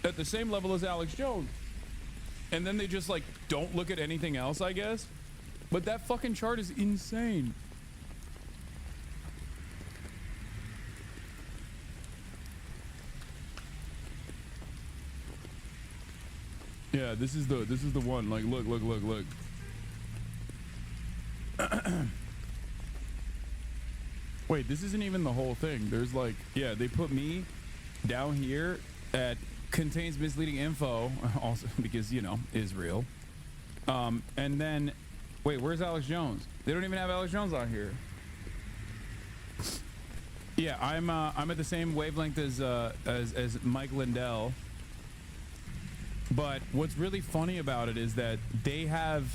at the same level as Alex Jones, and then they just like don't look at anything else, I guess. But that fucking chart is insane. Yeah, this is the one. Like, look. Wait, this isn't even the whole thing. There's like, yeah, they put me down here at contains misleading info, also because, you know, Israel. And then, wait, where's Alex Jones? They don't even have Alex Jones on here. Yeah, I'm at the same wavelength as Mike Lindell. But what's really funny about it is that they have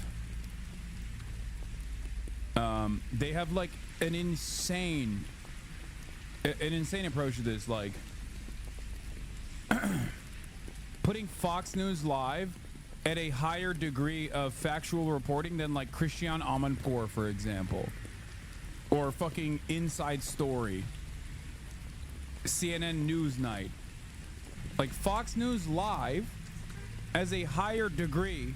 like an insane approach to this, like putting Fox News Live at a higher degree of factual reporting than like Christian Amanpour, for example, or fucking Inside Story, CNN Newsnight. Like Fox News Live has a higher degree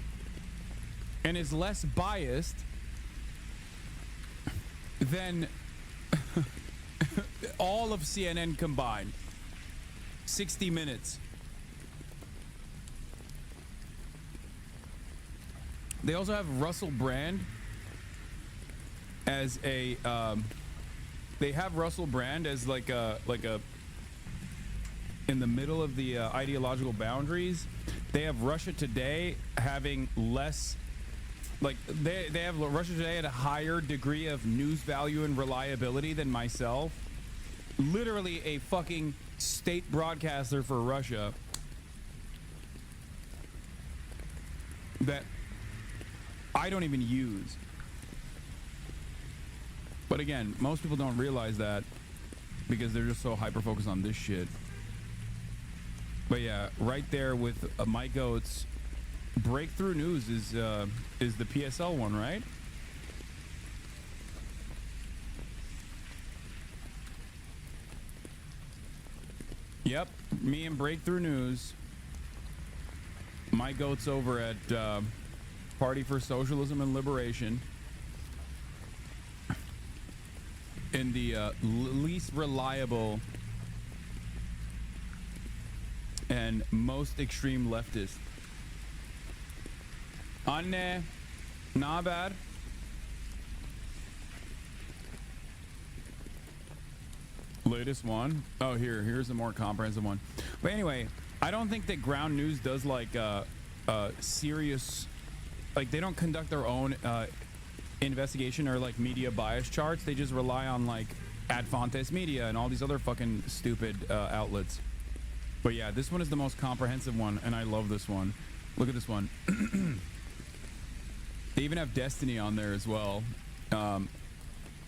and is less biased than all of CNN combined. 60 Minutes. They also have Russell Brand as a they have Russell Brand as like a in the middle of the ideological boundaries. They have Russia Today having less, like they have Russia Today at a higher degree of news value and reliability than myself. Literally a fucking state broadcaster for Russia that I don't even use. But again, most people don't realize that because they're just so hyper focused on this shit. But yeah, right there with Mike Oates, Breakthrough News is the PSL one, right? Yep, me and Breakthrough News. Mike Oates over at Party for Socialism and Liberation. In the least reliable and most extreme leftist. Anne, not bad. Latest one. Oh, here's a more comprehensive one. But anyway, I don't think that Ground News does like serious, like they don't conduct their own investigation or like media bias charts. They just rely on like Ad Fontes Media and all these other fucking stupid outlets. But yeah, this one is the most comprehensive one, and I love this one. Look at this one. They even have Destiny on there as well.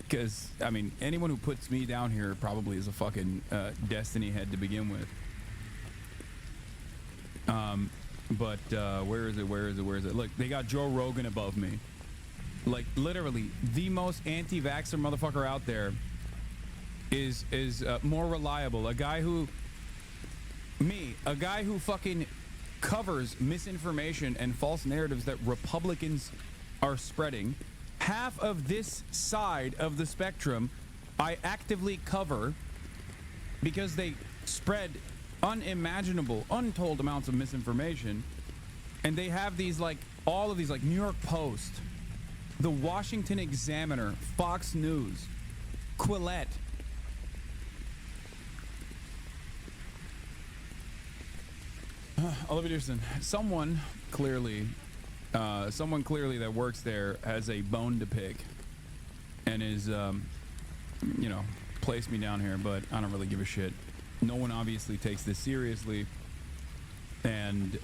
Because, I mean, anyone who puts me down here probably is a fucking Destiny head to begin with. But where is it? Look, they got Joe Rogan above me. Like, literally, the most anti-vaxxer motherfucker out there is more reliable. A guy who fucking covers misinformation and false narratives that Republicans are spreading. Half of this side of the spectrum I actively cover because they spread unimaginable, untold amounts of misinformation. And they have these like, all of these like New York Post, the Washington Examiner, Fox News, Quillette. Olivia Peterson, someone clearly that works there has a bone to pick and is, you know, placed me down here, but I don't really give a shit. No one obviously takes this seriously, and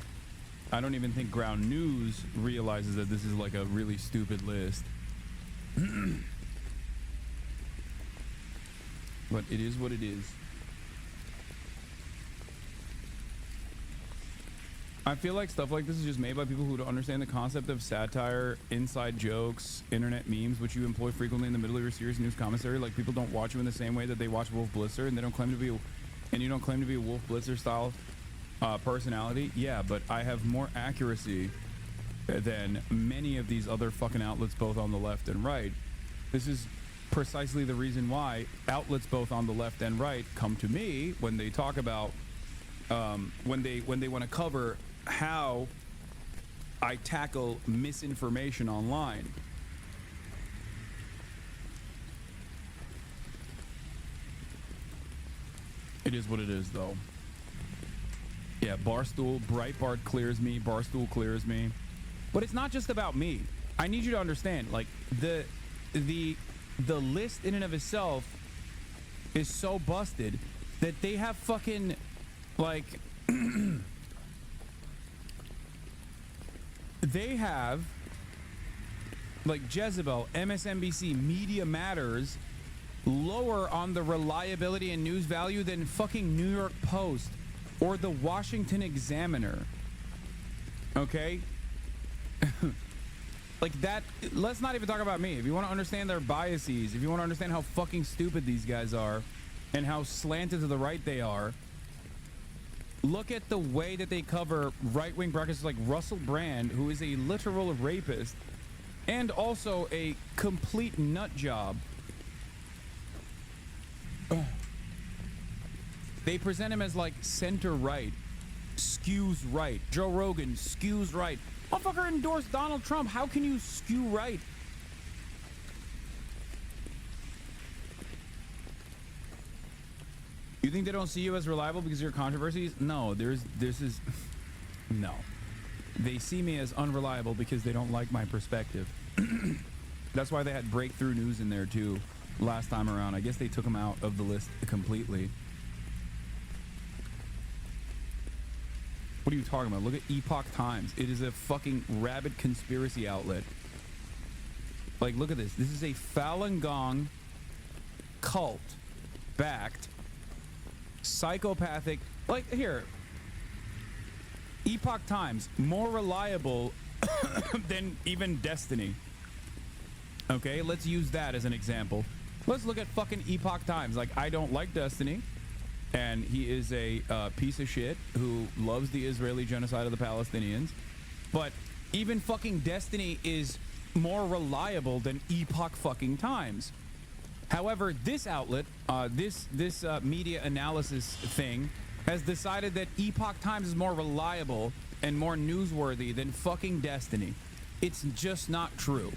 I don't even think Ground News realizes that this is like a really stupid list. But it is what it is. I feel like stuff like this is just made by people who don't understand the concept of satire, inside jokes, internet memes, which you employ frequently in the middle of your serious news commentary. Like, people don't watch you in the same way that they watch Wolf Blitzer, and they don't claim to be, and you don't claim to be a Wolf Blitzer style personality. Yeah, but I have more accuracy than many of these other fucking outlets, both on the left and right. This is precisely the reason why outlets both on the left and right come to me when they talk about when they want to cover how I tackle misinformation online. It is what it is, though. Yeah, Barstool, Breitbart clears me, Barstool clears me. But it's not just about me. I need you to understand, like, the list in and of itself is so busted that they have fucking, like, they have, like, Jezebel, MSNBC, Media Matters, lower on the reliability and news value than fucking New York Post or the Washington Examiner. Okay? Like that, let's not even talk about me. If you want to understand their biases, if you want to understand how fucking stupid these guys are and how slanted to the right they are, look at the way that they cover right-wing broadcasters like Russell Brand, who is a literal rapist and also a complete nut job. They present him as like center-right, skews right. Joe Rogan skews right. Motherfucker endorsed Donald Trump. How can you skew right? You think they don't see you as reliable because of your controversies? No, no. They see me as unreliable because they don't like my perspective. That's why they had breakthrough news in there too last time around. I guess they took them out of the list completely. What are you talking about? Look at Epoch Times. It is a fucking rabid conspiracy outlet. Like, look at this. This is a Falun Gong cult-backed, psychopathic... Like, here. Epoch Times, more reliable than even Destiny. Okay, let's use that as an example. Let's look at fucking Epoch Times. Like, I don't like Destiny. And he is a piece of shit who loves the Israeli genocide of the Palestinians. But even fucking Destiny is more reliable than Epoch fucking Times. However, this outlet, this media analysis thing, has decided that Epoch Times is more reliable and more newsworthy than fucking Destiny. It's just not true.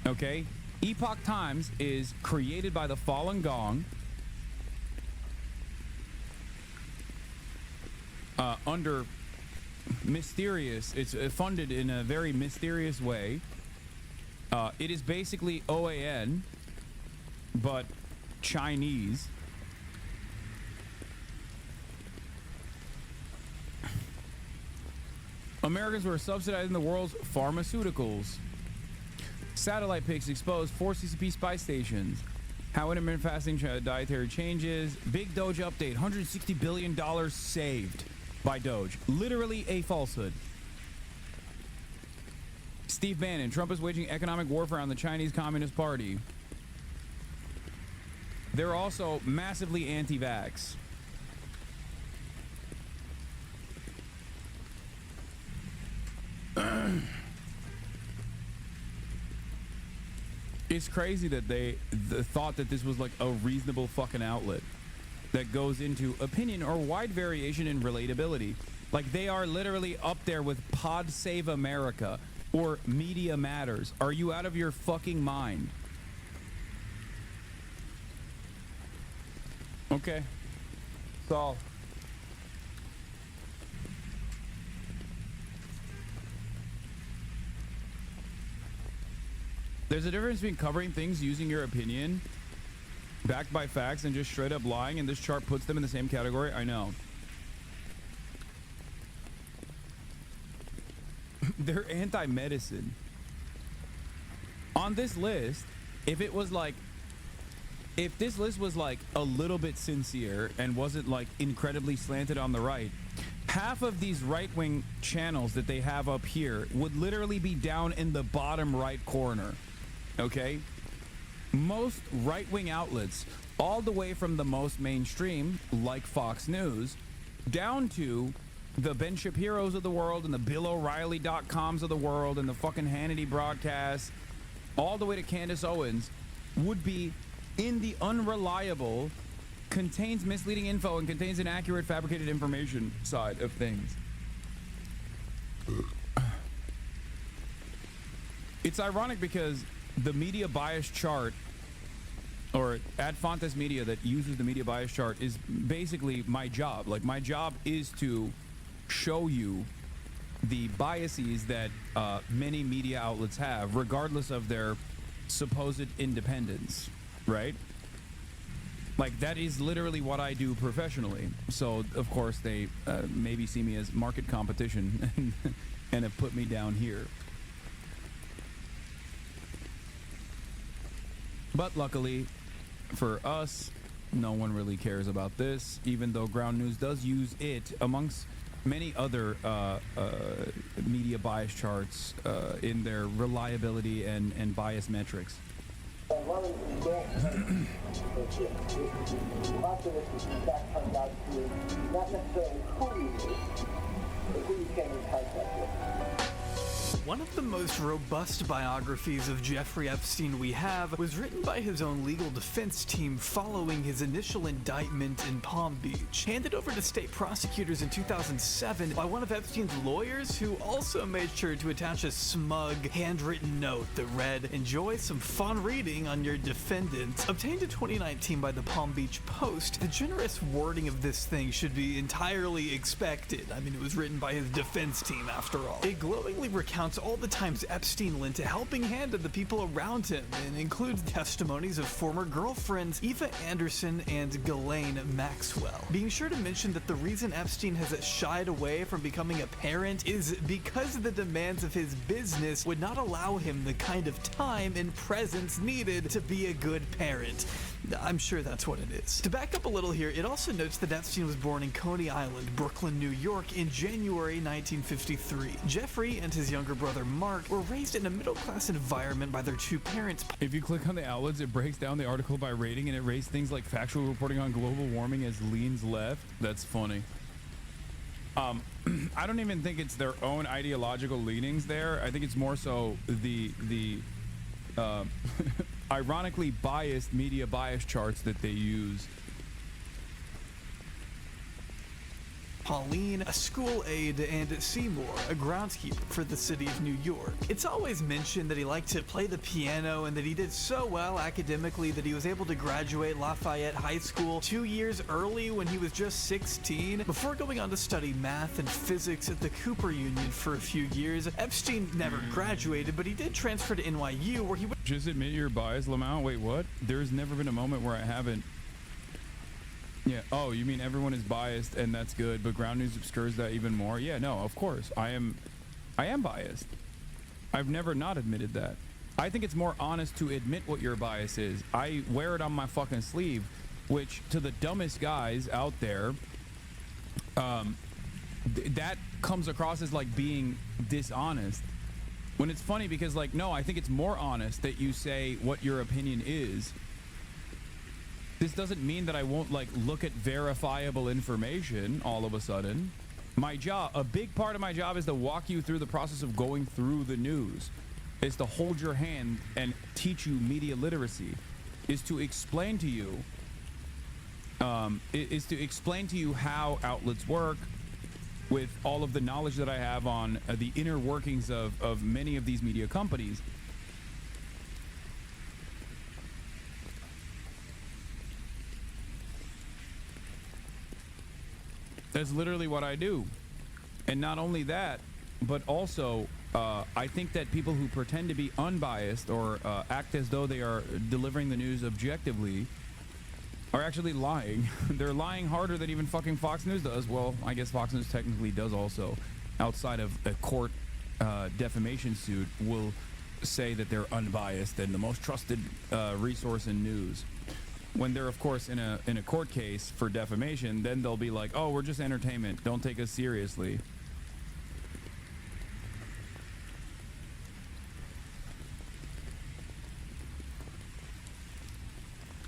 Okay? Epoch Times is created by the Falun Gong, under mysterious, it's funded in a very mysterious way. It is basically OAN, but Chinese. Americans were subsidizing the world's pharmaceuticals. Satellite pics expose 4 CCP spy stations. How intermittent fasting dietary changes. Big Doge update. $160 billion saved by Doge. Literally a falsehood. Steve Bannon. Trump is waging economic warfare on the Chinese Communist Party. They're also massively anti-vax. It's crazy that they thought that this was like a reasonable fucking outlet that goes into opinion or wide variation in relatability. Like, they are literally up there with Pod Save America or Media Matters. Are you out of your fucking mind? Okay. So there's a difference between covering things using your opinion backed by facts and just straight up lying, and this chart puts them in the same category. I know. They're anti-medicine. On this list, if this list was like a little bit sincere and wasn't like incredibly slanted on the right, half of these right-wing channels that they have up here would literally be down in the bottom right corner. Okay? Most right-wing outlets, all the way from the most mainstream, like Fox News, down to the Ben Shapiro's of the world and the BillO'Reilly.coms of the world and the fucking Hannity broadcasts, all the way to Candace Owens, would be in the unreliable, contains misleading info and contains inaccurate fabricated information side of things. It's ironic because the media bias chart, or Ad Fontes Media that uses the media bias chart, is basically my job. Like, my job is to show you the biases that many media outlets have, regardless of their supposed independence, right? Like, that is literally what I do professionally. So, of course, they maybe see me as market competition and have put me down here. But luckily for us, no one really cares about this, even though Ground News does use it amongst many other media bias charts in their reliability and bias metrics. One of the most robust biographies of Jeffrey Epstein we have was written by his own legal defense team following his initial indictment in Palm Beach. Handed over to state prosecutors in 2007 by one of Epstein's lawyers, who also made sure to attach a smug, handwritten note that read, "Enjoy some fun reading on your defendant." Obtained in 2019 by the Palm Beach Post, the generous wording of this thing should be entirely expected. I mean, it was written by his defense team after all. It glowingly recounts all the times Epstein lent a helping hand to the people around him, and includes testimonies of former girlfriends Eva Anderson and Ghislaine Maxwell. Being sure to mention that the reason Epstein has shied away from becoming a parent is because the demands of his business would not allow him the kind of time and presence needed to be a good parent. I'm sure that's what it is. To back up a little here, it also notes that Epstein was born in Coney Island, Brooklyn, New York in January 1953. Jeffrey and his younger brother Mark were raised in a middle-class environment by their two parents. If you click on the outlets, it breaks down the article by rating, and it rates things like factual reporting on global warming as leans left. That's funny. I don't even think it's their own ideological leanings there. I think it's more so the ironically biased media bias charts that they use. Pauline, a school aide, and Seymour, a groundskeeper for the city of New York. It's always mentioned that he liked to play the piano and that he did so well academically that he was able to graduate Lafayette High School 2 years early when he was just 16, before going on to study math and physics at the Cooper Union for a few years. Epstein never graduated, but he did transfer to NYU, where he would just admit you're biased, Lamau. Wait, what? There's never been a moment where I haven't. Yeah. Oh, you mean everyone is biased and that's good, but ground news obscures that even more? Yeah, no, of course. I am biased. I've never not admitted that. I think it's more honest to admit what your bias is. I wear it on my fucking sleeve, which to the dumbest guys out there, that comes across as like being dishonest. When it's funny because, like, no, I think it's more honest that you say what your opinion is. This doesn't mean that I won't, like, look at verifiable information all of a sudden. My job, a big part of my job is to walk you through the process of going through the news. Is to hold your hand and teach you media literacy. Is to explain to you, how outlets work, with all of the knowledge that I have on the inner workings of many of these media companies. That's literally what I do. And not only that, but also I think that people who pretend to be unbiased or act as though they are delivering the news objectively are actually lying. They're lying harder than even fucking Fox News does. Well, I guess Fox News technically does also, outside of a court defamation suit, will say that they're unbiased and the most trusted resource in news. When they're, of course, in a court case for defamation, then they'll be like, oh, we're just entertainment. Don't take us seriously.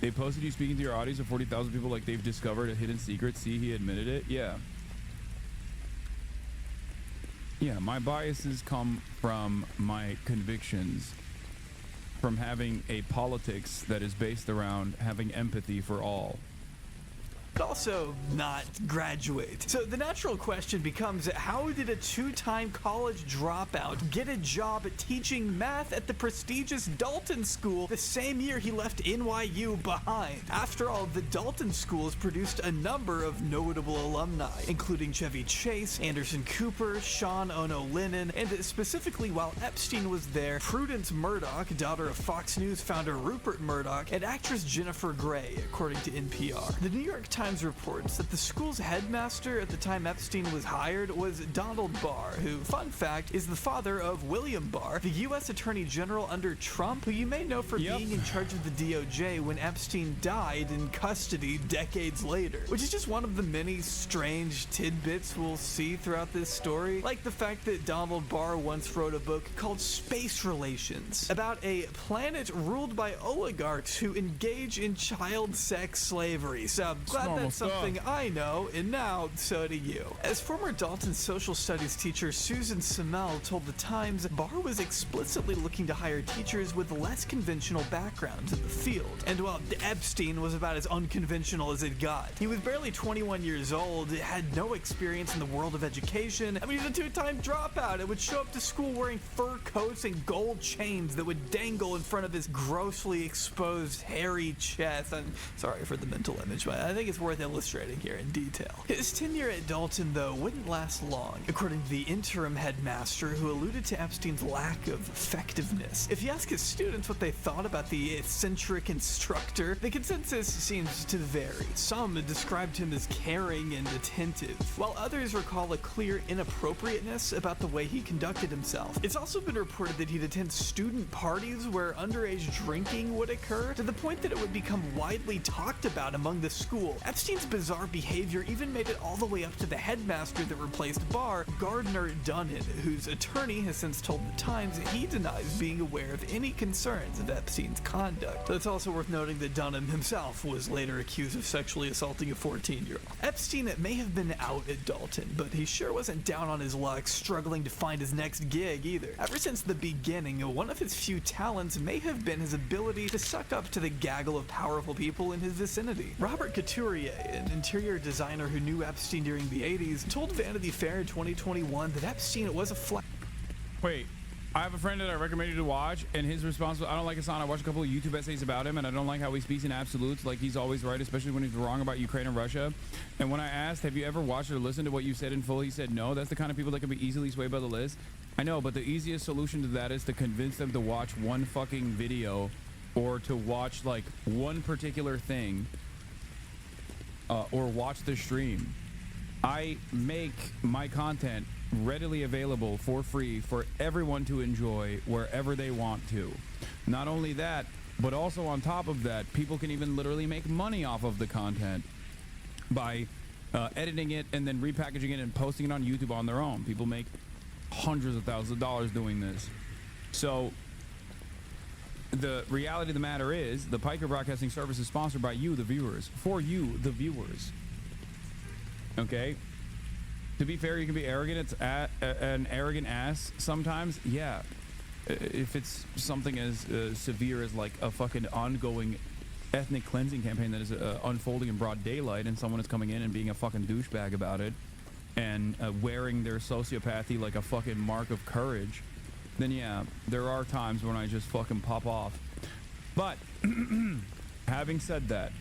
They posted you speaking to your audience of 40,000 people like they've discovered a hidden secret. See, he admitted it. Yeah. Yeah, my biases come from my convictions, from having a politics that is based around having empathy for all. but also not graduate. So the natural question becomes, how did a two-time college dropout get a job teaching math at the prestigious Dalton School the same year he left NYU behind? After all, the Dalton School has produced a number of notable alumni, including Chevy Chase, Anderson Cooper, Sean Ono Lennon, and specifically while Epstein was there, Prudence Murdoch, daughter of Fox News founder Rupert Murdoch, and actress Jennifer Grey, according to NPR. The New York Times Times reports that the school's headmaster at the time Epstein was hired was Donald Barr, who, fun fact, is the father of William Barr, the U.S. Attorney General under Trump, who you may know for being in charge of the DOJ when Epstein died in custody decades later, which is just one of the many strange tidbits we'll see throughout this story, like the fact that Donald Barr once wrote a book called Space Relations, about a planet ruled by oligarchs who engage in child sex slavery. So I'm glad that's something I know, and now so do you. As former Dalton social studies teacher Susan Semel told The Times, Barr was explicitly looking to hire teachers with less conventional backgrounds in the field. And while Epstein was about as unconventional as it got, he was barely 21 years old, had no experience in the world of education. I mean, he's a two-time dropout and would show up to school wearing fur coats and gold chains that would dangle in front of his grossly exposed hairy chest. I'm sorry for the mental image, but I think it's worth illustrating here in detail. His tenure at Dalton, though, wouldn't last long, according to the interim headmaster, who alluded to Epstein's lack of effectiveness. If you ask his students what they thought about the eccentric instructor, the consensus seems to vary. Some described him as caring and attentive, while others recall a clear inappropriateness about the way he conducted himself. It's also been reported that he'd attend student parties where underage drinking would occur, to the point that it would become widely talked about among the school. Epstein's bizarre behavior even made it all the way up to the headmaster that replaced Barr, Gardner Dunnan, whose attorney has since told The Times he denies being aware of any concerns of Epstein's conduct. But it's also worth noting that Dunham himself was later accused of sexually assaulting a 14-year-old. Epstein may have been out at Dalton, but he sure wasn't down on his luck, struggling to find his next gig either. Ever since the beginning, one of his few talents may have been his ability to suck up to the gaggle of powerful people in his vicinity. Robert Couturier, an interior designer who knew Epstein during the 80s, told Vanity Fair in 2021 that Epstein was a Wait, I have a friend that I recommend you to watch, and his response was, I don't like Hasan. I watched a couple of YouTube essays about him, and I don't like how he speaks in absolutes, like he's always right, especially when he's wrong about Ukraine and Russia. And when I asked, have you ever watched or listened to what you said in full, he said no. That's the kind of people that can be easily swayed by the list. I know, but the easiest solution to that is to convince them to watch one fucking video, or to watch like one particular thing, or watch the stream. I make my content readily available for free for everyone to enjoy wherever they want to. Not only that, but also on top of that, people can even literally make money off of the content by editing it and then repackaging it and posting it on YouTube on their own. People make hundreds of thousands of dollars doing this. So the reality of the matter is, the Piker Broadcasting Service is sponsored by you, the viewers, for you, the viewers. Okay? To be fair, you can be arrogant. It's an arrogant ass sometimes. Yeah. If it's something as severe as like a fucking ongoing ethnic cleansing campaign that is unfolding in broad daylight, and someone is coming in and being a fucking douchebag about it, and wearing their sociopathy like a fucking mark of courage, then yeah, there are times when I just fucking pop off. But having said that,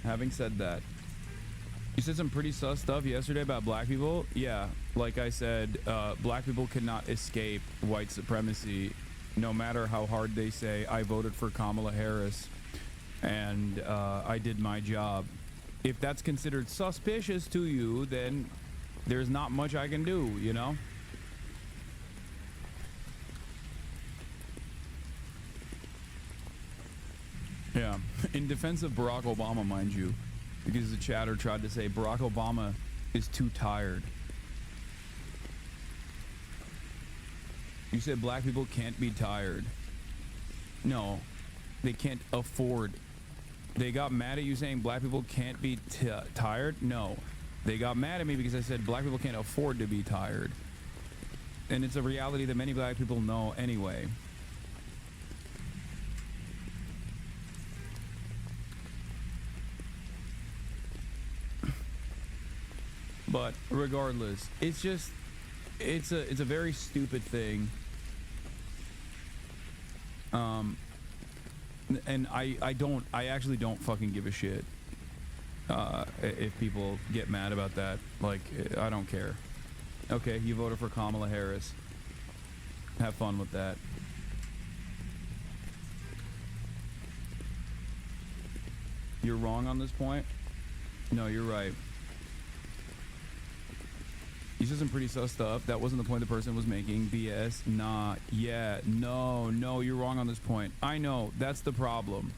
you said some pretty sus stuff yesterday about black people. Yeah, like I said, black people cannot escape white supremacy, no matter how hard they say, I voted for Kamala Harris and I did my job. If that's considered suspicious to you, then there's not much I can do, you know? Yeah, in defense of Barack Obama, mind you, because the chatter tried to say Barack Obama is too tired. You said black people can't be tired. No, they can't afford. They got mad at you saying black people can't be tired? No, they got mad at me because I said black people can't afford to be tired. And it's a reality that many black people know anyway. But regardless, it's a very stupid thing. And I actually don't fucking give a shit if people get mad about that. Like, I don't care. Okay, you voted for Kamala Harris. Have fun with that. You're wrong on this point? No, you're right. You said some pretty sus stuff. That wasn't the point the person was making. BS. Nah. Yeah. No, you're wrong on this point. I know. That's the problem.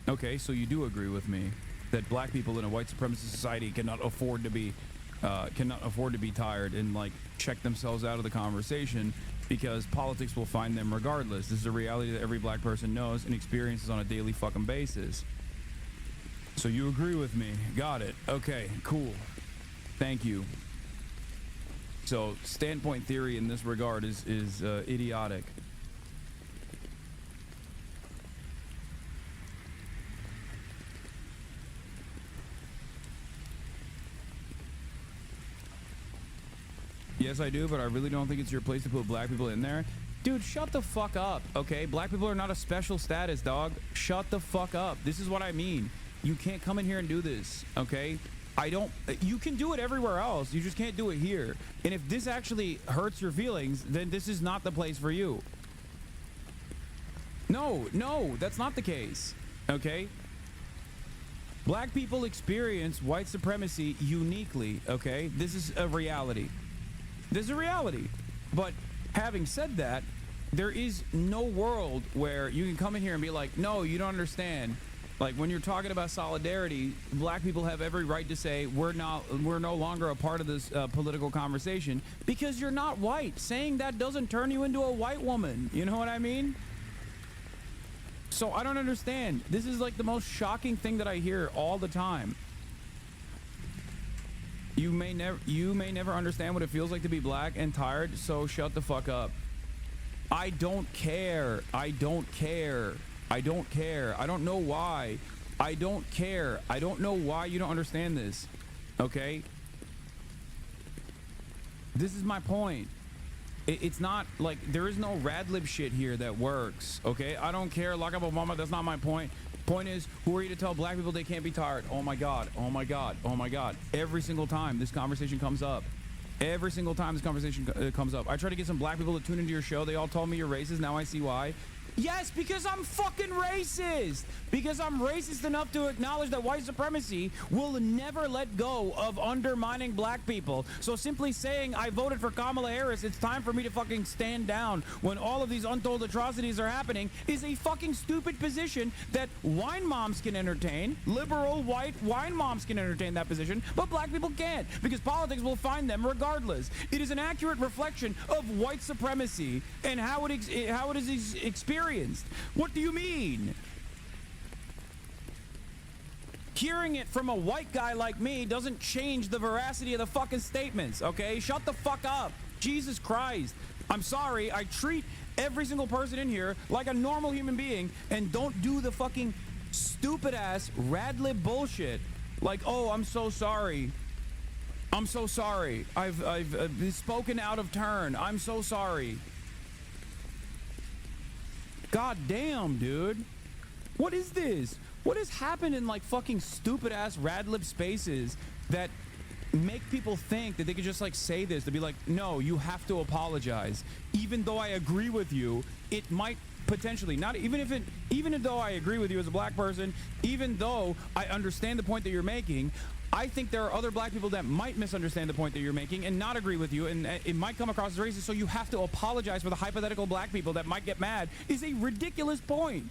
Okay, so you do agree with me that black people in a white supremacist society cannot afford to be tired and like check themselves out of the conversation because politics will find them regardless. This is a reality that every black person knows and experiences on a daily fucking basis. So you agree with me. Got it. Okay, cool. Thank you. So standpoint theory in this regard is idiotic. Yes, I do, but I really don't think it's your place to put black people in there. Dude, shut the fuck up, okay? Black people are not a special status, dog. Shut the fuck up. This is what I mean. You can't come in here and do this, okay? You can do it everywhere else. You just can't do it here. And if this actually hurts your feelings, then this is not the place for you. No, that's not the case, okay? Black people experience white supremacy uniquely, okay? This is a reality. This is a reality. But having said that, there is no world where you can come in here and be like, no, you don't understand. Like when you're talking about solidarity, black people have every right to say we're no longer a part of this political conversation because you're not white. Saying that doesn't turn you into a white woman. You know what I mean? So I don't understand. This is like the most shocking thing that I hear all the time. You may never understand what it feels like to be black and tired, so shut the fuck up. I don't care. I don't care. I don't care. I don't know why. I don't care. I don't know why you don't understand this. Okay? This is my point. It's not like there is no rad lib shit here that works. Okay? I don't care. Lock up Obama. That's not my point. Point is, who are you to tell black people they can't be tired? Oh my God. Oh my God. Oh my God. Every single time this conversation comes up. Every single time this conversation comes up. I try to get some black people to tune into your show. They all told me you're racist. Now I see why. Yes, because I'm fucking racist. Because I'm racist enough to acknowledge that white supremacy will never let go of undermining black people. So simply saying I voted for Kamala Harris, it's time for me to fucking stand down when all of these untold atrocities are happening is a fucking stupid position that wine moms can entertain. Liberal white wine moms can entertain that position, but black people can't because politics will find them regardless. It is an accurate reflection of white supremacy and how it is experienced. What do you mean? Hearing it from a white guy like me doesn't change the veracity of the fucking statements, okay? Shut the fuck up. Jesus Christ. I'm sorry. I treat every single person in here like a normal human being and don't do the fucking stupid ass rad lib bullshit. Like, oh, I'm so sorry. I'm so sorry. I've spoken out of turn. I'm so sorry. God damn, dude. What is this? What has happened in like fucking stupid ass rad lib spaces that make people think that they could just like say this to be like, no, you have to apologize. Even though I agree with you, it might potentially not even though I agree with you as a black person, even though I understand the point that you're making, I think there are other black people that might misunderstand the point that you're making and not agree with you, and it might come across as racist, so you have to apologize for the hypothetical black people that might get mad is a ridiculous point.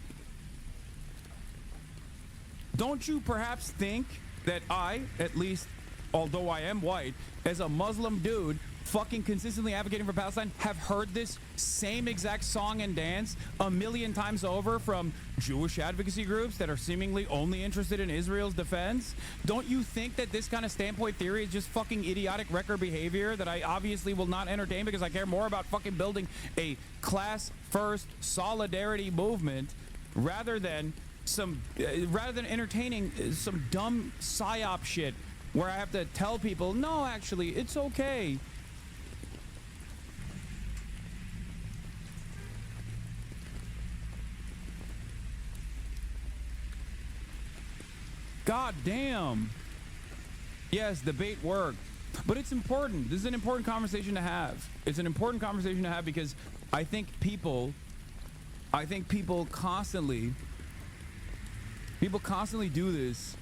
Don't you perhaps think that I, at least, although I am white, as a Muslim dude fucking consistently advocating for Palestine, have heard this same exact song and dance a million times over from Jewish advocacy groups that are seemingly only interested in Israel's defense? Don't you think that this kind of standpoint theory is just fucking idiotic wrecker behavior that I obviously will not entertain because I care more about fucking building a class first solidarity movement rather than entertaining some dumb psyop shit where I have to tell people, no, actually, it's okay. God damn. Yes, debate worked. But it's important. This is an important conversation to have. It's an important conversation to have because I think people constantly do this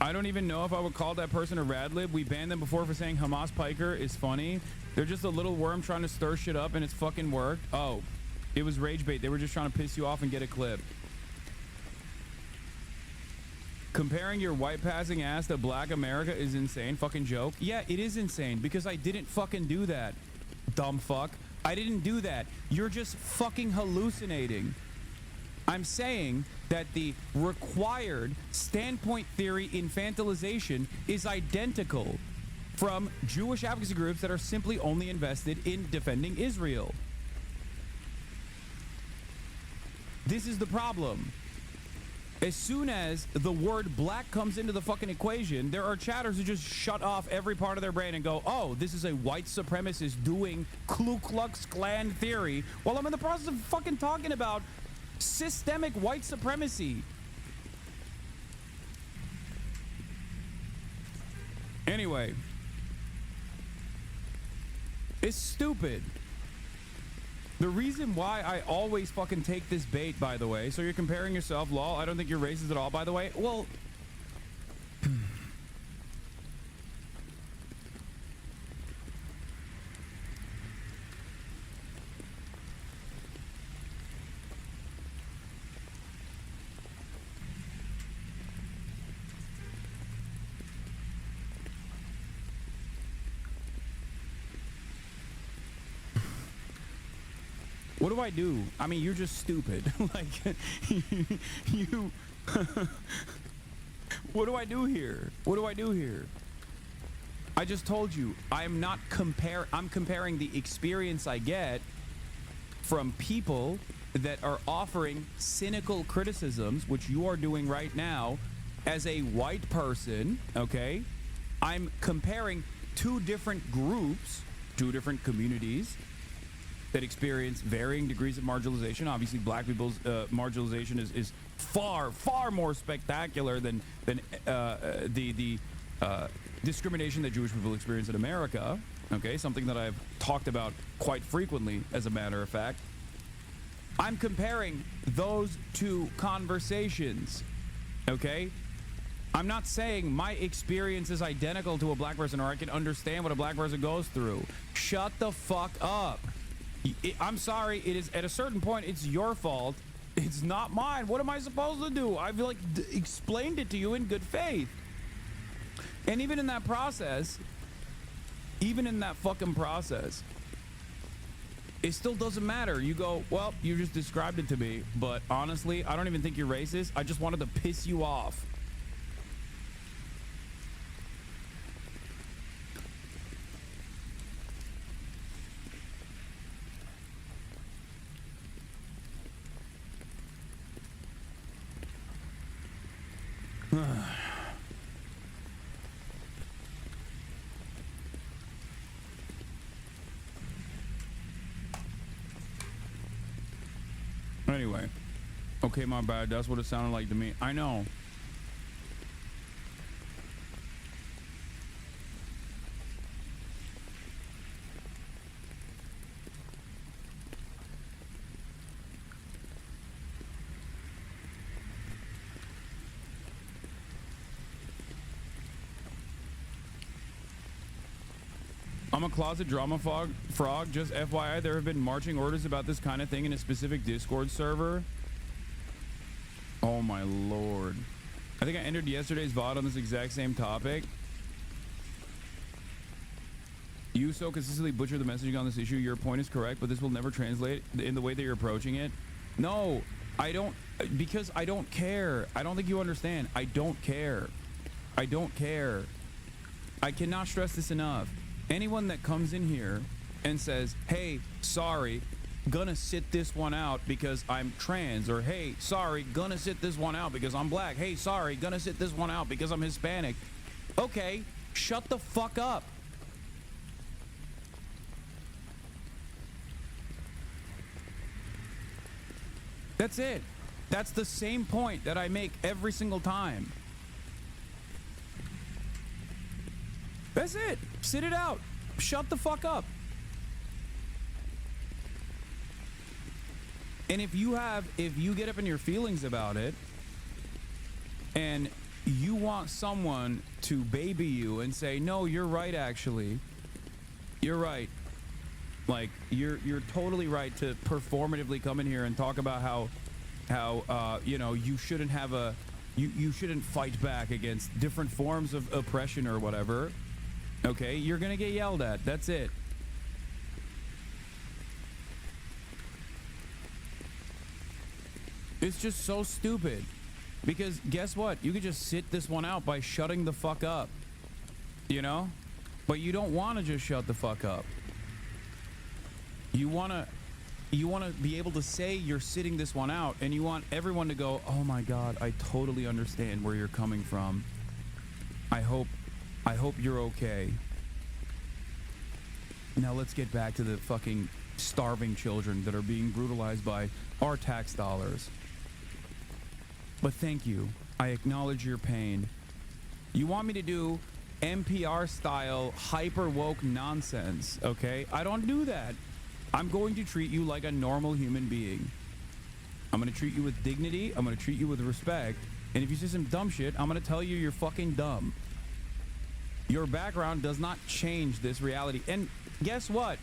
I don't even know if I would call that person a radlib. We banned them before for saying Hamas Piker is funny. They're just a little worm trying to stir shit up, and it's fucking worked. Oh, it was rage bait. They were just trying to piss you off and get a clip. Comparing your white passing ass to black America is insane. Fucking joke. Yeah, it is insane because I didn't fucking do that. Dumb fuck. I didn't do that. You're just fucking hallucinating. I'm saying that the required standpoint theory infantilization is identical from Jewish advocacy groups that are simply only invested in defending Israel. This is the problem. As soon as the word black comes into the fucking equation, there are chatters who just shut off every part of their brain and go, oh, this is a white supremacist doing Ku Klux Klan theory, while I'm in the process of fucking talking about systemic white supremacy. Anyway, it's stupid. The reason why I always fucking take this bait, by the way, so you're comparing yourself, lol, I don't think you're racist at all, by the way. Well, what do I do? I mean, you're just stupid. Like, you what do I do here? What do I do here? I just told you, I'm comparing the experience I get from people that are offering cynical criticisms, which you are doing right now, as a white person, okay? I'm comparing two different groups, two different communities that experience varying degrees of marginalization. Obviously, black people's marginalization is far, far more spectacular than the discrimination that Jewish people experience in America. Okay, something that I've talked about quite frequently, as a matter of fact. I'm comparing those two conversations. Okay, I'm not saying my experience is identical to a black person, or I can understand what a black person goes through. Shut the fuck up. I'm sorry, it is at a certain point, it's your fault. It's not mine. What am I supposed to do? I've like explained it to you in good faith. And even in that process, even in that fucking process, it still doesn't matter. You go, well, you just described it to me, but honestly, I don't even think you're racist. I just wanted to piss you off. Anyway, okay, my bad. That's what it sounded like to me. I know. I'm a closet drama frog. Just FYI, there have been marching orders about this kind of thing in a specific Discord server. Oh my lord. I think I entered yesterday's VOD on this exact same topic. You so consistently butcher the messaging on this issue. Your point is correct, but this will never translate in the way that you're approaching it. No, I don't, because I don't care. I don't think you understand. I don't care. I don't care. I cannot stress this enough. Anyone that comes in here and says, hey, sorry, gonna sit this one out because I'm trans, or hey, sorry, gonna sit this one out because I'm black, hey, sorry, gonna sit this one out because I'm Hispanic. Okay, shut the fuck up. That's it. That's the same point that I make every single time. That's it. Sit it out. Shut the fuck up. And if you get up in your feelings about it and you want someone to baby you and say, no, you're right, actually. You're right. Like, you're totally right to performatively come in here and talk about how you know, you shouldn't have a, you shouldn't fight back against different forms of oppression or whatever. Okay, you're gonna get yelled at. That's it. It's just so stupid. Because guess what? You could just sit this one out by shutting the fuck up. You know? But you don't want to just shut the fuck up. You want to be able to say you're sitting this one out, and you want everyone to go, "Oh my God, I totally understand where you're coming from. I hope you're okay." Now let's get back to the fucking starving children that are being brutalized by our tax dollars. But thank you. I acknowledge your pain. You want me to do NPR style hyper woke nonsense, okay? I don't do that. I'm going to treat you like a normal human being. I'm going to treat you with dignity. I'm going to treat you with respect. And if you say some dumb shit, I'm going to tell you you're fucking dumb. Your background does not change this reality. And guess what?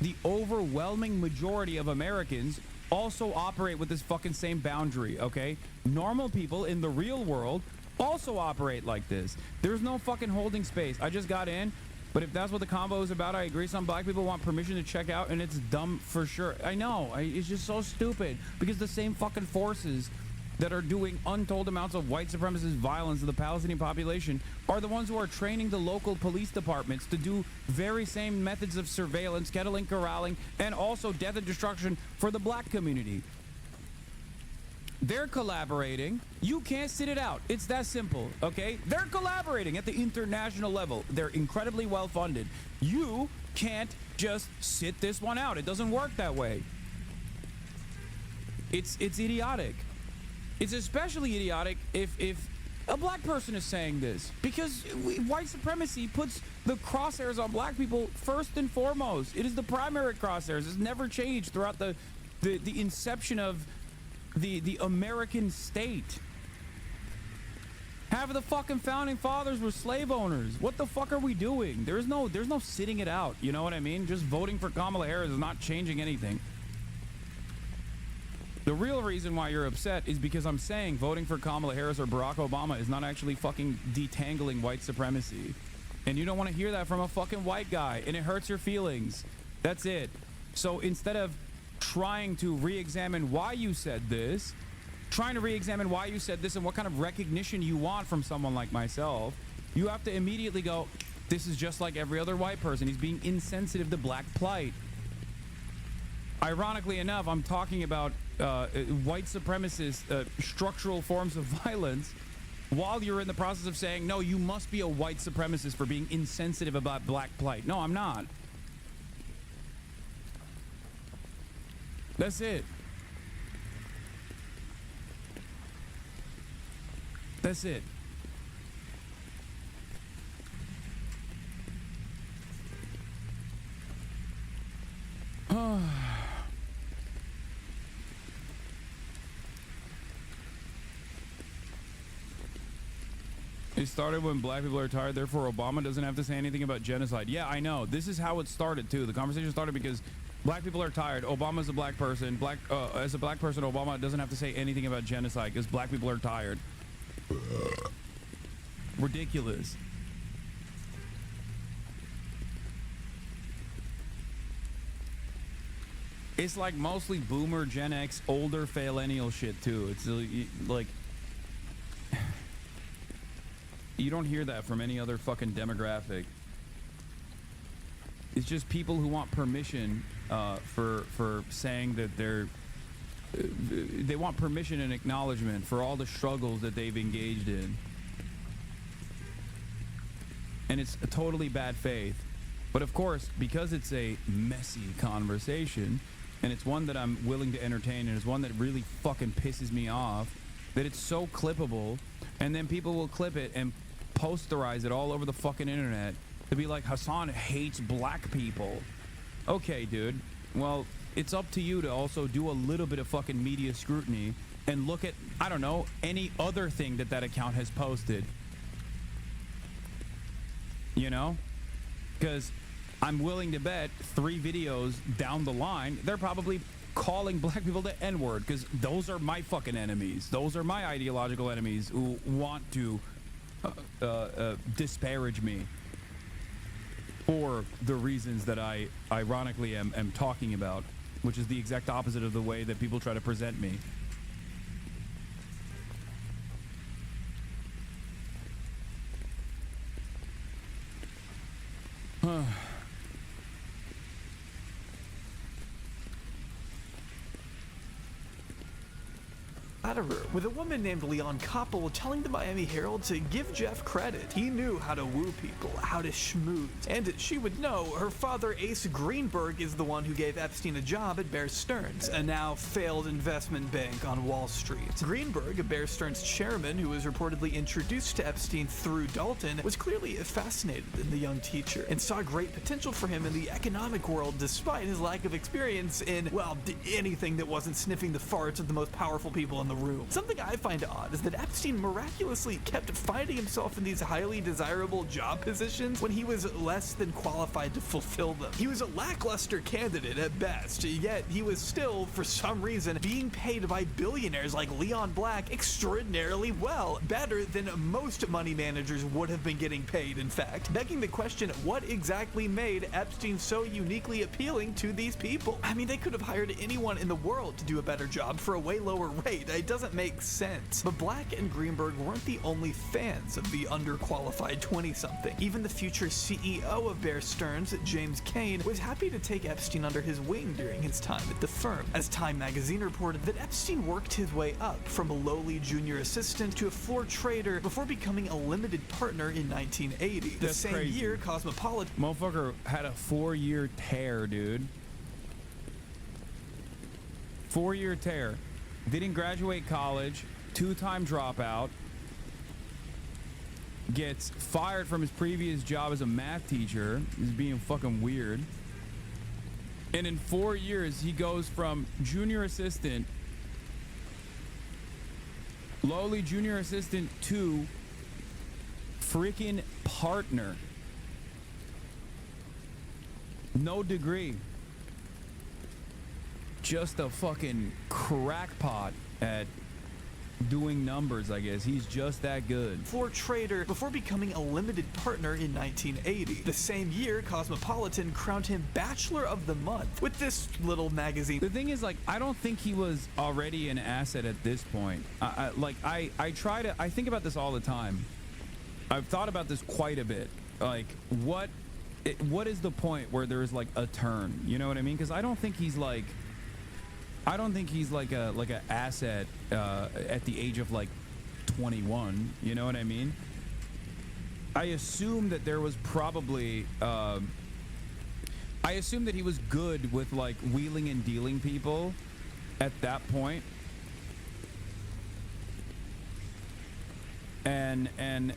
The overwhelming majority of Americans also operate with this fucking same boundary, okay? Normal people in the real world also operate like this. There's no fucking holding space. I just got in, but if that's what the convo is about, I agree. Some black people want permission to check out, and it's dumb for sure. I know. It's just so stupid, because the same fucking forces that are doing untold amounts of white supremacist violence to the Palestinian population are the ones who are training the local police departments to do very same methods of surveillance, kettling, corralling, and also death and destruction for the black community. They're collaborating. You can't sit it out. It's that simple, okay? They're collaborating at the international level. They're incredibly well funded. You can't just sit this one out. It doesn't work that way. It's idiotic. It's especially idiotic if a black person is saying this, because white supremacy puts the crosshairs on black people first and foremost. It is the primary crosshairs. It's never changed throughout the inception of the American state. Half of the fucking founding fathers were slave owners. What the fuck are we doing? There's no sitting it out. You know what I mean? Just voting for Kamala Harris is not changing anything. The real reason why you're upset is because I'm saying voting for Kamala Harris or Barack Obama is not actually fucking detangling white supremacy. And you don't want to hear that from a fucking white guy, and it hurts your feelings. That's it. So instead of trying to re-examine why you said this, and what kind of recognition you want from someone like myself, you have to immediately go, this is just like every other white person. He's being insensitive to black plight. Ironically enough, I'm talking about white supremacist structural forms of violence while you're in the process of saying, no, you must be a white supremacist for being insensitive about black plight. No, I'm not. That's it. That's it. It started when black people are tired, therefore Obama doesn't have to say anything about genocide. Yeah, I know. This is how it started, too. The conversation started because black people are tired. Obama's a black person. As a black person, Obama doesn't have to say anything about genocide because black people are tired. Ridiculous. It's like mostly boomer, Gen X, older, millennial shit, too. It's like... You don't hear that from any other fucking demographic. It's just people who want permission for saying that they want permission and acknowledgement for all the struggles that they've engaged in. And it's a totally bad faith. But of course, because it's a messy conversation, and it's one that I'm willing to entertain, and it's one that really fucking pisses me off, that it's so clippable, and then people will clip it and posterize it all over the fucking internet to be like, Hasan hates black people. Okay, dude. Well, it's up to you to also do a little bit of fucking media scrutiny and look at, I don't know, any other thing that that account has posted. You know? Because I'm willing to bet 3 videos down the line, they're probably calling black people the N-word, because those are my fucking enemies. Those are my ideological enemies who want to disparage me for the reasons that I ironically am talking about, which is the exact opposite of the way that people try to present me. Out of her, with a woman named Leon Koppel telling the Miami Herald to give Jeff credit. He knew how to woo people, how to schmooze, and she would know her father, Ace Greenberg, is the one who gave Epstein a job at Bear Stearns, a now failed investment bank on Wall Street. Greenberg, a Bear Stearns chairman who was reportedly introduced to Epstein through Dalton, was clearly fascinated in the young teacher and saw great potential for him in the economic world despite his lack of experience in, well, anything that wasn't sniffing the farts of the most powerful people in the room. Something I find odd is that Epstein miraculously kept finding himself in these highly desirable job positions when he was less than qualified to fulfill them. He was a lackluster candidate at best, yet he was still, for some reason, being paid by billionaires like Leon Black extraordinarily well, better than most money managers would have been getting paid, in fact, begging the question, what exactly made Epstein so uniquely appealing to these people? I mean, they could have hired anyone in the world to do a better job for a way lower rate. It doesn't make sense. But Black and Greenberg weren't the only fans of the underqualified 20-something. Even the future CEO of Bear Stearns, James Kane, was happy to take Epstein under his wing during his time at the firm, as Time magazine reported that Epstein worked his way up from a lowly junior assistant to a floor trader before becoming a limited partner in 1980. The same crazy. year, Cosmopolitan... Motherfucker had a 4-year tear, dude. 4-year tear. Didn't graduate college, 2-time dropout, gets fired from his previous job as a math teacher, is being fucking weird. And in 4 years, he goes from junior assistant, lowly junior assistant, to freaking partner. No degree. Just a fucking crackpot at doing numbers, I guess. He's just that good. Floor trader before becoming a limited partner in 1980. The same year, Cosmopolitan crowned him Bachelor of the Month with this little magazine. The thing is, like, I don't think he was already an asset at this point. I think about this all the time. I've thought about this quite a bit. Like, what is the point where there's like a turn? You know what I mean? Because I don't think he's like a asset at the age of like 21. You know what I mean? I assume that there was probably I assume that he was good with like wheeling and dealing people at that point. And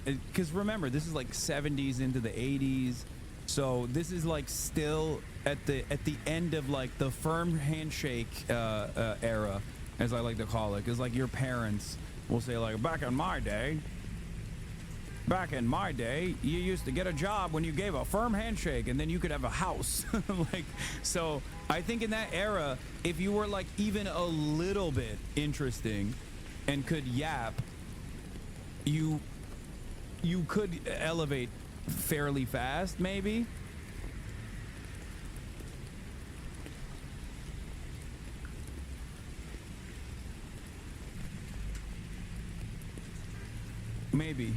because remember, this is like 70s into the 80s, so this is like still at the end of like the firm handshake era, as I like to call it, because like your parents will say like, back in my day, you used to get a job when you gave a firm handshake, and then you could have a house. Like, so I think in that era, if you were like even a little bit interesting and could yap, you could elevate fairly fast, maybe. Maybe.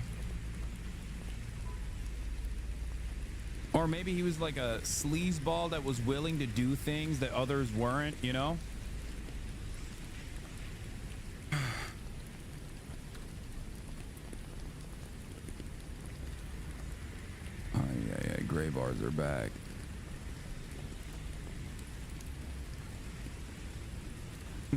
Or maybe he was like a sleazeball that was willing to do things that others weren't, you know? Gray bars are back.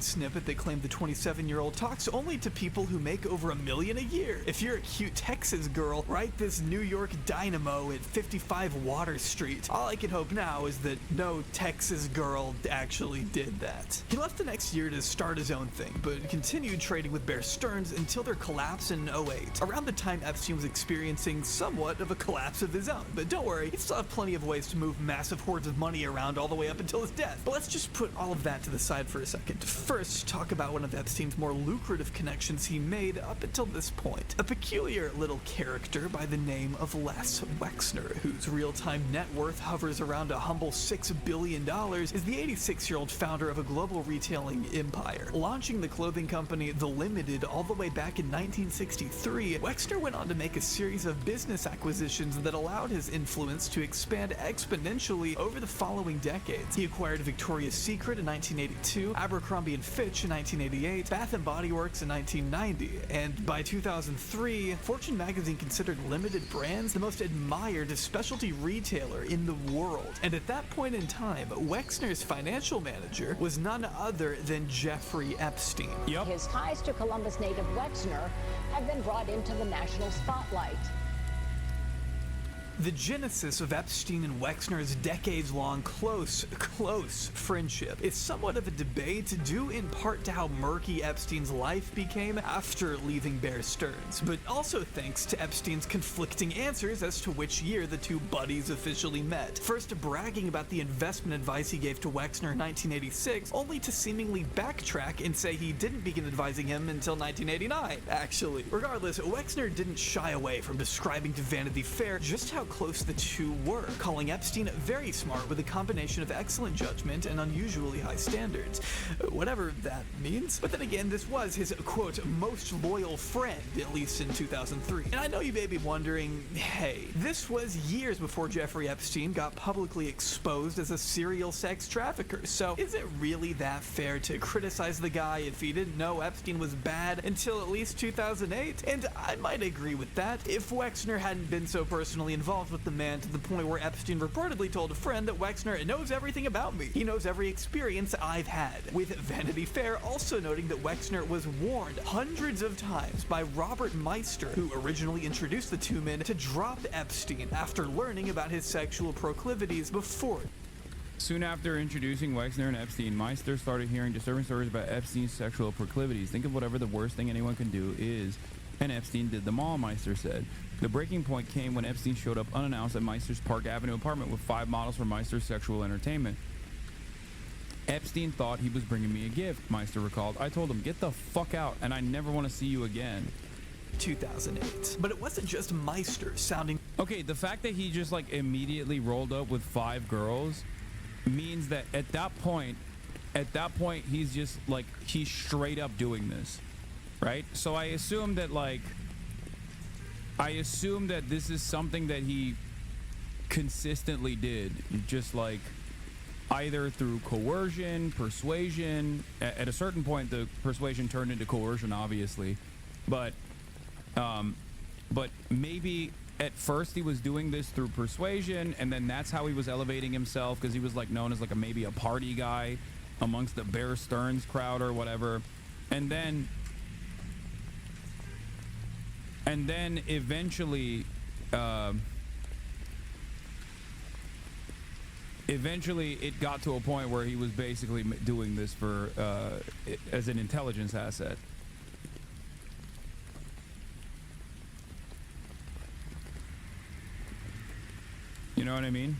snippet, they claim the 27-year-old talks only to people who make over $1 million a year. If you're a cute Texas girl, write this New York dynamo at 55 Water Street. All I can hope now is that no Texas girl actually did that. He left the next year to start his own thing, but continued trading with Bear Stearns until their collapse in 2008, around the time Epstein was experiencing somewhat of a collapse of his own. But don't worry, he'd still have plenty of ways to move massive hordes of money around all the way up until his death. But let's just put all of that to the side for a second. First, talk about one of Epstein's more lucrative connections he made up until this point. A peculiar little character by the name of Les Wexner, whose real-time net worth hovers around a humble $6 billion, is the 86-year-old founder of a global retailing empire. Launching the clothing company The Limited all the way back in 1963, Wexner went on to make a series of business acquisitions that allowed his influence to expand exponentially over the following decades. He acquired Victoria's Secret in 1982, Abercrombie & Fitch in 1988, Bath & Body Works in 1990, and by 2003, Fortune magazine considered Limited Brands the most admired specialty retailer in the world. And at that point in time, Wexner's financial manager was none other than Jeffrey Epstein. His ties to Columbus native Wexner have been brought into the national spotlight. The genesis of Epstein and Wexner's decades-long close friendship is somewhat of a debate due in part to how murky Epstein's life became after leaving Bear Stearns, but also thanks to Epstein's conflicting answers as to which year the two buddies officially met. First bragging about the investment advice he gave to Wexner in 1986, only to seemingly backtrack and say he didn't begin advising him until 1989, actually. Regardless, Wexner didn't shy away from describing to Vanity Fair just how close the two were, calling Epstein very smart with a combination of excellent judgment and unusually high standards. Whatever that means. But then again, this was his, quote, most loyal friend, at least in 2003. And I know you may be wondering, hey, this was years before Jeffrey Epstein got publicly exposed as a serial sex trafficker, so is it really that fair to criticize the guy if he didn't know Epstein was bad until at least 2008? And I might agree with that, if Wexner hadn't been so personally involved with the man to the point where Epstein reportedly told a friend that Wexner knows everything about me. He knows every experience I've had. With Vanity Fair also noting that Wexner was warned hundreds of times by Robert Meister, who originally introduced the two men, to drop Epstein after learning about his sexual proclivities before. Soon after introducing Wexner and Epstein, Meister started hearing disturbing stories about Epstein's sexual proclivities. Think of whatever the worst thing anyone can do is, and Epstein did them all, Meister said. The breaking point came when Epstein showed up unannounced at Meister's Park Avenue apartment with 5 models for Meister's sexual entertainment. Epstein thought he was bringing me a gift, Meister recalled. I told him, get the fuck out, and I never want to see you again. 2008. But it wasn't just Meister sounding... Okay, the fact that he just like immediately rolled up with 5 girls means that at that point he's just like, he's straight up doing this, right? So I assume that this is something that he consistently did, just like either through coercion, persuasion. At a certain point, the persuasion turned into coercion, obviously, but maybe at first he was doing this through persuasion, and then that's how he was elevating himself, because he was like known as like maybe a party guy amongst the Bear Stearns crowd or whatever, and then eventually it got to a point where he was basically doing this for as an intelligence asset. You know what I mean?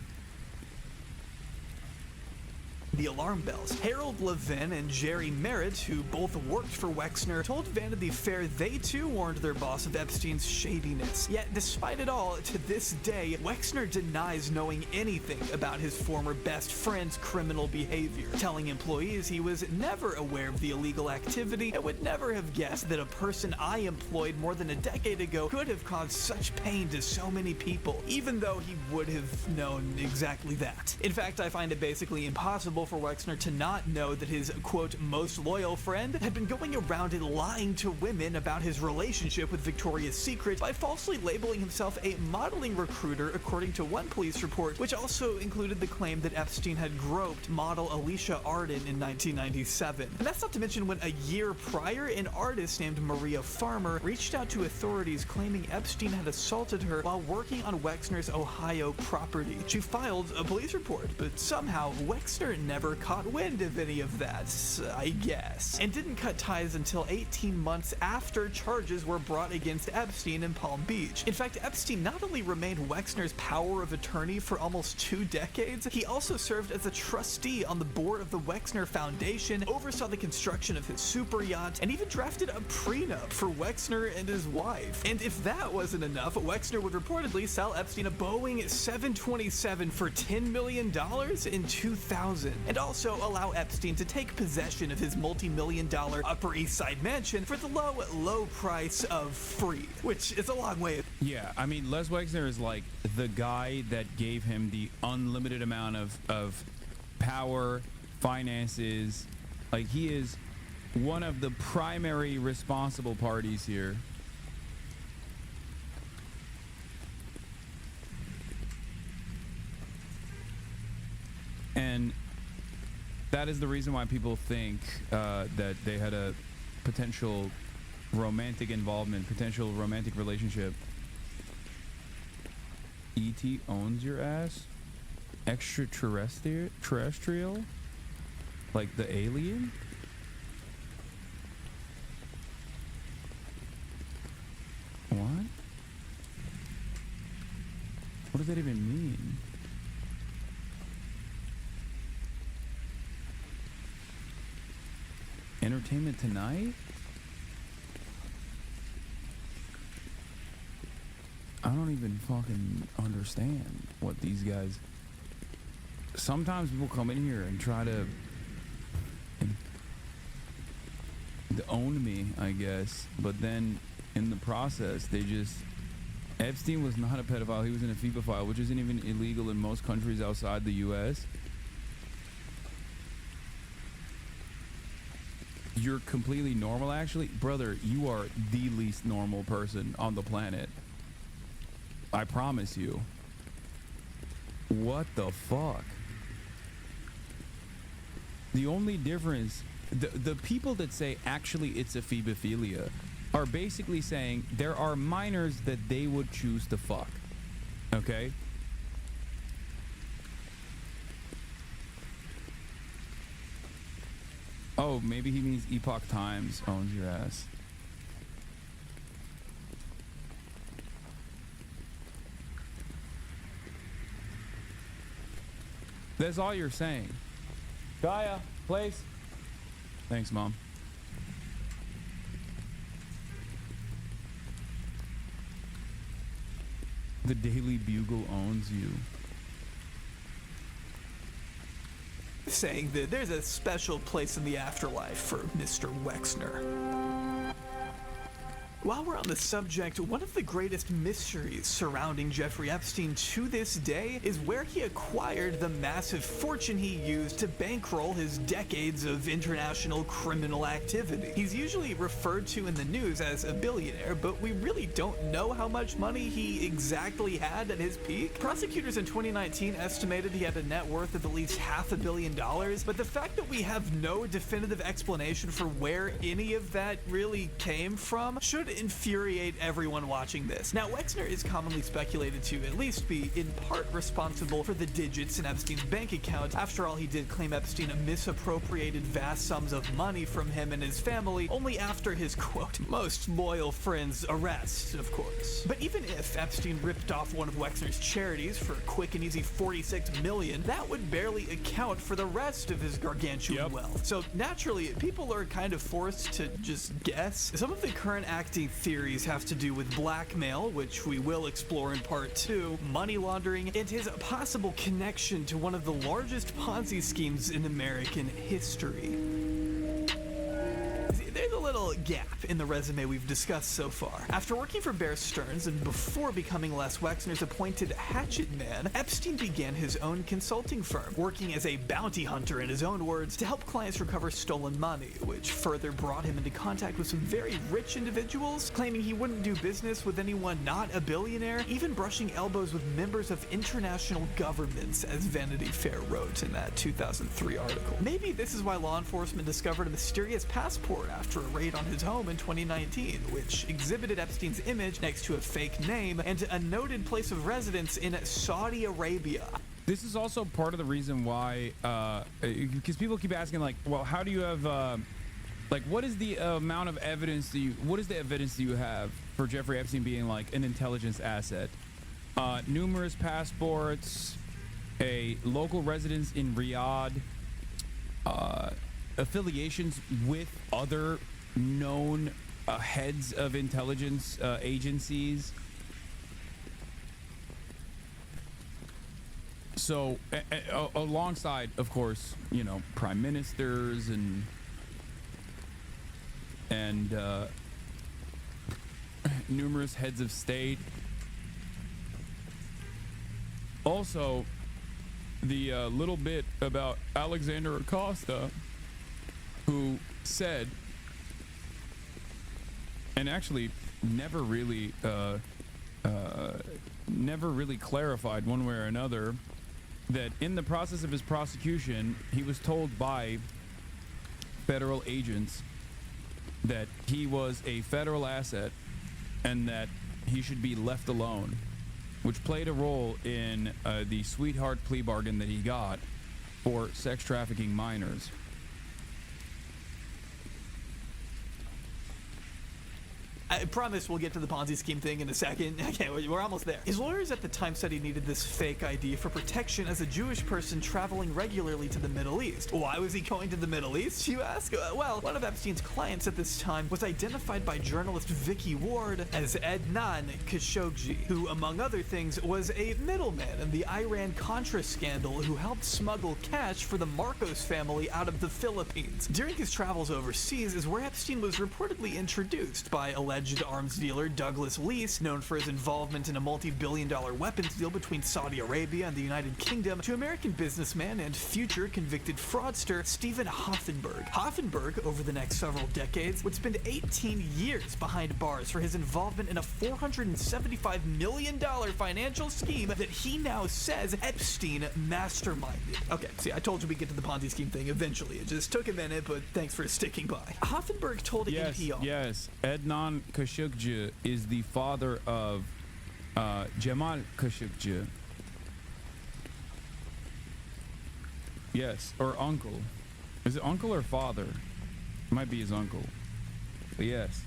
The alarm bells. Harold Levin and Jerry Merritt, who both worked for Wexner, told Vanity Fair they too warned their boss of Epstein's shadiness. Yet, despite it all, to this day, Wexner denies knowing anything about his former best friend's criminal behavior, telling employees he was never aware of the illegal activity and would never have guessed that a person I employed more than a decade ago could have caused such pain to so many people, even though he would have known exactly that. In fact, I find it basically impossible normal for Wexner to not know that his, quote, most loyal friend had been going around and lying to women about his relationship with Victoria's Secret by falsely labeling himself a modeling recruiter, according to one police report, which also included the claim that Epstein had groped model Alicia Arden in 1997. And that's not to mention when a year prior, an artist named Maria Farmer reached out to authorities claiming Epstein had assaulted her while working on Wexner's Ohio property. She filed a police report, but somehow Wexner never caught wind of any of that, I guess, and didn't cut ties until 18 months after charges were brought against Epstein in Palm Beach. In fact, Epstein not only remained Wexner's power of attorney for almost 2 decades, he also served as a trustee on the board of the Wexner Foundation, oversaw the construction of his super yacht, and even drafted a prenup for Wexner and his wife. And if that wasn't enough, Wexner would reportedly sell Epstein a Boeing 727 for $10 million in 2000, and also allow Epstein to take possession of his multi-million-dollar Upper East Side mansion for the low price of free, which is a long way. Yeah, I mean, Les Wexner is like the guy that gave him the unlimited amount of power, finances. Like, he is one of the primary responsible parties here. And that is the reason why people think that they had a potential romantic involvement, potential romantic relationship. E.T. owns your ass? Extraterrestrial? Like the alien? What? What does that even mean? Entertainment Tonight? I don't even fucking understand what these guys... Sometimes people come in here and try to own me, I guess, but then in the process, they just... Epstein was not a pedophile, he was an ephebophile, which isn't even illegal in most countries outside the U.S. You're completely normal, actually. Brother, you are the least normal person on the planet. I promise you. What the fuck? The only difference, the people that say actually it's a ephebophilia are basically saying there are minors that they would choose to fuck. Okay? Oh, maybe he means Epoch Times owns your ass. That's all you're saying. Gaia, place. Thanks, Mom. The Daily Bugle owns you. Saying that there's a special place in the afterlife for Mr. Wexner. While we're on the subject, one of the greatest mysteries surrounding Jeffrey Epstein to this day is where he acquired the massive fortune he used to bankroll his decades of international criminal activity. He's usually referred to in the news as a billionaire, but we really don't know how much money he exactly had at his peak. Prosecutors in 2019 estimated he had a net worth of at least $500 million, but the fact that we have no definitive explanation for where any of that really came from should infuriate everyone watching this. Now, Wexner is commonly speculated to at least be in part responsible for the digits in Epstein's bank account. After all, he did claim Epstein misappropriated vast sums of money from him and his family only after his, quote, most loyal friend's arrest, of course. But even if Epstein ripped off one of Wexner's charities for a quick and easy $46 million, that would barely account for the rest of his gargantuan wealth. So naturally, people are kind of forced to just guess. Some of the current acting theories have to do with blackmail, which we will explore in part 2, money laundering, and his possible connection to one of the largest Ponzi schemes in American history. There's a little gap in the resume we've discussed so far. After working for Bear Stearns and before becoming Les Wexner's appointed hatchet man, Epstein began his own consulting firm, working as a bounty hunter in his own words to help clients recover stolen money, which further brought him into contact with some very rich individuals, claiming he wouldn't do business with anyone not a billionaire, even brushing elbows with members of international governments, as Vanity Fair wrote in that 2003 article. Maybe this is why law enforcement discovered a mysterious passport after a raid on his home in 2019, which exhibited Epstein's image next to a fake name and a noted place of residence in Saudi Arabia. This is also part of the reason why, because people keep asking, like, well, how do you have, like, what is the amount of evidence what is the evidence do you have for Jeffrey Epstein being, like, an intelligence asset? Numerous passports, a local residence in Riyadh, affiliations with other known heads of intelligence agencies. So, alongside, of course, you know, prime ministers and numerous heads of state. Also, the little bit about Alexander Acosta, who said, and actually never really clarified one way or another, that in the process of his prosecution, he was told by federal agents that he was a federal asset and that he should be left alone, which played a role in the sweetheart plea bargain that he got for sex trafficking minors. I promise we'll get to the Ponzi scheme thing in a second. Okay, we're almost there. His lawyers at the time said he needed this fake ID for protection as a Jewish person traveling regularly to the Middle East. Why was he going to the Middle East, you ask? Well, one of Epstein's clients at this time was identified by journalist Vicky Ward as Adnan Khashoggi, who, among other things, was a middleman in the Iran-Contra scandal who helped smuggle cash for the Marcos family out of the Philippines. During his travels overseas is where Epstein was reportedly introduced by alleged arms dealer Douglas Leese, known for his involvement in a multi-billion-dollar weapons deal between Saudi Arabia and the United Kingdom, to American businessman and future convicted fraudster Stephen Hoffenberg. Hoffenberg, over the next several decades, would spend 18 years behind bars for his involvement in a $475 million financial scheme that he now says Epstein masterminded. Okay, see, I told you we'd get to the Ponzi scheme thing eventually. It just took a minute, but thanks for sticking by. Hoffenberg told NPR. Yes, Adnan Khashoggi is the father of Jamal Khashoggi. Yes, or uncle. Is it uncle or father? It might be his uncle. But yes.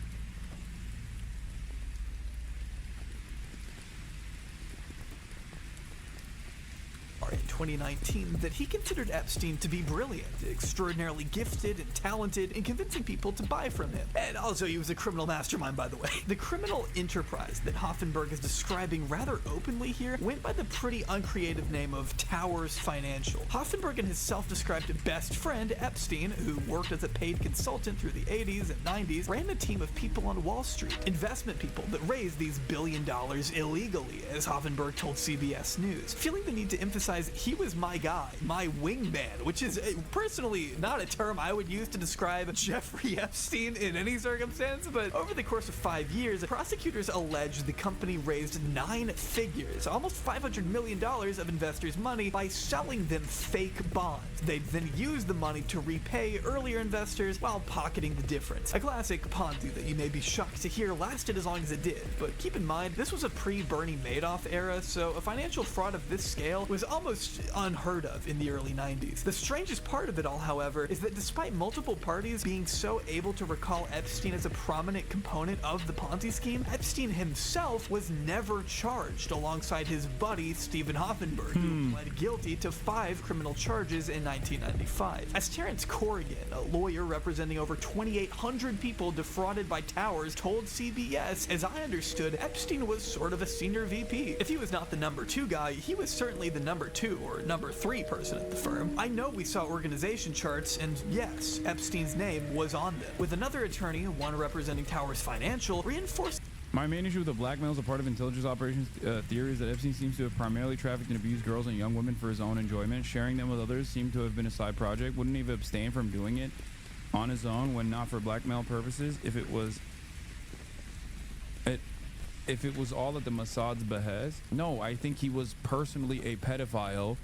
In 2019 that he considered Epstein to be brilliant, extraordinarily gifted and talented in convincing people to buy from him. And also he was a criminal mastermind, by the way. The criminal enterprise that Hoffenberg is describing rather openly here went by the pretty uncreative name of Towers Financial. Hoffenberg and his self-described best friend Epstein, who worked as a paid consultant through the 80s and 90s, ran a team of people on Wall Street, investment people that raised these $1 billion illegally, as Hoffenberg told CBS News, feeling the need to emphasize he was my guy, my wingman, which is personally not a term I would use to describe Jeffrey Epstein in any circumstance, but over the course of 5 years, prosecutors allege the company raised 9 figures, almost $500 million of investors' money by selling them fake bonds. They'd then use the money to repay earlier investors while pocketing the difference. A classic Ponzi that you may be shocked to hear lasted as long as it did, but keep in mind, this was a pre-Bernie Madoff era, so a financial fraud of this scale was almost unheard of in the early 90s. The strangest part of it all, however, is that despite multiple parties being so able to recall Epstein as a prominent component of the Ponzi scheme, Epstein himself was never charged alongside his buddy Stephen Hoffenberg, who pled guilty to 5 criminal charges in 1995. As Terrence Corrigan, a lawyer representing over 2,800 people defrauded by Towers, told CBS, as I understood, Epstein was sort of a senior VP. If he was not the number 2 guy, he was certainly the number 2, or number 3 person at the firm. I know we saw organization charts, and yes, Epstein's name was on them. With another attorney, one representing Towers Financial, reinforced. My main issue with the blackmail is a part of intelligence operations theory is that Epstein seems to have primarily trafficked and abused girls and young women for his own enjoyment. Sharing them with others seemed to have been a side project. Wouldn't he have abstained from doing it on his own when not for blackmail purposes if it was all at the Mossad's behest? No, I think he was personally a pedophile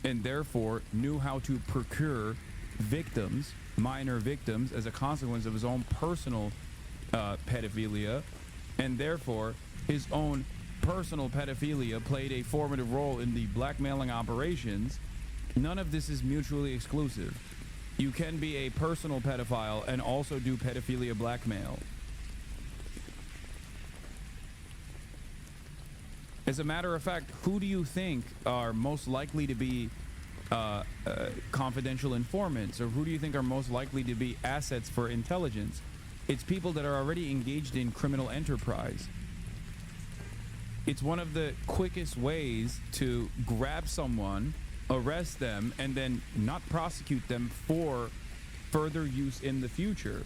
and therefore knew how to procure victims, minor victims, as a consequence of his own personal pedophilia, and therefore his own personal pedophilia played a formative role in the blackmailing operations. None of this is mutually exclusive. You can be a personal pedophile and also do pedophilia blackmail. As a matter of fact, who do you think are most likely to be confidential informants, or who do you think are most likely to be assets for intelligence? It's people that are already engaged in criminal enterprise. It's one of the quickest ways to grab someone, arrest them, and then not prosecute them for further use in the future.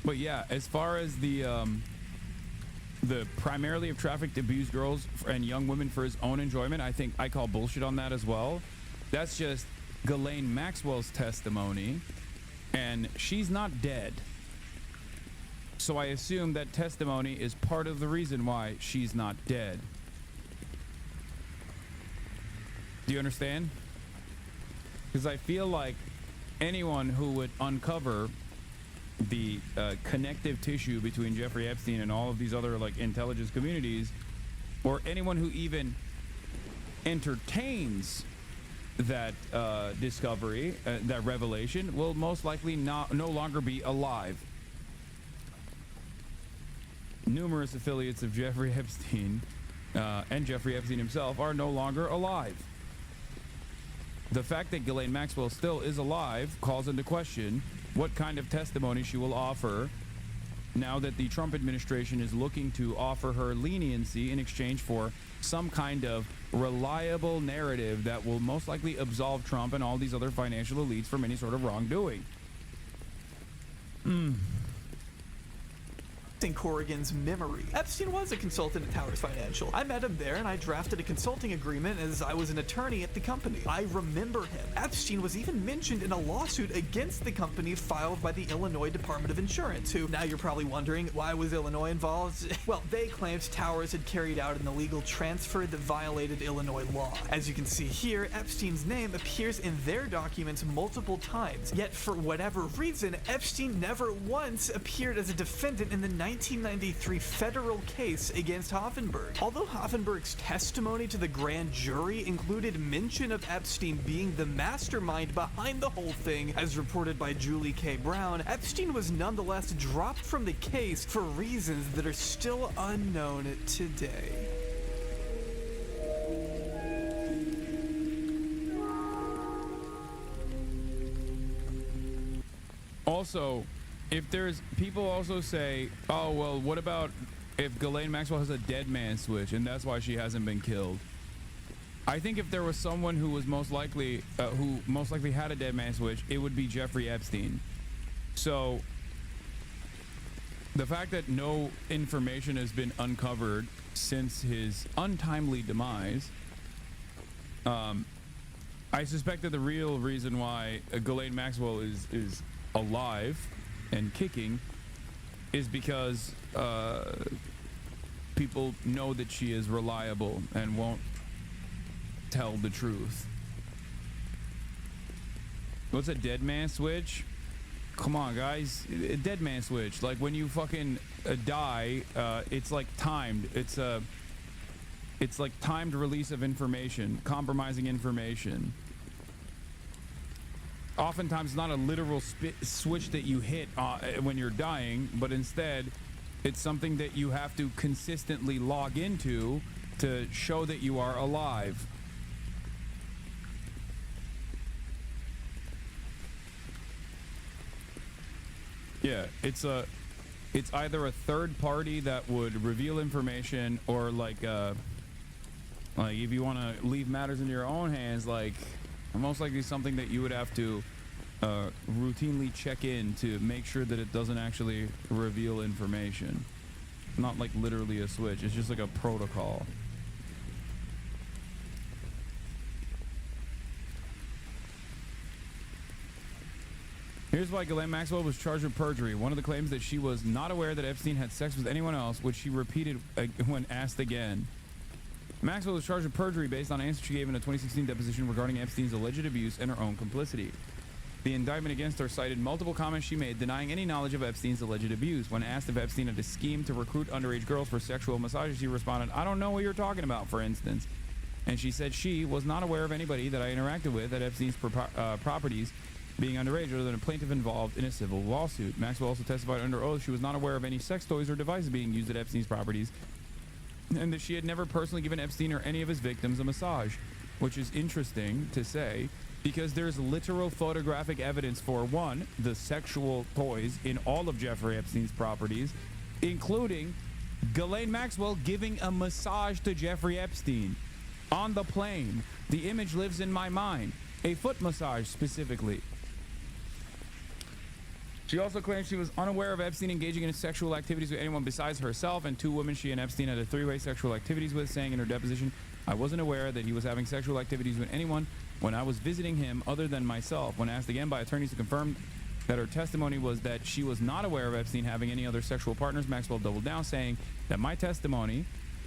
But yeah, as far as the primarily of trafficked, abused girls and young women for his own enjoyment, I think I call bullshit on that as well. That's just Ghislaine Maxwell's testimony, and she's not dead. So I assume that testimony is part of the reason why she's not dead. Do you understand? Because I feel like anyone who would uncover the connective tissue between Jeffrey Epstein and all of these other like intelligence communities, or anyone who even entertains that discovery, that revelation, will most likely no longer be alive. Numerous affiliates of Jeffrey Epstein and Jeffrey Epstein himself are no longer alive. The fact that Ghislaine Maxwell still is alive calls into question what kind of testimony she will offer now that the Trump administration is looking to offer her leniency in exchange for some kind of reliable narrative that will most likely absolve Trump and all these other financial elites from any sort of wrongdoing. Corrigan's memory. Epstein was a consultant at Towers Financial. I met him there and I drafted a consulting agreement as I was an attorney at the company. I remember him. Epstein was even mentioned in a lawsuit against the company filed by the Illinois Department of Insurance, who, now you're probably wondering, why was Illinois involved? Well, they claimed Towers had carried out an illegal transfer that violated Illinois law. As you can see here, Epstein's name appears in their documents multiple times, yet for whatever reason, Epstein never once appeared as a defendant in the 1993 federal case against Hoffenberg. Although Hoffenberg's testimony to the grand jury included mention of Epstein being the mastermind behind the whole thing, as reported by Julie K. Brown, Epstein was nonetheless dropped from the case for reasons that are still unknown today. Also, if there's people also say, oh, well, what about if Ghislaine Maxwell has a dead man switch and that's why she hasn't been killed? I think if there was someone who was most likely had a dead man switch, it would be Jeffrey Epstein. So the fact that no information has been uncovered since his untimely demise, I suspect that the real reason why Ghislaine Maxwell is alive and kicking is because people know that she is reliable and won't tell the truth. What's a dead man switch? Come on, guys. A dead man switch. Like when you fucking die, it's like timed. It's like timed release of information, compromising information. Oftentimes not a literal switch that you hit when you're dying, but instead it's something that you have to consistently log into to show that you are alive. Yeah, it's either a third party that would reveal information, or like if you want to leave matters in your own hands, like most likely something that you would have to routinely check in to make sure that it doesn't actually reveal information. Not like literally a switch, it's just like a protocol. Here's why Ghislaine Maxwell was charged with perjury. One of the claims that she was not aware that Epstein had sex with anyone else, which she repeated when asked again. Maxwell was charged with perjury based on an answer she gave in a 2016 deposition regarding Epstein's alleged abuse and her own complicity. The indictment against her cited multiple comments she made denying any knowledge of Epstein's alleged abuse. When asked if Epstein had a scheme to recruit underage girls for sexual massages, she responded, "I don't know what you're talking about," for instance. And she said she was not aware of anybody that I interacted with at Epstein's properties being underage other than a plaintiff involved in a civil lawsuit. Maxwell also testified under oath she was not aware of any sex toys or devices being used at Epstein's properties, and that she had never personally given Epstein or any of his victims a massage, which is interesting to say because there's literal photographic evidence for, one, the sexual toys in all of Jeffrey Epstein's properties, including Ghislaine Maxwell giving a massage to Jeffrey Epstein on the plane. The image lives in my mind. A foot massage specifically. She also claimed she was unaware of Epstein engaging in sexual activities with anyone besides herself and two women she and Epstein had a three-way sexual activities with, saying in her deposition, "I wasn't aware that he was having sexual activities with anyone when I was visiting him other than myself." When asked again by attorneys to confirm that her testimony was that she was not aware of Epstein having any other sexual partners, Maxwell doubled down, saying that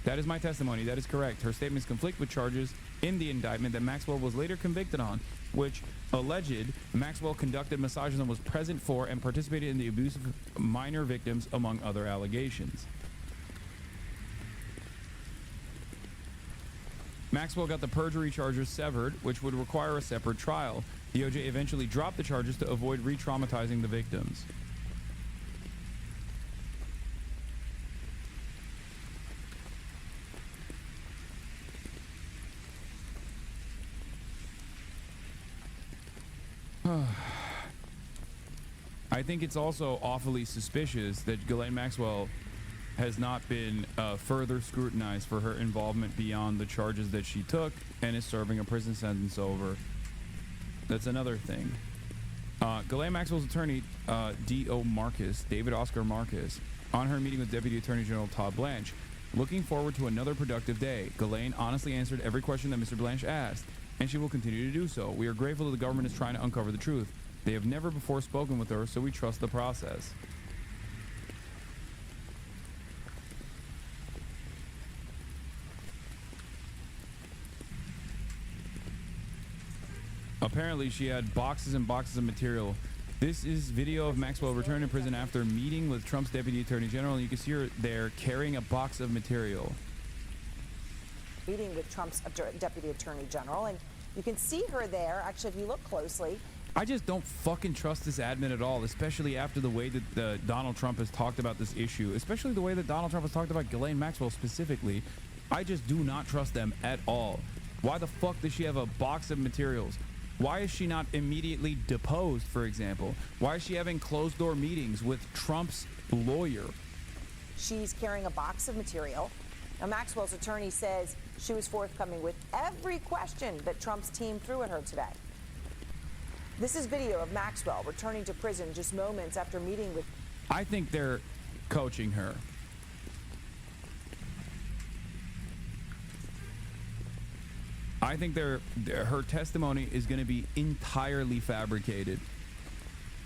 that is my testimony, that is correct. Her statements conflict with charges in the indictment that Maxwell was later convicted on, which alleged Maxwell conducted massages and was present for and participated in the abuse of minor victims, among other allegations. Maxwell got the perjury charges severed, which would require a separate trial. DOJ eventually dropped the charges to avoid re-traumatizing the victims. I think it's also awfully suspicious that Ghislaine Maxwell has not been further scrutinized for her involvement beyond the charges that she took and is serving a prison sentence over. That's another thing. Ghislaine Maxwell's attorney, David Oscar Marcus, on her meeting with Deputy Attorney General Todd Blanche, looking forward to another productive day. Ghislaine honestly answered every question that Mr. Blanche asked, and she will continue to do so. We are grateful that the government is trying to uncover the truth. They have never before spoken with her, so we trust the process. Apparently, she had boxes and boxes of material. This is video of Maxwell returning to prison after meeting with Trump's Deputy Attorney General, and you can see her there carrying a box of material. Meeting with Trump's Deputy Attorney General, and you can see her there, actually, if you look closely. I just don't fucking trust this admin at all, especially after the way that Donald Trump has talked about this issue, especially the way that Donald Trump has talked about Ghislaine Maxwell specifically. I just do not trust them at all. Why the fuck does she have a box of materials? Why is she not immediately deposed, for example? Why is she having closed-door meetings with Trump's lawyer? She's carrying a box of material. Now, Maxwell's attorney says she was forthcoming with every question that Trump's team threw at her today. This is video of Maxwell returning to prison just moments after meeting with... I think they're coaching her. I think her testimony is going to be entirely fabricated.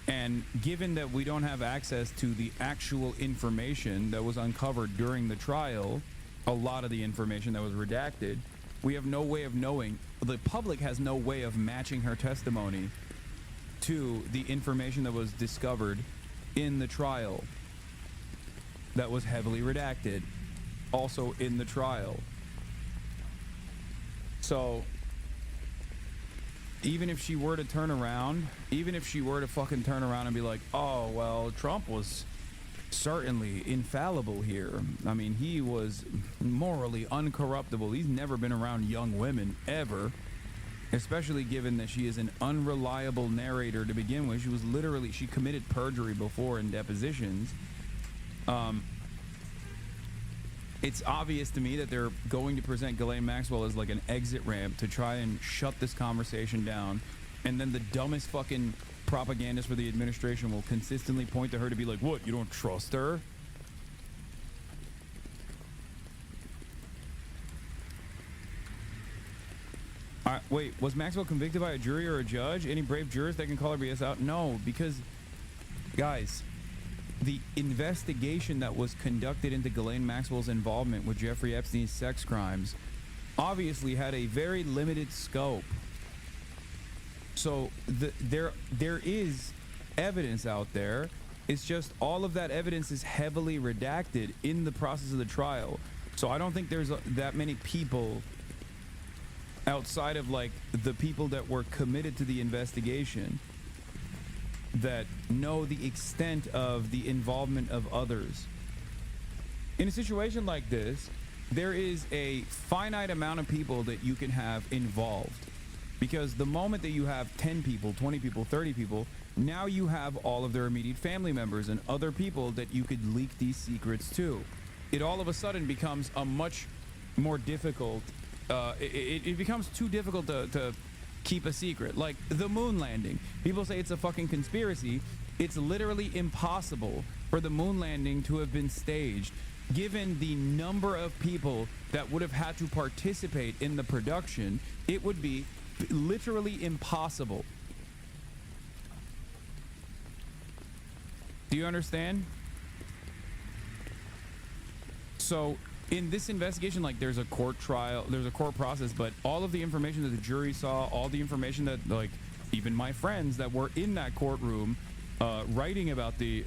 And given that we don't have access to the actual information that was uncovered during the trial, a lot of the information that was redacted, we have no way of knowing. The public has no way of matching her testimony to the information that was discovered in the trial that was heavily redacted, also in the trial. So even if she were to turn around, even if she were to fucking turn around and be like, oh, well, Trump was certainly infallible here. I mean, he was morally uncorruptible. He's never been around young women, ever. especially given that she is an unreliable narrator to begin with. She committed perjury before in depositions. It's obvious to me that they're going to present Ghislaine Maxwell as like an exit ramp to try and shut this conversation down, and then the dumbest fucking propagandist for the administration will consistently point to her to be like, what, you don't trust her? Wait, was Maxwell convicted by a jury or a judge? Any brave jurors that can call her BS out? No, because, guys, the investigation that was conducted into Ghislaine Maxwell's involvement with Jeffrey Epstein's sex crimes obviously had a very limited scope. So there is evidence out there. It's just all of that evidence is heavily redacted in the process of the trial. So I don't think there's that many people outside of like the people that were committed to the investigation that know the extent of the involvement of others. In a situation like this, there is a finite amount of people that you can have involved, because the moment that you have 10 people, 20 people, 30 people, now you have all of their immediate family members and other people that you could leak these secrets to. It all of a sudden becomes a much more difficult, it becomes too difficult to keep a secret. Like the moon landing. People say it's a fucking conspiracy. It's literally impossible for the moon landing to have been staged, given the number of people that would have had to participate in the production. It would be literally impossible. Do you understand? So in this investigation, like, there's a court trial, there's a court process, but all of the information that the jury saw, all the information that, like, even my friends that were in that courtroom writing about the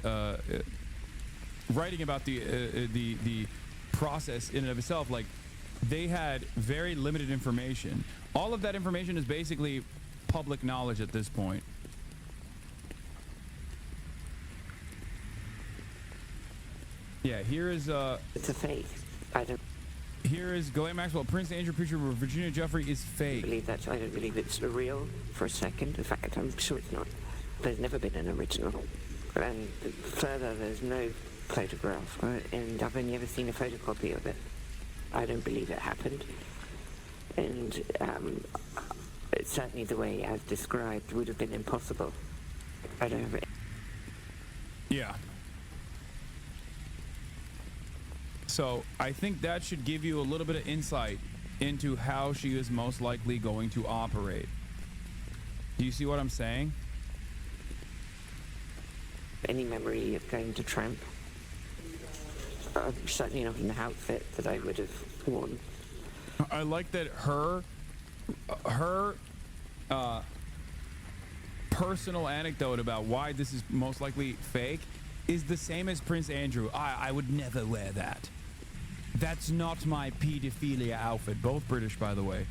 process in and of itself, like, they had very limited information. All of that information is basically public knowledge at this point. Yeah, here is it's a fake. I don't. Here is Ghislaine Maxwell. Prince Andrew picture of Virginia Jeffrey is fake. Believe that. I don't believe it's real for a second. In fact, I'm sure it's not. There's never been an original. And further, there's no photograph, and I've only ever seen a photocopy of it. I don't believe it happened. And certainly the way as described would have been impossible. I don't have it. Yeah. So I think that should give you a little bit of insight into how she is most likely going to operate. Do you see what I'm saying? Any memory of going to tramp? Certainly not in the outfit that I would have worn. I like that her personal anecdote about why this is most likely fake is the same as Prince Andrew. I would never wear that. That's not my pedophilia outfit. Both British, by the way.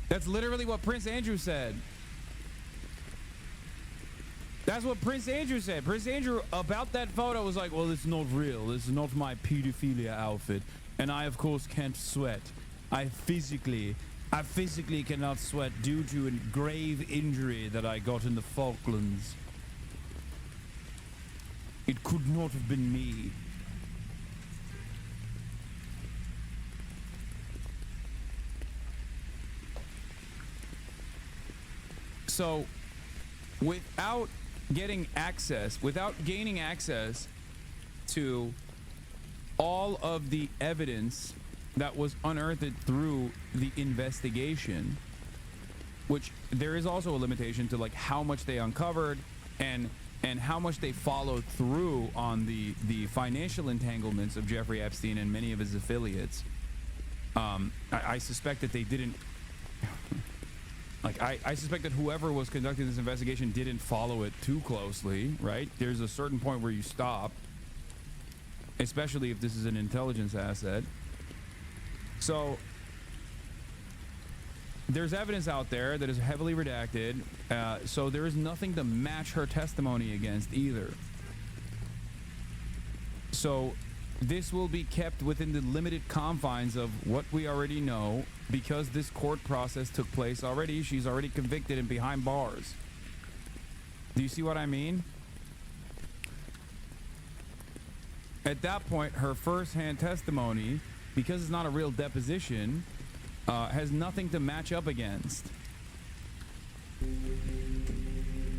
That's literally what Prince Andrew said. That's what Prince Andrew said. Prince Andrew, about that photo, was like, well, it's not real. This is not my pedophilia outfit. And I, of course, can't sweat. I physically cannot sweat due to a grave injury that I got in the Falklands. It could not have been me. So, without gaining access to all of the evidence that was unearthed through the investigation, which there is also a limitation to like how much they uncovered and how much they followed through on the financial entanglements of Jeffrey Epstein and many of his affiliates. I suspect that they didn't I suspect that whoever was conducting this investigation didn't follow it too closely, right? There's a certain point where you stop, especially if this is an intelligence asset. So there's evidence out there that is heavily redacted, so there is nothing to match her testimony against either. So this will be kept within the limited confines of what we already know because this court process took place already. She's already convicted and behind bars. Do you see what I mean? At that point, her first-hand testimony, because it's not a real deposition, has nothing to match up against.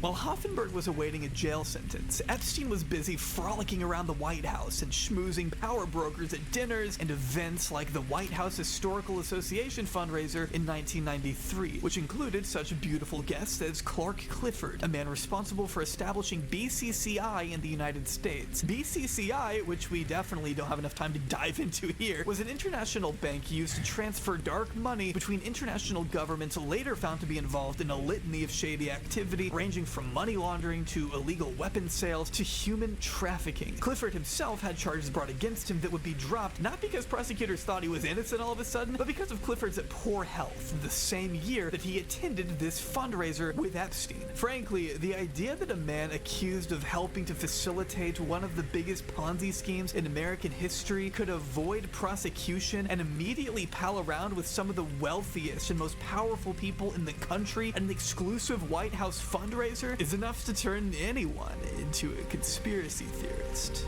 While Hoffenberg was awaiting a jail sentence, Epstein was busy frolicking around the White House and schmoozing power brokers at dinners and events like the White House Historical Association fundraiser in 1993, which included such beautiful guests as Clark Clifford, a man responsible for establishing BCCI in the United States. BCCI, which we definitely don't have enough time to dive into here, was an international bank used to transfer dark money between international governments later found to be involved in a litany of shady activity ranging from money laundering to illegal weapons sales to human trafficking. Clifford himself had charges brought against him that would be dropped not because prosecutors thought he was innocent all of a sudden, but because of Clifford's poor health the same year that he attended this fundraiser with Epstein. Frankly, the idea that a man accused of helping to facilitate one of the biggest Ponzi schemes in American history could avoid prosecution and immediately pal around with some of the wealthiest and most powerful people in the country at an exclusive White House fundraiser is enough to turn anyone into a conspiracy theorist.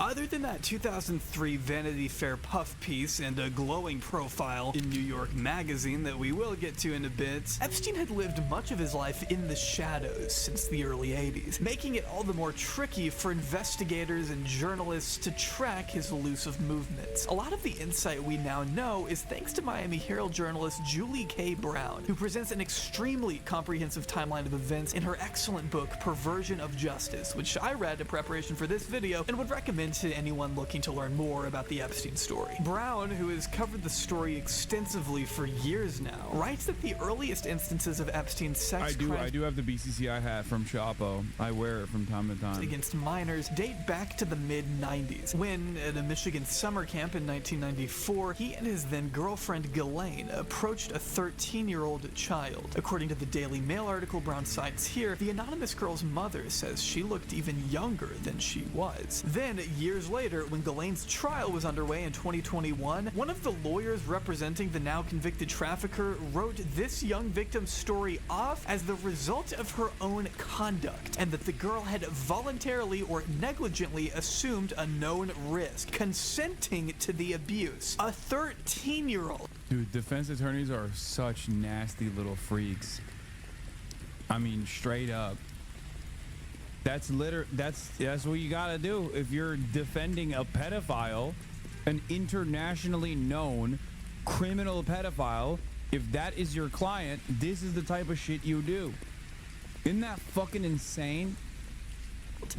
Other than that 2003 Vanity Fair puff piece and a glowing profile in New York Magazine that we will get to in a bit, Epstein had lived much of his life in the shadows since the early 80s, making it all the more tricky for investigators and journalists to track his elusive movements. A lot of the insight we now know is thanks to Miami Herald journalist Julie K. Brown, who presents an extremely comprehensive timeline of events in her excellent book Perversion of Justice, which I read in preparation for this video and would recommend to anyone looking to learn more about the Epstein story. Brown, who has covered the story extensively for years now, writes that the earliest instances of Epstein's sex crimes I do have the BCCI hat from Chapo. I wear it from time to time. Against minors date back to the mid-90s, when, at a Michigan summer camp in 1994, he and his then-girlfriend Ghislaine approached a 13-year-old child. According to the Daily Mail article Brown cites here, the anonymous girl's mother says she looked even younger than she was. Then, years later, when Ghislaine's trial was underway in 2021, one of the lawyers representing the now convicted trafficker wrote this young victim's story off as the result of her own conduct, and that the girl had voluntarily or negligently assumed a known risk, consenting to the abuse. A 13-year-old. Dude, defense attorneys are such nasty little freaks. I mean, straight up. That's what you gotta do if you're defending a pedophile, an internationally known criminal pedophile. If that is your client, this is the type of shit you do. Isn't that fucking insane?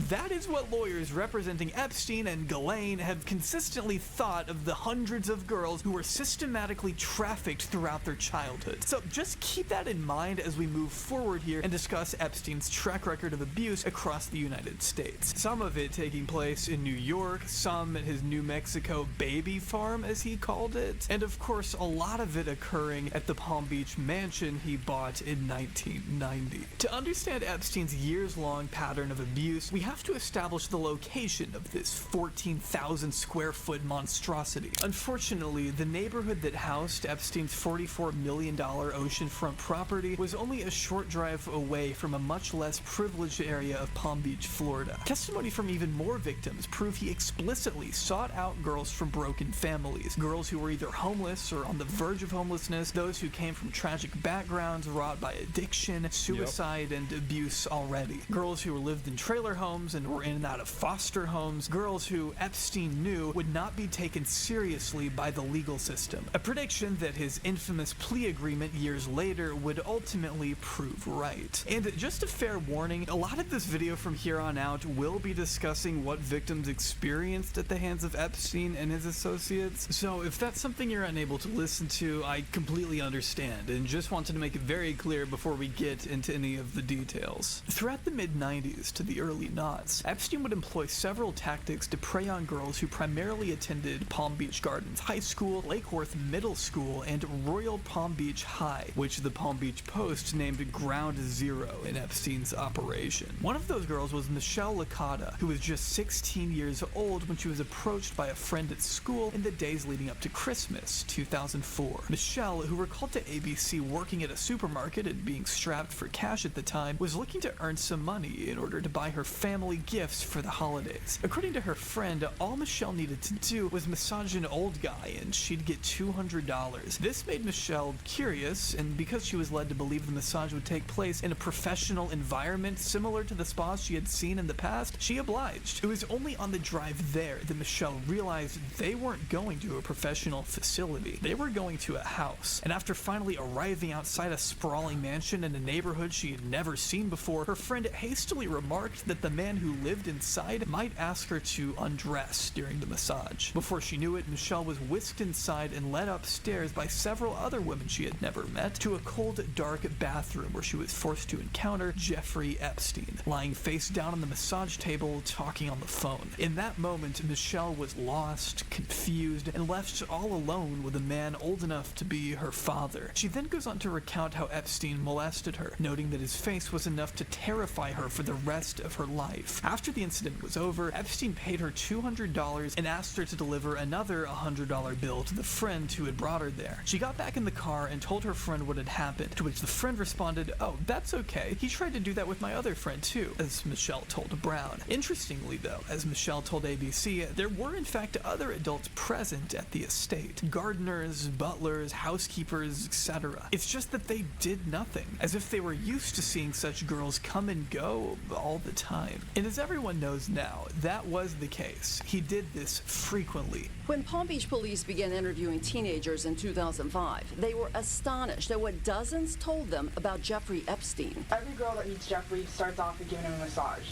That is what lawyers representing Epstein and Ghislaine have consistently thought of the hundreds of girls who were systematically trafficked throughout their childhood. So just keep that in mind as we move forward here and discuss Epstein's track record of abuse across the United States. Some of it taking place in New York, some at his New Mexico baby farm, as he called it, and of course a lot of it occurring at the Palm Beach mansion he bought in 1990. To understand Epstein's years-long pattern of abuse, we have to establish the location of this 14,000 square foot monstrosity. Unfortunately, the neighborhood that housed Epstein's $44 million oceanfront property was only a short drive away from a much less privileged area of Palm Beach, Florida. Testimony from even more victims prove he explicitly sought out girls from broken families, girls who were either homeless or on the verge of homelessness, those who came from tragic backgrounds wrought by addiction, suicide, and abuse already, girls who lived in trailer homes and were in and out of foster homes, girls who Epstein knew would not be taken seriously by the legal system. A prediction that his infamous plea agreement years later would ultimately prove right. And just a fair warning, a lot of this video from here on out will be discussing what victims experienced at the hands of Epstein and his associates, so if that's something you're unable to listen to, I completely understand, and just wanted to make it very clear before we get into any of the details. Throughout the mid-90s to the early knots. Epstein would employ several tactics to prey on girls who primarily attended Palm Beach Gardens High School, Lake Worth Middle School, and Royal Palm Beach High, which the Palm Beach Post named Ground Zero in Epstein's operation. One of those girls was Michelle Licata, who was just 16 years old when she was approached by a friend at school in the days leading up to Christmas, 2004. Michelle, who recalled to ABC working at a supermarket and being strapped for cash at the time, was looking to earn some money in order to buy her family gifts for the holidays. According to her friend, all Michelle needed to do was massage an old guy and she'd get $200. This made Michelle curious, and because she was led to believe the massage would take place in a professional environment similar to the spas she had seen in the past, she obliged. It was only on the drive there that Michelle realized they weren't going to a professional facility. They were going to a house. And after finally arriving outside a sprawling mansion in a neighborhood she had never seen before, her friend hastily remarked that the man who lived inside might ask her to undress during the massage. Before she knew it, Michelle was whisked inside and led upstairs by several other women she had never met to a cold, dark bathroom where she was forced to encounter Jeffrey Epstein, lying face down on the massage table, talking on the phone. In that moment, Michelle was lost, confused, and left all alone with a man old enough to be her father. She then goes on to recount how Epstein molested her, noting that his face was enough to terrify her for the rest of her life. After the incident was over, Epstein paid her $200 and asked her to deliver another $100 bill to the friend who had brought her there. She got back in the car and told her friend what had happened, to which the friend responded, "Oh, that's okay. He tried to do that with my other friend too," as Michelle told Brown. Interestingly though, as Michelle told ABC, there were in fact other adults present at the estate. Gardeners, butlers, housekeepers, etc. It's just that they did nothing, as if they were used to seeing such girls come and go all the time. And as everyone knows now, that was the case. He did this frequently. When Palm Beach police began interviewing teenagers in 2005, they were astonished at what dozens told them about Jeffrey Epstein. Every girl that meets Jeffrey starts off with giving him a massage.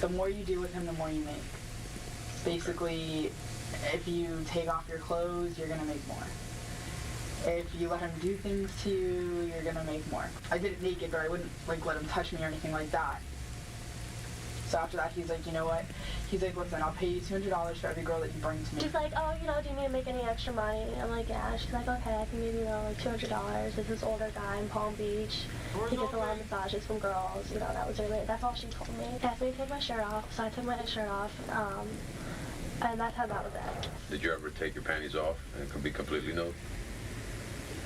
The more you do with him, the more you make. Basically, if you take off your clothes, you're gonna make more. If you let him do things to you, you're gonna make more. I did it naked, but I wouldn't let him touch me or anything like that. So after that, he's like, you know what? He's like, listen, I'll pay you $200 for every girl that you bring to me. She's like, oh, do you need to make any extra money? I'm like, yeah. She's like, okay, I can give you, $200. It's this older guy in Palm Beach. He gets a lot of massages from girls. That was really, that's all she told me. He asked me to take my shirt off, so I took my shirt off, and that's how that was it. Did you ever take your panties off and be completely nude?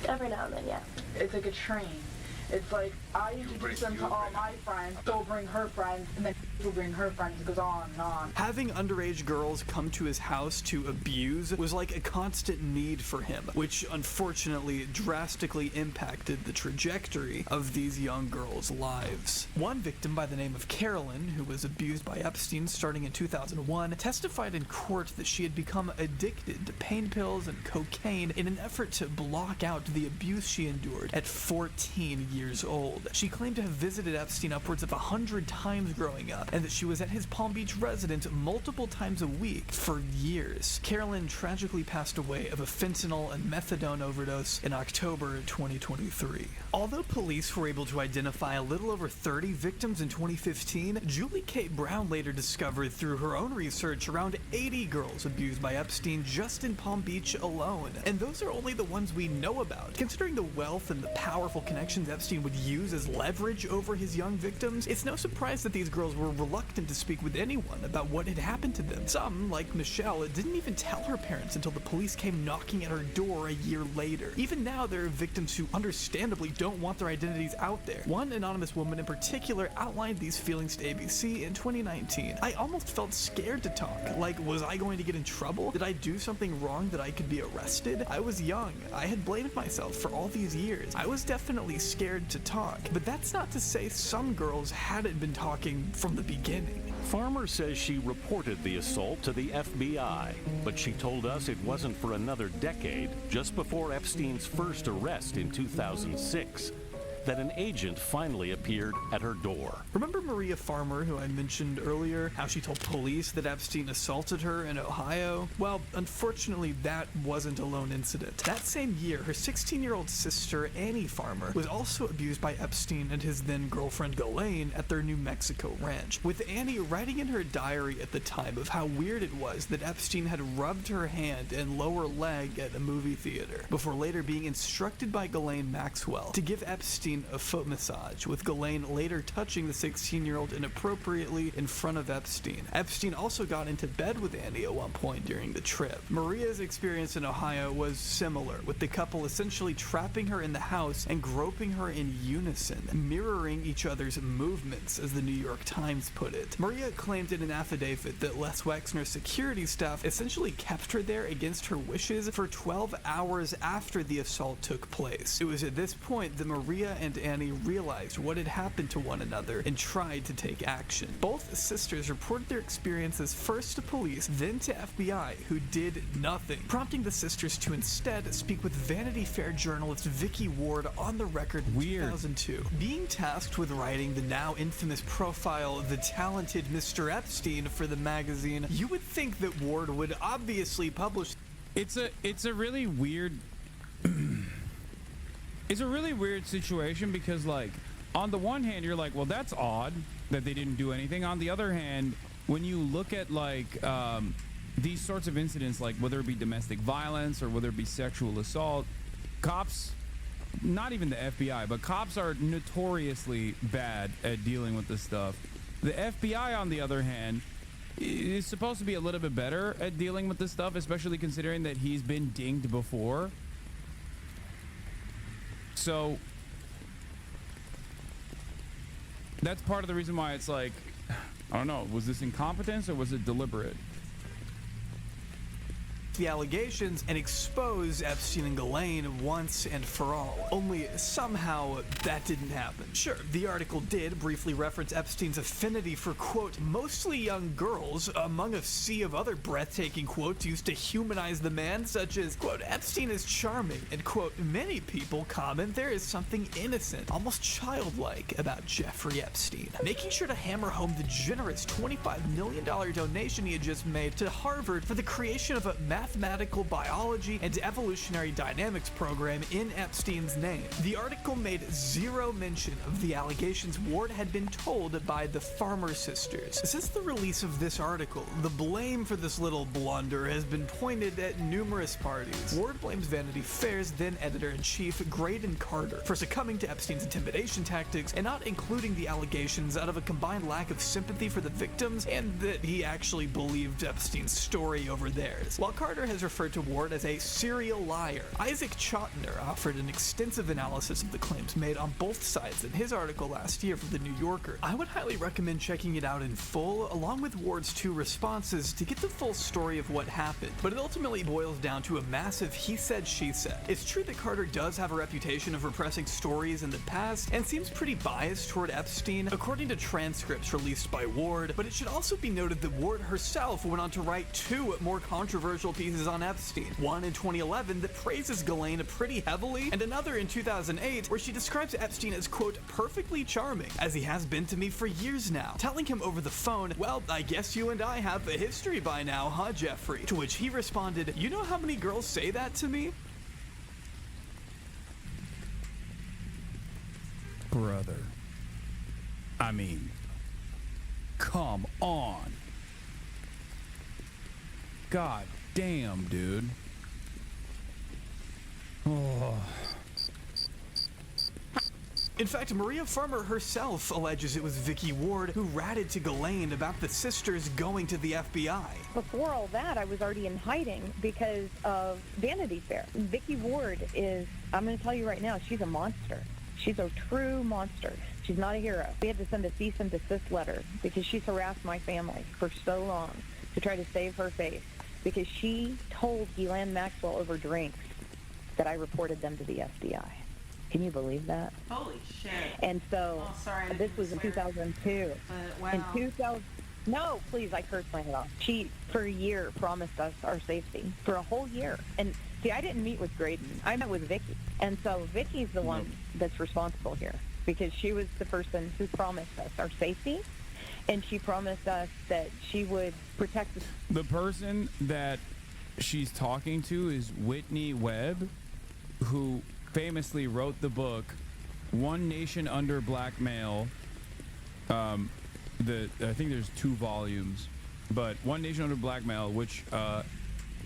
Every now and then, yeah. It's like a train. It's like, I introduce them to all my friends, she'll bring her friends, and then she'll bring her friends. It goes on and on. Having underage girls come to his house to abuse was like a constant need for him, which unfortunately drastically impacted the trajectory of these young girls' lives. One victim by the name of Carolyn, who was abused by Epstein starting in 2001, testified in court that she had become addicted to pain pills and cocaine in an effort to block out the abuse she endured at 14 years old. She claimed to have visited Epstein upwards of 100 times growing up, and that she was at his Palm Beach residence multiple times a week for years. Carolyn tragically passed away of a fentanyl and methadone overdose in October 2023. Although police were able to identify a little over 30 victims in 2015, Julie K. Brown later discovered through her own research around 80 girls abused by Epstein just in Palm Beach alone. And those are only the ones we know about. Considering the wealth and the powerful connections Epstein would use as leverage over his young victims, it's no surprise that these girls were reluctant to speak with anyone about what had happened to them. Some, like Michelle, didn't even tell her parents until the police came knocking at her door a year later. Even now, there are victims who understandably don't want their identities out there. One anonymous woman in particular outlined these feelings to ABC in 2019. "I almost felt scared to talk. Like, was I going to get in trouble? Did I do something wrong that I could be arrested? I was young. I had blamed myself for all these years. I was definitely scared to talk." But that's not to say some girls hadn't been talking from the beginning. Farmer says she reported the assault to the FBI, but she told us it wasn't for another decade, just before Epstein's first arrest in 2006. that an agent finally appeared at her door. Remember Maria Farmer, who I mentioned earlier, how she told police that Epstein assaulted her in Ohio? Well, unfortunately, that wasn't a lone incident. That same year, her 16-year-old sister, Annie Farmer, was also abused by Epstein and his then-girlfriend Ghislaine at their New Mexico ranch, with Annie writing in her diary at the time of how weird it was that Epstein had rubbed her hand and lower leg at a movie theater, before later being instructed by Ghislaine Maxwell to give Epstein a foot massage, with Ghislaine later touching the 16-year-old inappropriately in front of Epstein. Epstein also got into bed with Annie at one point during the trip. Maria's experience in Ohio was similar, with the couple essentially trapping her in the house and groping her in unison, mirroring each other's movements, as the New York Times put it. Maria claimed in an affidavit that Les Wexner's security staff essentially kept her there against her wishes for 12 hours after the assault took place. It was at this point that Maria and Annie realized what had happened to one another and tried to take action. Both sisters reported their experiences first to police, then to FBI, who did nothing, prompting the sisters to instead speak with Vanity Fair journalist Vicky Ward on the record in 2002. Being tasked with writing the now infamous profile The Talented Mr. Epstein for the magazine, you would think that Ward would obviously publish. It's a really weird it's a really weird situation, because like on the one hand you're like, well, that's odd that they didn't do anything. On the other hand, when you look at like these sorts of incidents, like whether it be domestic violence or whether it be sexual assault, cops, not even the FBI, but cops are notoriously bad at dealing with this stuff. The FBI, on the other hand, is supposed to be a little bit better at dealing with this stuff, especially considering that he's been dinged before. So that's part of the reason why it's like, I don't know, was this incompetence or was it deliberate? The allegations and expose Epstein and Ghislaine once and for all. Only somehow that didn't happen. Sure, the article did briefly reference Epstein's affinity for, quote, mostly young girls, among a sea of other breathtaking quotes used to humanize the man, such as, quote, Epstein is charming, and, quote, many people comment there is something innocent, almost childlike about Jeffrey Epstein. Making sure to hammer home the generous $25 million donation he had just made to Harvard for the creation of a mathematical biology and evolutionary dynamics program in Epstein's name. The article made zero mention of the allegations Ward had been told by the Farmer sisters. Since the release of this article, the blame for this little blunder has been pointed at numerous parties. Ward blames Vanity Fair's then editor-in-chief, Graydon Carter, for succumbing to Epstein's intimidation tactics and not including the allegations out of a combined lack of sympathy for the victims and that he actually believed Epstein's story over theirs. While Carter has referred to Ward as a serial liar, Isaac Chotiner offered an extensive analysis of the claims made on both sides in his article last year for The New Yorker. I would highly recommend checking it out in full, along with Ward's two responses, to get the full story of what happened, but it ultimately boils down to a massive he said, she said. It's true that Carter does have a reputation of repressing stories in the past, and seems pretty biased toward Epstein, according to transcripts released by Ward, but it should also be noted that Ward herself went on to write two more controversial pieces on Epstein. One in 2011 that praises Ghislaine pretty heavily, and another in 2008 where she describes Epstein as, quote, perfectly charming, as he has been to me for years now, telling him over the phone, well, I guess you and I have a history by now, huh, Jeffrey? To which he responded, you know how many girls say that to me? Brother. I mean, come on. God damn, dude. Oh. In fact, Maria Farmer herself alleges it was Vicky Ward who ratted to Ghislaine about the sisters going to the FBI. Before all that, I was already in hiding because of Vanity Fair. Vicky Ward is, I'm going to tell you right now, she's a monster. She's a true monster. She's not a hero. We had to send a cease and desist letter because she's harassed my family for so long to try to save her face, because she told Ghislaine Maxwell over drinks that I reported them to the FBI. Can you believe that? Holy shit. And so, this was in 2002. Wow. In 2000, no, please, I cursed my head off. She, for a year, promised us our safety. For a whole year. And See, I didn't meet with Graydon. I met with Vicky. And so Vicky's the one that's responsible here because she was the person who promised us our safety, and she promised us that she would protect us. The person that she's talking to is Whitney Webb, who famously wrote the book One Nation Under Blackmail. I think there's 2 volumes, but One Nation Under Blackmail, which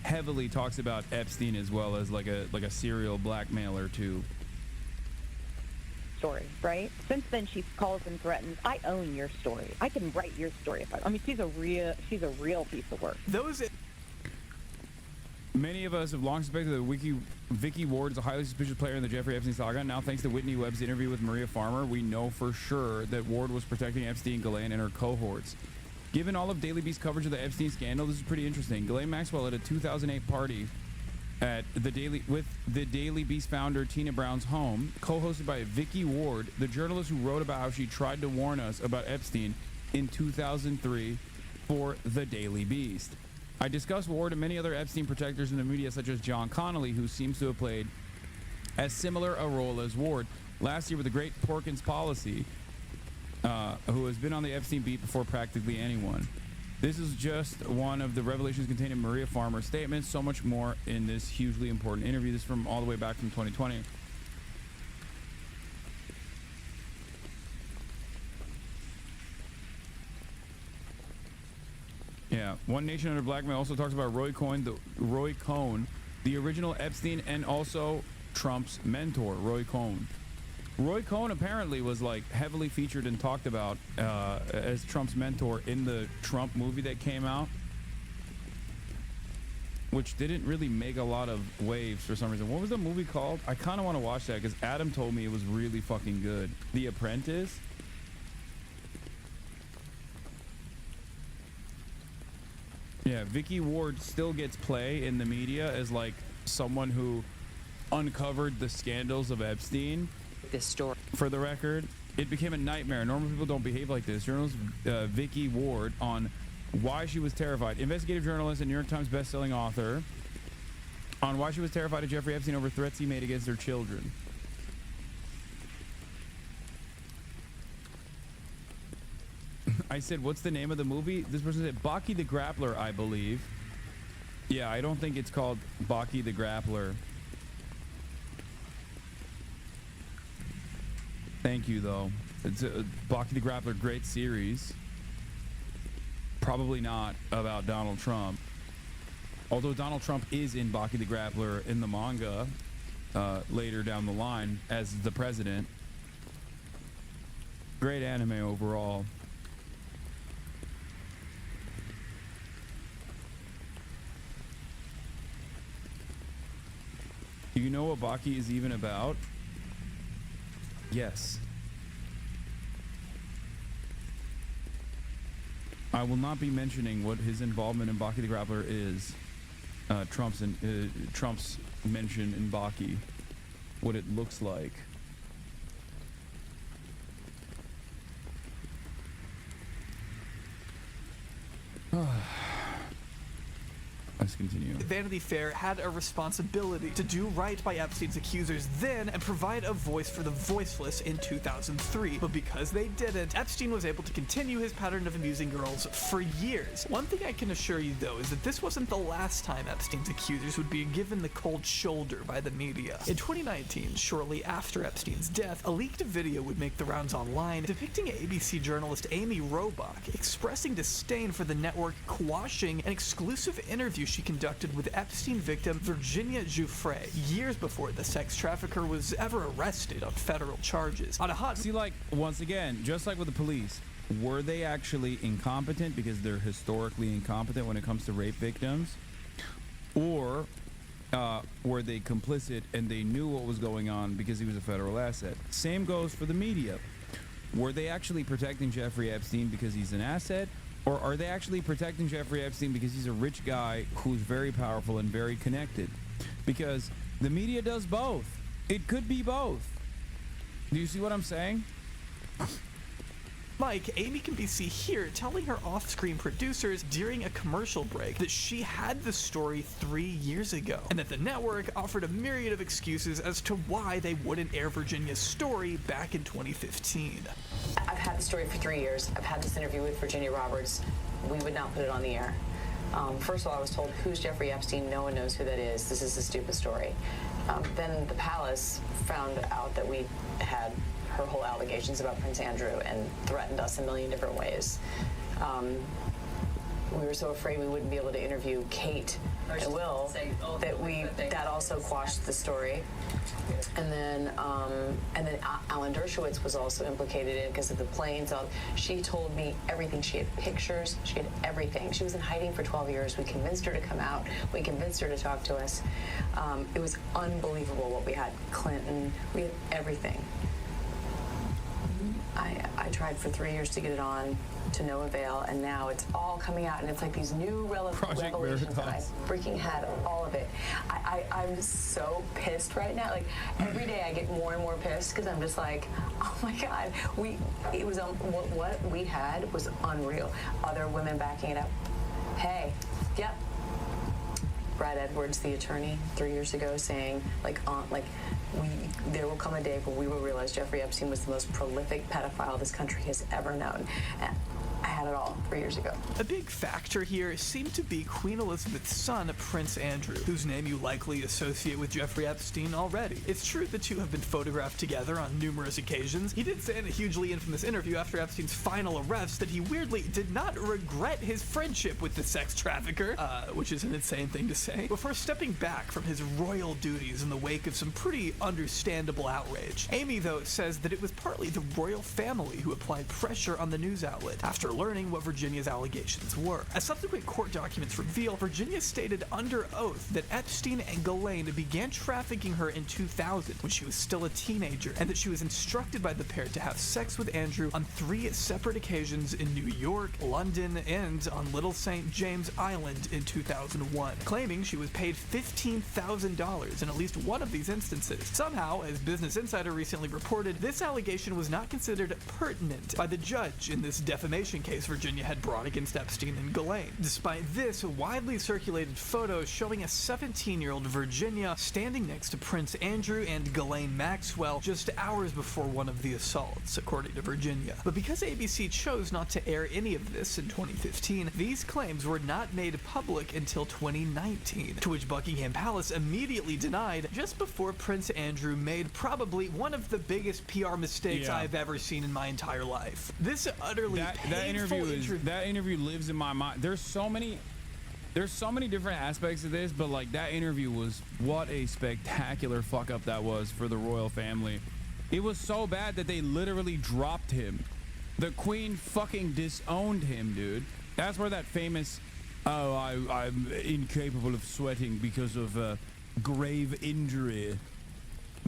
heavily talks about Epstein as well as like a serial blackmailer too. Story, right? Since then, she calls and threatens. I own your story. I can write your story if I mean, she's a real piece of work. Many of us have long suspected that Vicky Ward is a highly suspicious player in the Jeffrey Epstein saga. Now, thanks to Whitney Webb's interview with Maria Farmer, we know for sure that Ward was protecting Epstein, Ghislaine, and her cohorts. Given all of Daily Beast's coverage of the Epstein scandal, this is pretty interesting. Ghislaine Maxwell at a 2008 party at with the Daily Beast founder Tina Brown's home, co-hosted by Vicky Ward, the journalist who wrote about how she tried to warn us about Epstein in 2003 for the Daily Beast. I discussed Ward and many other Epstein protectors in the media, such as John Connolly, who seems to have played as similar a role as Ward last year with the great Porkins policy, who has been on the Epstein beat before practically anyone. This is just one of the revelations contained in Maria Farmer's statement. So much more in this hugely important interview. This is from all the way back from 2020. Yeah, One Nation Under Blackmail also talks about Roy Cohn, the original Epstein, and also Trump's mentor, Roy Cohn. Roy Cohn apparently was like heavily featured and talked about as Trump's mentor in the Trump movie that came out, which didn't really make a lot of waves for some reason. What was the movie called? I kind of want to watch that because Adam told me it was really fucking good. The Apprentice? Yeah, Vicky Ward still gets play in the media as like someone who uncovered the scandals of Epstein. This story, for the record, it became a nightmare. Normal people don't behave like this. Journalist Vicky Ward on why she was terrified. Investigative journalist and New York Times best-selling author on why she was terrified of Jeffrey Epstein over threats he made against her children. I said, what's the name of the movie? This person said Baki the Grappler, I believe. Yeah, I don't think it's called Baki the Grappler. Thank you, though. It's Baki the Grappler, great series. Probably not about Donald Trump. Although Donald Trump is in Baki the Grappler in the manga later down the line as the president. Great anime overall. Do you know what Baki is even about? Yes. I will not be mentioning what his involvement in Baki the Grappler is. Trump's mention in Baki. What it looks like. Let's continue. Vanity Fair had a responsibility to do right by Epstein's accusers then and provide a voice for the voiceless in 2003. But because they didn't, Epstein was able to continue his pattern of amusing girls for years. One thing I can assure you, though, is that this wasn't the last time Epstein's accusers would be given the cold shoulder by the media. In 2019, shortly after Epstein's death, a leaked video would make the rounds online depicting ABC journalist Amy Robach expressing disdain for the network quashing an exclusive interview she conducted with Epstein victim Virginia Giuffre years before the sex trafficker was ever arrested on federal charges. On a hot... See, like, once again, just like with the police, were they actually incompetent because they're historically incompetent when it comes to rape victims? Or were they complicit and they knew what was going on because he was a federal asset? Same goes for the media. Were they actually protecting Jeffrey Epstein because he's an asset? Or are they actually protecting Jeffrey Epstein because he's a rich guy who's very powerful and very connected? Because the media does both. It could be both. Do you see what I'm saying? mic, Amy can be seen here telling her off-screen producers during a commercial break that she had the story 3 years ago, and that the network offered a myriad of excuses as to why they wouldn't air Virginia's story back in 2015. I've had the story for 3 years. I've had this interview with Virginia Roberts. We would not put it on the air. First of all, I was told, who's Jeffrey Epstein? No one knows who that is. This is a stupid story. Then the palace found out that we had her whole allegations about Prince Andrew and threatened us a million different ways. We were so afraid we wouldn't be able to interview Kate and Will that also quashed the story. And then Alan Dershowitz was also implicated in it because of the planes. She told me everything. She had pictures. She had everything. She was in hiding for 12 years. We convinced her to come out. We convinced her to talk to us. It was unbelievable what we had. Clinton. We had everything. I tried for 3 years to get it on, to no avail, and now it's all coming out, and it's like these new revelations that I freaking had, all of it. I'm so pissed right now. Like, every day I get more and more pissed because I'm just like, oh my God, what we had was unreal. Other women backing it up. Hey, yep. Brad Edwards, the attorney, 3 years ago, saying, there will come a day where we will realize Jeffrey Epstein was the most prolific pedophile this country has ever known. And I had it all 3 years ago. A big factor here seemed to be Queen Elizabeth's son, Prince Andrew, whose name you likely associate with Jeffrey Epstein already. It's true the two have been photographed together on numerous occasions. He did say in a hugely infamous interview after Epstein's final arrest that he weirdly did not regret his friendship with the sex trafficker, which is an insane thing to say, before stepping back from his royal duties in the wake of some pretty understandable outrage. Amy, though, says that it was partly the royal family who applied pressure on the news outlet after learning what Virginia's allegations were. As subsequent court documents reveal, Virginia stated under oath that Epstein and Ghislaine began trafficking her in 2000 when she was still a teenager, and that she was instructed by the pair to have sex with Andrew on 3 separate occasions in New York, London, and on Little St. James Island in 2001, claiming she was paid $15,000 in at least one of these instances. Somehow, as Business Insider recently reported, this allegation was not considered pertinent by the judge in this defamation case Virginia had brought against Epstein and Ghislaine. Despite this, widely circulated photos showing a 17-year-old Virginia standing next to Prince Andrew and Ghislaine Maxwell just hours before one of the assaults, according to Virginia. But because ABC chose not to air any of this in 2015, these claims were not made public until 2019, to which Buckingham Palace immediately denied just before Prince Andrew made probably one of the biggest PR mistakes I've ever seen in my entire life. This utterly that interview lives in my mind. There's so many different aspects of this, but like that interview was what a spectacular fuck up that was for the royal family. It was so bad that they literally dropped him. The Queen fucking disowned him, dude. That's where that famous I'm incapable of sweating because of a grave injury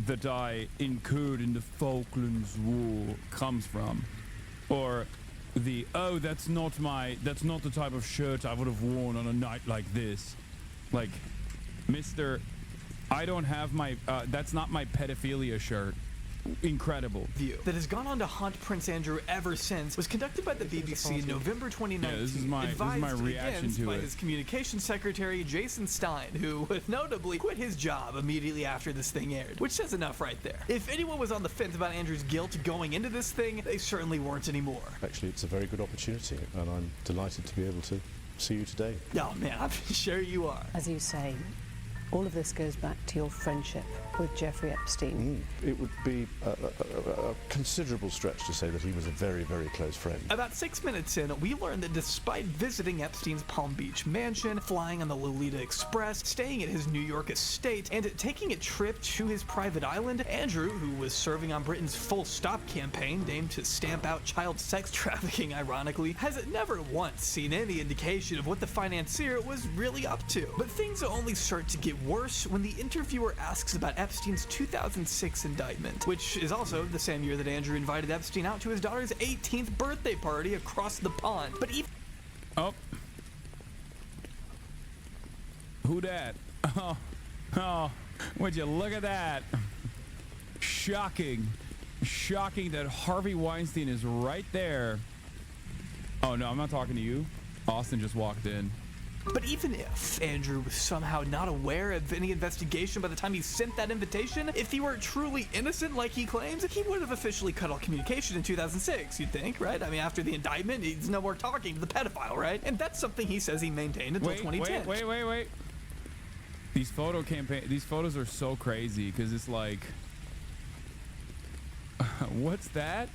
that I incurred in the Falklands War comes from. Or the that's not the type of shirt I would have worn on a night like this. Like, Mr. I don't have my that's not my pedophilia shirt. Incredible view that has gone on to haunt Prince Andrew ever since was conducted by the BBC in November 2019. This is my reaction to by it. His communications secretary Jason Stein, who notably quit his job immediately after this thing aired, which says enough right there. If anyone was on the fence about Andrew's guilt going into this thing, they certainly weren't anymore. Actually, it's a very good opportunity, and I'm delighted to be able to see you today. Oh man, I'm sure you are. As you say, all of this goes back to your friendship with Jeffrey Epstein. It would be a considerable stretch to say that he was a very, very close friend. About 6 minutes in, we learned that despite visiting Epstein's Palm Beach mansion, flying on the Lolita Express, staying at his New York estate, and taking a trip to his private island, Andrew, who was serving on Britain's Full Stop campaign aimed to stamp out child sex trafficking, ironically, has never once seen any indication of what the financier was really up to. But things only start to get worse when the interviewer asks about Epstein's 2006 indictment, which is also the same year that Andrew invited Epstein out to his daughter's 18th birthday party across the pond. But even who dat? Oh, would you look at that? Shocking. Shocking that Harvey Weinstein is right there. Oh, no, I'm not talking to you. Austin just walked in. But even if Andrew was somehow not aware of any investigation by the time he sent that invitation, if he were truly innocent like he claims, he would have officially cut all communication in 2006, you'd think, right? I mean, after the indictment, he's no more talking to the pedophile, right? And that's something he says he maintained until 2010. Wait. These photos are so crazy because it's like, what's that?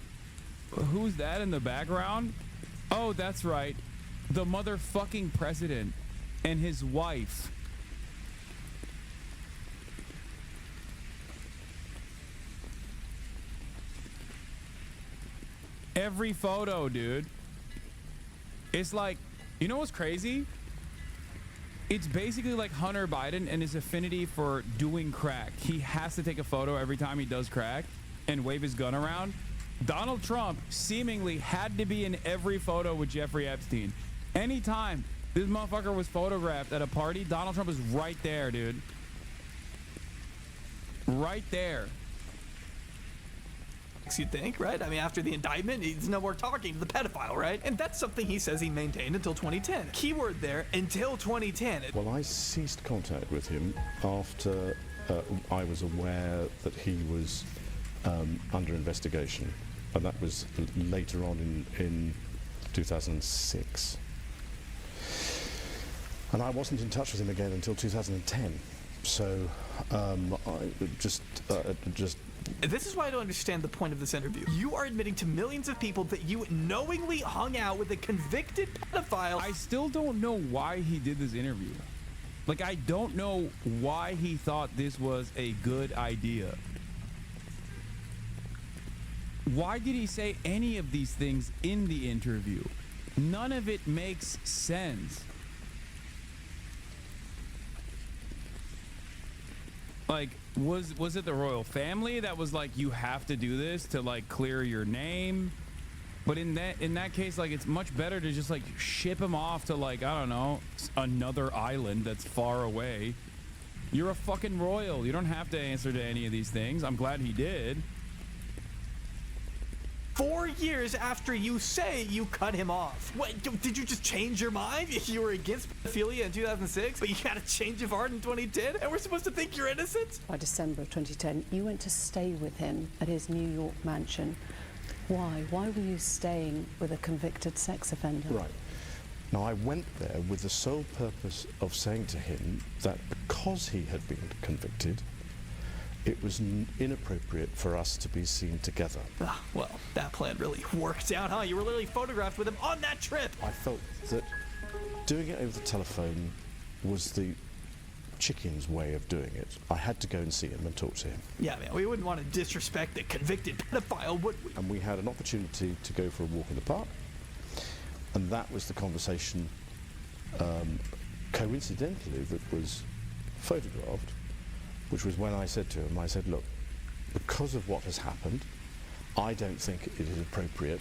Who's that in the background? Oh, that's right. The motherfucking president and his wife. Every photo, dude. It's like, you know what's crazy? It's basically like Hunter Biden and his affinity for doing crack. He has to take a photo every time he does crack and wave his gun around. Donald Trump seemingly had to be in every photo with Jeffrey Epstein. Anytime this motherfucker was photographed at a party, Donald Trump is right there, dude. Right there. You'd think, right? I mean, after the indictment, he's no more talking to the pedophile, right? And that's something he says he maintained until 2010. Keyword there, until 2010. Well, I ceased contact with him after I was aware that he was under investigation. And that was later on in 2006. And I wasn't in touch with him again until 2010. So I just This is why I don't understand the point of this interview. You are admitting to millions of people that you knowingly hung out with a convicted pedophile. I still don't know why he did this interview. Like, I don't know why he thought this was a good idea. Why did he say any of these things in the interview? None of it makes sense. Like, was it the royal family that was like, you have to do this to like clear your name? But in that case, like, it's much better to just like ship him off to like, I don't know, another island that's far away. You're a fucking royal. You don't have to answer to any of these things. I'm glad he did. 4 years after you say you cut him off. What, did you just change your mind? You were against pedophilia in 2006, but you had a change of heart in 2010, and we're supposed to think you're innocent? By December of 2010, you went to stay with him at his New York mansion. Why? Why were you staying with a convicted sex offender? Right. Now, I went there with the sole purpose of saying to him that because he had been convicted, it was inappropriate for us to be seen together. Well, that plan really worked out, huh? You were literally photographed with him on that trip. I felt that doing it over the telephone was the chicken's way of doing it. I had to go and see him and talk to him. Yeah, man, we wouldn't want to disrespect the convicted pedophile, would we? And we had an opportunity to go for a walk in the park, and that was the conversation, coincidentally, that was photographed, which was when I said to him, I said, look, because of what has happened, I don't think it is appropriate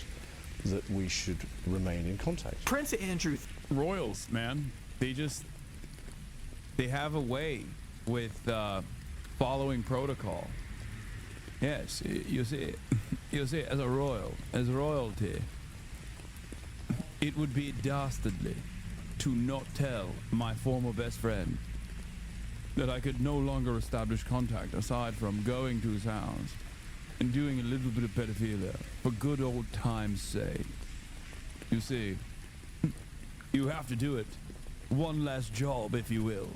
that we should remain in contact. Prince Andrew. Royals, man. They have a way with following protocol. Yes, you see, as a royal, as royalty, it would be dastardly to not tell my former best friend that I could no longer establish contact aside from going to his house and doing a little bit of pedophilia for good old time's sake. You see, you have to do it. One last job, if you will.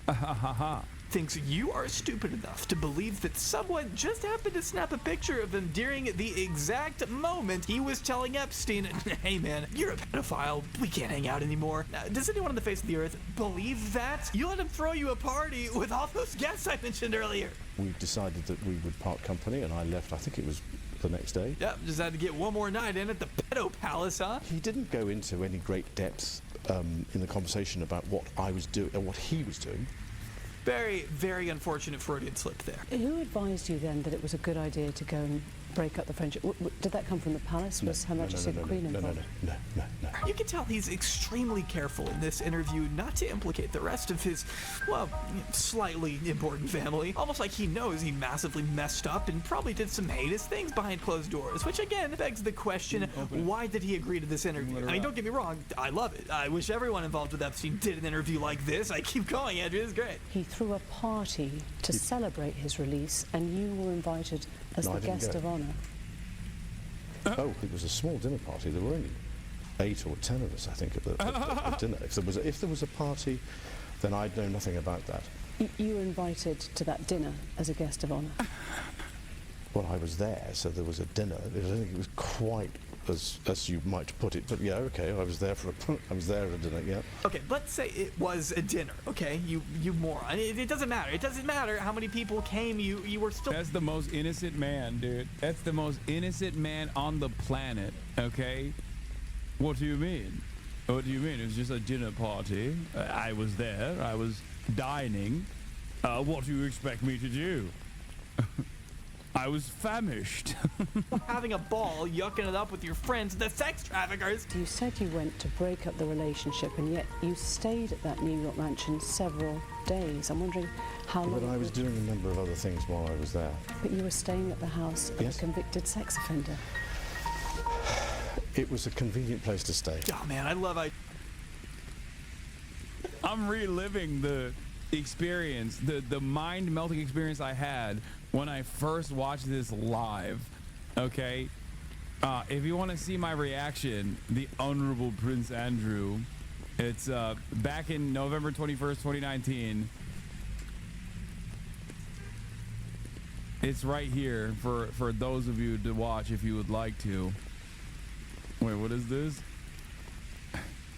Ha ha ha ha. Thinks you are stupid enough to believe that someone just happened to snap a picture of him during the exact moment he was telling Epstein, hey man, you're a pedophile, we can't hang out anymore. Now, does anyone on the face of the earth believe that? You let him throw you a party with all those guests I mentioned earlier. We decided that we would part company, and I left, I think it was the next day. Yep, just had to get one more night in at the pedo palace, huh? He didn't go into any great depth in the conversation about what I was doing, or what he was doing. Very, very unfortunate Freudian slip there. Who advised you then that it was a good idea to go and break up the friendship? Did that come from the palace? Was Her Majesty the Queen involved? No. dinner. You can tell he's extremely careful in this interview not to implicate the rest of his, well, slightly important family. Almost like he knows he massively messed up and probably did some heinous things behind closed doors, which again begs the question, why did he agree to this interview? I mean, don't get me wrong, I love it. I wish everyone involved with Epstein did an interview like this. I keep going, Andrew, this is great. He threw a party to celebrate his release, and you were invited as the guest of honor. Oh, it was a small dinner party. There were only 8 or 10 of us, I think, at the dinner. If there was a party, then I'd know nothing about that. You were invited to that dinner as a guest of honor. Well, I was there, so there was a dinner. I don't think it was quite as you might put it, but yeah, okay, I was there at a dinner, yeah. Okay, let's say it was a dinner, okay? You moron. It doesn't matter. It doesn't matter how many people came. You were still... That's the most innocent man, dude. That's the most innocent man on the planet, okay? What do you mean? What do you mean? It was just a dinner party. I was there. I was dining. What do you expect me to do? I was famished. Having a ball, yucking it up with your friends, the sex traffickers. You said you went to break up the relationship, and yet you stayed at that New York mansion several days. I'm wondering how long... But I was doing a number of other things while I was there. But you were staying at the house of a convicted sex offender. It was a convenient place to stay. Oh, man, I'm reliving the experience, the mind-melting experience I had when I first watched this live, okay? If you want to see my reaction, the Honorable Prince Andrew, it's back in November 21st, 2019. It's right here for those of you to watch if you would like to. Wait, what is this?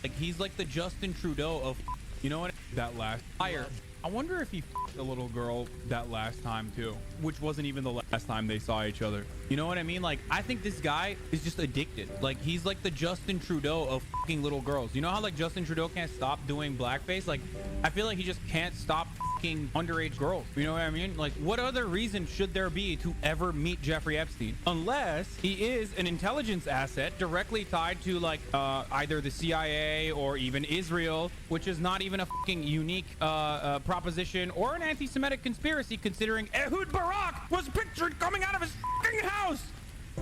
Like, he's like the Justin Trudeau of, you know what? That last fire. I wonder if he f***ed a little girl that last time too, which wasn't even the last time they saw each other. You know what I mean? Like, I think this guy is just addicted. Like, he's like the Justin Trudeau of f***ing little girls. You know how like Justin Trudeau can't stop doing blackface? Like, I feel like he just can't stop f***ing underage girls. You know what I mean? Like, what other reason should there be to ever meet Jeffrey Epstein? Unless he is an intelligence asset directly tied to like either the CIA or even Israel, which is not even a f***ing unique proposition or an anti-Semitic conspiracy, considering Ehud Barak was pictured coming out of his f***ing house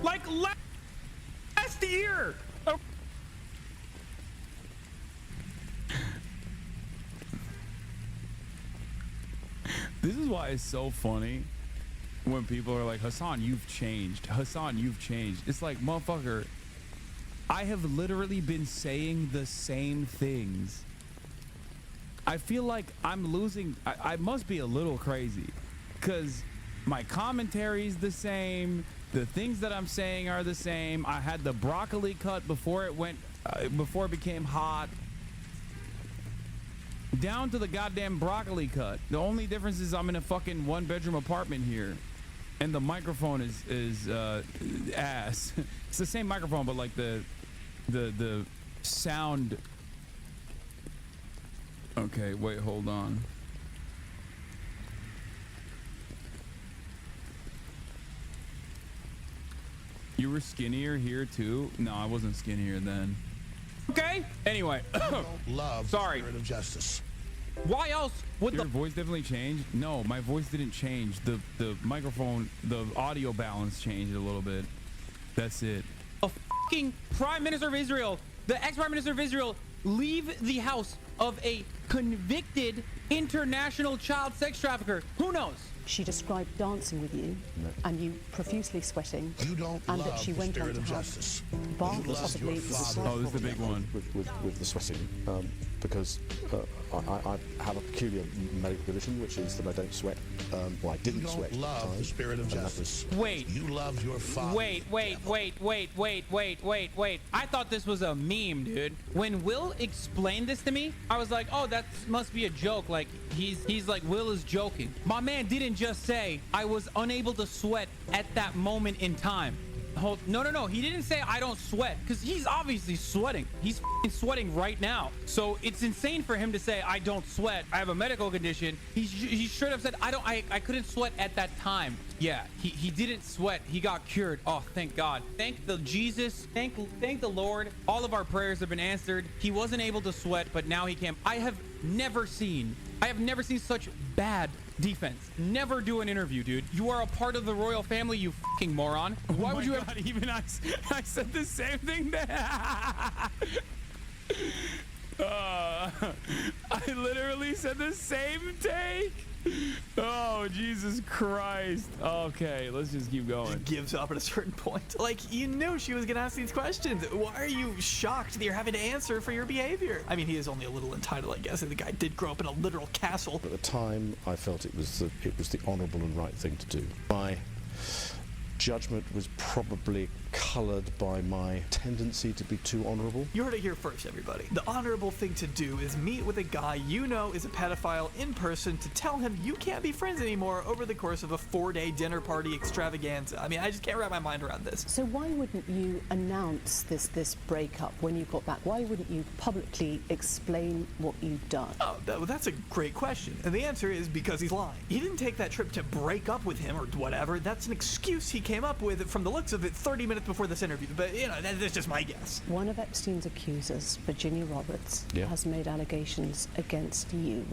like last year. This is why it's so funny when people are like, Hasan, you've changed. Hasan, you've changed. It's like, motherfucker, I have literally been saying the same things. I feel like I'm losing. I must be a little crazy because my commentary is the same. The things that I'm saying are the same. I had the broccoli cut before it became hot. Down to the goddamn broccoli cut. The only difference is I'm in a fucking 1-bedroom apartment here, and the microphone is ass. It's the same microphone, but like the sound. Okay, wait, hold on. You were skinnier here too? No, I wasn't skinnier then. Okay. Anyway, love sorry. The spirit of justice. Why else would your voice definitely change? No, my voice didn't change. The microphone, the audio balance changed a little bit. That's it. A fucking Prime Minister of Israel, the ex-Prime Minister of Israel, leave the house of a convicted international child sex trafficker. Who knows? She described dancing with you and you profusely sweating. You don't and love that she the went spirit on of to justice. Bath, possibly. Oh, this is the big one. With the sweating, because I have a peculiar medical condition, which is that I don't sweat. Well, I didn't sweat. You don't love the spirit of justice. Wait. You love your father. Wait. I thought this was a meme, dude. When Will explained this to me, I was like, oh, that must be a joke. Like, he's like, Will is joking. My man didn't just say I was unable to sweat at that moment in time. No. He didn't say I don't sweat, because he's obviously sweating. He's sweating right now. So it's insane for him to say I don't sweat. I have a medical condition. He should have said I couldn't sweat at that time. Yeah, he didn't sweat. He got cured. Oh, thank God. Thank the Jesus. Thank the Lord. All of our prayers have been answered. He wasn't able to sweat, but now he can. I have never seen such bad defense. Never do an interview, dude. You are a part of the royal family, you fucking moron. Why would you have... Even I said the same thing I literally said the same take. Oh, Jesus Christ. Okay, let's just keep going. She gives up at a certain point. Like, you knew she was gonna ask these questions. Why are you shocked that you're having to answer for your behavior? I mean, he is only a little entitled, I guess. The guy did grow up in a literal castle. At the time, I felt it was the honourable and right thing to do. My judgment was probably coloured by my tendency to be too honourable. You heard it here first, everybody. The honourable thing to do is meet with a guy you know is a pedophile in person to tell him you can't be friends anymore over the course of a 4-day dinner party extravaganza. I mean, I just can't wrap my mind around this. So why wouldn't you announce this breakup when you got back? Why wouldn't you publicly explain what you'd done? Oh, that's a great question. And the answer is because he's lying. He didn't take that trip to break up with him or whatever. That's an excuse he came up with from the looks of it 30 minutes before this interview, but you know, that's just my guess. One of Epstein's accusers, Virginia Roberts, has made allegations against you.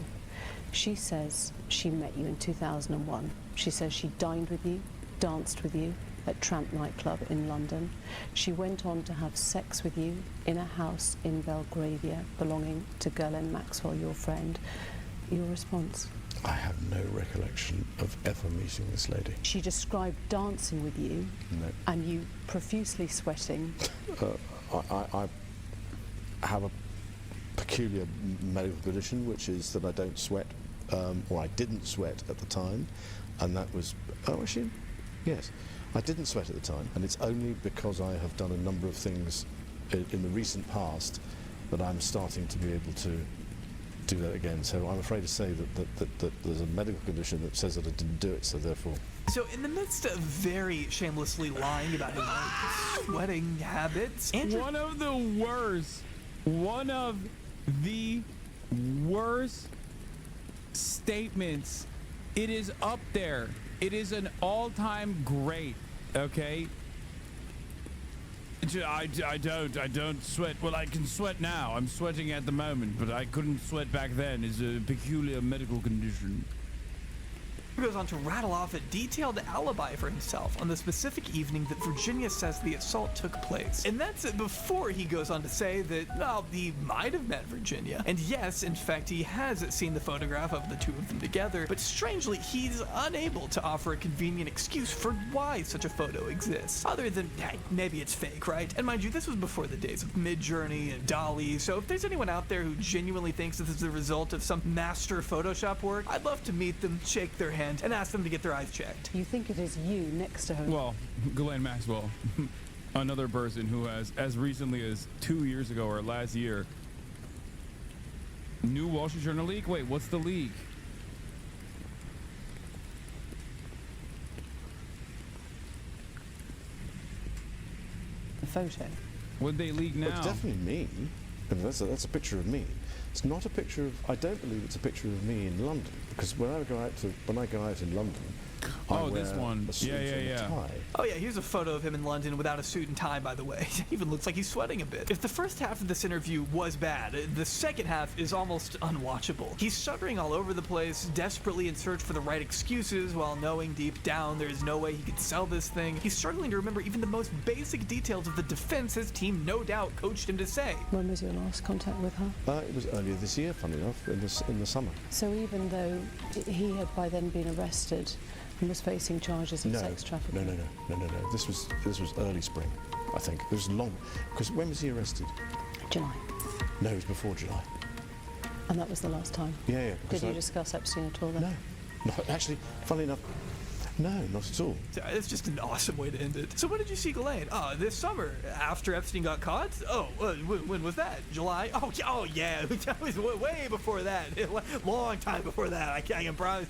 She says she met you in 2001. She says she dined with you, danced with you at Tramp nightclub in London. She went on to have sex with you in a house in Belgravia belonging to Ghislaine Maxwell, your friend. Your response? I have no recollection of ever meeting this lady. She described dancing with you and you profusely sweating. I have a peculiar medical condition, which is that I don't sweat, or I didn't sweat at the time, and that was... Oh, actually, yes. I didn't sweat at the time, and it's only because I have done a number of things in the recent past that I'm starting to be able to do that again. So I'm afraid to say that there's a medical condition that says that I didn't do it, so therefore... So in the midst of very shamelessly lying about his sweating habits, Andrew... One of the worst statements. It is up there. It is an all-time great, okay? I don't sweat. Well, I can sweat now. I'm sweating at the moment, but I couldn't sweat back then. It's a peculiar medical condition. He goes on to rattle off a detailed alibi for himself on the specific evening that Virginia says the assault took place. And that's before he goes on to say that, well, he might have met Virginia. And yes, in fact, he has seen the photograph of the two of them together, but strangely, he's unable to offer a convenient excuse for why such a photo exists. Other than, hey, maybe it's fake, right? And mind you, this was before the days of Midjourney and Dolly, so if there's anyone out there who genuinely thinks this is the result of some master Photoshop work, I'd love to meet them, shake their hand, and ask them to get their eyes checked. You think it is you next to her? Well, Ghislaine Maxwell, another person who has, as recently as 2 years ago or last year, new Wall Street Journal leak? Wait, what's the leak? The photo. Would they leak now? Well, it's definitely me. That's a picture of me. It's not a picture of... I don't believe it's a picture of me in London, because when I go out in London, I wear this one. A suit and a tie. Oh yeah, here's a photo of him in London without a suit and tie, by the way. Even looks like he's sweating a bit. If the first half of this interview was bad, the second half is almost unwatchable. He's shuddering all over the place, desperately in search for the right excuses, while knowing deep down there is no way he could sell this thing. He's struggling to remember even the most basic details of the defense his team no doubt coached him to say. When was your last contact with her? It was earlier this year, funny enough, in the summer. So even though he had by then been arrested and was facing charges of sex trafficking? No. This was early spring, I think. It was long, because when was he arrested? July. No, it was before July. And that was the last time? Yeah. Did you discuss Epstein at all then? No, actually, funnily enough, No, not at all. It's just an awesome way to end it. So when did you see Ghislaine? This summer, after Epstein got caught? Oh, when was that? July? Oh yeah, that was way before that. Long time before that, I can promise.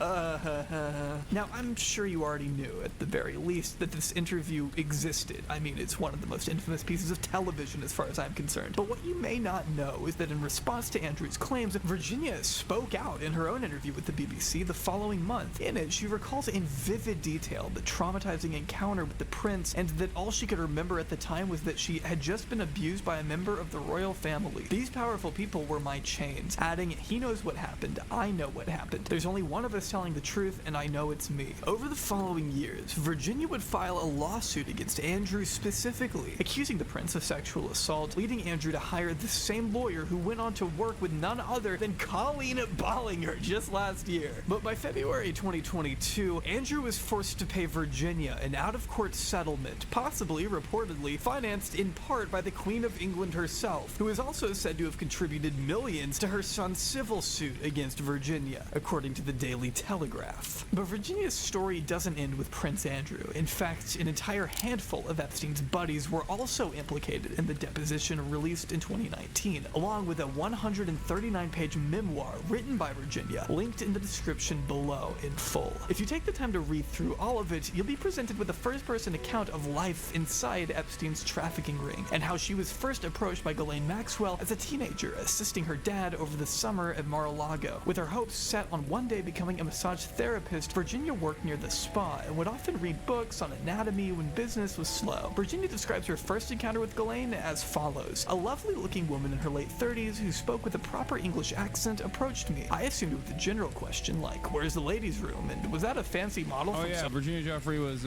Now, I'm sure you already knew, at the very least, that this interview existed. I mean, it's one of the most infamous pieces of television as far as I'm concerned. But what you may not know is that in response to Andrew's claims, Virginia spoke out in her own interview with the BBC the following month. In it, she recalls in vivid detail the traumatizing encounter with the prince, and that all she could remember at the time was that she had just been abused by a member of the royal family. These powerful people were my chains, adding, he knows what happened, I know what happened. There's only one of us telling the truth, and I know it's me. Over the following years, Virginia would file a lawsuit against Andrew specifically, accusing the prince of sexual assault, leading Andrew to hire the same lawyer who went on to work with none other than Colleen Bollinger just last year. But by February 2022, Andrew was forced to pay Virginia an out-of-court settlement, possibly, reportedly, financed in part by the Queen of England herself, who is also said to have contributed millions to her son's civil suit against Virginia, according to the Daily Telegraph. But Virginia's story doesn't end with Prince Andrew. In fact, an entire handful of Epstein's buddies were also implicated in the deposition released in 2019, along with a 139-page memoir written by Virginia, linked in the description below in full. If you take the time to read through all of it, you'll be presented with a first-person account of life inside Epstein's trafficking ring, and how she was first approached by Ghislaine Maxwell as a teenager, assisting her dad over the summer at Mar-a-Lago. With her hopes set on one day becoming a massage therapist, Virginia worked near the spa and would often read books on anatomy when business was slow. Virginia describes her first encounter with Ghislaine as follows: a lovely-looking woman in her late 30s who spoke with a proper English accent approached me. I assumed with a general question like, where's the ladies' room? And was that a fancy model? Oh yeah, Virginia Jeffrey was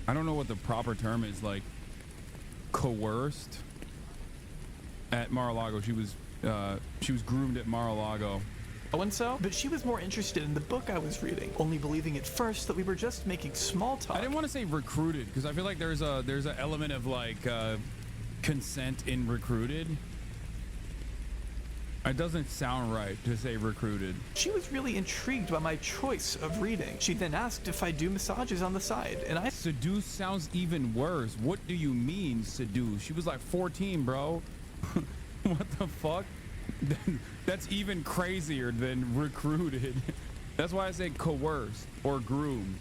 I don't know what the proper term is, like coerced at Mar-a-Lago. She was groomed at Mar-a-Lago. But she was more interested in the book I was reading, only believing at first that we were just making small talk. I didn't want to say recruited because I feel like there's an element of like consent in recruited. It doesn't sound right to say recruited. She was really intrigued by my choice of reading. She then asked if I do massages on the side, and I... Seduce sounds even worse. What do you mean, seduce? She was like 14, bro. What the fuck? That's even crazier than recruited. That's why I say coerced or groomed.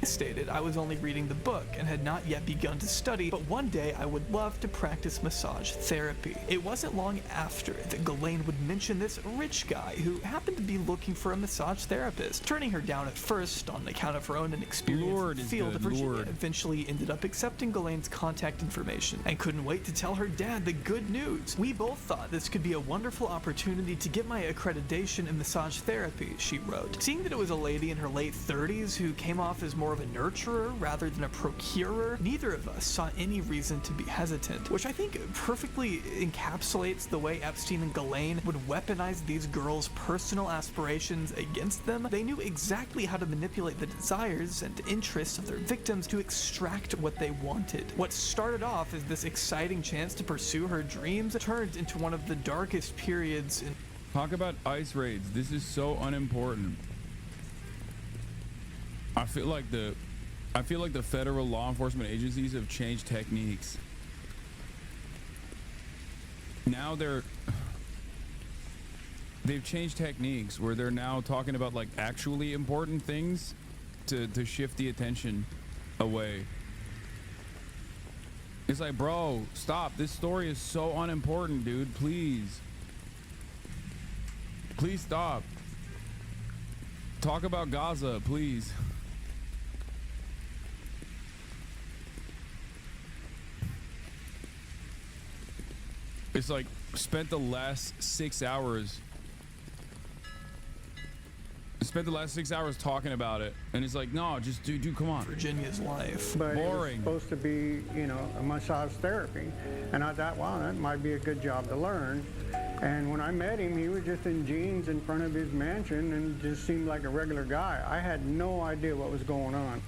Stated I was only reading the book and had not yet begun to study, but one day I would love to practice massage therapy. It wasn't long after that Ghislaine would mention this rich guy who happened to be looking for a massage therapist, turning her down at first on account of her own inexperience in the field. Virginia eventually ended up accepting Ghislaine's contact information and couldn't wait to tell her dad the good news. We both thought this could be a wonderful opportunity to get my accreditation in massage therapy, she wrote. Seeing that it was a lady in her late 30s who came off as more of a nurturer rather than a procurer, neither of us saw any reason to be hesitant, which I think perfectly encapsulates the way Epstein and Ghislaine would weaponize these girls' personal aspirations against them. They knew exactly how to manipulate the desires and interests of their victims to extract what they wanted. What started off as this exciting chance to pursue her dreams turned into one of the darkest periods in... Talk about ICE raids. This is so unimportant. I feel like the federal law enforcement agencies have changed techniques. Now they've changed techniques where they're now talking about like actually important things to shift the attention away. It's like, bro, stop. This story is so unimportant, dude. Please stop. Talk about Gaza, please. It's like spent the last 6 hours talking about it, and it's like, no, just dude, come on. Virginia's life. But boring. It was supposed to be, a massage therapy, and I thought, wow, that might be a good job to learn. And when I met him, he was just in jeans in front of his mansion and just seemed like a regular guy. I had no idea what was going on.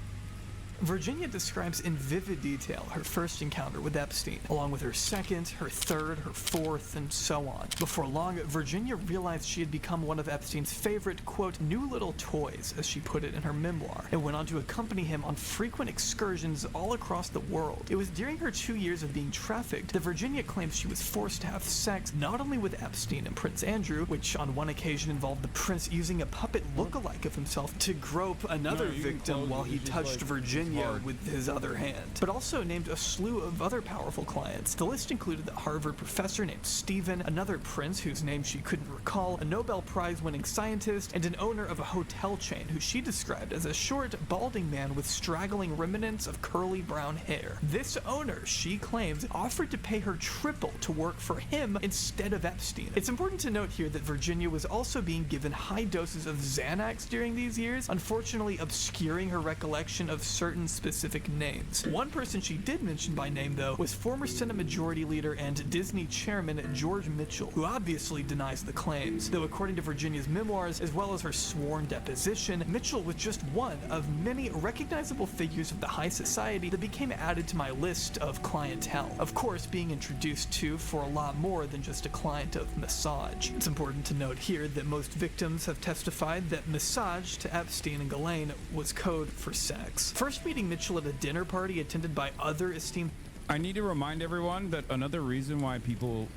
Virginia describes in vivid detail her first encounter with Epstein, along with her second, her third, her fourth, and so on. Before long, Virginia realized she had become one of Epstein's favorite, quote, new little toys, as she put it in her memoir, and went on to accompany him on frequent excursions all across the world. It was during her 2 years of being trafficked that Virginia claims she was forced to have sex not only with Epstein and Prince Andrew, which on one occasion involved the prince using a puppet look-alike of himself to grope another victim while he touched Virginia with his other hand, but also named a slew of other powerful clients. The list included a Harvard professor named Stephen, another prince whose name she couldn't recall, a Nobel Prize-winning scientist, and an owner of a hotel chain who she described as a short, balding man with straggling remnants of curly brown hair. This owner, she claims, offered to pay her triple to work for him instead of Epstein. It's important to note here that Virginia was also being given high doses of Xanax during these years, unfortunately obscuring her recollection of certain specific names. One person she did mention by name, though, was former Senate Majority Leader and Disney Chairman George Mitchell, who obviously denies the claims, though according to Virginia's memoirs, as well as her sworn deposition, Mitchell was just one of many recognizable figures of the high society that became added to my list of clientele. Of course, being introduced to for a lot more than just a client of massage. It's important to note here that most victims have testified that massage to Epstein and Ghislaine was code for sex. First meeting Mitchell at a dinner party attended by other esteemed... I need to remind everyone that another reason why people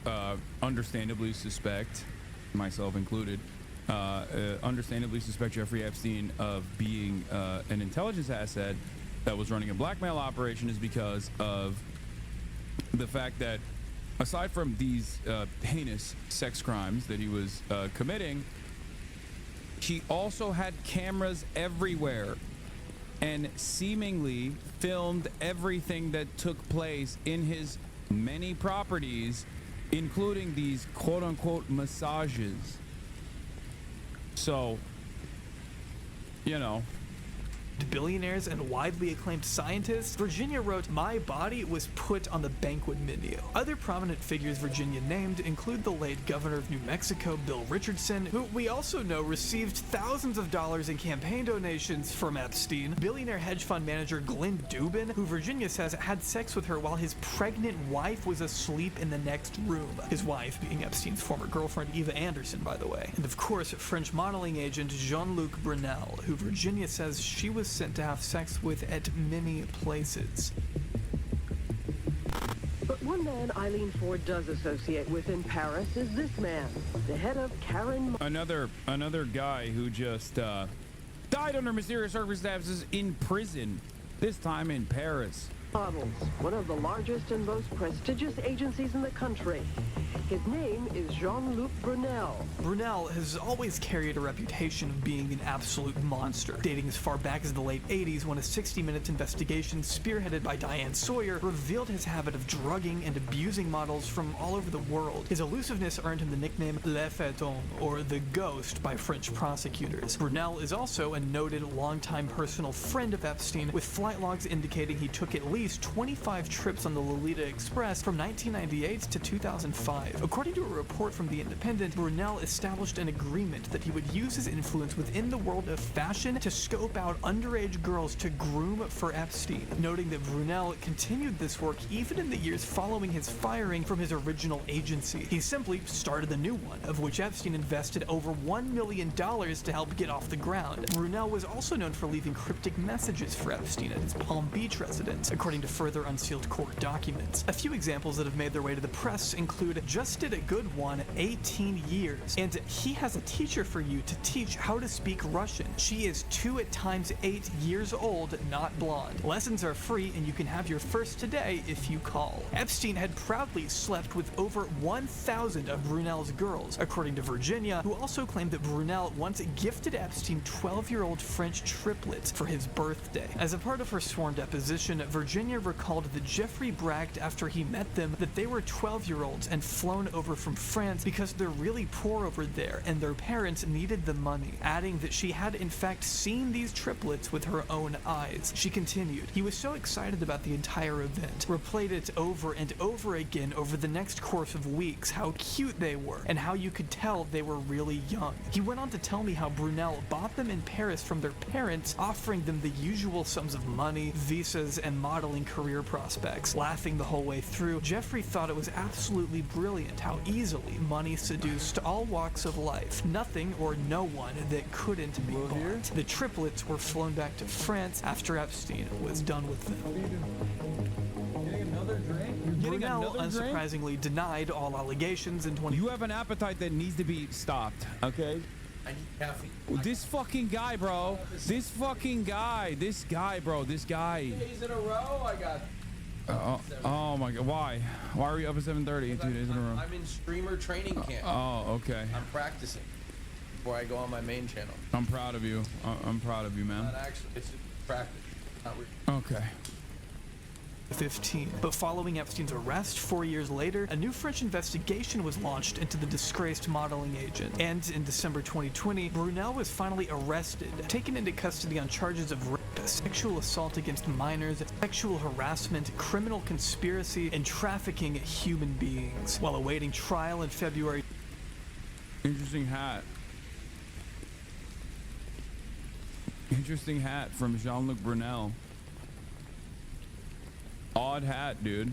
understandably suspect, myself included, understandably suspect Jeffrey Epstein of being an intelligence asset that was running a blackmail operation is because of the fact that aside from these heinous sex crimes that he was committing, he also had cameras everywhere and seemingly filmed everything that took place in his many properties, including these quote-unquote massages. So, you know, billionaires and widely acclaimed scientists, Virginia wrote, "My body was put on the banquet menu." Other prominent figures Virginia named include the late governor of New Mexico, Bill Richardson, who we also know received thousands of dollars in campaign donations from Epstein, billionaire hedge fund manager Glenn Dubin, who Virginia says had sex with her while his pregnant wife was asleep in the next room. His wife being Epstein's former girlfriend, Eva Anderson, by the way. And of course, French modeling agent Jean-Luc Brunel, who Virginia says she was sent to have sex with at many places. But one man Eileen Ford does associate with in Paris is this man, the head of Karen... Another guy who just died under mysterious circumstances in prison, this time in Paris. Models, one of the largest and most prestigious agencies in the country. His name is Jean-Luc Brunel. Brunel has always carried a reputation of being an absolute monster, dating as far back as the late 80s when a 60 Minutes investigation spearheaded by Diane Sawyer revealed his habit of drugging and abusing models from all over the world. His elusiveness earned him the nickname Le Fantôme, or the Ghost, by French prosecutors. Brunel is also a noted longtime personal friend of Epstein, with flight logs indicating he took at least 25 trips on the Lolita Express from 1998 to 2005. According to a report from The Independent, Brunel established an agreement that he would use his influence within the world of fashion to scope out underage girls to groom for Epstein, noting that Brunel continued this work even in the years following his firing from his original agency. He simply started a new one, of which Epstein invested over $1 million to help get off the ground. Brunel was also known for leaving cryptic messages for Epstein at his Palm Beach residence, according to further unsealed court documents. A few examples that have made their way to the press include "Just did a good one, 18 years. And he has a teacher for you to teach how to speak Russian. She is 2 at times 8 years old, not blonde. Lessons are free and you can have your first today if you call." Epstein had proudly slept with over 1,000 of Brunel's girls, according to Virginia, who also claimed that Brunel once gifted Epstein 12-year-old French triplets for his birthday. As a part of her sworn deposition, Virginia recalled that Jeffrey bragged after he met them that they were 12-year-olds and flown flown over from France because they're really poor over there and their parents needed the money, adding that she had in fact seen these triplets with her own eyes. She continued, "He was so excited about the entire event, replayed it over and over again over the next course of weeks, how cute they were and how you could tell they were really young. He went on to tell me how Brunel bought them in Paris from their parents, offering them the usual sums of money, visas, and modeling career prospects. Laughing the whole way through, Jeffrey thought it was absolutely brilliant how easily money seduced all walks of life. Nothing or no one that couldn't be bought. The triplets were flown back to France after Epstein was done with them." Getting another drink? Brunel unsurprisingly denied all allegations in 20... You have an appetite that needs to be stopped, okay? I need caffeine. This fucking guy, bro. This fucking guy. This guy, bro. This guy. 2 days in a row, I got... Oh my god. Why? Why are you up at 7:30 2 days in a row? I'm in streamer training camp. Oh, okay. I'm practicing before I go on my main channel. I'm proud of you. I'm proud of you, man. Not actually, it's just practice. Not real. Okay. 15. But following Epstein's arrest 4 years later, a new French investigation was launched into the disgraced modeling agent. And in December 2020, Brunel was finally arrested, taken into custody on charges of rape, sexual assault against minors, sexual harassment, criminal conspiracy, and trafficking human beings, while awaiting trial in February. Interesting hat. Interesting hat from Jean-Luc Brunel. Odd hat, dude.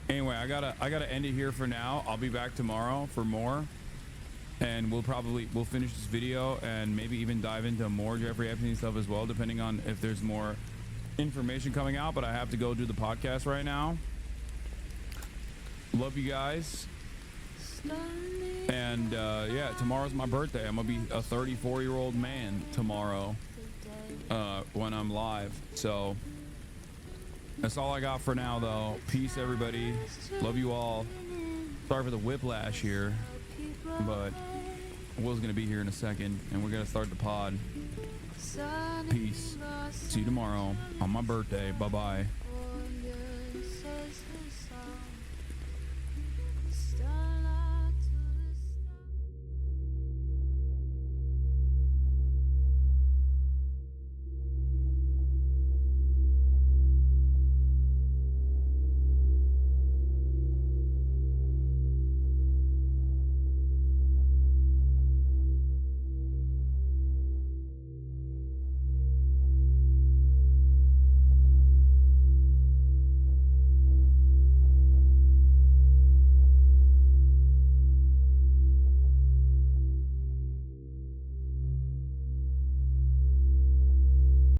Anyway, I gotta end it here for now. I'll be back tomorrow for more, and we'll finish this video and maybe even dive into more Jeffrey Epstein stuff as well, depending on if there's more information coming out. But I have to go do the podcast right now. Love you guys. And yeah, tomorrow's my birthday. I'm gonna be a 34-year-old man tomorrow when I'm live. So that's all I got for now, though. Peace, everybody. Love you all. Sorry for the whiplash here, but Will's gonna be here in a second, and we're gonna start the pod. Peace. See you tomorrow on my birthday. Bye-bye.